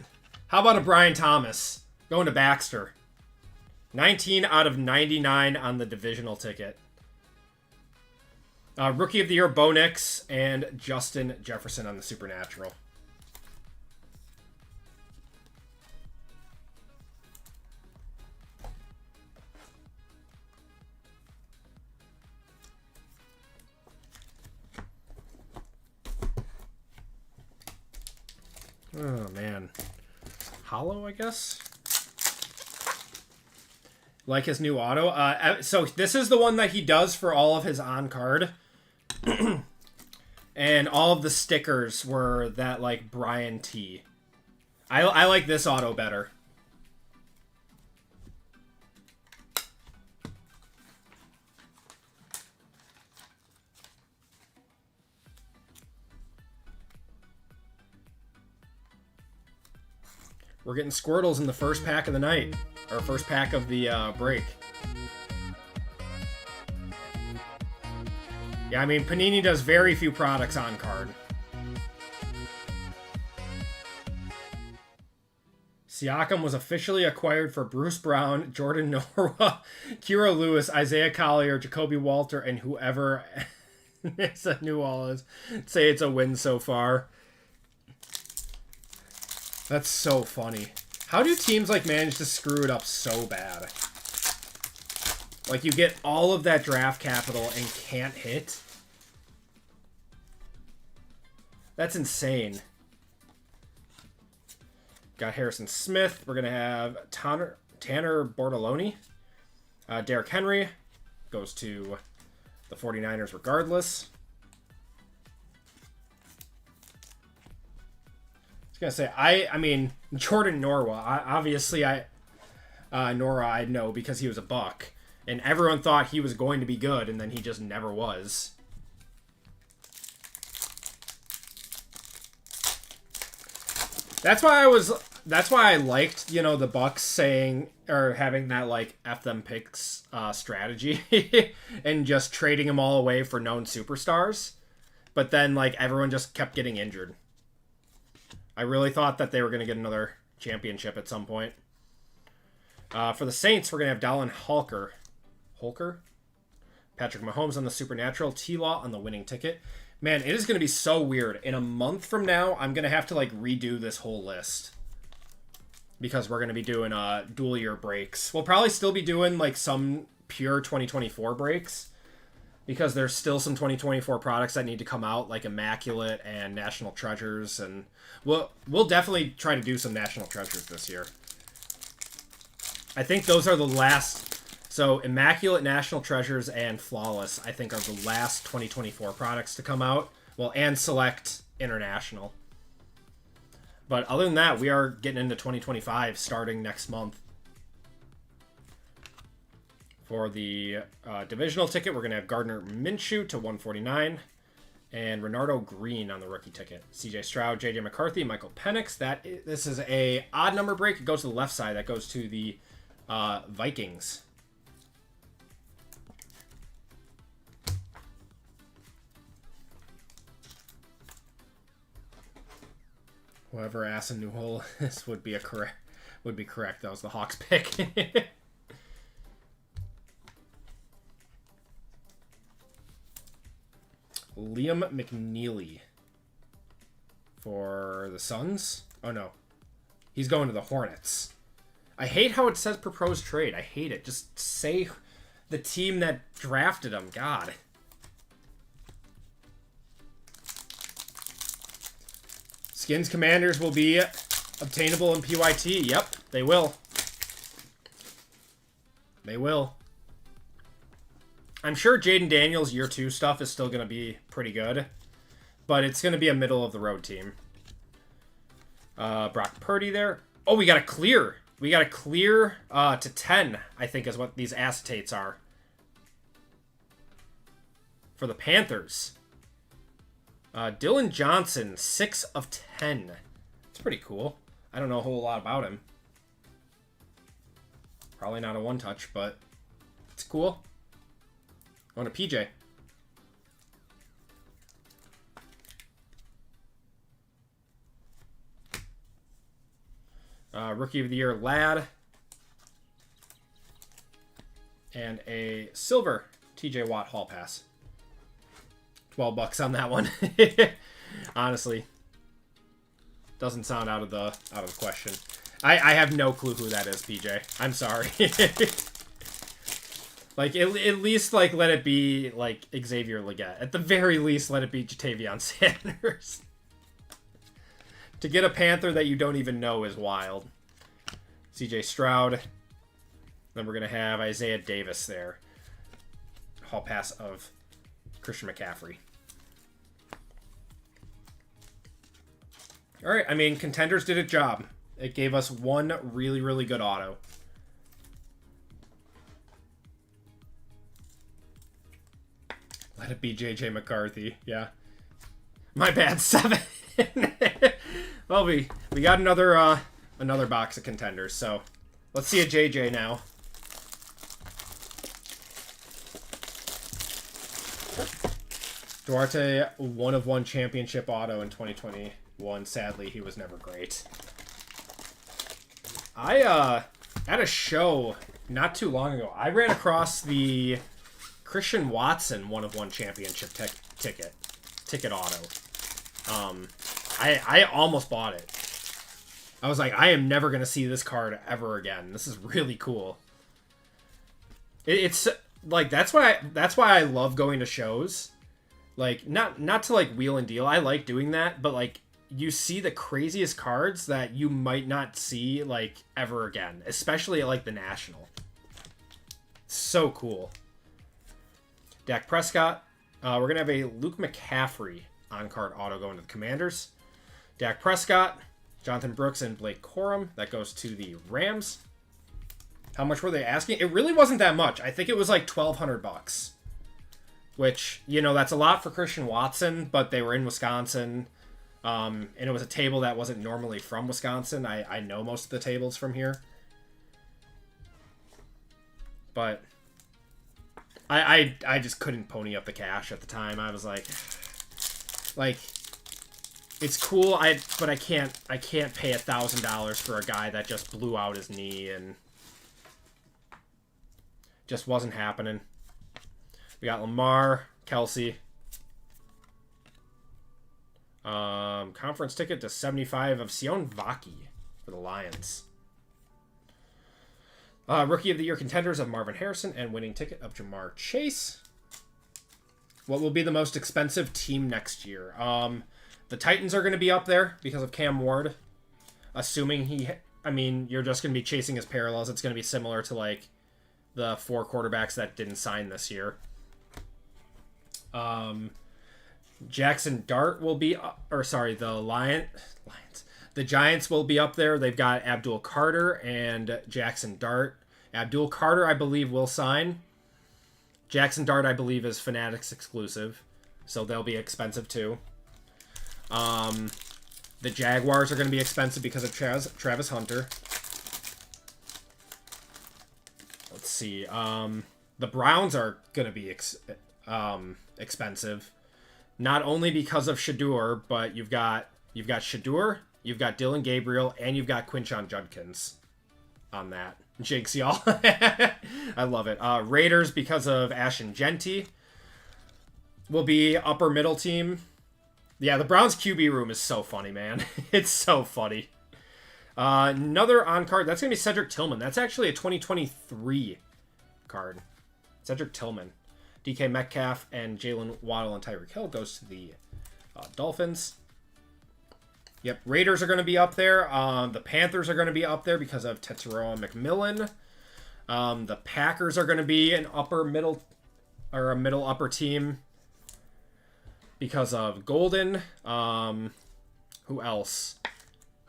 How about a Brian Thomas? Going to Baxter. 19 out of 99 on the divisional ticket. Rookie of the Year, Bo Nix, and Justin Jefferson on the Supernatural. Oh, man. Hollow, I guess? Like his new auto. So this is the one that he does for all of his on-card. And all of the stickers were that, like, Brian T. I like this auto better. We're getting Squirtles in the first pack of the night. Or first pack of the break. Yeah, I mean, Panini does very few products on card. Siakam was officially acquired for Bruce Brown, Jordan Norwa, Kira Lewis, Isaiah Collier, Jacoby Walter, and whoever it's a new all is. Say it's a win so far. That's so funny. How do teams like manage to screw it up so bad? Like you get all of that draft capital and can't hit? That's insane. Got Harrison Smith. We're going to have Tanner Bortoloni. Derrick Henry goes to the 49ers regardless. I was going to say, I mean, Jordan Norwa. Obviously, Norwa I know because he was a Buck. And everyone thought he was going to be good, and then he just never was. That's why I liked, you know, the Bucks saying or having that like F them picks strategy and just trading them all away for known superstars. But then like everyone just kept getting injured. I really thought that they were going to get another championship at some point. For the Saints, we're going to have Dallin Holker. Patrick Mahomes on the Supernatural. T-Law on the winning ticket. Man, it is going to be so weird. In a month from now, I'm going to have to like redo this whole list. Because we're going to be doing dual year breaks. We'll probably still be doing like some pure 2024 breaks. Because there's still some 2024 products that need to come out, like Immaculate and National Treasures, and we'll definitely try to do some National Treasures this year. I think those are the last. So Immaculate, National Treasures, and Flawless, I think, are the last 2024 products to come out. Well, and Select International. But other than that, we are getting into 2025 starting next month. For the divisional ticket, we're going to have Gardner Minshew to 149 and Renardo Green on the rookie ticket. CJ Stroud, JJ McCarthy, Michael Penix. This is a odd number break. It goes to the left side. That goes to the Vikings. Whoever asked a new hole, this would be correct. That was the Hawks pick. Liam McNeely for the Suns. Oh no, he's going to the Hornets. I hate how it says proposed trade. I hate it. Just say the team that drafted him. God. Skins Commanders will be obtainable in PYT. Yep, they will. They will. I'm sure Jaden Daniels' year 2 stuff is still going to be pretty good. But it's going to be a middle-of-the-road team. Brock Purdy there. Oh, we got a clear. We got a clear to 10, I think is what these acetates are. For the Panthers. Dylan Johnson, 6 of 10. It's pretty cool. I don't know a whole lot about him. Probably not a one-touch, but it's cool. On a PJ. Rookie of the Year, Ladd. And a silver TJ Watt Hall Pass. $12 on that one. Honestly. Doesn't sound out of the question. I have no clue who that is, PJ. I'm sorry. Like, at least, like, let it be, like, Xavier Legette. At the very least, let it be Jatavion Sanders. To get a Panther that you don't even know is wild. CJ Stroud. Then we're going to have Isaiah Davis there. Hall pass of Christian McCaffrey. All right, I mean, Contenders did a job. It gave us one really, really good auto. Let it be JJ McCarthy. Yeah. My bad, 7. Well, we got another box of Contenders, so let's see a JJ now. Duarte, 1-of-1 championship auto in 2021. Sadly, he was never great. I at a show not too long ago, I ran across the Christian Watson 1-of-1 championship ticket auto. I almost bought it. I was like, I am never gonna see this card ever again. This is really cool. It's like that's why I love going to shows. Like not to like wheel and deal. I like doing that, but like you see the craziest cards that you might not see like ever again, especially at like the National. So cool. Dak Prescott. We're going to have a Luke McCaffrey on-card auto going to the Commanders. Dak Prescott, Jonathan Brooks, and Blake Corum. That goes to the Rams. How much were they asking? It really wasn't that much. I think it was like $1,200. Which, you know, that's a lot for Christian Watson, but they were in Wisconsin. And it was a table that wasn't normally from Wisconsin. I know most of the tables from here. But I just couldn't pony up the cash at the time. I was like it's cool, but I can't pay $1,000 for a guy that just blew out his knee and just wasn't happening. We got Lamar, Kelsey. Conference ticket to 75 of Sion Vaki for the Lions. Rookie of the Year contenders of Marvin Harrison and winning ticket of Jamar Chase. What will be the most expensive team next year? The Titans are going to be up there because of Cam Ward. Assuming you're just going to be chasing his parallels. It's going to be similar to like the 4 quarterbacks that didn't sign this year. Jackson Dart will be, the Lions. The Giants will be up there. They've got Abdul Carter and Jackson Dart. Abdul Carter, I believe, will sign. Jackson Dart, I believe, is Fanatics exclusive, so they'll be expensive too. The Jaguars are going to be expensive because of Travis Hunter. Let's see. The Browns are going to be expensive, not only because of Shador, but you've got Shador, You've got Dylan Gabriel, and you've got Quinshon Judkins on that. Jinx, y'all. I love it. Raiders, because of Ashton Genty, will be upper middle team. Yeah, the Browns QB room is so funny, man. It's so funny. Another on card. That's going to be Cedric Tillman. That's actually a 2023 card. Cedric Tillman. DK Metcalf and Jalen Waddle and Tyreek Hill goes to the Dolphins. Yep, Raiders are going to be up there. The Panthers are going to be up there because of Tetsuo McMillan. The Packers are going to be an upper middle or a middle upper team because of Golden. Who else?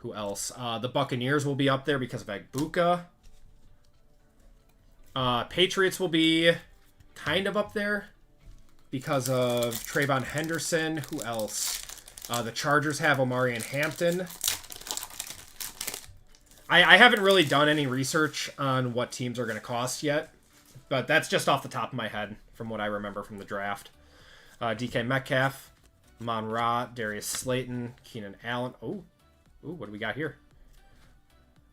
The Buccaneers will be up there because of Agbuka. Patriots will be kind of up there because of Trayvon Henderson. Who else? The Chargers have Omarion Hampton. I haven't really done any research on what teams are going to cost yet, but that's just off the top of my head from what I remember from the draft. DK Metcalf, Amon Ra, Darius Slayton, Keenan Allen. Ooh, what do we got here?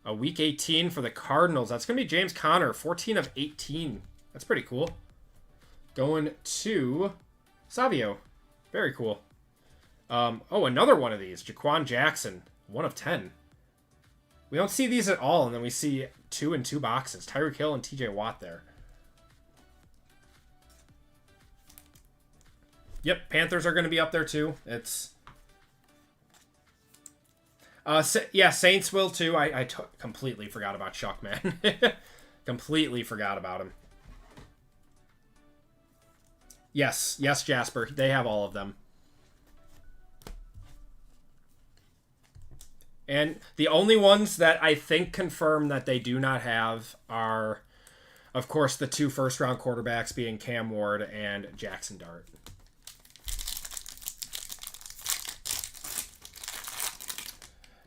A week 18 for the Cardinals. That's going to be James Conner, 14 of 18. That's pretty cool. Going to Savio. Very cool. Another one of these. Jaquan Jackson, 1 of 10. We don't see these at all, and then we see 2 in 2 boxes. Tyreek Hill and TJ Watt there. Yep, Panthers are going to be up there too. It's... yeah, Saints will too. I completely forgot about Chuck, man. Completely forgot about him. Yes, Jasper. They have all of them. And the only ones that I think confirm that they do not have are, of course, the 2 first-round quarterbacks being Cam Ward and Jackson Dart.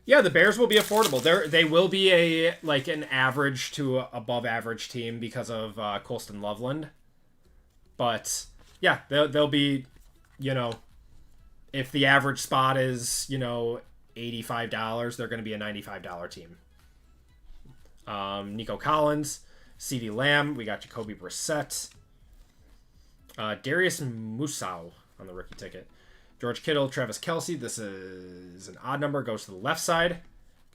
Yeah, the Bears will be affordable. They will be an average to above average team because of Colston Loveland. But yeah, they'll be, if the average spot is, $85, they're going to be a $95 team. Nico Collins, CeeDee Lamb, we got Jacoby Brissett, Darius Musow on the rookie ticket. George Kittle, Travis Kelce. This is an odd number. Goes to the left side.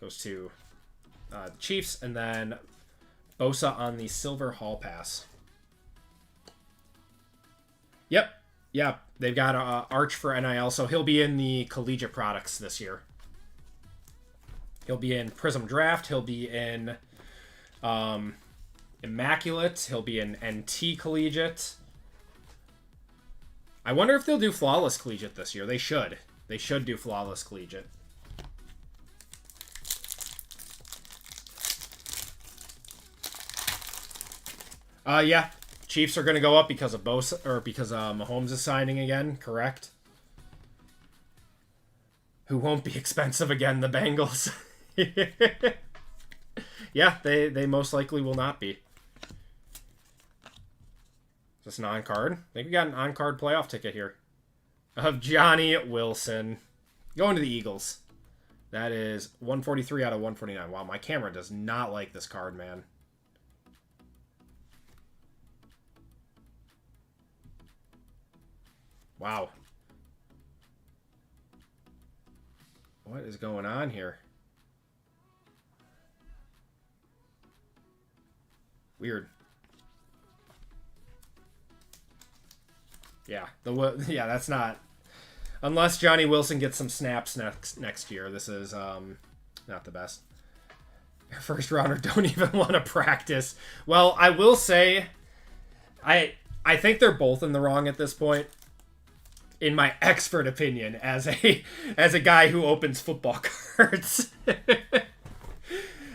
Goes to the Chiefs. And then Bosa on the silver hall pass. Yep. Yeah. They've got Arch for NIL. So he'll be in the collegiate products this year. He'll be in Prism Draft. He'll be in Immaculate. He'll be in NT Collegiate. I wonder if they'll do Flawless Collegiate this year. They should. They should do Flawless Collegiate. Yeah. Chiefs are going to go up because of Bosa, or because Mahomes is signing again, correct? Who won't be expensive again, the Bengals. Yeah, they most likely will not be. Is this an on-card? I think we got an on-card playoff ticket here. Of Johnny Wilson. Going to the Eagles. That is 143 out of 149. Wow, my camera does not like this card, man. Wow. What is going on here? Weird. Yeah, that's not... Unless Johnny Wilson gets some snaps next year, this is not the best. First rounder don't even want to practice. Well, I will say, I think they're both in the wrong at this point. In my expert opinion, as a guy who opens football cards.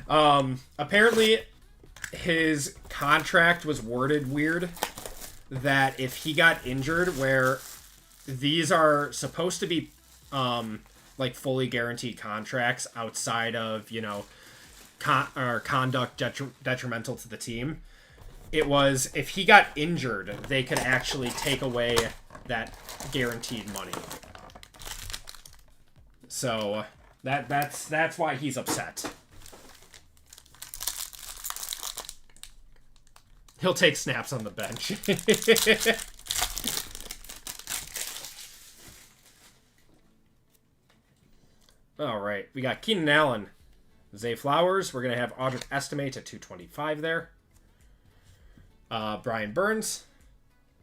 Apparently, his contract was worded weird. That if he got injured, where these are supposed to be like fully guaranteed contracts outside of, conduct detrimental to the team, it was if he got injured, they could actually take away that guaranteed money. So That's why he's upset. He'll take snaps on the bench. All right, we got Keenan Allen, Zay Flowers. We're gonna have Audric Estime to 225 there. Brian Burns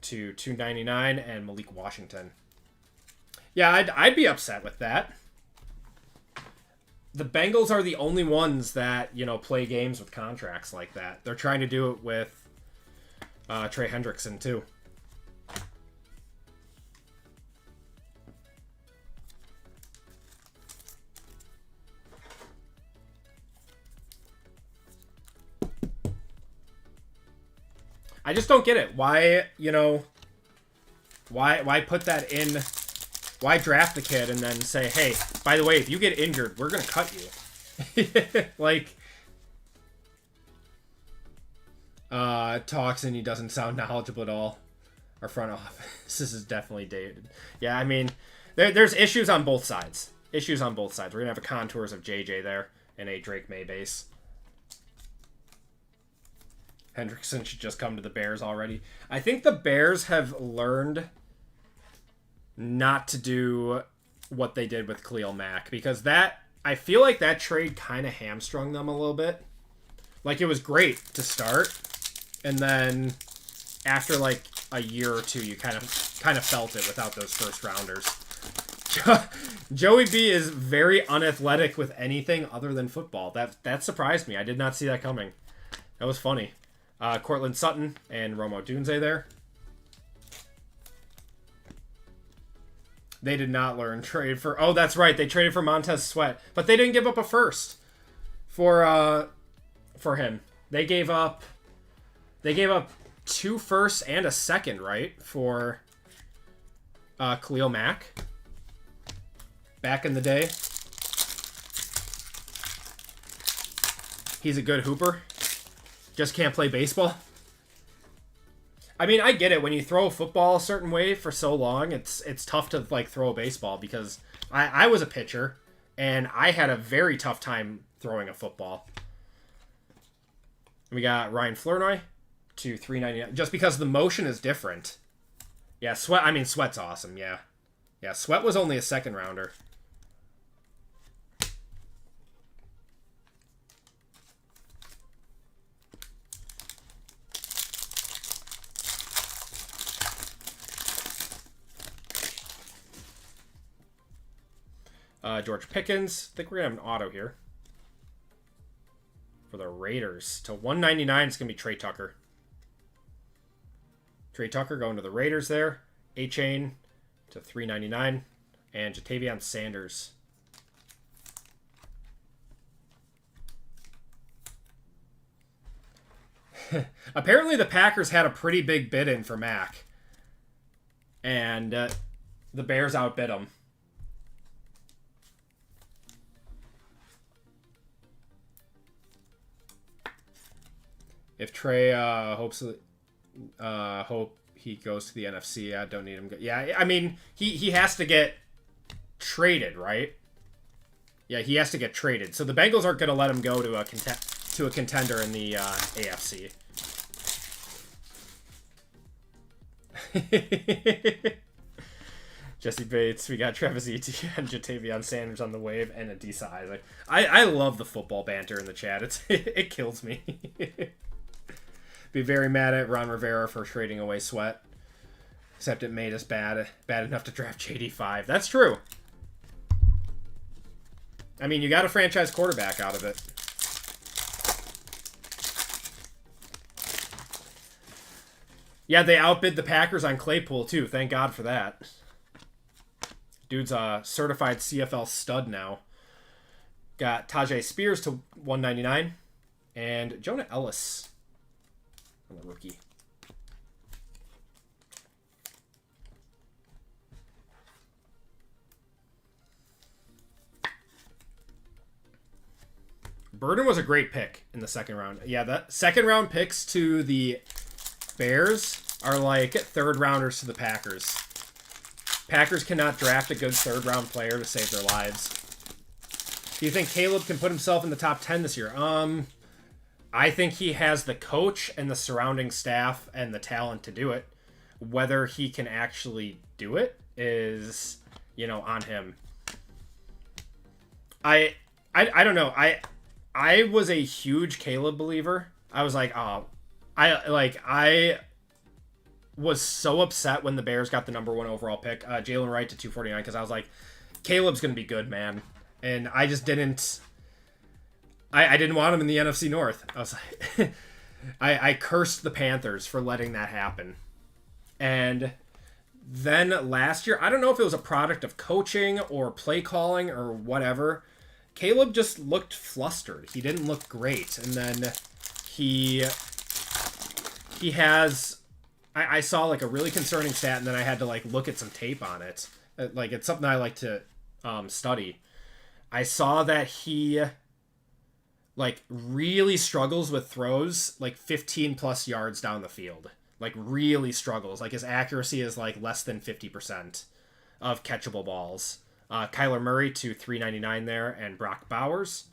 to 299 and Malik Washington. Yeah, I'd be upset with that. The Bengals are the only ones that, you know, play games with contracts like that. They're trying to do it with Trey Hendrickson, too. I just don't get it. Why, you know, why put that in? Why draft the kid and then say, hey, by the way, if you get injured, we're going to cut you? Like, talks and he doesn't sound knowledgeable at all. Our front office, this is definitely dated. Yeah, I mean, there's issues on both sides. Issues on both sides. We're going to have a contours of JJ there and a Drake May base. Hendrickson should just come to the Bears already. I think the Bears have learned not to do what they did with Khalil Mack, because that, I feel like that trade kind of hamstrung them a little bit. Like, it was great to start, and then after like a year or two, you kind of felt it without those first rounders. Joey B is very unathletic with anything other than football. That surprised me. I did not see that coming. That was funny. Cortland Sutton and Rome Odunze there. They did not learn trade for... Oh, that's right. They traded for Montez Sweat. But they didn't give up a first for him. They gave up 2 firsts and a second, right? For Khalil Mack. Back in the day. He's a good hooper. Just can't play baseball. I mean, I get it. When you throw a football a certain way for so long, it's tough to like throw a baseball, because I was a pitcher and I had a very tough time throwing a football. We got Ryan Flournoy to 399, just because the motion is different. Yeah, Sweat. I mean, Sweat's awesome. Yeah, Sweat was only a second rounder. George Pickens. I think we're going to have an auto here. For the Raiders. To 199, it's going to be Trey Tucker. Trey Tucker going to the Raiders there. A-Chain to 399. And Jatavion Sanders. Apparently the Packers had a pretty big bid in for Mack. And the Bears outbid them. If Trey hope he goes to the NFC, I don't need him. Yeah, I mean, he has to get traded, right? Yeah, he has to get traded. So the Bengals aren't going to let him go to a contender in the AFC. Jesse Bates, we got Travis Etienne, Jatavion Sanders on the wave, and Adisa Isaac. I love the football banter in the chat. It kills me. Be very mad at Ron Rivera for trading away Sweat. Except it made us bad enough to draft JD5. That's true. I mean, you got a franchise quarterback out of it. Yeah, they outbid the Packers on Claypool, too. Thank God for that. Dude's a certified CFL stud now. Got Tajay Spears to 199. And Jonah Ellis on the rookie. Burden was a great pick in the second round. Yeah, the second round picks to the Bears are like third rounders to the Packers. Packers cannot draft a good third round player to save their lives. Do you think Caleb can put himself in the top 10 this year? I think he has the coach and the surrounding staff and the talent to do it. Whether he can actually do it is, on him. I don't know. I was a huge Caleb believer. I was like, I was so upset when the Bears got the number 1 overall pick, Jalen Wright to 249, because I was like, Caleb's gonna be good, man. And I just didn't. I didn't want him in the NFC North. I was like, I cursed the Panthers for letting that happen. And then last year, I don't know if it was a product of coaching or play calling or whatever. Caleb just looked flustered. He didn't look great. And then he has, I saw like a really concerning stat, and then I had to like look at some tape on it. Like, it's something I like to study. I saw that he like really struggles with throws like 15 plus yards down the field. Like, really struggles. Like, his accuracy is like less than 50% of catchable balls. Kyler Murray to 399 there, and Brock Bowers.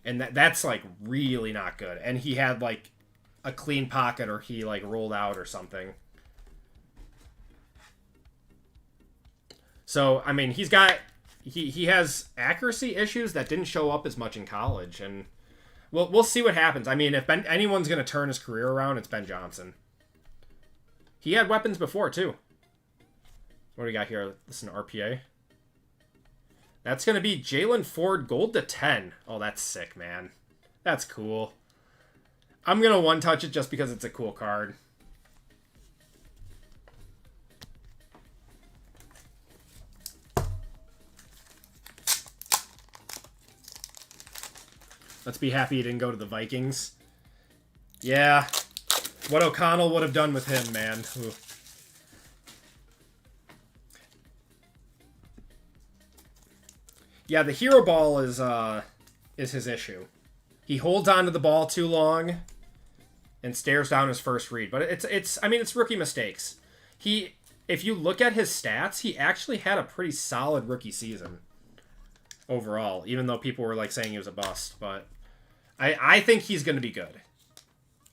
And that's like really not good. And he had like a clean pocket, or he like rolled out or something. So, I mean, he has accuracy issues that didn't show up as much in college, and we'll see what happens. I mean, if anyone's going to turn his career around, it's Ben Johnson. He had weapons before, too. What do we got here? This is an RPA. That's going to be Jalen Ford, gold to 10. Oh, that's sick, man. That's cool. I'm going to one-touch it just because it's a cool card. Let's be happy he didn't go to the Vikings. Yeah. What O'Connell would have done with him, man. Ooh. Yeah, the hero ball is his issue. He holds onto the ball too long and stares down his first read. But it's rookie mistakes. If you look at his stats, he actually had a pretty solid rookie season overall, even though people were like saying he was a bust. But I think he's going to be good.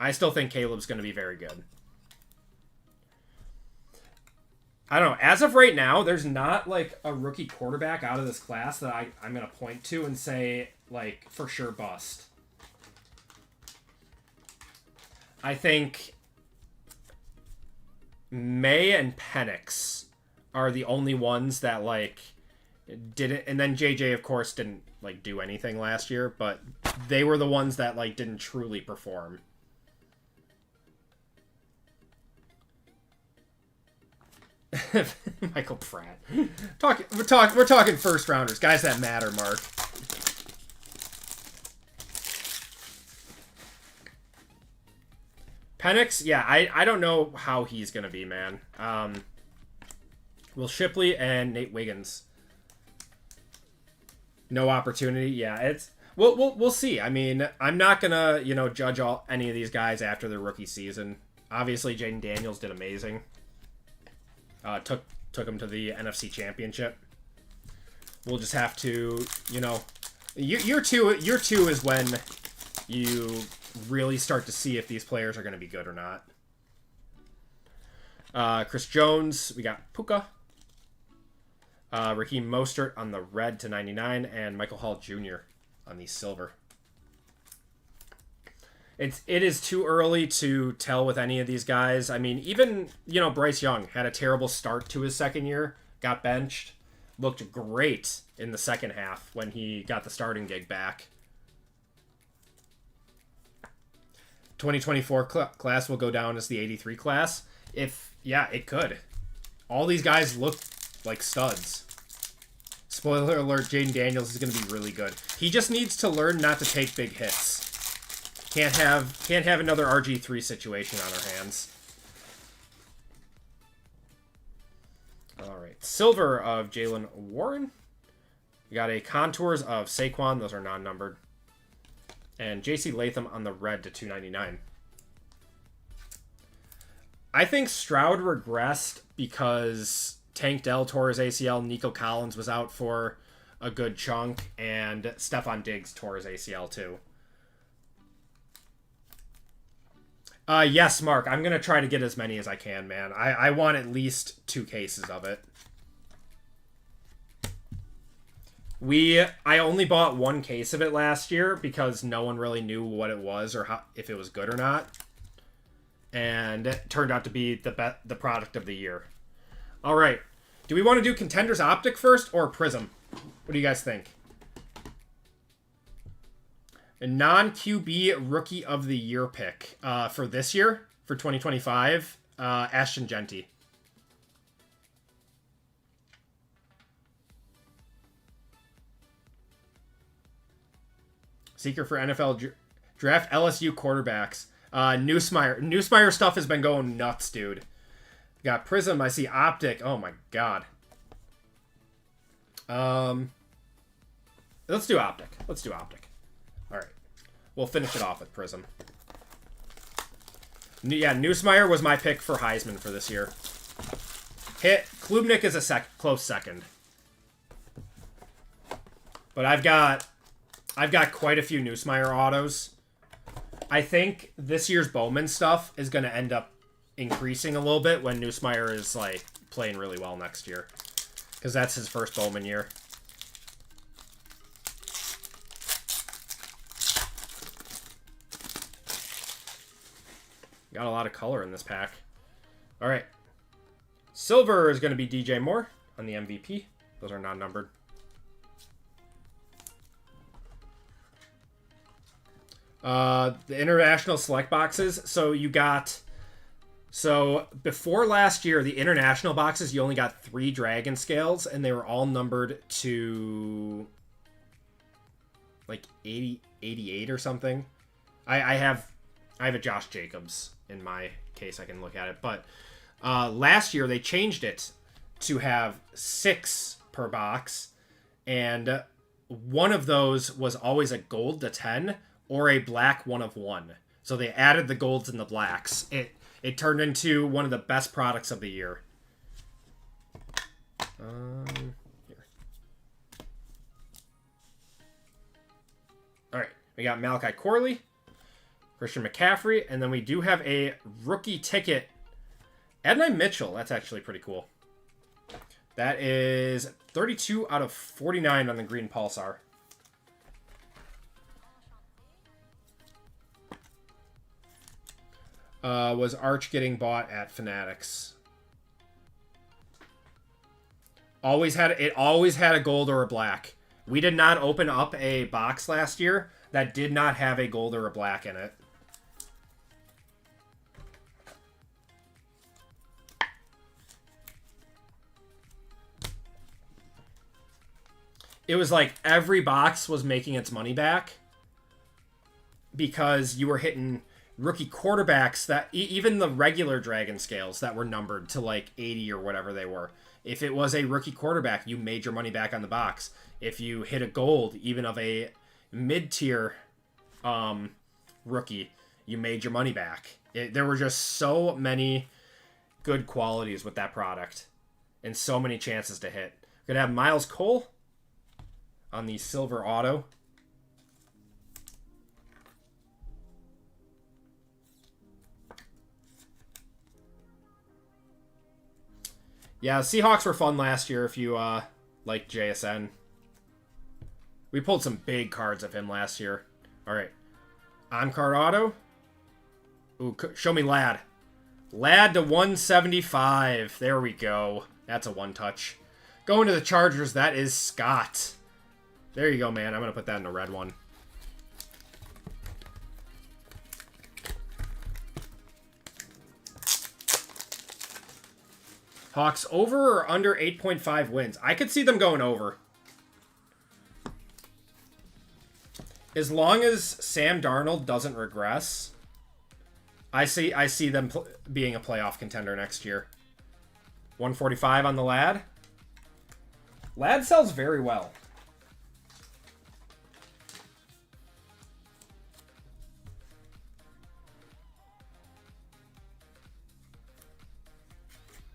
I still think Caleb's going to be very good. I don't know. As of right now, there's not like a rookie quarterback out of this class that I'm going to point to and say like for sure bust. I think May and Penix are the only ones that like didn't, and then JJ of course didn't like do anything last year, but they were the ones that like didn't truly perform. Michael Pratt. We're talking first rounders, guys that matter, Mark. Penix, yeah, I don't know how he's gonna be, man. Will Shipley and Nate Wiggins. No opportunity. Yeah, it's we'll see. I mean, I'm not gonna judge any of these guys after their rookie season. Obviously, Jaden Daniels did amazing. Took him to the NFC Championship. We'll just have to, year two is when you really start to see if these players are going to be good or not. Chris Jones, we got Puka. Raheem Mostert on the red to 99, and Michael Hall Jr. on the silver. It is too early to tell with any of these guys. I mean, even, Bryce Young had a terrible start to his second year, got benched, looked great in the second half when he got the starting gig back. 2024 class will go down as the 83 class. It could. All these guys look like studs. Spoiler alert, Jaden Daniels is going to be really good. He just needs to learn not to take big hits. Can't have another RG3 situation on our hands. All right. Silver of Jalen Warren. We got a Contours of Saquon. Those are non-numbered. And JC Latham on the red to 299. I think Stroud regressed because Tank Dell tore his ACL. Nico Collins was out for a good chunk, and Stephon Diggs tore his ACL too. Yes, Mark, I'm going to try to get as many as I can, man. I want at least 2 cases of it. I only bought 1 case of it last year because no one really knew what it was or if it was good or not. And it turned out to be the product of the year. All right. Do we want to do Contenders Optic first or Prism? What do you guys think? A non-QB Rookie of the Year pick for this year, for 2025, Ashton Genty. Seeker for NFL draft LSU quarterbacks. Newsmeyer stuff has been going nuts, dude. Got Prism. I see Optic. Oh my god. Let's do Optic. All right. We'll finish it off with Prism. Yeah, Newsmeyer was my pick for Heisman for this year. Klubnik is a close second. But I've got quite a few Newsmeyer autos. I think this year's Bowman stuff is going to end up increasing a little bit when Newsmeyer is like playing really well next year, because that's his first Bowman year. Got a lot of color in this pack. All right. Silver is going to be DJ Moore on the MVP. Those are non-numbered. The international select boxes. So before last year, the international boxes, you only got 3 dragon scales, and they were all numbered to like 88 or something. I have a Josh Jacobs in my case. I can look at it. But last year, they changed it to have 6 per box. And one of those was always a gold to 10 or a black 1 of 1. So they added the golds and the blacks. It turned into one of the best products of the year. Here. All right. We got Malachi Corley, Christian McCaffrey, and then we do have a rookie ticket. Adonai Mitchell. That's actually pretty cool. That is 32 out of 49 on the green Pulsar. Was Arch getting bought at Fanatics? Always had a gold or a black. We did not open up a box last year that did not have a gold or a black in it. It was like every box was making its money back because you were hitting rookie quarterbacks that even the regular dragon scales that were numbered to like 80 or whatever they were. If it was a rookie quarterback, you made your money back on the box. If you hit a gold, even of a mid-tier rookie, you made your money back. There were just so many good qualities with that product and so many chances to hit. We're going to have Miles Cole on the silver auto. Yeah, Seahawks were fun last year if you like JSN. We pulled some big cards of him last year. All right. On-card auto. Ooh, show me Lad. Lad to 175. There we go. That's a one-touch. Going to the Chargers, that is Scott. There you go, man. I'm going to put that in the red one. Hawks over or under 8.5 wins? I could see them going over. As long as Sam Darnold doesn't regress, I see them being a playoff contender next year. 145 on the Lad. Lad sells very well.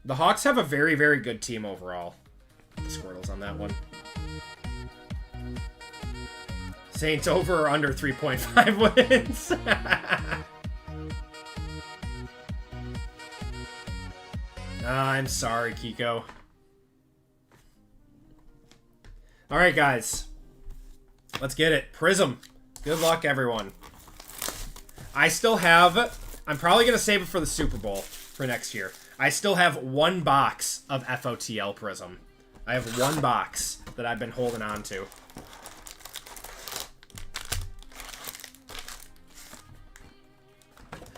The Hawks have a very, very good team overall. The Squirtles on that one. Saints over or under 3.5 wins? I'm sorry, Kiko. Alright, guys. Let's get it. Prism. Good luck, everyone. I still have... I'm probably going to save it for the Super Bowl for next year. I still have one box of FOTL Prism. I have one box that I've been holding on to.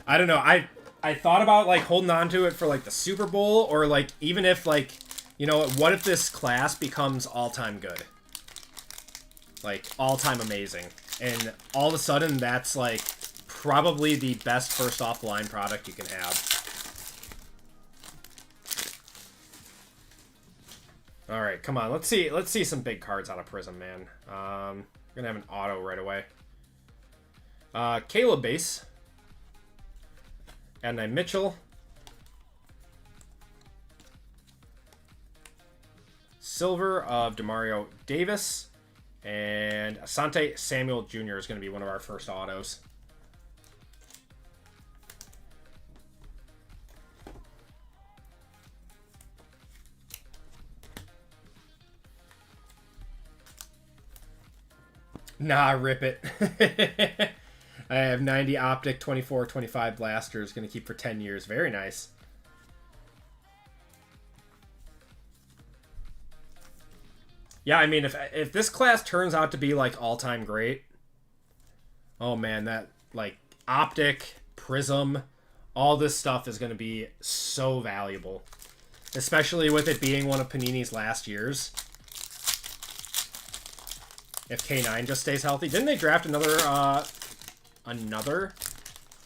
I don't know. I thought about, like, holding on to it for, like, the Super Bowl, or, like, even if, like, you know, what if this class becomes all-time good? Like, all-time amazing. And all of a sudden, that's, like, probably the best first-off-the-line product you can have. Alright, come on. Let's see some big cards out of Prism, man. We're gonna have an auto right away. Caleb base. Adonai Mitchell. Silver of Demario Davis. And Asante Samuel Jr. is going to be one of our first autos. Nah, rip it. I have 90 Optic, 24, 25 Blasters. Going to keep for 10 years. Very nice. Yeah, I mean, if this class turns out to be, like, all-time great, oh, man, that, like, Optic, Prism, all this stuff is going to be so valuable. Especially with it being one of Panini's last years. If K9 just stays healthy. Didn't they draft another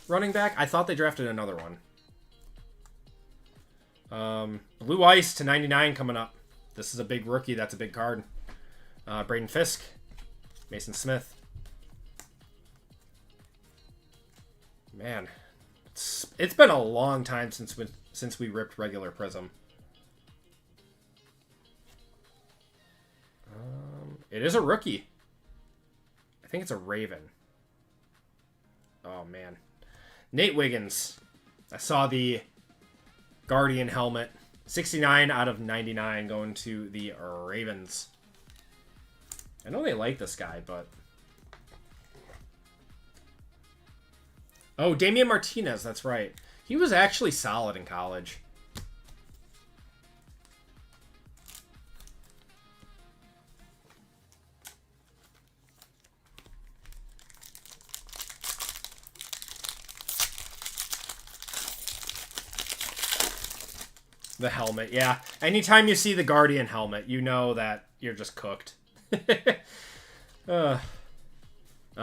running back? I thought they drafted another one. Blue Ice to 99 coming up. This is a big rookie. That's a big card. Braden Fisk. Mason Smith. Man. It's been a long time since we ripped regular Prism. It is a rookie. I think it's a Raven. Oh, man. Nate Wiggins. I saw the Guardian helmet. 69 out of 99 going to the Ravens. I know they like this guy, but... Oh, Damian Martinez, that's right. He was actually solid in college. The helmet, yeah. Anytime you see the Guardian helmet, you know that you're just cooked. We got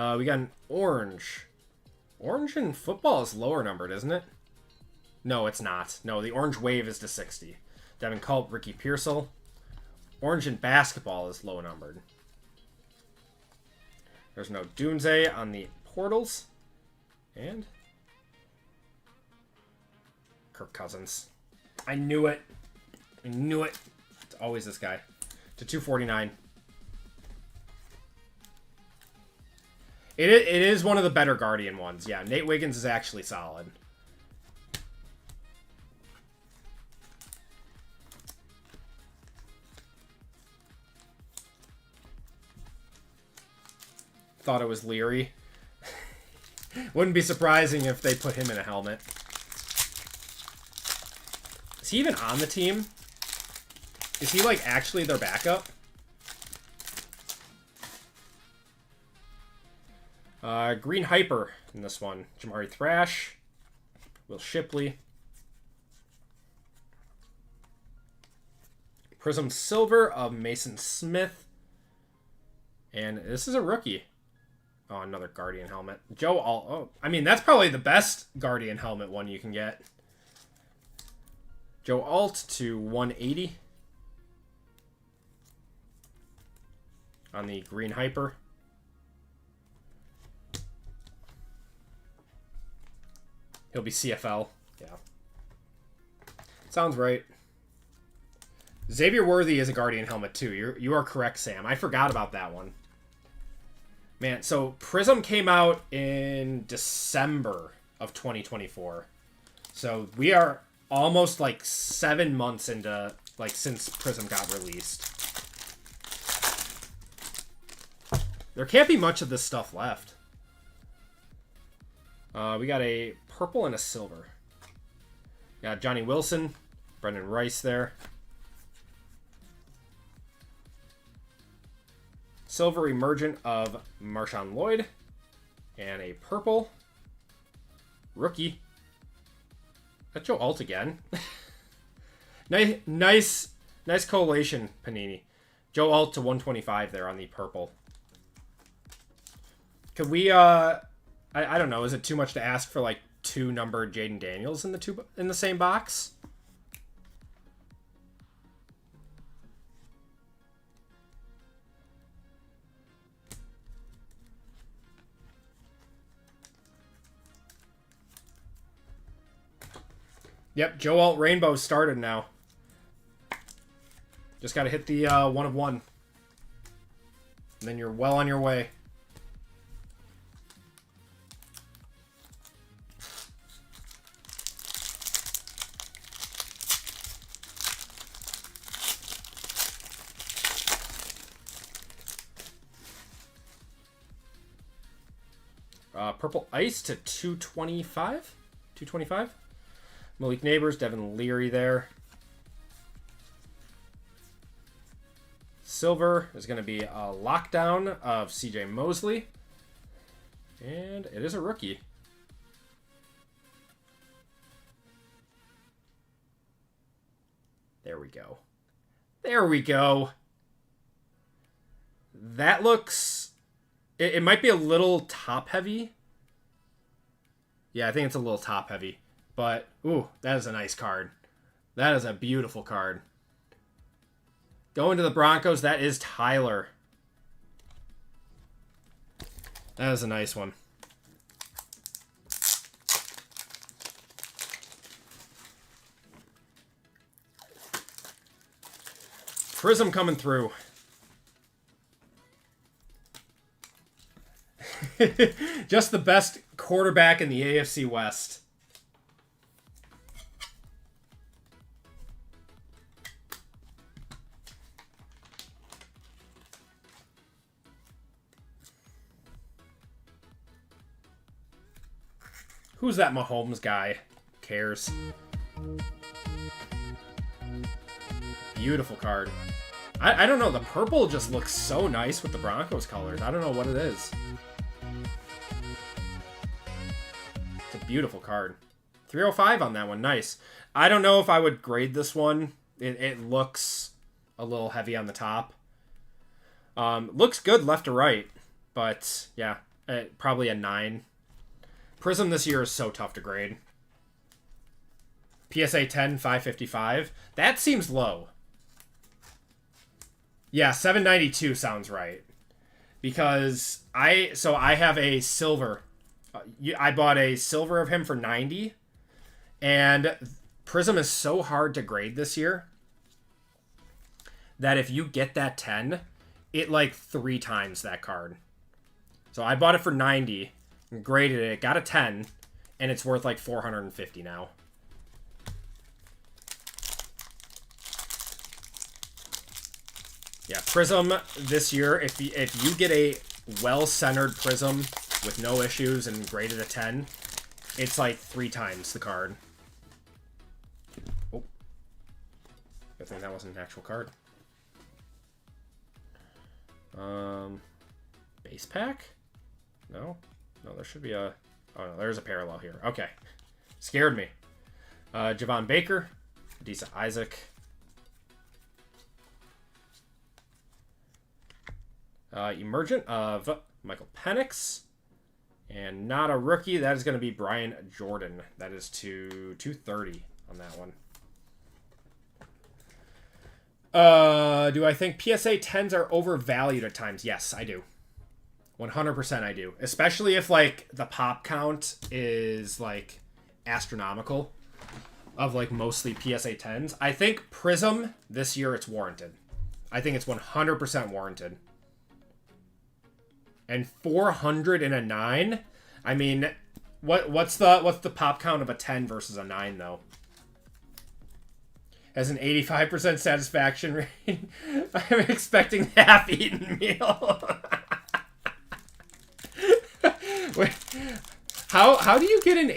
an orange. Orange in football is lower numbered, isn't it? No, it's not. No, the orange wave is to 60. Devin Culp, Ricky Pearsall. Orange in basketball is low numbered. There's no Dunze on the portals. And Kirk Cousins. I knew it. I knew it. It's always this guy. To 249. It is one of the better Guardian ones. Yeah, Nate Wiggins is actually solid. Thought it was Leary. Wouldn't be surprising if they put him in a helmet. Is he even on the team? Is he, like, actually their backup? Green Hyper in this one. Jamari Thrash. Will Shipley. Prism Silver of Mason Smith. And this is a rookie. Oh, another Guardian helmet. Joe Alt. Oh, I mean, that's probably the best Guardian helmet one you can get. Joe Alt to 180. On the Green Hyper. He'll be CFL. Yeah. Sounds right. Xavier Worthy is a Guardian helmet too. You are correct, Sam. I forgot about that one. Man, so Prism came out in December of 2024. So we are almost like 7 months into, like, since Prism got released. There can't be much of this stuff left. We got a purple and a silver. Got Johnny Wilson, Brendan Rice there. Silver Emergent of Marshawn Lloyd. And a purple rookie. That's Joe Alt again. Nice collation, Panini. Joe Alt to 125 there on the purple. Could we, I don't know, is it too much to ask for like 2 numbered Jaden Daniels in the same box? Yep, Joe Alt Rainbow started now. Just got to hit the 1 of 1. And then you're well on your way. Purple Ice to 225. 225. Malik Neighbors, Devin Leary there. Silver is going to be a lockdown of CJ Mosley. And it is a rookie. There we go. There we go. That looks... It might be a little top heavy. Yeah, I think it's a little top heavy. But, ooh, that is a nice card. That is a beautiful card. Going to the Broncos, that is Tyler. That is a nice one. Prism coming through. Just the best quarterback in the AFC West. Who's that Mahomes guy? Who cares? Beautiful card. I don't know. The purple just looks so nice with the Broncos colors. I don't know what it is. It's a beautiful card. 305 on that one. Nice. I don't know if I would grade this one. It looks a little heavy on the top. Looks good left to right. But, yeah. Probably a 9. Prism this year is so tough to grade. PSA 10, 555. That seems low. Yeah, 792 sounds right. Because I have a silver. I bought a silver of him for 90. And Prism is so hard to grade this year that if you get that 10, it like 3 times that card. So I bought it for 90, graded it, got a 10, and it's worth like 450 now. Yeah, Prism this year, if you get a well-centered Prism with no issues and graded a 10, it's like 3 times the card. Oh. Good thing that wasn't an actual card. Base pack? No? No, there should be a... Oh, no, there's a parallel here. Okay. Scared me. Javon Baker. Adisa Isaac. Emergent of Michael Penix. And not a rookie. That is going to be Brian Jordan. That is to 230 on that one. Do I think PSA 10s are overvalued at times? Yes, I do. 100% I do. Especially if, like, the pop count is, like, astronomical of, like, mostly PSA 10s. I think Prism, this year, it's warranted. I think it's 100% warranted. And 400 and a 9? I mean, what's the pop count of a 10 versus a 9, though? Has an 85% satisfaction rate. I'm expecting half-eaten meal. Wait, how do you get an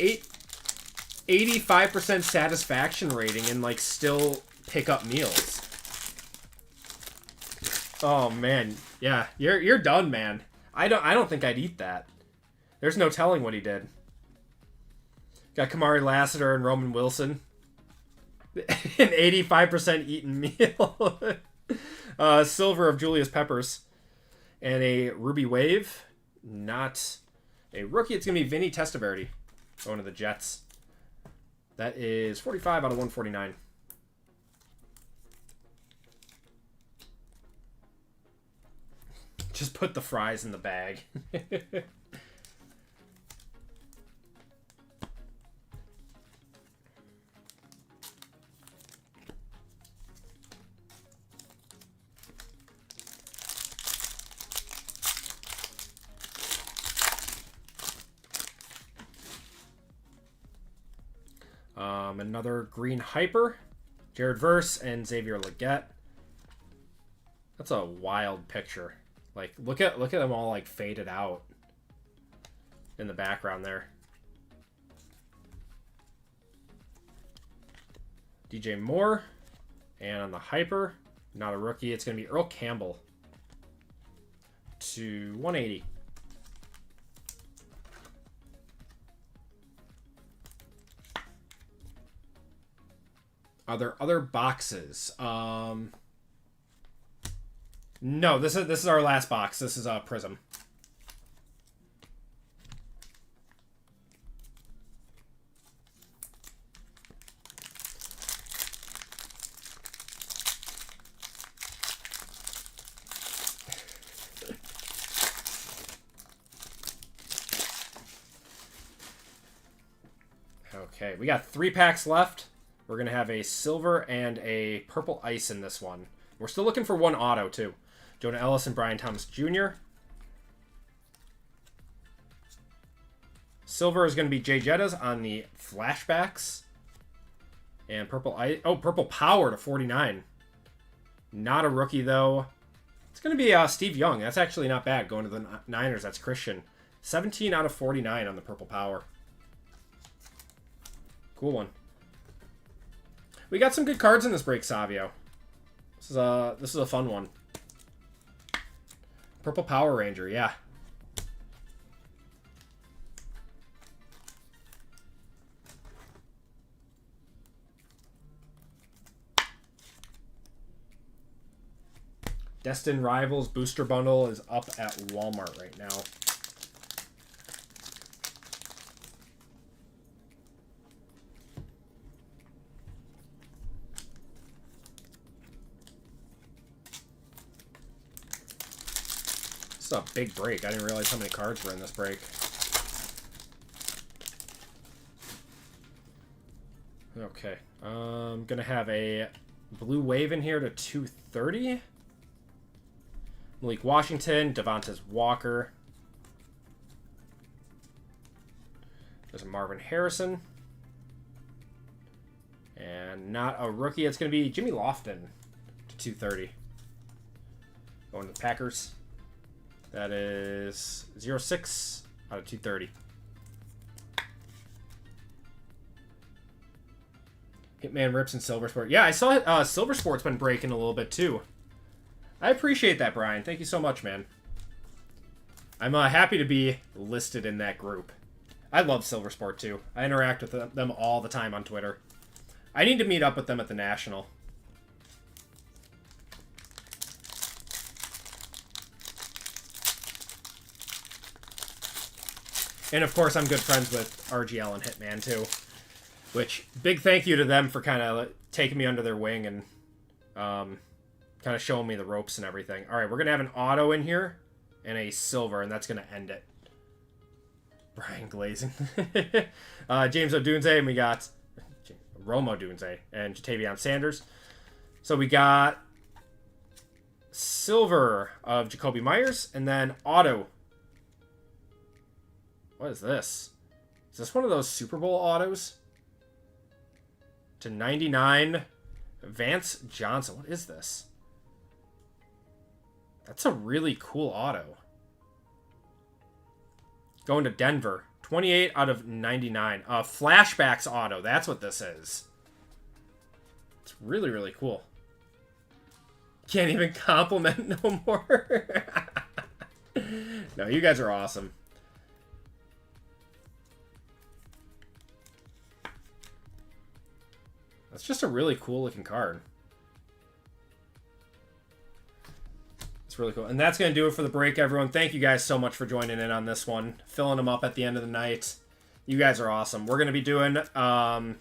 85% satisfaction rating and like still pick up meals? Oh man, yeah, you're done, man. I don't think I'd eat that. There's no telling what he did. Got Kamari Lassiter and Roman Wilson. An 85% eaten meal. Silver of Julius Peppers. And a Ruby Wave. Not a rookie. It's going to be Vinny Testaverde going to the Jets. That is 45 out of 149. Just put the fries in the bag. Another green hyper, Jared Verse and Xavier Legette. That's a wild picture. Like, look at them all like faded out in the background there. DJ Moore, and on the hyper, not a rookie. It's going to be Earl Campbell to 180. Are there other boxes? No, this is our last box. This is a Prism. Okay, we got 3 packs left. We're going to have a silver and a purple ice in this one. We're still looking for 1 auto, too. Jonah Ellis and Brian Thomas Jr. Silver is going to be Jay Jettas on the flashbacks. And purple ice. Oh, purple power to 49. Not a rookie, though. It's going to be Steve Young. That's actually not bad. Going to the Niners, that's Christian. 17 out of 49 on the purple power. Cool one. We got some good cards in this break, Savio. This is a fun one. Purple Power Ranger, yeah. Destined Rivals Booster Bundle is up at Walmart right now. This is a big break. I didn't realize how many cards were in this break. Okay. I'm going to have a Blue Wave in here to 230. Malik Washington, Devontae Walker. There's a Marvin Harrison. And not a rookie. It's going to be Jimmy Lofton to 230. Going to the Packers. That is 0.6 out of 230. Hitman Rips and Silver Sport. Yeah, I saw Silver Sport's been breaking a little bit too. I appreciate that, Brian. Thank you so much, man. I'm happy to be listed in that group. I love Silver Sport too. I interact with them all the time on Twitter. I need to meet up with them at the National. And of course, I'm good friends with RGL and Hitman too. Which, big thank you to them for kind of taking me under their wing and kind of showing me the ropes and everything. All right, we're going to have an auto in here and a silver, and that's going to end it. Brian Glazing. James O'Dunze, and we got Romo Dunze and Jatavion Sanders. So we got silver of Jacoby Myers, and then auto What is this? Is this one of those Super Bowl autos? To 99, Vance Johnson. What is this? That's a really cool auto. Going to Denver. 28 out of 99. Flashbacks auto. That's what this is. It's really, really cool. Can't even compliment no more. No, you guys are awesome. That's just a really cool looking card. It's really cool. And that's going to do it for the break, everyone. Thank you guys so much for joining in on this one. Filling them up at the end of the night. You guys are awesome. We're going to be doing, or I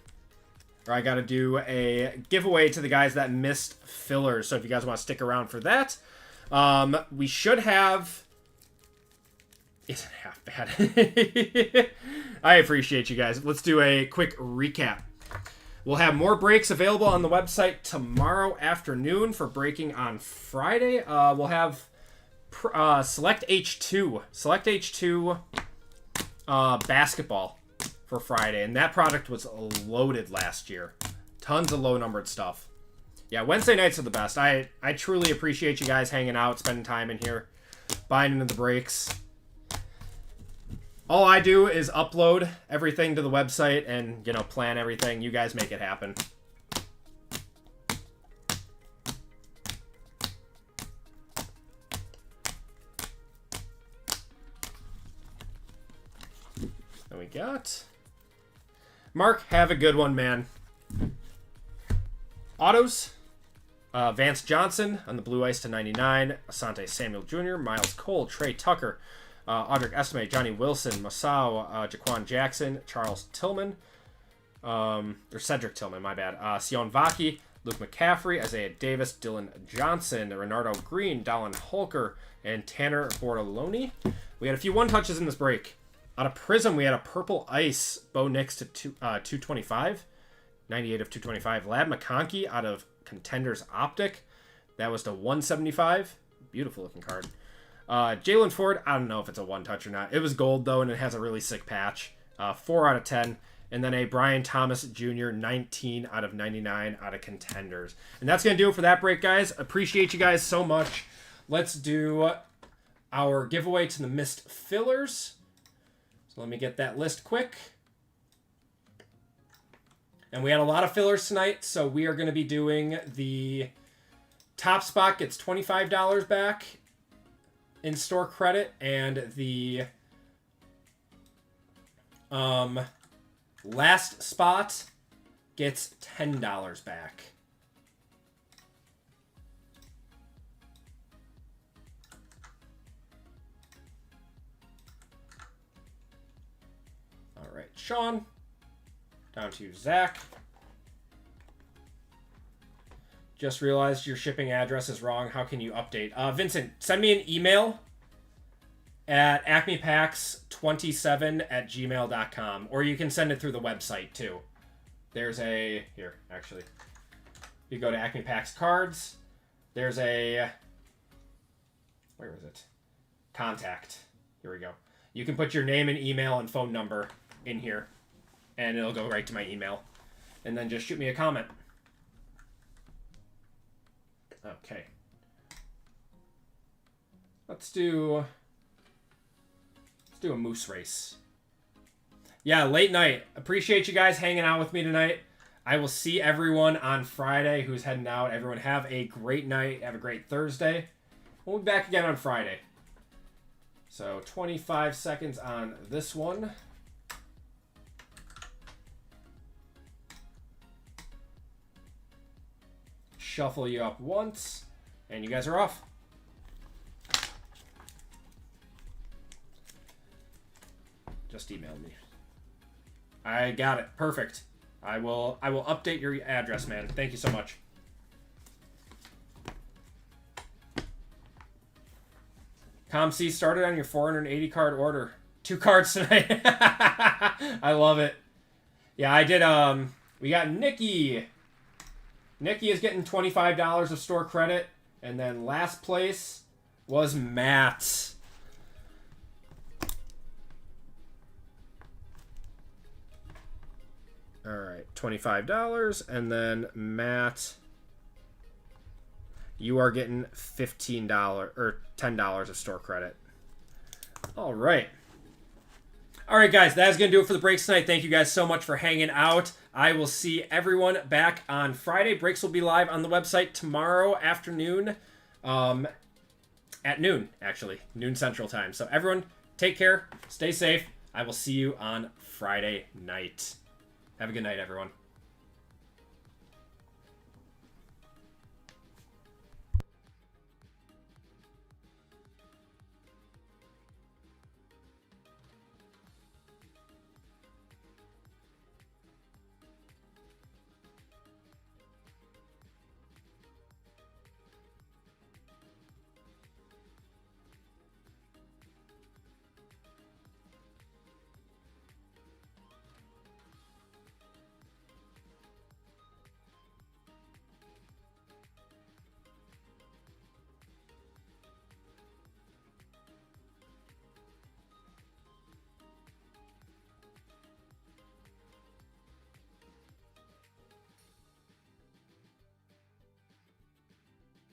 got to do a giveaway to the guys that missed fillers. So if you guys want to stick around for that, we should have... Isn't half bad. I appreciate you guys. Let's do a quick recap. We'll have more breaks available on the website tomorrow afternoon for breaking on Friday. We'll have Select H2 basketball for Friday. And that product was loaded last year. Tons of low-numbered stuff. Yeah, Wednesday nights are the best. I truly appreciate you guys hanging out, spending time in here, buying into the breaks. All I do is upload everything to the website and, you know, plan everything. You guys make it happen. Then we got... Mark, have a good one, man. Autos. Vance Johnson on the blue ice to 99. Asante Samuel Jr., Miles Cole, Trey Tucker, Audric Estime, Johnny Wilson, Masao, Jaquan Jackson, Charles Tillman, or Cedric Tillman, my bad. Sion Vaki, Luke McCaffrey, Isaiah Davis, Dylan Johnson, Renardo Green, Dallin Holker, and Tanner Bortoloni. We had a few one-touches in this break. Out of Prism, we had a Purple Ice, Bo Nix to 225, 98 of 225. Lab McConkey out of Contenders Optic. That was to 175. Beautiful looking card. Jalen Ford, I don't know if it's a one-touch or not. It was gold, though, and it has a really sick patch. 4 out of 10. And then a Brian Thomas Jr., 19 out of 99 out of Contenders. And that's going to do it for that break, guys. Appreciate you guys so much. Let's do our giveaway to the missed fillers. So let me get that list quick. And we had a lot of fillers tonight, so we are going to be doing the top spot gets $25 back in store credit, and the last spot gets $10 back. All right, Sean. Down to Zach. Just realized your shipping address is wrong. How can you update? Vincent, send me an email at acmepacks27@gmail.com, or you can send it through the website too. There's a... Here, actually. You go to Acme Packs Cards. There's a... Where is it? Contact. Here we go. You can put your name and email and phone number in here, and it'll go right to my email. And then just shoot me a comment. Okay. Let's do a moose race. Yeah, late night. Appreciate you guys hanging out with me tonight. I will see everyone on Friday who's heading out. Everyone have a great night. Have a great Thursday. We'll be back again on Friday. So 25 seconds on this one. Shuffle you up once, and you guys are off. Just email me. I got it. Perfect. I will update your address, man. Thank you so much. ComC started on your 480 card order. 2 cards tonight. I love it. Yeah, I did. We got Nikki. Nikki is getting $25 of store credit. And then last place was Matt. All right, $25. And then Matt, you are getting $15 or $10 of store credit. All right. All right, guys, that's going to do it for the breaks tonight. Thank you guys so much for hanging out. I will see everyone back on Friday. Breaks will be live on the website tomorrow afternoon at noon, actually, noon Central Time. So everyone, take care, stay safe. I will see you on Friday night. Have a good night, everyone.